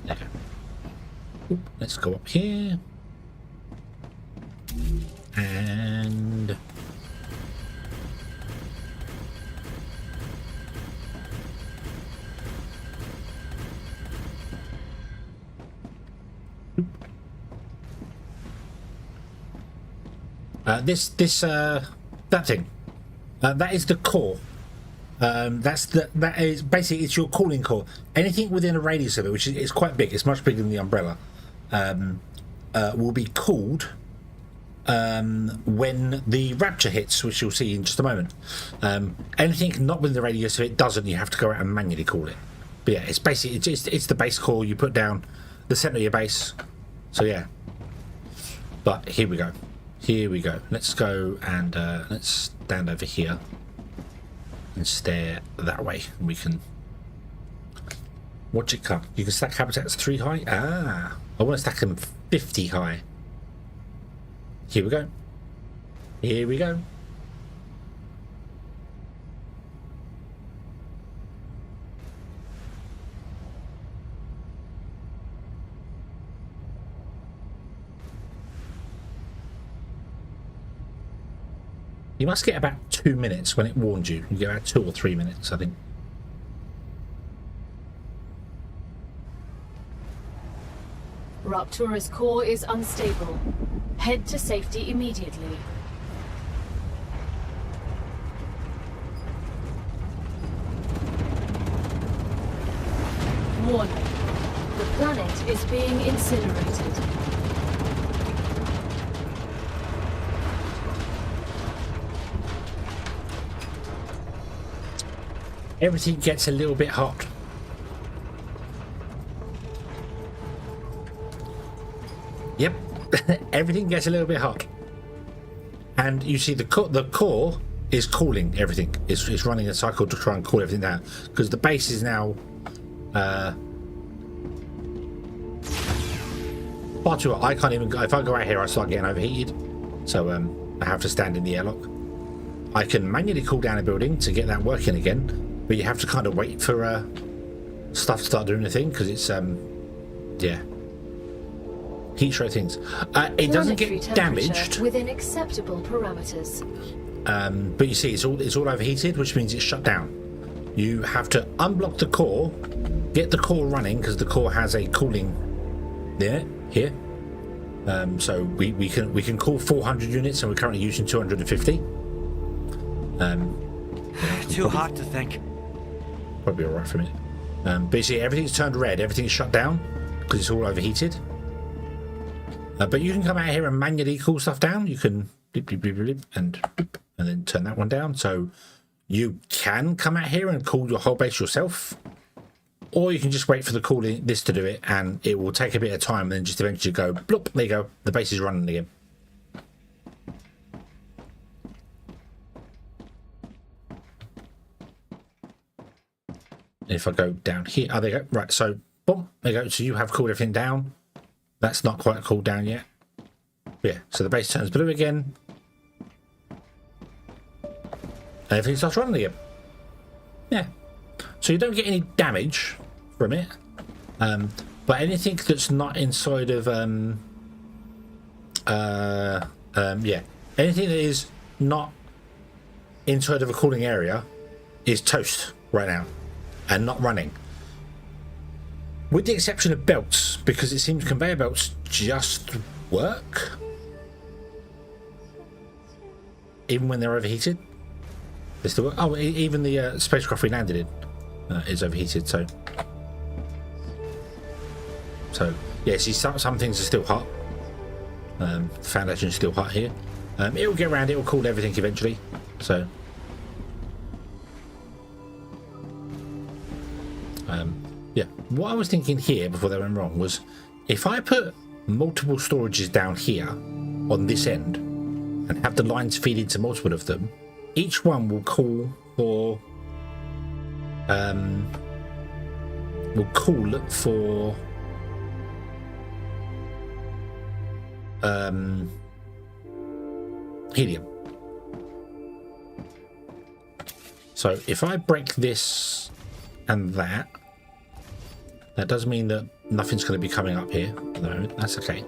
Speaker 4: There. Oop, let's go up here. And that thing. That is the core. That is basically, it's your cooling core. Anything within a radius of it, which is quite big, it's much bigger than the umbrella, will be cooled when the rapture hits, which you'll see in just a moment. Anything not within the radius of it doesn't. You have to go out and manually cool it. But yeah, it's basically it's the base core you put down the center of your base. So yeah. But here we go. Here we go. Let's go and let's stand over here and stare that way. And we can watch it come. You can stack habitats 3 high. Ah, I want to stack them 50 high. Here we go. Here we go. You must get about 2 minutes when it warned you. You get about 2 or 3 minutes, I think.
Speaker 2: Raptura's core is unstable. Head to safety immediately. Warning. The planet is being incinerated.
Speaker 4: everything gets a little bit hot. Yep, everything gets a little bit hot. And you see the core is cooling everything. It's running a cycle to try and cool everything down. Because the base is now far too hot. I can't even go. If I go out here, I start getting overheated. So I have to stand in the airlock. I can manually cool down a building to get that working again. But you have to kind of wait for stuff to start doing the thing. Because it's, yeah. Heat stroke things. It doesn't get damaged
Speaker 2: within acceptable parameters.
Speaker 4: But you see, it's all overheated, which means it's shut down. You have to unblock the core, get the core running because the core has a cooling there here. So we can cool 400 units, and we're currently using 250.
Speaker 7: Too hot to think.
Speaker 4: Probably all right for a minute. But you see, everything's turned red. Everything's shut down because it's all overheated. But you can come out here and manually cool stuff down. You can blip, blip, blip, blip, and then turn that one down. So you can come out here and cool your whole base yourself, or you can just wait for the cooling this to do it, and it will take a bit of time, and then just eventually go bloop. There you go. The base is running again. If I go down here, oh, there you go. Right, so boom, there you go. So you have cooled everything down. That's not quite cooled down yet. Yeah, so the base turns blue again. And everything starts running again. Yeah. So you don't get any damage from it. But anything that's not inside of yeah. Anything that is not inside of a cooling area is toast right now and not running. With the exception of belts, because it seems conveyor belts just work. Even when they're overheated. They still work. Oh, even the spacecraft we landed in is overheated, so yeah, see, some things are still hot. The foundation is still hot here. It will get around, it will cool everything eventually, so yeah, what I was thinking here before they went wrong was if I put multiple storages down here on this end and have the lines feed into multiple of them, each one will call for helium. So if I break this and that does mean that nothing's going to be coming up here at the moment. That's okay.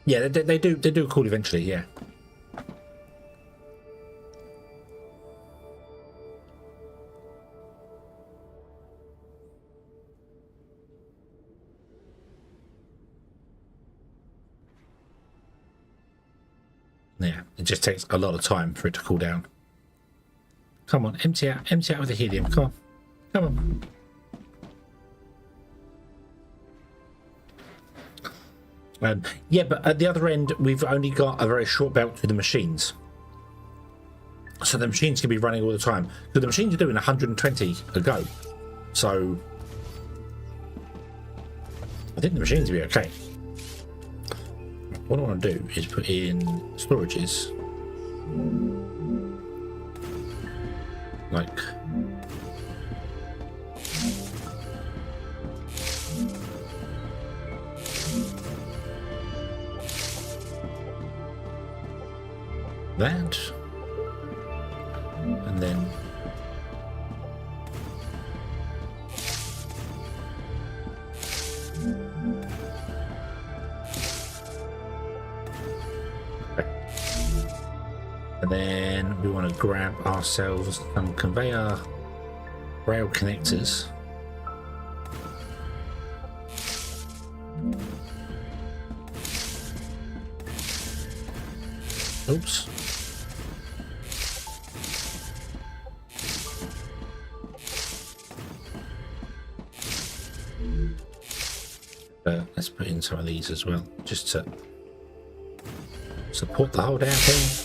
Speaker 4: Yeah, they do cool eventually, yeah. Yeah, it just takes a lot of time for it to cool down. Come on, empty out with the helium. Come on. Yeah, but at the other end, we've only got a very short belt to the machines. So the machines can be running all the time. So the machines are doing 120 a go. So I think the machines will be okay. What I want to do is put in storages. Like that, and then we want to grab ourselves some conveyor rail connectors. Oops. Let's put in some of these as well, just to support the whole damn thing.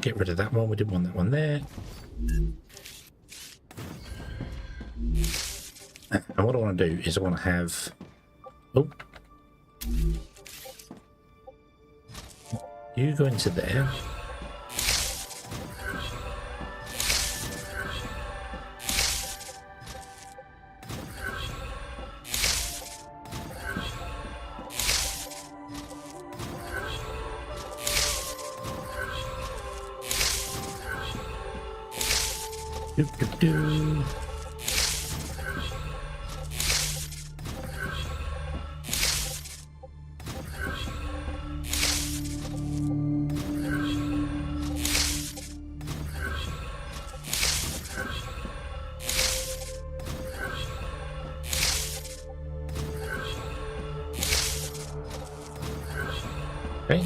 Speaker 4: Get rid of that one. We didn't want that one there. And what I want to do is I want to have... Oh. You go into there. Do. Okay,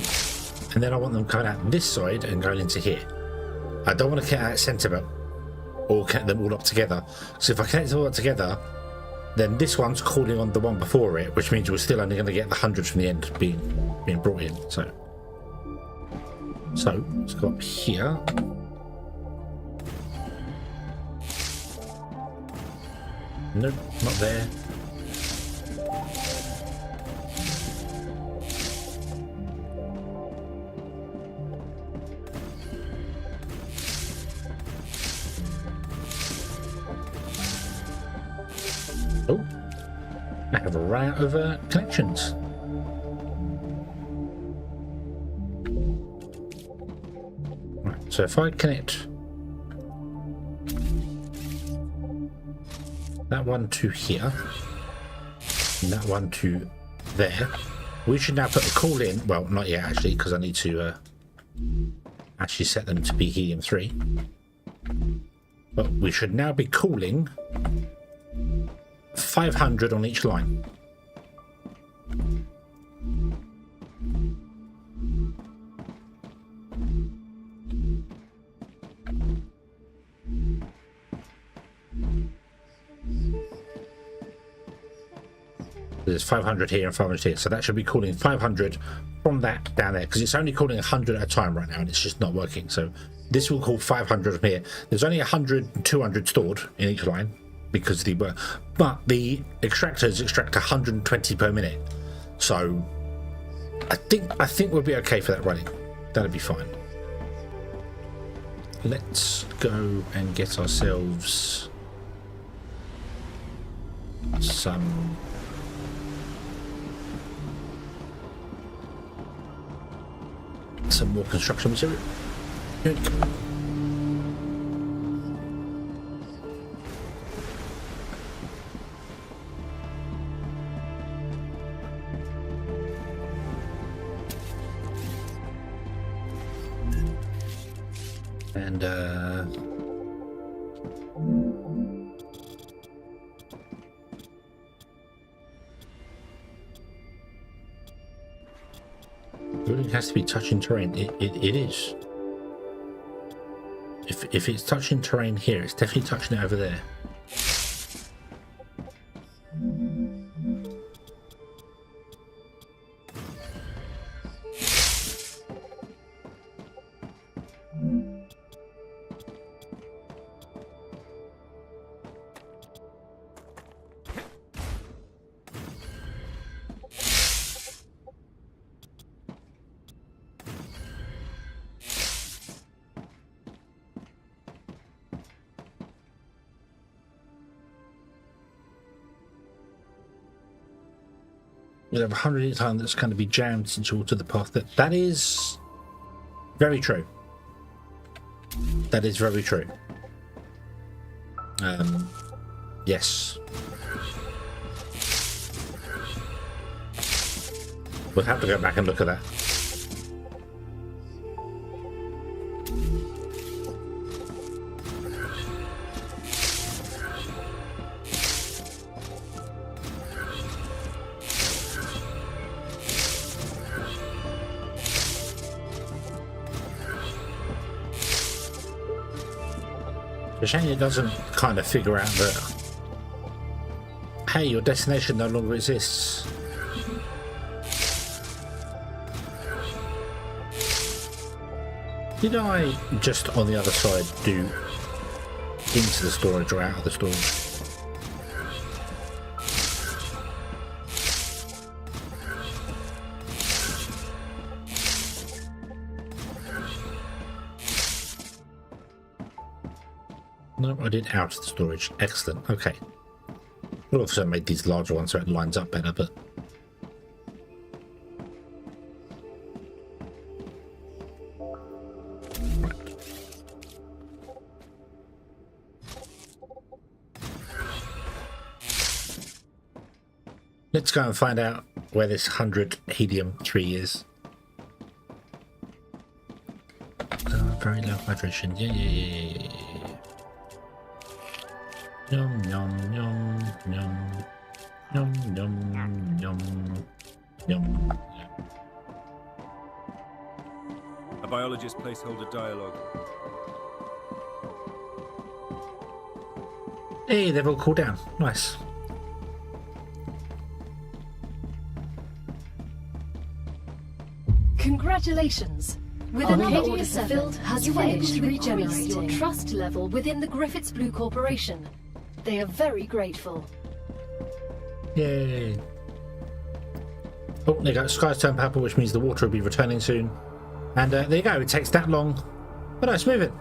Speaker 4: and then I want them coming out this side and going into here. I don't want to get out centre belt or connect them all up together. So if I connect them all up together, then this one's calling on the one before it, which means we're still only going to get the hundreds from the end being brought in. So let's go up here. Nope, not there. Oh, I have a run out of connections. Right, so if I connect that one to here, and that one to there, we should now put the call in. Well, not yet actually, because I need to actually set them to be helium 3. But we should now be calling 500 on each line. There's 500 here and 500 here, so that should be calling 500 from that down there, because it's only calling 100 at a time right now and it's just not working. So this will call 500 from here. There's only 100 and 200 stored in each line because the but the extractors extract 120 per minute, so I think we'll be okay for that running. That'll be fine. Let's go and get ourselves some more construction material. And building has to be touching terrain. It is. If it's touching terrain here, it's definitely touching it over there. You'll have 100 each time that's going to be jammed since you're to the path. That is very true. That is very true. Yes. We'll have to go back and look at that. It's a shame it doesn't kind of figure out that, Hey, your destination no longer exists. Did I just on the other side do into the storage or out of the storage? No, I did out of the storage. Excellent. Okay. Would also made these larger ones so it lines up better, but right. Let's go and find out where this 100 helium tree is. Very low hydration. Yeah. Yum yum yum yum yum yum yum yum.
Speaker 3: A biologist placeholder dialogue.
Speaker 4: Hey, they've all cooled down. Nice.
Speaker 2: Congratulations! With Arcadia 7 has finished regenerating your trust level within the Griffiths Blue Corporation. They are very grateful.
Speaker 4: Yay. Oh, there you go. Sky's turned purple, which means the water will be returning soon. And there you go. It takes that long. But no, it's moving.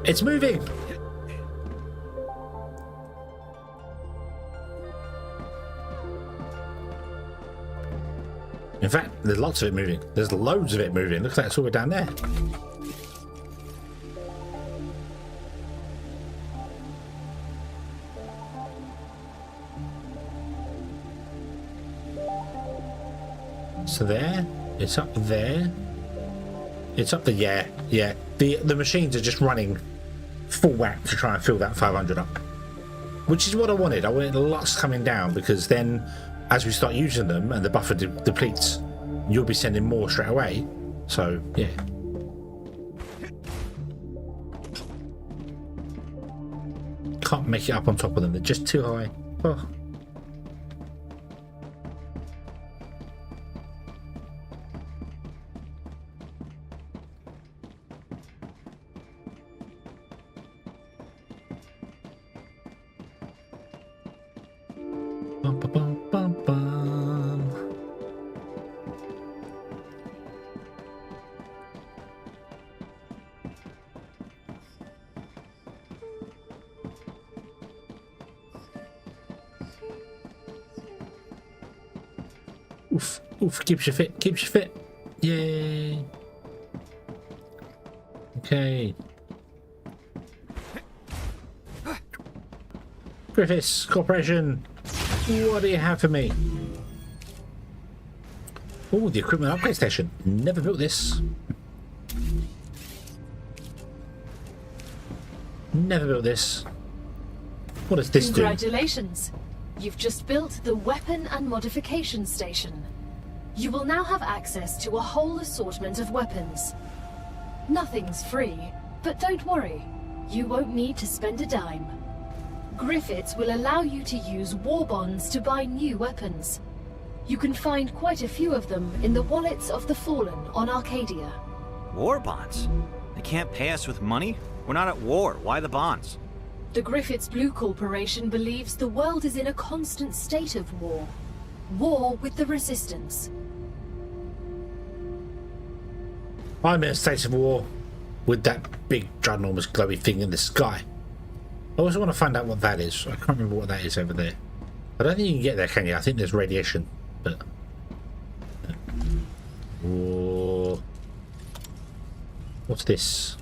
Speaker 4: It's moving. In fact, there's lots of it moving. There's loads of it moving. Look at that. It's all the way down there. So there, it's up there, it's up there. Yeah. The machines are just running full whack to try and fill that 500 up, which is what I wanted. I wanted lots coming down because then, as we start using them and the buffer depletes, you'll be sending more straight away. So yeah. Can't make it up on top of them. They're just too high. Oh. Oof, keeps you fit. Yay. Okay. Griffiths Corporation, what do you have for me? Oh, the equipment upgrade station. Never built this. Never built this. What does this do?
Speaker 2: Congratulations! You've just built the Weapon and Modification Station. You will now have access to a whole assortment of weapons. Nothing's free, but don't worry. You won't need to spend a dime. Griffiths will allow you to use war bonds to buy new weapons. You can find quite a few of them in the wallets of the Fallen on Arcadia.
Speaker 7: War bonds? They can't pay us with money? We're not at war. Why the bonds?
Speaker 2: The Griffiths Blue Corporation believes the world is in a constant state of war. War with the Resistance.
Speaker 4: I'm in a state of war with that big, ginormous, glowy thing in the sky. I also want to find out what that is. I can't remember what that is over there. I don't think you can get there, can you? I think there's radiation, but... Whoa. What's this?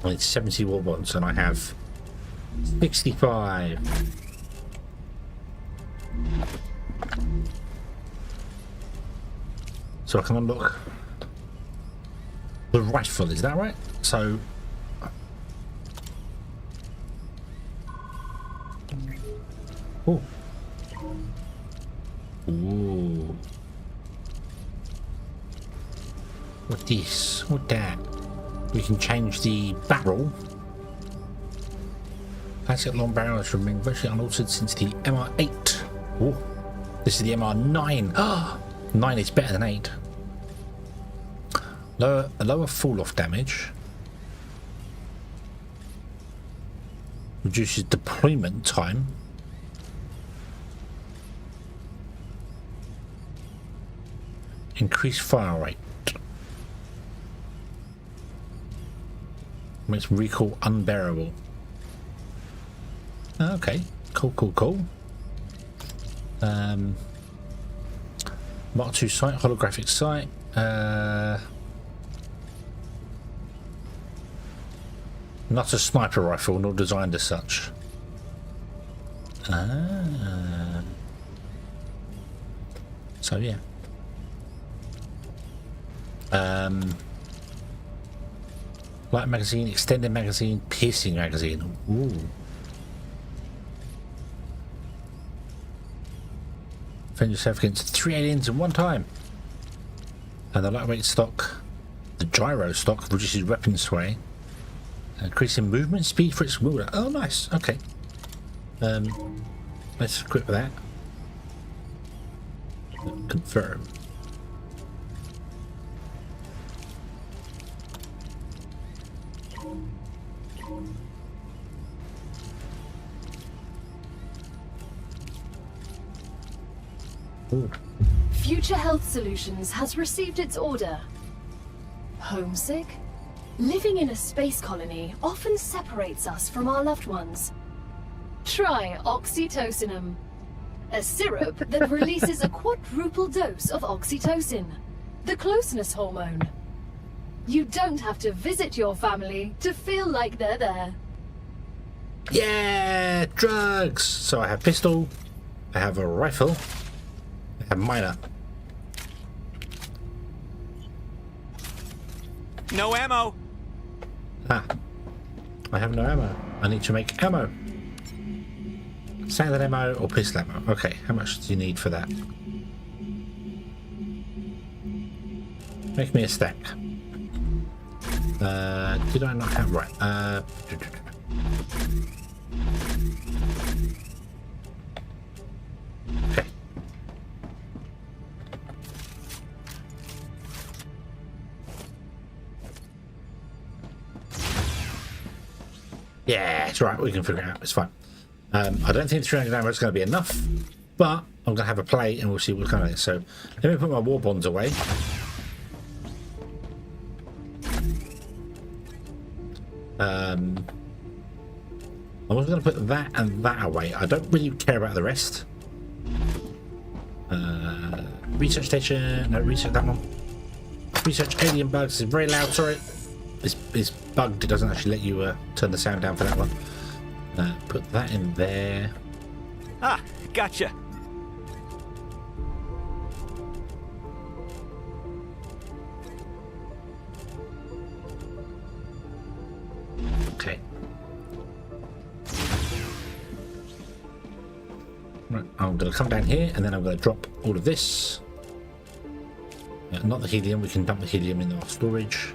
Speaker 4: I need 70 war bonds and I have 65. So I can unlock the rifle, is that right? So oh, ooh, what this? What that? We can change the barrel. Classic long barrels remain virtually unaltered since the MR8. Oh, this is the MR9. Ah, 9 is better than 8. Lower fall-off damage. Reduces deployment time. Increased fire rate. Makes recoil unbearable. Okay, cool. Mark II sight, holographic sight. Not a sniper rifle, nor designed as such. So yeah. Light magazine, extended magazine, piercing magazine. Ooh. Defend yourself against 3 aliens in one time. And the lightweight stock, the gyro stock, reduces weapon sway, increasing movement speed for its wielder. Oh, nice. Okay. Let's equip that. Confirm. Ooh.
Speaker 2: Future Health Solutions has received its order. Homesick? Living in a space colony often separates us from our loved ones. Try oxytocinum, a syrup that releases a quadruple dose of oxytocin, the closeness hormone. You don't have to visit your family to feel like they're there.
Speaker 4: Yeah, drugs! So I have pistol, I have a rifle, I have miner.
Speaker 7: No ammo.
Speaker 4: Ah, I have no ammo. I need to make ammo. Standard ammo or pistol ammo. Okay, how much do you need for that? Make me a stack. Did I not have right? Okay. Yeah, it's right. We can figure it out. It's fine. I don't think 300 ammo is going to be enough, but I'm going to have a play and we'll see what kind of it is. So let me put my war bonds away. I'm also going to put that and that away. I don't really care about the rest. Research station. No, research that one. Research alien bugs. It's very loud. Sorry. It's bugged. It doesn't actually let you turn the sound down for that one. Put that in there.
Speaker 7: Ah, gotcha.
Speaker 4: Okay. Right, I'm going to come down here and then I'm going to drop all of this. Not the helium. We can dump the helium in our storage.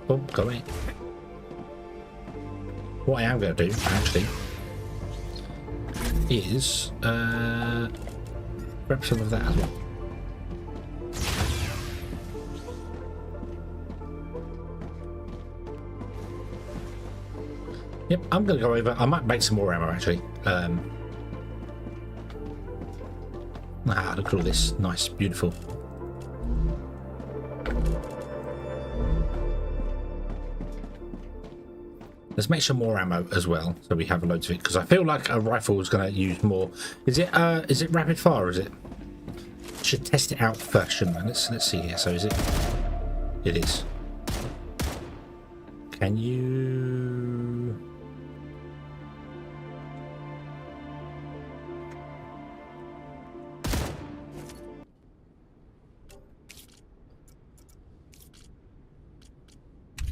Speaker 4: Oh, go away. What I am going to do, actually, is grab some of that as well. Yep, I'm going to go over. I might make some more ammo, actually. Look at all this. Nice, beautiful. Let's make some more ammo as well, so we have loads of it. Because I feel like a rifle is going to use more. Is it rapid fire? Or is it? Should test it out first, shouldn't I? Let's see here. So is it? It is. Can you?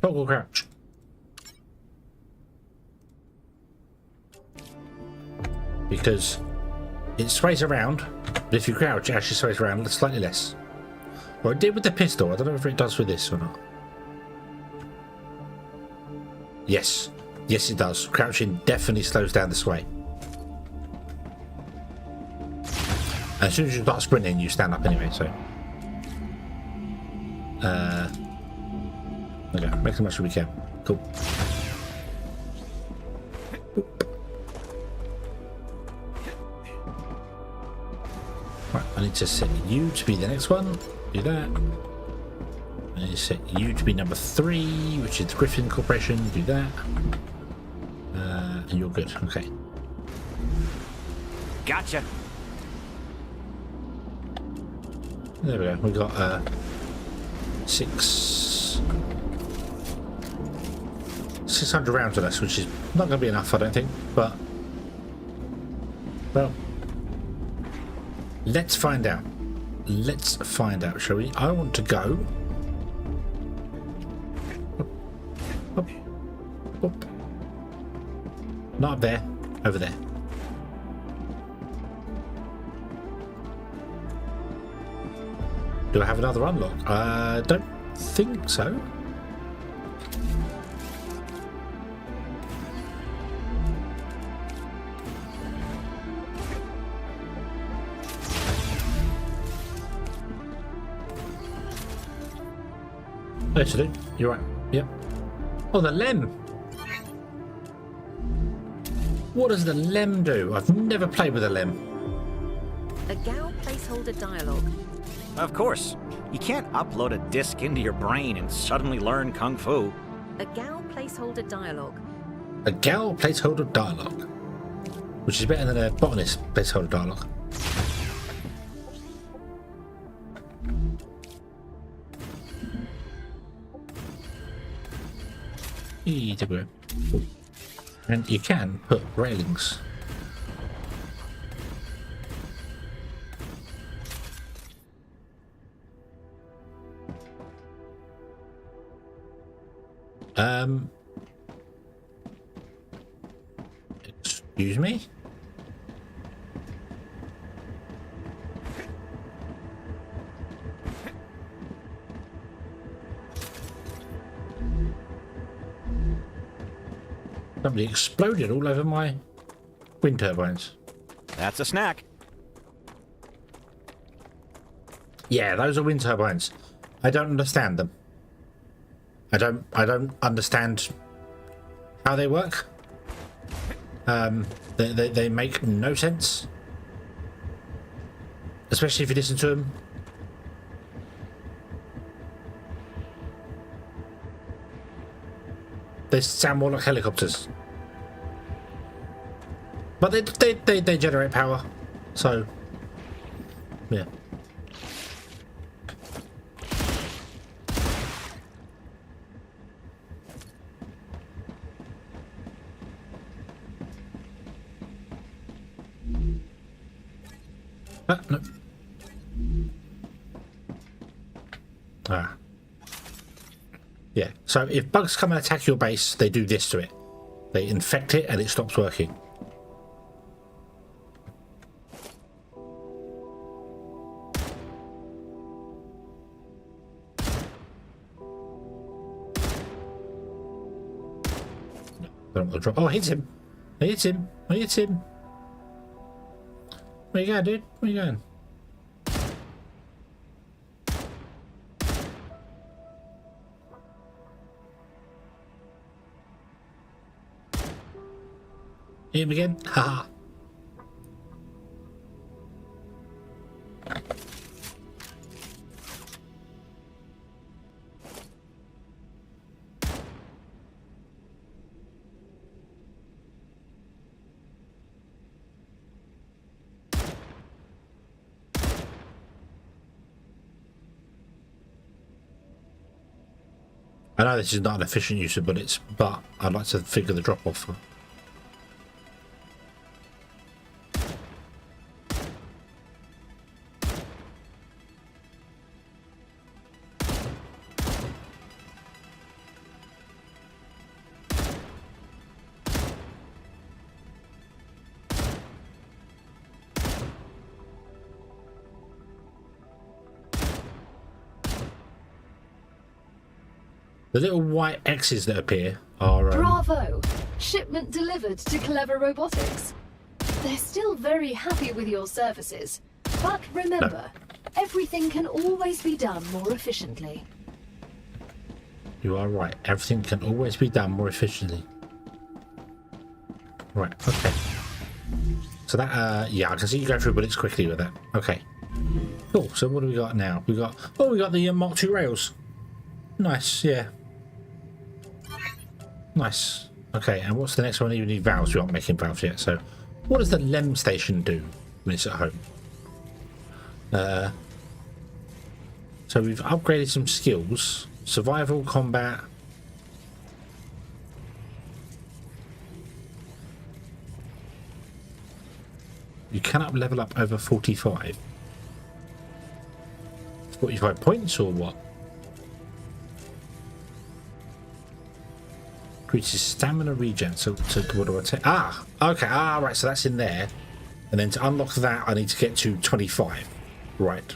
Speaker 4: Toggle crouch. Because it sways around, but if you crouch, it actually sways around slightly less. Well, it did with the pistol. I don't know if it does with this or not. Yes. Yes, it does. Crouching definitely slows down the sway. As soon as you start sprinting, you stand up anyway, so. Okay, make the most we can. Cool. Right, I need to set you to be the next one. Do that. I need to set you to be number 3, which is the Griffin Corporation. Do that. And you're good. Okay.
Speaker 7: Gotcha.
Speaker 4: There we go. We got 600 rounds on us, which is not going to be enough, I don't think. But well, let's find out. Let's find out, shall we? I want to go. Up, up. Not up there. Over there. Do I have another unlock? I don't think so. Yes, I do. You're right. Yep. Oh, the lem. What does the lem do? I've never played with a lem.
Speaker 8: A gal placeholder dialogue.
Speaker 7: Of course. You can't upload a disc into your brain and suddenly learn Kung Fu.
Speaker 8: A gal placeholder dialogue.
Speaker 4: A gal placeholder dialogue. Which is better than a botanist placeholder dialogue. And you can put railings. Excuse me? Somebody exploded all over my wind turbines.
Speaker 7: That's a snack.
Speaker 4: Yeah, those are wind turbines. I don't understand them. I don't understand how they work. They make no sense. Especially if you listen to them. They sound more like helicopters. But they generate power. So, yeah. No. Ah. Yeah, so if bugs come and attack your base, they do this to it. They infect it and it stops working. Don't want to drop. Oh, I hit him. I hit him. I hit him. Where you going, dude? Where you going? Hit him again? Haha. I know this is not an efficient use of bullets, but I'd like to figure the drop off. The little white X's that appear are...
Speaker 2: Bravo! Shipment delivered to Clever Robotics. They're still very happy with your services. But remember, everything can always be done more efficiently.
Speaker 4: You are right. Everything can always be done more efficiently. Right, okay. So that, yeah, I can see you go through bullets quickly with that. Okay. Cool, so what do we got now? We got the Mark II rails. Nice, yeah. Nice. Okay, and what's the next one? You need valves. We aren't making valves yet, so... What does the LEM station do when it's at home? So we've upgraded some skills. Survival, combat... You cannot level up over 45. 45 points or what? Increases stamina regen. So what do I take? Ah, okay. Ah, right. So that's in there. And then to unlock that, I need to get to 25. Right.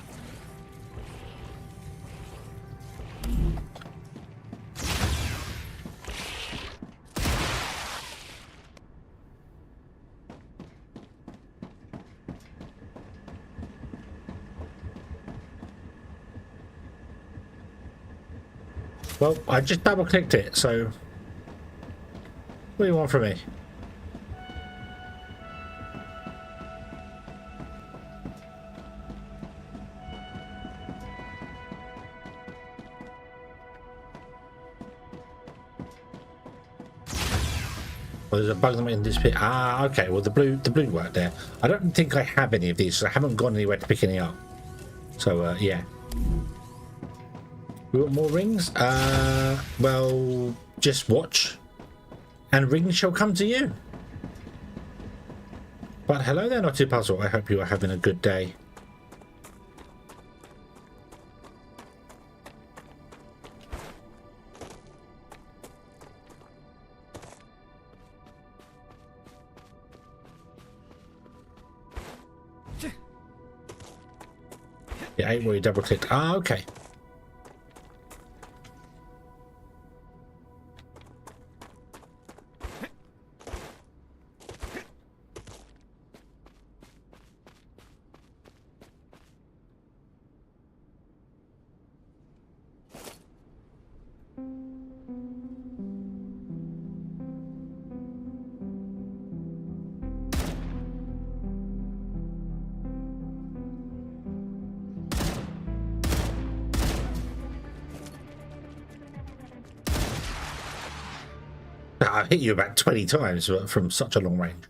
Speaker 4: Well, I just double clicked it, so what do you want from me? Well, there's a bug that makes them disappear. Ah, okay. Well, the blue worked there. I don't think I have any of these, so I haven't gone anywhere to pick any up. So, yeah. We want more rings? Well, just watch. And rings shall come to you. But hello there, Naughty Puzzle. I hope you are having a good day. Yeah, ain't where you double clicked. Ah, okay. I hit you about 20 times from such a long range.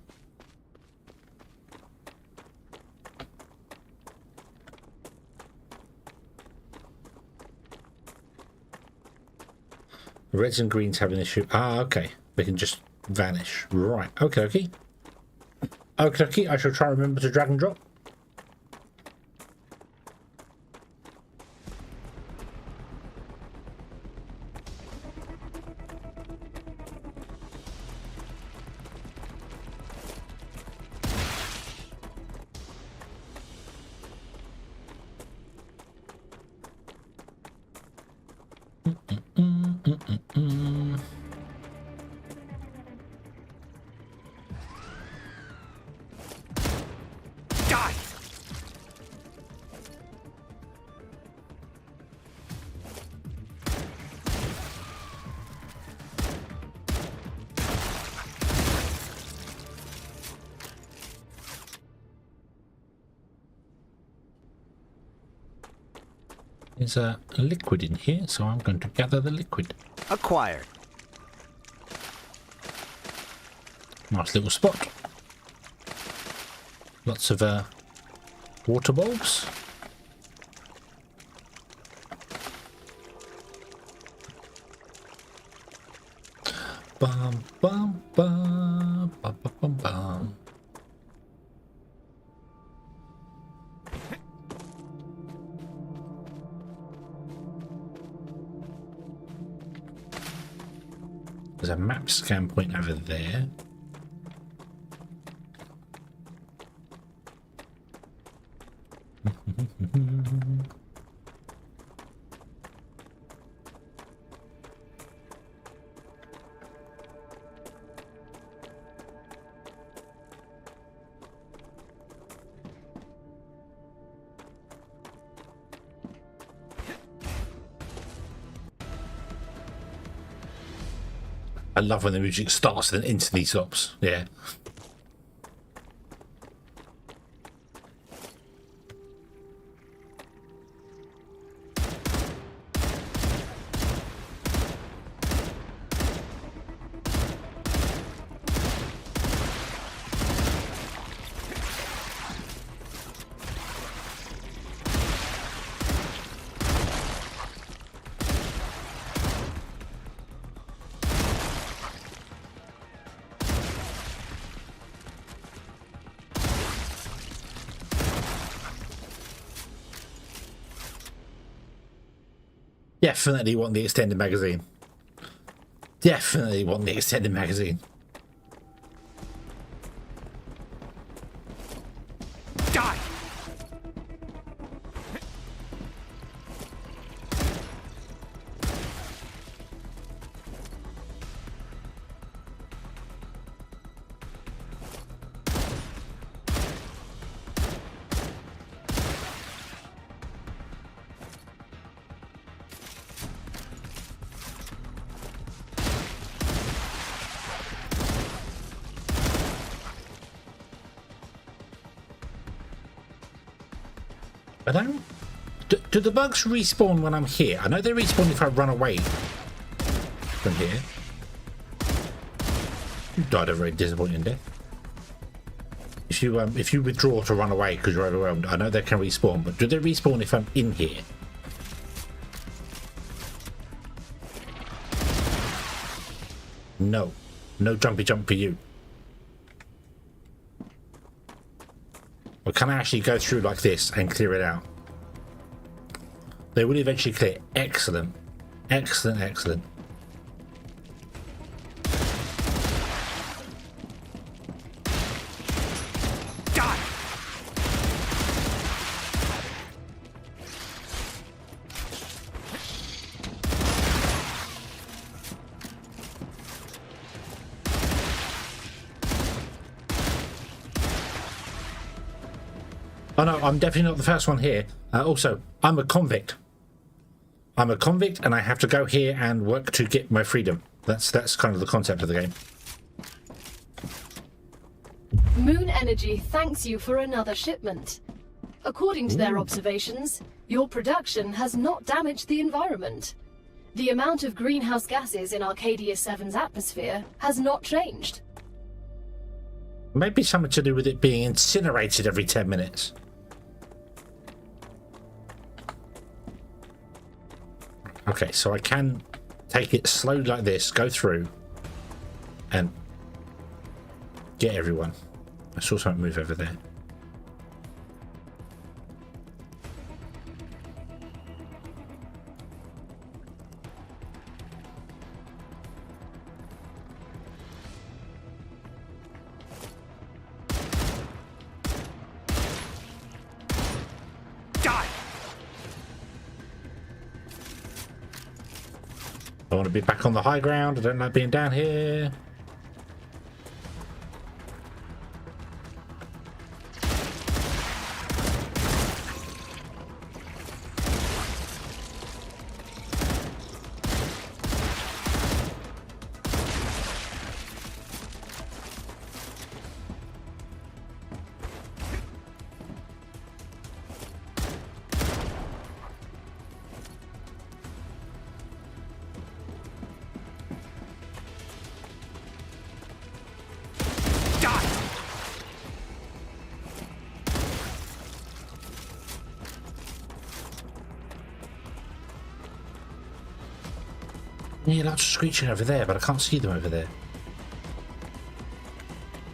Speaker 4: The reds and greens have an issue. Ah, okay. They can just vanish. Right. Okay, okay. Okay, okay. I shall try and remember to drag and drop. There's a liquid in here, so I'm going to gather the liquid.
Speaker 7: Acquired.
Speaker 4: Nice little spot. Lots of water bulbs. Bum bum bum bum bum bum bum. There's a map scan point over there. I love when the music starts and then instantly stops. Yeah. Definitely want the extended magazine. Definitely want the extended magazine.
Speaker 7: Die!
Speaker 4: I don't... Do the bugs respawn when I'm here? I know they respawn if I run away from here. You died a very disappointing death. If you withdraw to run away because you're overwhelmed, I know they can respawn, but do they respawn if I'm in here? No. No jumpy jump for you. Or can I actually go through like this and clear it out? They will eventually clear. Excellent. Excellent, excellent.
Speaker 7: Die!
Speaker 4: Oh no, I'm definitely not the first one here. Also, I'm a convict. I'm a convict and I have to go here and work to get my freedom. That's kind of the concept of the game.
Speaker 2: Moon Energy thanks you for another shipment. According to their observations, your production has not damaged the environment. The amount of greenhouse gases in Arcadia 7's atmosphere has not changed.
Speaker 4: Maybe something to do with it being incinerated every 10 minutes. Okay, so I can take it slowly like this, go through, and get everyone. I saw something move over there. I want to be back on the high ground. I don't like being down here. Yeah, lots of screeching over there, but I can't see them over there.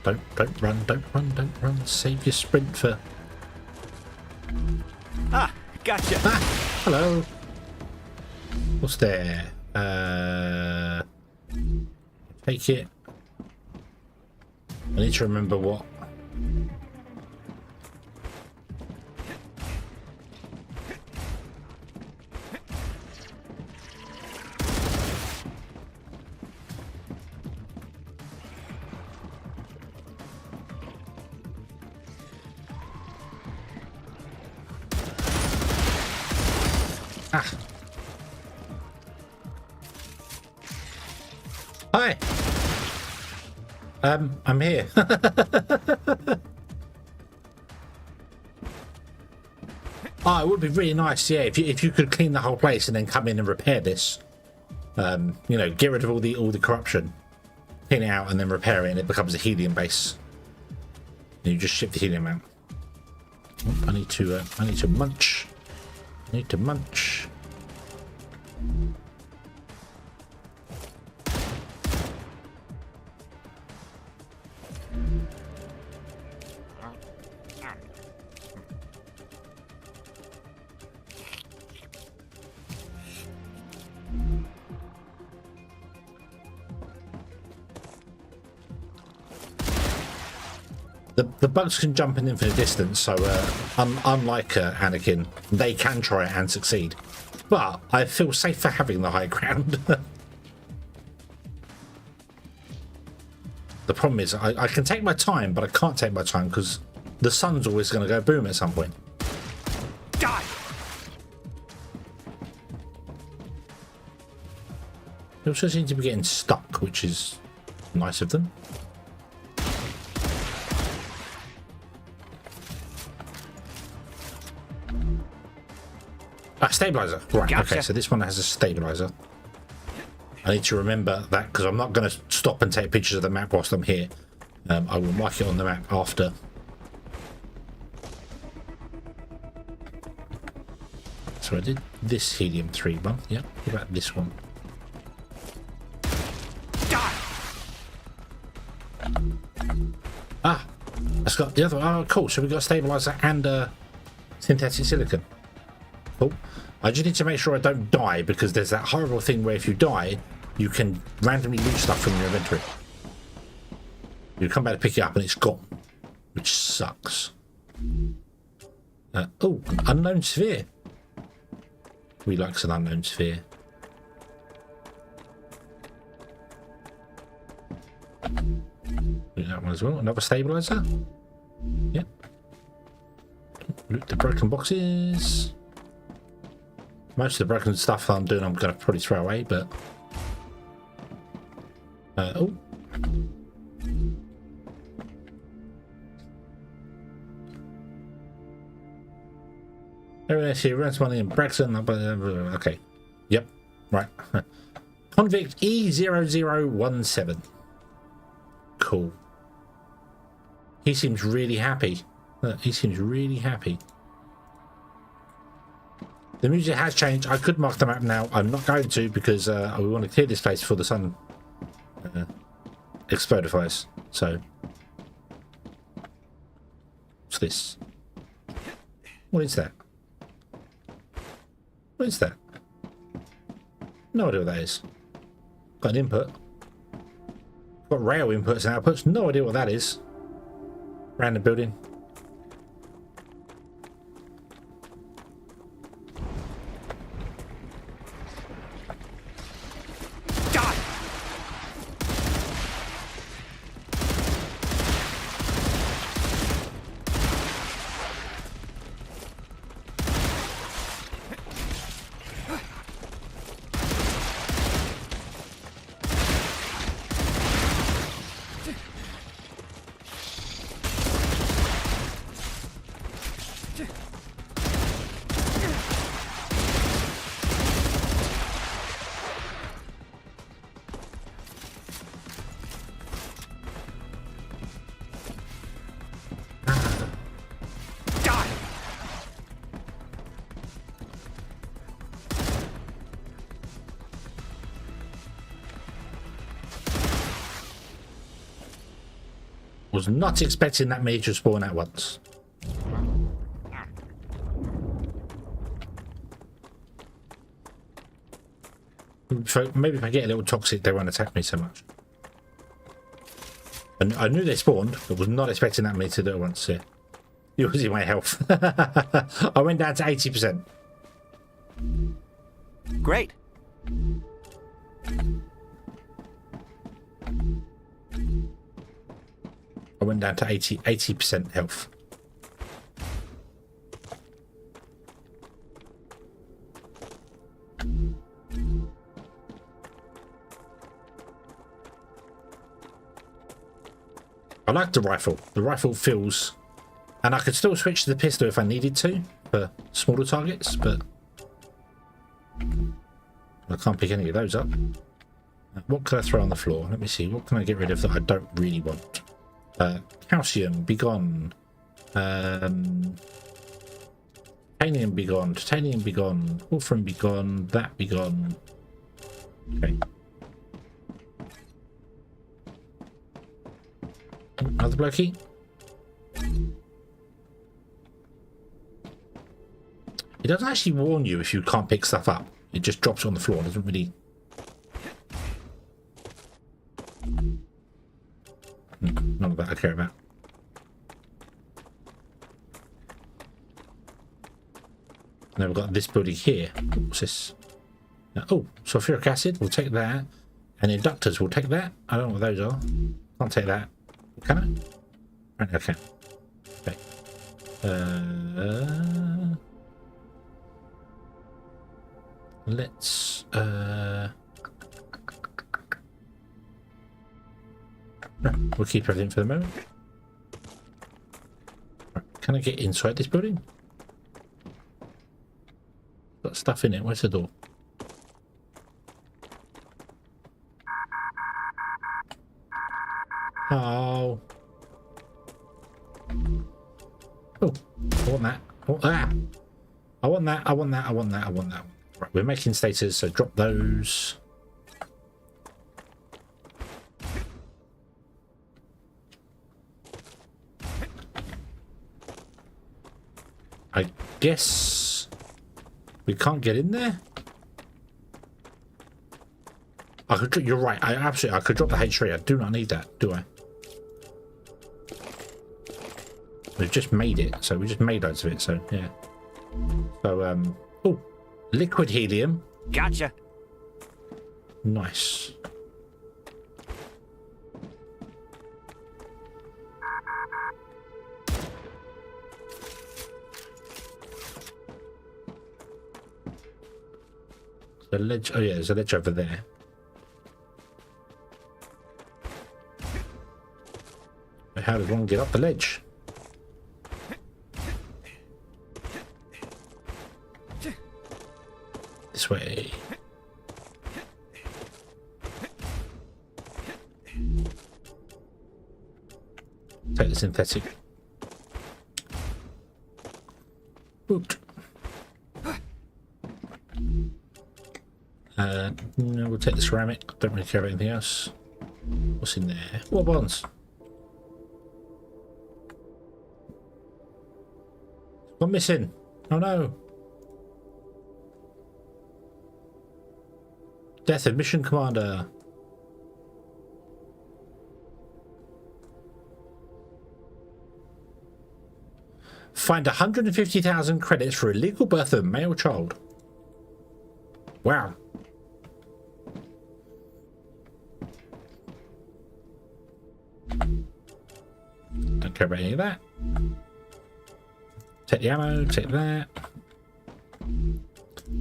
Speaker 4: Don't run, don't run, don't run. Save your sprint for...
Speaker 7: Ah, gotcha.
Speaker 4: Ah, hello. What's there? Take it. I need to remember what. Hi. I'm here. Oh, it would be really nice, yeah, if you could clean the whole place and then come in and repair this. You know, get rid of all the corruption, clean it out, and then repair it, and it becomes a helium base. And you just ship the helium out. Oh, I need to munch. I need to munch. The bugs can jump an infinite distance, so unlike Anakin, they can try it and succeed. But I feel safer having the high ground. The problem is I can take my time, but I can't take my time because the sun's always going to go boom at some point.
Speaker 7: Die!
Speaker 4: They also seem to be getting stuck, which is nice of them. Stabilizer. Right,
Speaker 7: Gotcha.
Speaker 4: okay, so this one has a stabilizer. I need to remember that because I'm not going to stop and take pictures of the map whilst I'm here. I will mark it on the map after. So I did this helium 3 one. Yeah, what about this one?
Speaker 7: Die!
Speaker 4: Ah, that's got the other one. Oh, cool. So we got a stabilizer and synthetic silicon. Cool. I just need to make sure I don't die because there's that horrible thing where if you die, you can randomly loot stuff from your inventory. You come back to pick it up and it's gone, which sucks. Oh, an unknown sphere. We like an unknown sphere. Do that one as well. Another stabilizer. Yep. Loot the broken boxes. Most of the broken stuff I'm doing I'm going to probably throw away, but... oh. Everyone here runs money in Braxton. Okay. Yep. Right. Convict E0017. Cool. He seems really happy. He seems really happy. The music has changed. I could mark the map now. I'm not going to because we want to clear this place before the sun explodifies. So, what's this? What is that? What is that? No idea what that is. Got an input. Got rail inputs and outputs. No idea what that is. Random building. Was not expecting that many to spawn at once. So maybe if I get a little toxic, they won't attack me so much. And I knew they spawned, but was not expecting that many to do it at once. Yeah. You're losing my health. I went down to 80%.
Speaker 7: Great.
Speaker 4: I went down to 80% health. I like the rifle. The rifle feels... And I could still switch to the pistol if I needed to for smaller targets, but I can't pick any of those up. What can I throw on the floor? Let me see. What can I get rid of that I don't really want? Calcium, be gone. Titanium, be gone. Titanium, be gone. Wolfram, be gone. That, be gone. Okay. Another blokey. It doesn't actually warn you if you can't pick stuff up. It just drops it on the floor. It doesn't really... None of that I care about. Now we've got this building here. What's this? Oh, sulfuric acid. We'll take that. And inductors. We'll take that. I don't know what those are. Can't take that. Can I? Right, okay. Okay. Let's no, we'll keep everything for the moment. Right, can I get inside this building? Got stuff in it. Where's the door? Oh. Oh, I want that. Oh, ah. I want that. I want that. I want that. I want that. Right, we're making status, so drop those. I guess we can't get in there. I could. You're right. I could drop the H3. I do not need that, do I? We've just made it, so we just made loads of it. So yeah. So oh, liquid helium.
Speaker 7: Gotcha.
Speaker 4: Nice. The ledge. Oh yeah, there's a ledge over there. How does one get up the ledge? This way. Take the synthetic. Boot. No, we'll take the ceramic. Don't really care about anything else. What's in there? What bonds? One missing. Oh no. Death of mission commander. Find 150,000 credits for illegal birth of male child. Wow. Don't care about any of that. Take the ammo, take that.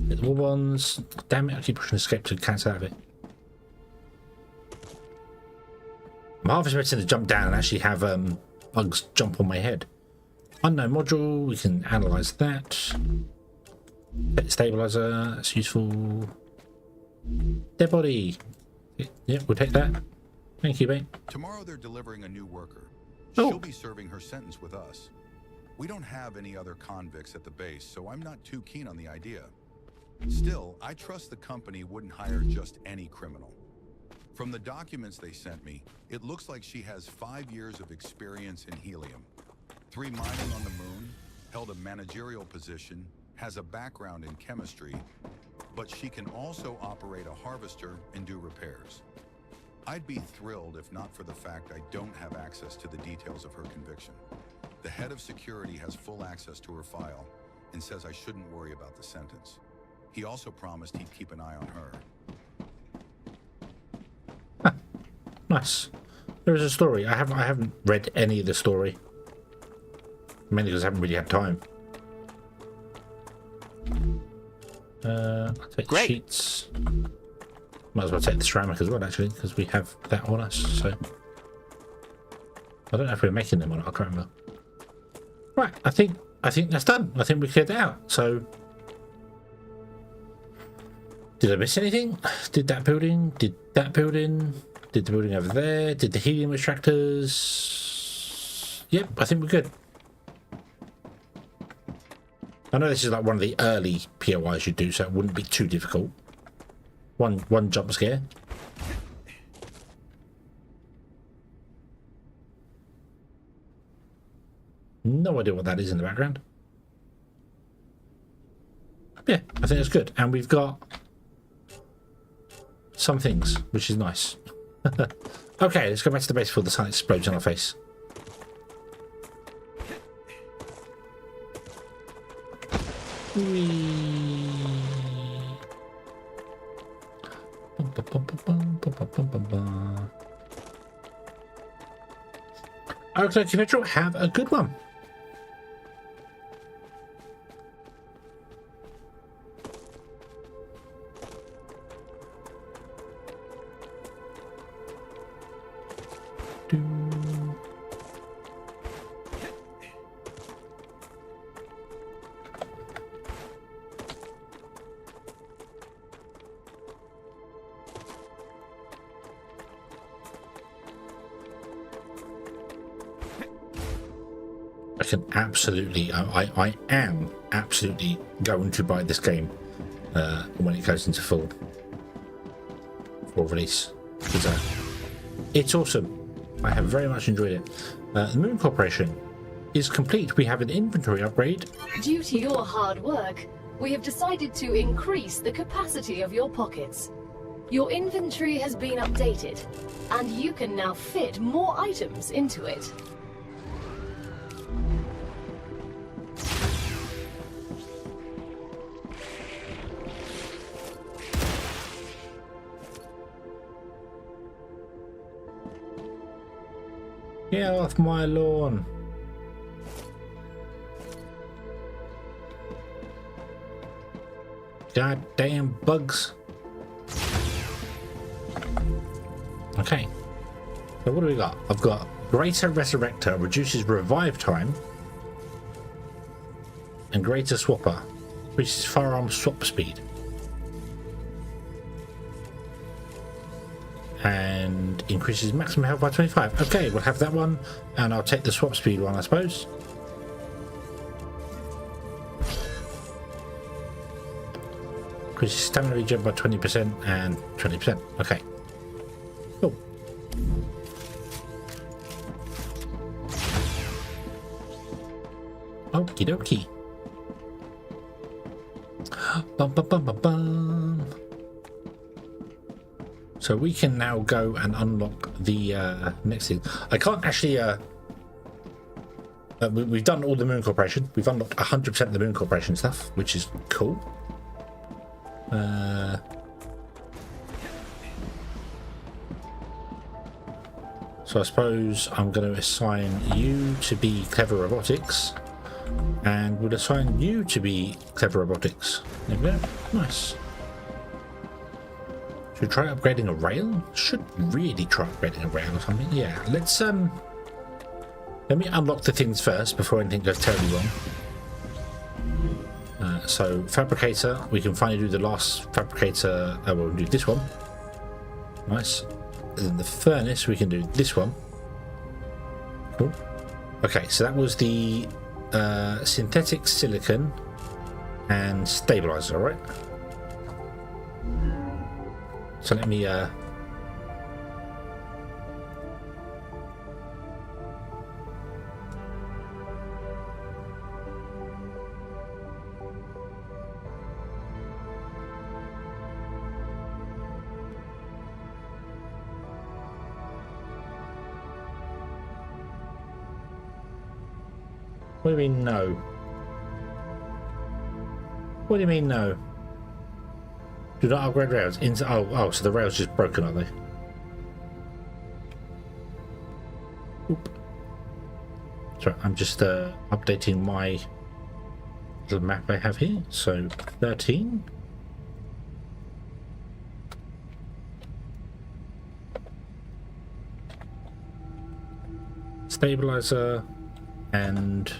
Speaker 4: Get the war bonds. Damn it, I keep pushing escape to cancel out of it. I'm half expecting to jump down and actually have bugs jump on my head. Unknown module, we can analyze that. Pet stabilizer, that's useful. Dead body. Yeah, we'll take that. Thank you, mate.
Speaker 9: Tomorrow they're delivering a new worker.
Speaker 4: Oh.
Speaker 9: She'll be serving her sentence with us. We don't have any other convicts at the base, so I'm not too keen on the idea. Still, I trust the company wouldn't hire just any criminal. From the documents they sent me, it looks like she has 5 years of experience in helium. 3 mining on the moon, held a managerial position, has a background in chemistry, but she can also operate a harvester and do repairs. I'd be thrilled if not for the fact I don't have access to the details of her conviction. The head of security has full access to her file and says I shouldn't worry about the sentence. He also promised he'd keep an eye on her.
Speaker 4: Nice. There is a story. I haven't read any of the story. Mainly because I haven't really had time. I'll take the sheets. Might as well take the ceramic as well, actually, because we have that on us. So I don't know if we're making them or not. I can't remember. Right, I think that's done. I think we cleared it out. So, did I miss anything? Did that building? Did that building? Did the building over there? Did the helium extractors? Yep, I think we're good. I know this is like one of the early POIs you do, so it wouldn't be too difficult. One jump scare. No idea what that is in the background. Yeah, I think that's good. And we've got some things, which is nice. Okay, let's go back to the base before the sun explodes on our face. Okay, Metro, have a good one. I can absolutely, I am absolutely going to buy this game when it goes into full release, because it's awesome. I have very much enjoyed it. The Moon Corporation is complete. We have an inventory upgrade.
Speaker 2: Due to your hard work, we have decided to increase the capacity of your pockets. Your inventory has been updated, and you can now fit more items into it.
Speaker 4: Get off my lawn. Goddamn bugs. Okay. So what do we got? I've got Greater Resurrector, reduces revive time. And Greater Swapper, increases firearm swap speed. And increases maximum health by 25. Okay, we'll have that one, and I'll take the swap speed one, I suppose. Increases stamina regen by 20% and 20%. Okay. Cool. Okie dokie. Bum bum bum bum bum. So we can now go and unlock the next thing. I can't actually... we've done all the Moon Corporation. We've unlocked 100% of the Moon Corporation stuff, which is cool. So I suppose I'm going to assign you to be Clever Robotics. And we'll assign you to be Clever Robotics. There we go. Nice. Should we try upgrading a rail? Should really try upgrading a rail or something. Yeah, let's let me unlock the things first before anything goes terribly wrong. So fabricator, we can finally do the last fabricator. We'll do this one. Nice. And then the furnace, we can do this one. Cool. Okay, so that was the synthetic silicon and stabilizer, right? So let me what do you mean no? What do you mean no? Do not upgrade rails. Oh, so the rail's just broken, are they? Oop. Sorry, I'm just updating my little map I have here. So 13. stabilizer and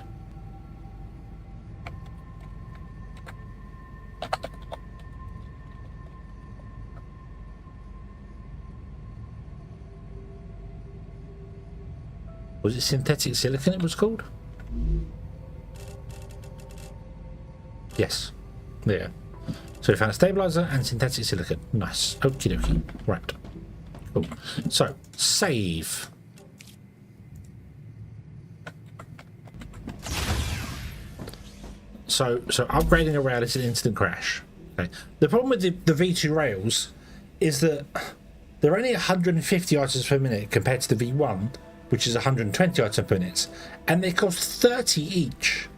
Speaker 4: was it synthetic silicon it was called? Yes. There. So we found a stabilizer and synthetic silicon. Nice. Okie dokie. Right. Cool. So, save. So upgrading a rail is an instant crash. Okay. The problem with the V2 rails is that they're only 150 items per minute compared to the V1, which is 120 items per minute, and they cost 30 each.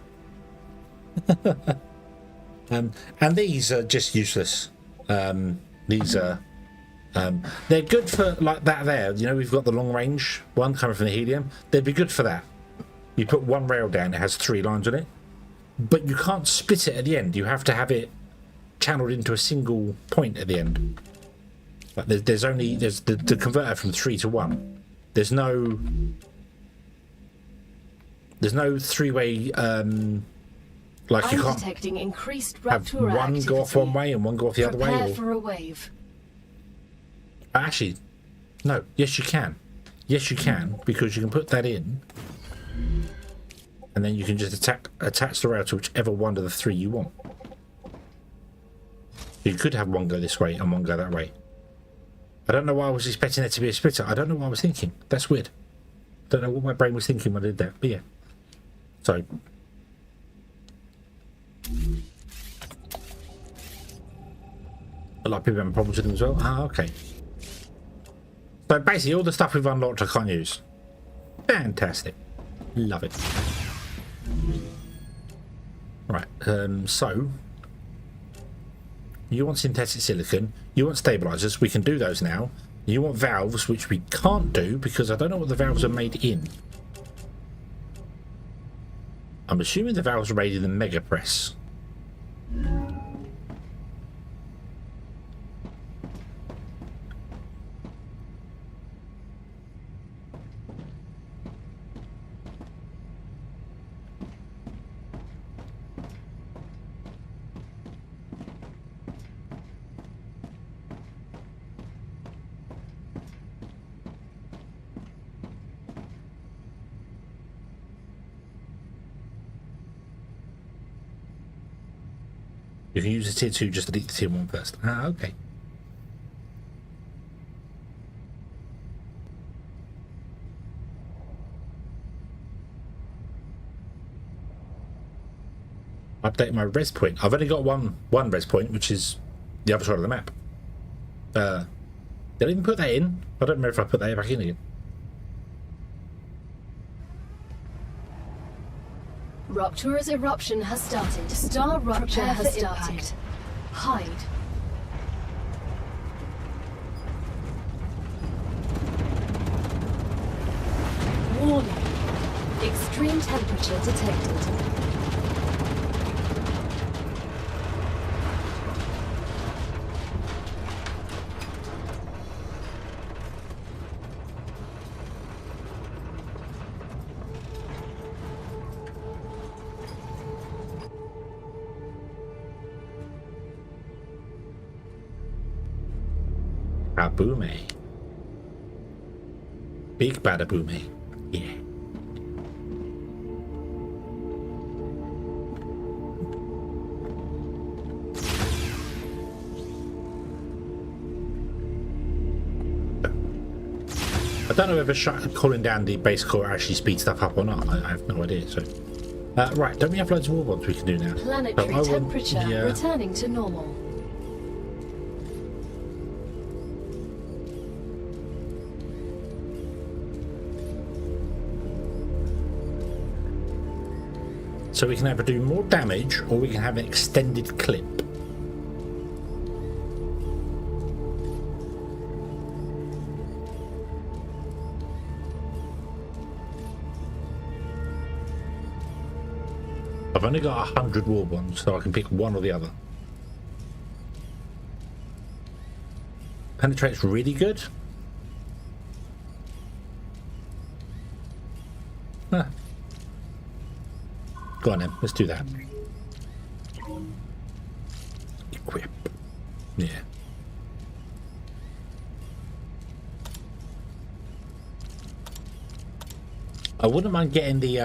Speaker 4: And these are just useless. These are they're good for like that there. You know, we've got the long range one coming from the helium. They'd be good for that. You put one rail down, it has 3 lines on it, but you can't split it at the end. You have to have it channeled into a single point at the end. Like there's the converter from 3 to 1. There's no 3-way like you can't
Speaker 2: detecting increased
Speaker 4: have one go off one way and one go off the other way.
Speaker 2: Prepare for a wave.
Speaker 4: Actually, no. Yes, you can. Yes, you can, because you can put that in, and then you can just attach the rail to whichever one of the 3 you want. You could have one go this way and one go that way. I don't know why I was expecting there to be a splitter. I don't know what I was thinking. That's weird. Don't know what my brain was thinking when I did that. But yeah. So. A lot of people having problems with them as well. Ah, okay. So basically all the stuff we've unlocked I can't use. Fantastic. Love it. Right, so you want synthetic silicon, you want stabilizers, we can do those now. You want valves, which we can't do because I don't know what the valves are made in. I'm assuming the valves are made in the mega press. You can use the tier 2, just delete the tier 1 first. Ah, okay. Update my res point. I've only got one res point, which is the other side of the map. Did I even put that in? I don't remember if I put that back in again.
Speaker 2: Rupture's eruption has started. StarRupture has started. Hide. Warning. Extreme temperature detected.
Speaker 4: Kaboom. Big badaboom. Yeah. I don't know if calling down the base core actually speeds stuff up or not. I have no idea. So, right, don't we have loads more ones we can do now?
Speaker 2: Planetary temperature returning to normal.
Speaker 4: So we can either do more damage or we can have an extended clip. I've only got 100 war bonds, so I can pick one or the other. Penetrate's really good. Go on then, let's do that. Equip. Yeah. I wouldn't mind getting the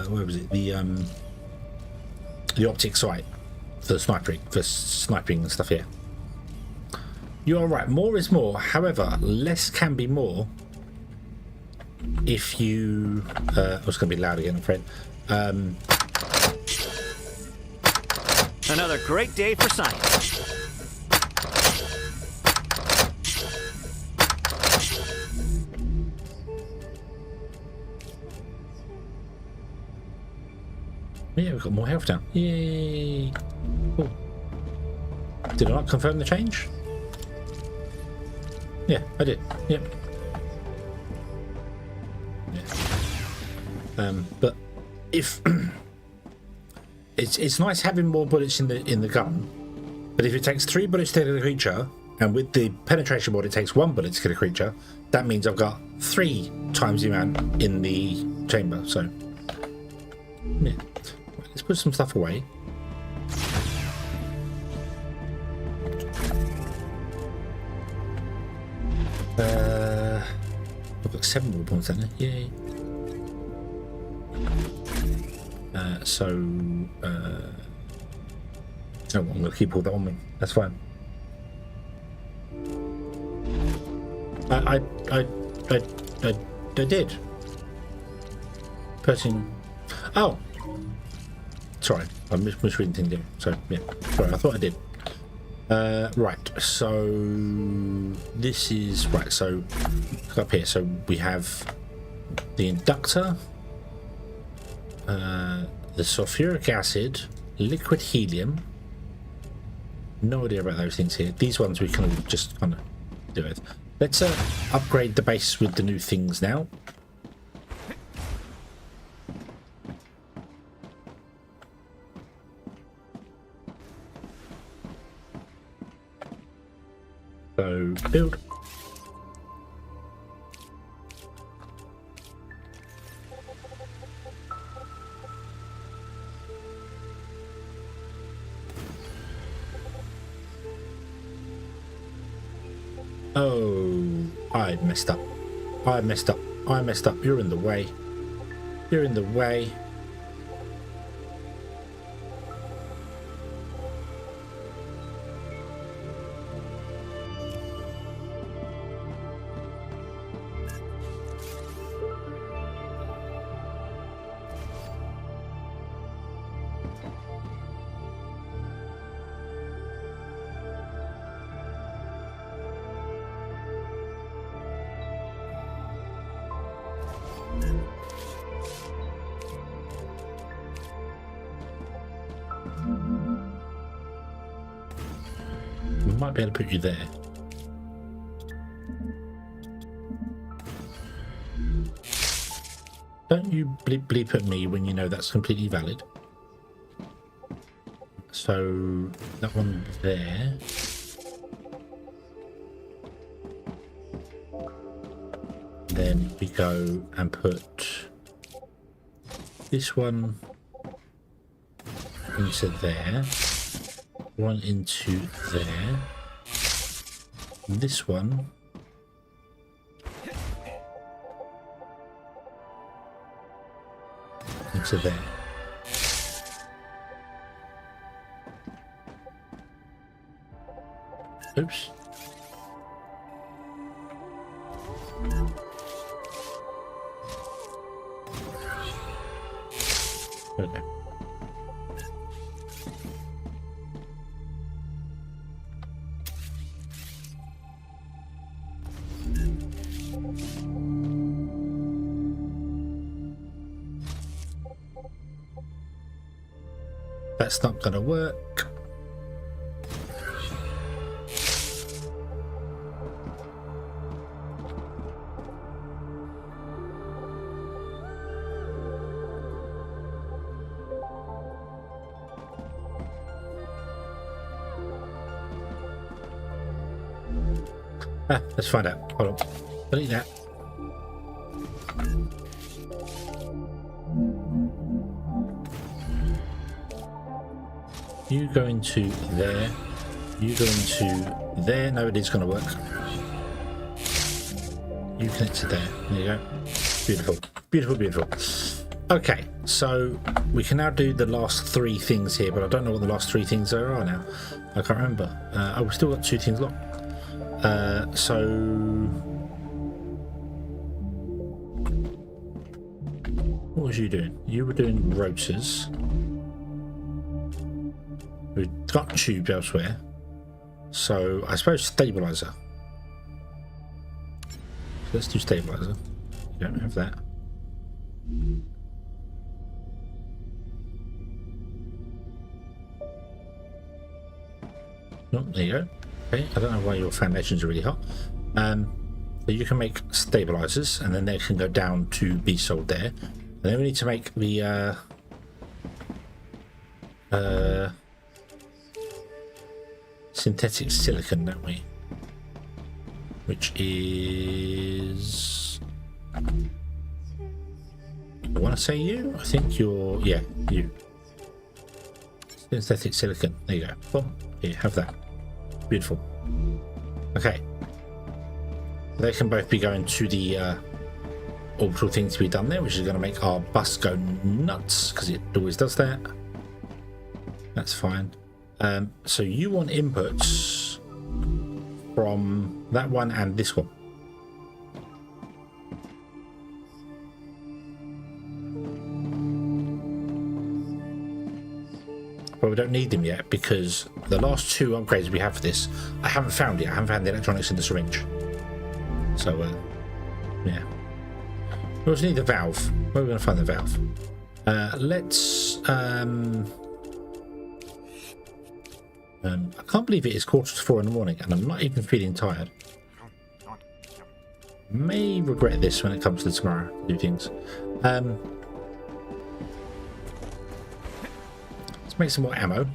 Speaker 4: where was it? The optic sight for sniping and stuff here. You are right, more is more. However, less can be more if you I was gonna be loud again, I'm afraid.
Speaker 7: Another great day for science.
Speaker 4: Yeah, we've got more health now. Yay! Cool. Did I not confirm the change? Yeah, I did. Yep. Yeah. But if it's nice having more bullets in the gun, but if it takes 3 bullets to kill a creature, and with the penetration mod it takes 1 bullet to kill a creature, that means I've got 3 times the amount in the chamber. So yeah. Let's put some stuff away. I've got 7 more points then. Yay. So you know what, I'm going to keep all that on me. That's fine. I did. Person. Oh. Sorry, I misreading things here. So yeah, sorry, I thought I did. Right, so this is right. So up here, so we have the inductor, the sulfuric acid, liquid helium. No idea about those things here. These ones we can just kind of do it. Let's upgrade the base with the new things now. So build. Oh, I messed up. I messed up. I messed up. You're in the way. You're in the way. We might be able to put you there. Don't you bleep bleep at me when you know that's completely valid. So that one there. Then we go and put this one into there, one into there, this one into there. Oops. Okay. That's not gonna work. Let's find out. Hold on. Delete that. You go into there. You go into there. No, it is going to work. You connect to there. There you go. Beautiful. Beautiful, beautiful. Okay, so we can now do the last 3 things here, but I don't know what the last 3 things are now. I can't remember. Oh, we've still got 2 things locked. So what was you doing? You were doing rotors. We've got tubes elsewhere. So I suppose stabilizer. Let's do stabilizer. You don't have that. Oh, there you go. Okay, I don't know why your foundations are really hot. So you can make stabilizers, and then they can go down to be sold there. And then we need to make the synthetic silicon, don't we? Which is, I want to say you. I think you're, yeah, you. Synthetic silicon. There you go. Boom. Here, have that. Beautiful. Okay. They can both be going to the orbital thing to be done there, which is going to make our bus go nuts, because it always does that. That's fine. So you want inputs from that one and this one. But we don't need them yet, because the last 2 upgrades we have for this, I haven't found yet. I haven't found the electronics in the syringe. So, yeah. We also need the valve. Where are we going to find the valve? Let's... I can't believe it is 3:45 in the morning, and I'm not even feeling tired. May regret this when it comes to tomorrow to do things. Let's make some more ammo.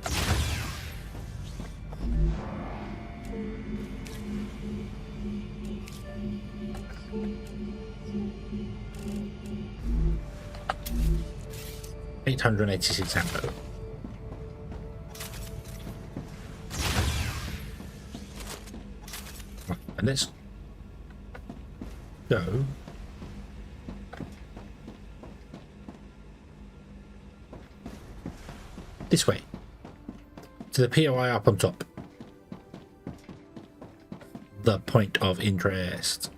Speaker 4: $886 ammo. And let's go this way to the POI up on top. The point of interest.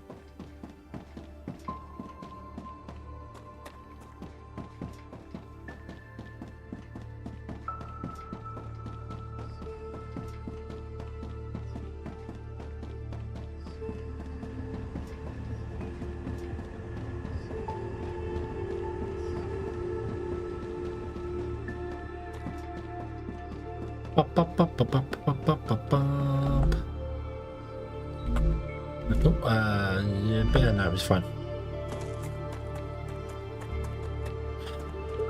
Speaker 4: No, it's fine.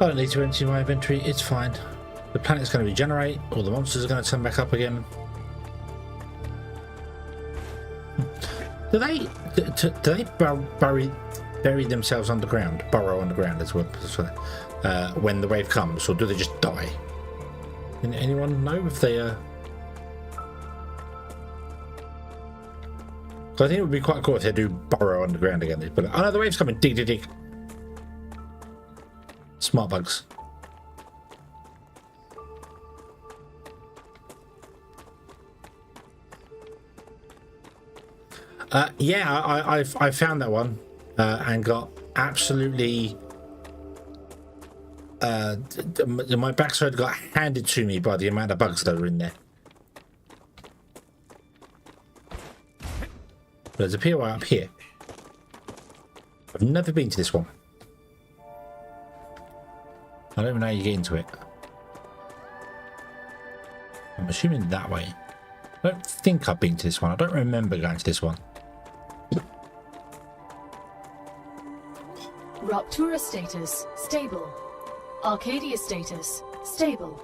Speaker 4: I don't need to empty my inventory, it's fine. The planet's going to regenerate, all the monsters are going to turn back up again. Do they bury themselves underground, burrow underground as well, when the wave comes, or do they just die? Anyone know if they So I think it would be quite cool if they do burrow underground again. But oh no, the wave's coming. Dig, dig, dig. Smart bugs. Yeah, I found that one and got absolutely my backside got handed to me by the amount of bugs that are in there. There's a POI up here. I've never been to this one. I don't even know how you get into it. I'm assuming that way. I don't think I've been to this one. I don't remember going to this one.
Speaker 2: Raptura status, stable. Arcadia status, stable.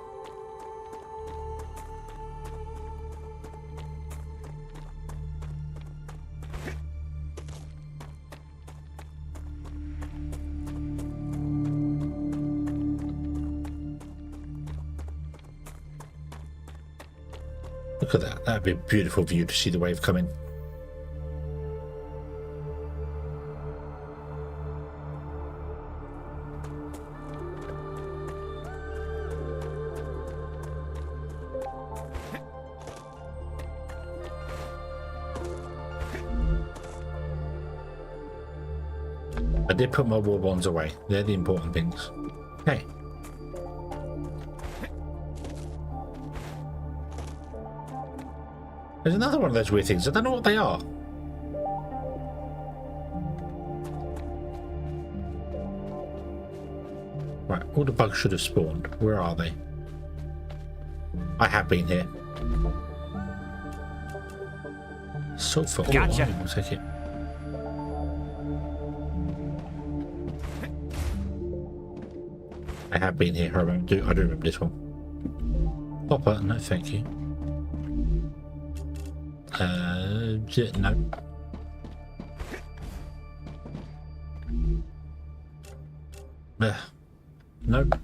Speaker 4: Look at that. That'd be a beautiful view to see the wave coming. I did put my war bonds away. They're the important things. Okay. There's another one of those weird things. I don't know what they are. Right, all the bugs should have spawned. Where are they? I have been here. Sulfur. Oh,
Speaker 7: Gotcha.
Speaker 4: I'll take it. I have been here. I do remember this one. Hopper, no thank you. No. Nope.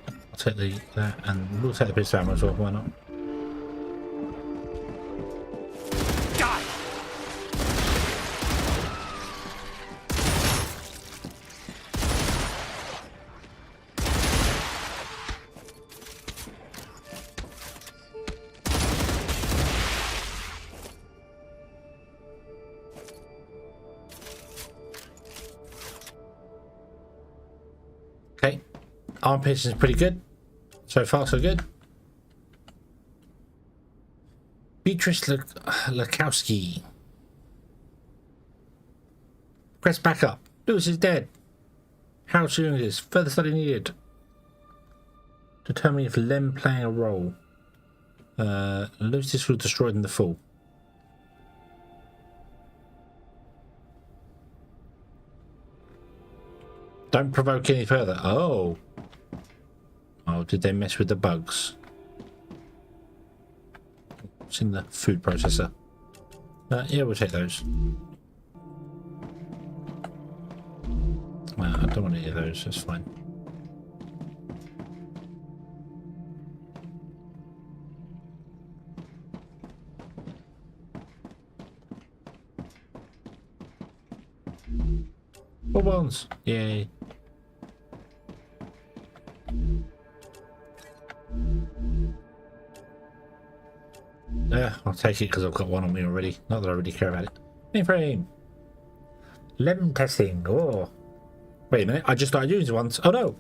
Speaker 4: I'll take that, and we'll take the piece of ammo as well. Why not? Okay, arm piercing is pretty good. So far, so good. Beatrice Lakowski. Press back up. Lewis is dead. How soon is further study needed? Determining if Lem playing a role. Lucis was destroyed in the fall. Don't provoke any further. Oh. Oh, did they mess with the bugs? It's in the food processor. Yeah, we'll take those. Well, I don't want any of those. That's fine. Four bonds. Yay. Yeah, I'll take it because I've got one on me already. Not that I really care about it. Mainframe. Lem testing. Oh. Wait a minute. I just started using ones. Oh no.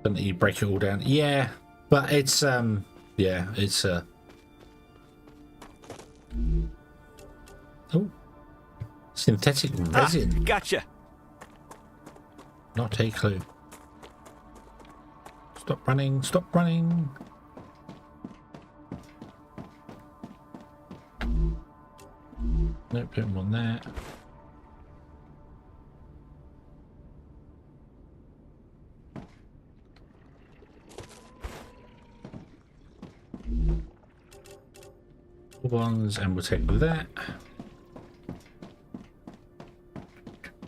Speaker 4: Don't let you break it all down. Yeah, but it's yeah, it's oh, synthetic resin.
Speaker 7: Gotcha.
Speaker 4: Not a clue. Stop running, stop running. Nope, don't want that. Ones, and we'll take that.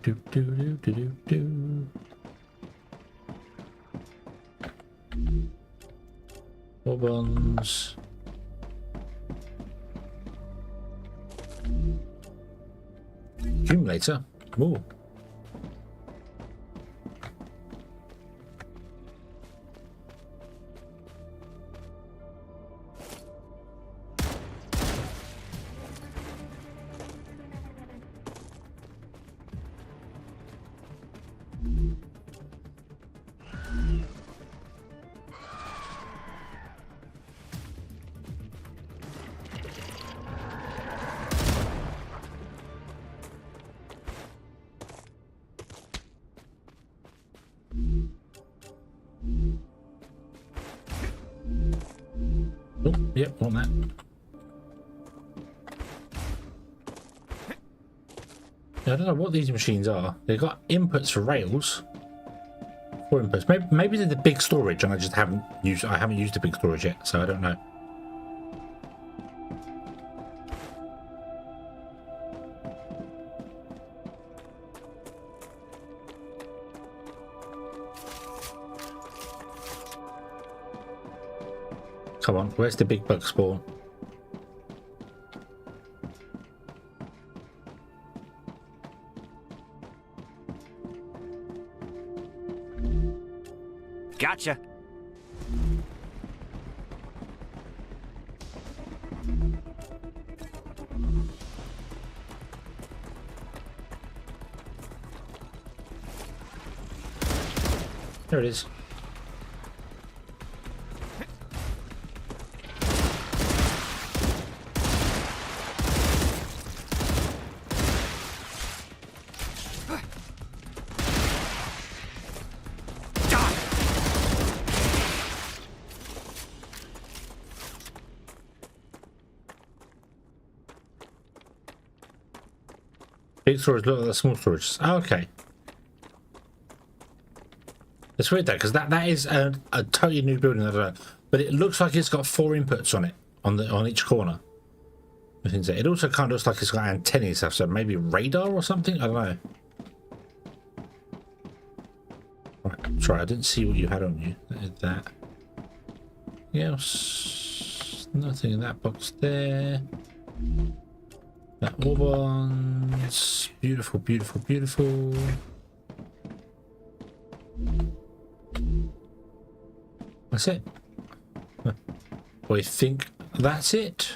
Speaker 4: Do do do do do do. Ones. Accumulator. Ooh. Oh, yep, want that. Yeah, I don't know what these machines are. They've got inputs for rails. 4 inputs. Maybe they're the big storage, and I just haven't used. I haven't used the big storage yet, so I don't know. Where's the big bug spawn?
Speaker 7: Gotcha.
Speaker 4: There it is. Big storage look like the small storage. Oh, okay. It's weird though, because that is a totally new building, I don't know. But it looks like it's got 4 inputs on it, on each corner. It also kind of looks like it's got antennae and stuff, so maybe radar or something? I don't know. Right, sorry, I didn't see what you had on you. That. Yes. Nothing in that box there. That Orbons. Beautiful, beautiful, beautiful. That's it. I think that's it.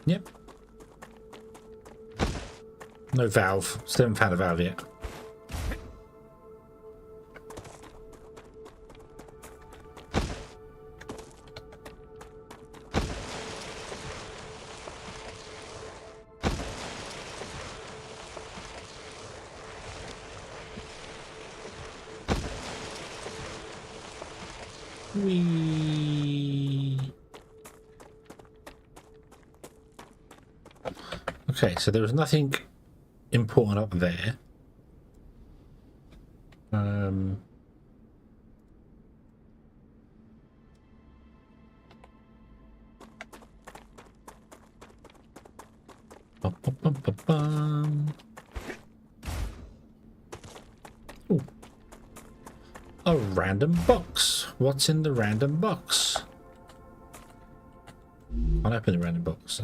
Speaker 4: Yep. No valve. Still haven't found a valve yet. Okay, so there was nothing important up there. Ooh. A random box. What's in the random box? I'll open the random box.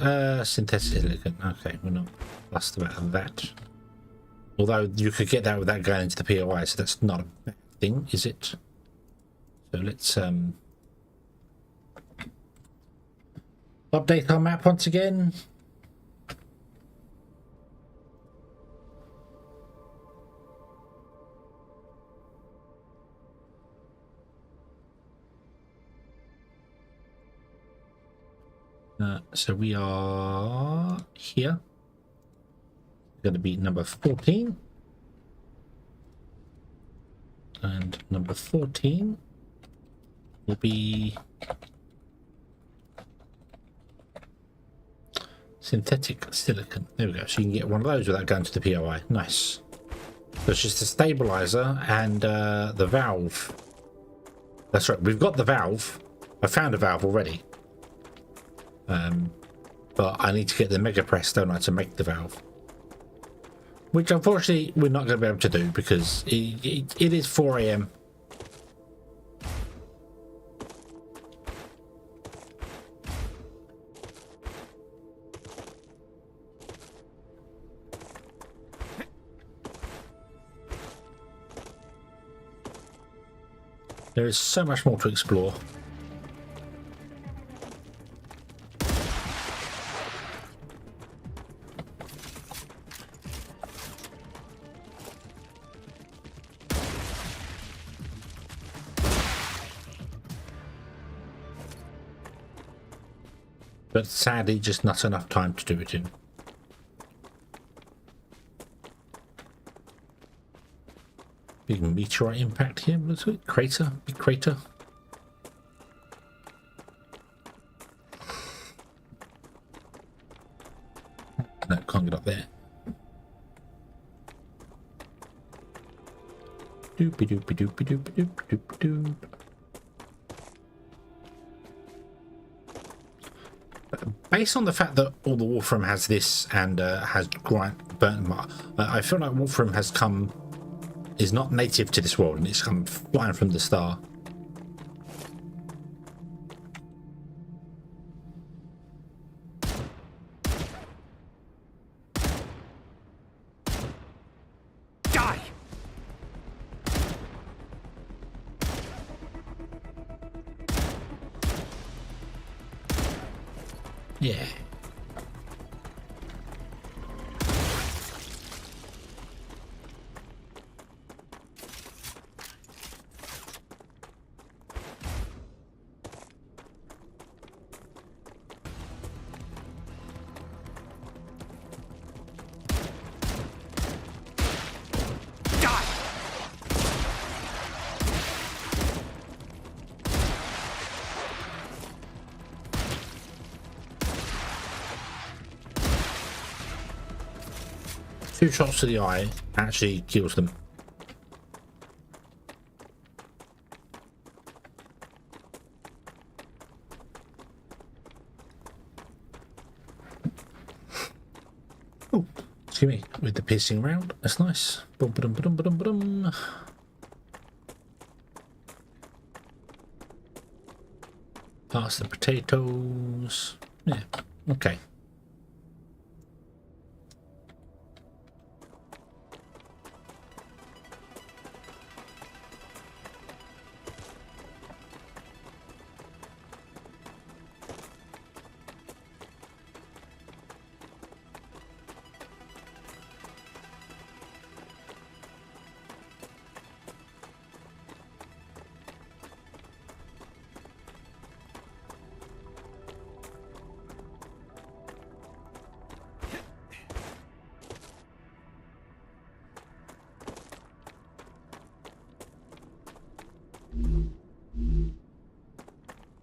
Speaker 4: Synthetic silicon. Okay, we're not fussed about that. Although you could get that without going into the POI, so that's not a bad thing, is it? So let's update our map once again. So we are here. Going to be number 14. And number 14 will be synthetic silicon. There we go. So you can get one of those without going to the POI. Nice. So it's just a stabilizer and the valve. That's right. We've got the valve. I found a valve already. But I need to get the mega press, don't I, to make the valve. Which unfortunately we're not going to be able to do because it is 4 AM. There is so much more to explore. But sadly, just not enough time to do it in. Big meteorite impact here, looks like crater, big crater. No, can't get up there. Doopy doopy doopy doopy doop doop doop. Based on the fact that all the Wolfram has this and has burnt mark, I feel like Wolfram is not native to this world and it's come flying from the star.
Speaker 7: Die!
Speaker 4: Yeah. Two shots to the eye actually kills them. Oh, excuse me, with the piercing round, that's nice. Bum, ba-dum, ba-dum, ba-dum, ba-dum. Pass the potatoes. Yeah, okay.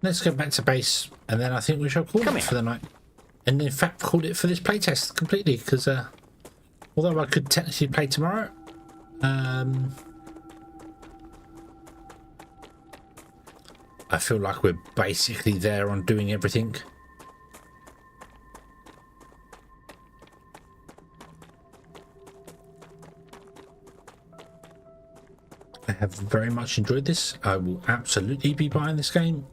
Speaker 4: Let's go back to base, and then I think we shall call it for the night. And in fact, call it for this playtest completely, because although I could technically play tomorrow, I feel like we're basically there on doing everything. I have very much enjoyed this. I will absolutely be buying this game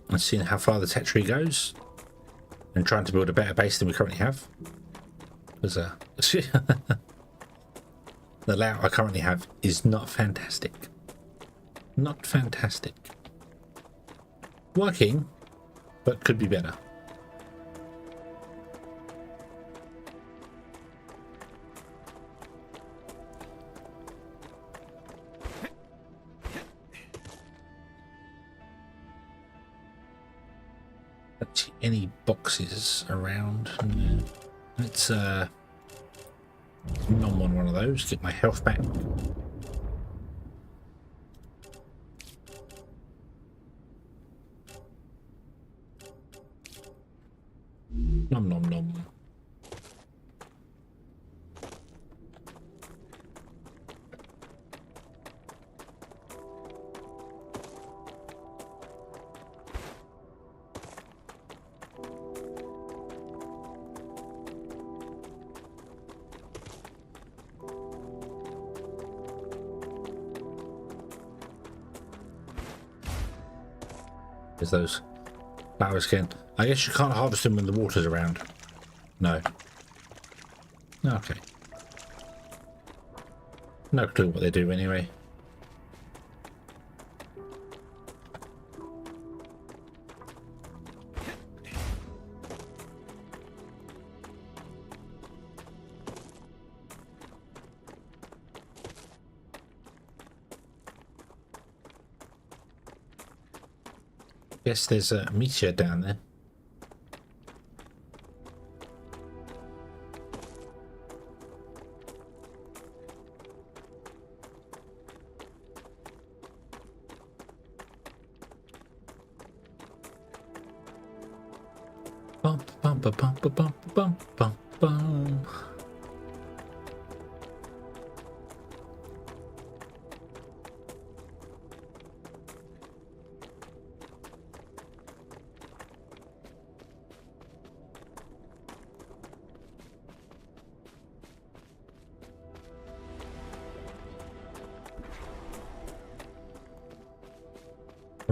Speaker 4: and seeing how far the tech tree goes and trying to build a better base than we currently have. Because the layout I currently have is not fantastic. Not fantastic. Working, but could be better. Any boxes around? No. Let's nom on one of those, get my health back. Nom nom nom. There's those flowers again. I guess you can't harvest them when the water's around. No. Okay. No clue what they do anyway. Guess there's a meteor down there. Bum bum bum bum bum bum bum bum.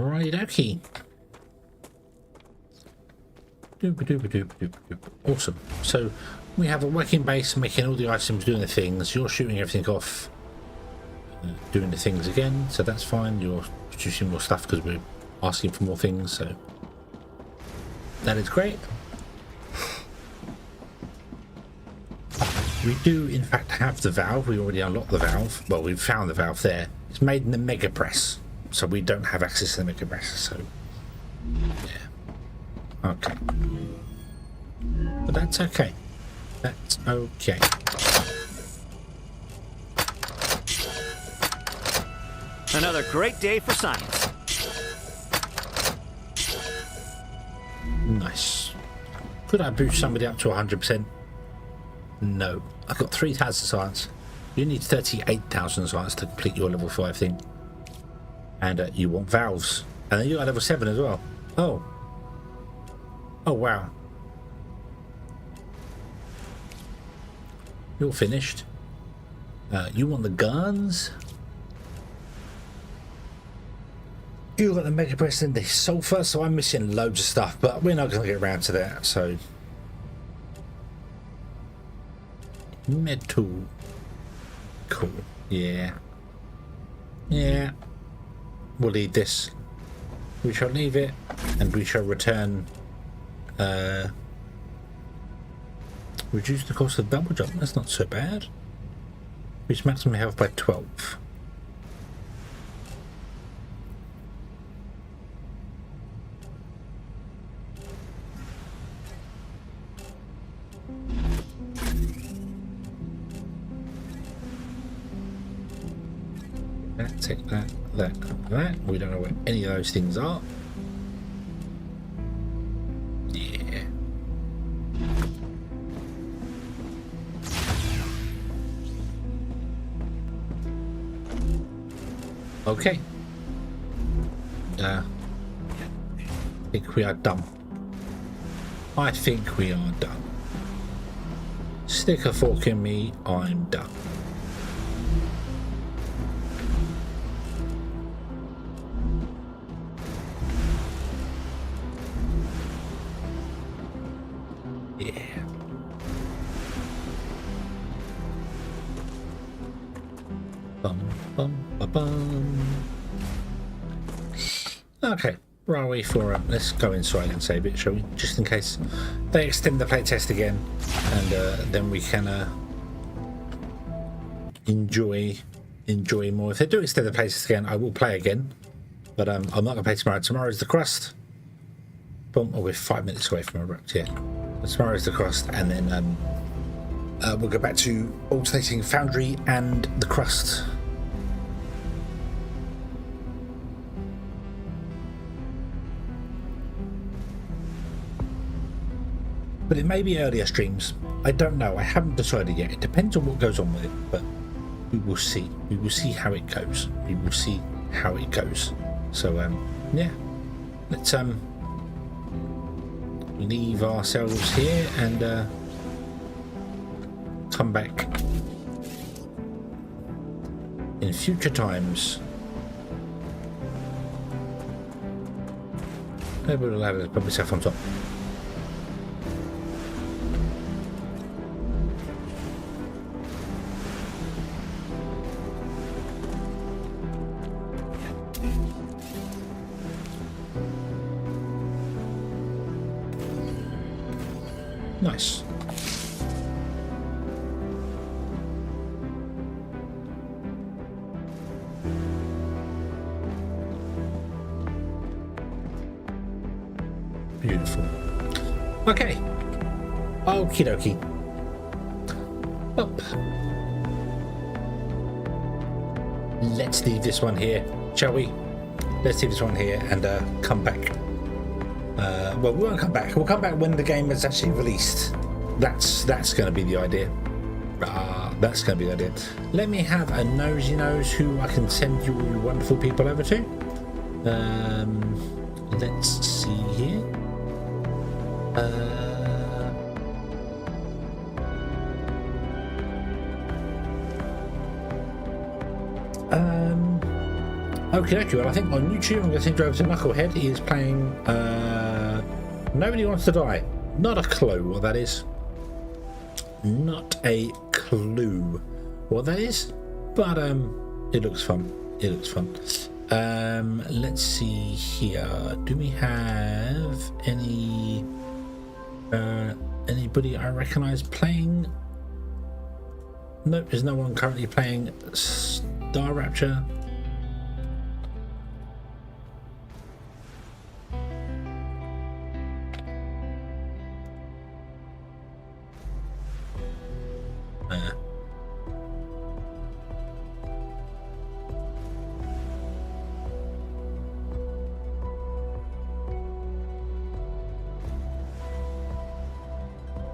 Speaker 4: Right, okay. Awesome. So we have a working base making all the items, doing the things. You're shooting everything off, doing the things again, so that's fine. You're producing more stuff because we're asking for more things, so that is great. We do in fact have the valve. We already unlocked the valve. Well, we've found the valve there. It's made in the Mega Press, so we don't have access to the Mega Press, so yeah. Okay. But that's okay. That's okay.
Speaker 7: Another great day for science.
Speaker 4: Nice. Could I boost somebody up to 100%? No. I've got 3,000 science. You need 38,000 science to complete your level 5 thing. And you want valves. And then you got level 7 as well. Oh. Oh, wow. You're finished. You want the guns? You got the Mega Press and the sulfur, so I'm missing loads of stuff, but we're not going to get around to that, so... Metal. Cool. Yeah. Yeah. We'll leave this. We shall leave it, and we shall return... reduce the cost of double jump. That's not so bad. Reach maximum health by 12. Take that, that. We don't know where any of those things are. Yeah. Okay. I think we are done. I think we are done. Stick a fork in me, I'm done. Yeah. Bum, bum, ba, bum. Okay, where are we for? Let's go inside and save it, shall we? Just in case they extend the playtest again, and then we can enjoy more. If they do extend the playtest again, I will play again, but I'm not gonna play tomorrow. Tomorrow's the crust. Boom! Oh, we're 5 minutes away from Robotnik. Yeah. Tomorrow's the crust, and then we'll go back to alternating Foundry and the crust. But it may be earlier streams. I don't know. I haven't decided yet. It depends on what goes on with it, but we will see. We will see how it goes. We will see how it goes. So yeah, let's leave ourselves here and come back in future times. Maybe we'll have to put myself on top. Nice. Beautiful. Okay. Okie dokie. Up. Let's leave this one here, shall we? Let's leave this one here and come back. Well, we won't come back. We'll come back when the game is actually released. That's going to be the idea. That's going to be the idea. Let me have a nosy nose who I can send you wonderful people over to. Let's see here. Okay, well, I think on YouTube I'm going to send you over to Knucklehead. He is playing Nobody Wants to Die. Not a clue what that is. Not a clue what that is. But it looks fun. It looks fun. Let's see here. Do we have any anybody I recognise playing? Nope, there's no one currently playing StarRupture.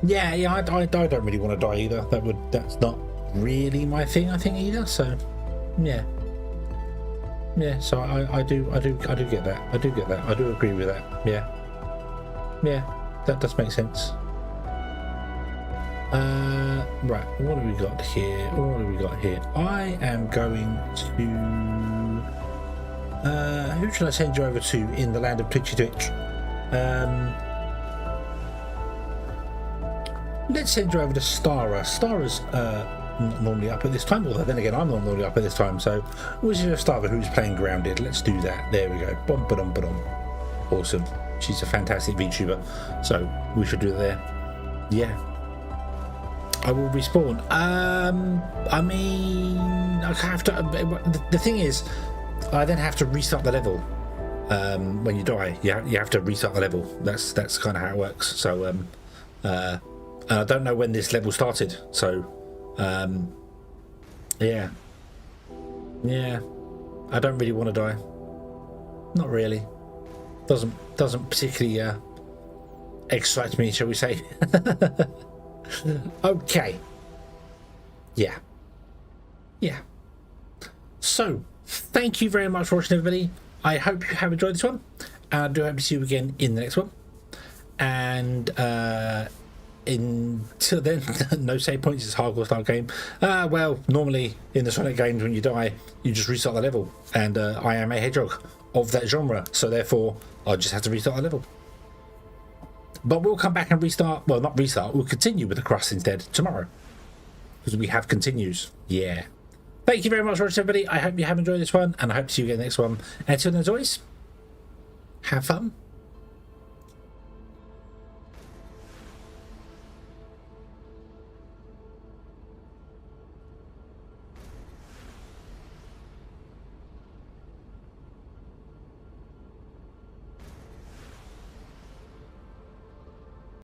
Speaker 4: Yeah, I don't really want to die either. That's not really my thing, I think, either. So, yeah. So I do get that. I do get that. I do agree with that. Yeah, that does make sense. Right, what have we got here? I am going to. Who should I send you over to in the land of Twitchy Twitch? Let's send you over to Stara. Stara's not normally up at this time, although then again I'm not normally up at this time, so we'll just Stara who's playing Grounded. Let's do that. There we go. Bum. Awesome. She's a fantastic VTuber, so we should do it there. Yeah. I will respawn. I mean, I have to. The thing is, I then have to restart the level. When you die, you have to restart the level. That's kind of how it works. So, I don't know when this level started. So, yeah. I don't really want to die. Not really. Doesn't particularly excite me, shall we say? Okay. Yeah. So, thank you very much for watching, everybody. I hope you have enjoyed this one. I do hope to see you again in the next one. And until then, no save points. It's a hardcore style game. Well, normally in the Sonic games, when you die, you just restart the level. And I am a hedgehog of that genre, so therefore I just have to restart the level. But we'll come back and restart. Well, not restart. We'll continue with the crust instead tomorrow, because we have continues. Yeah. Thank you very much for watching, everybody. I hope you have enjoyed this one, and I hope to see you again next one. Until then, as always, have fun.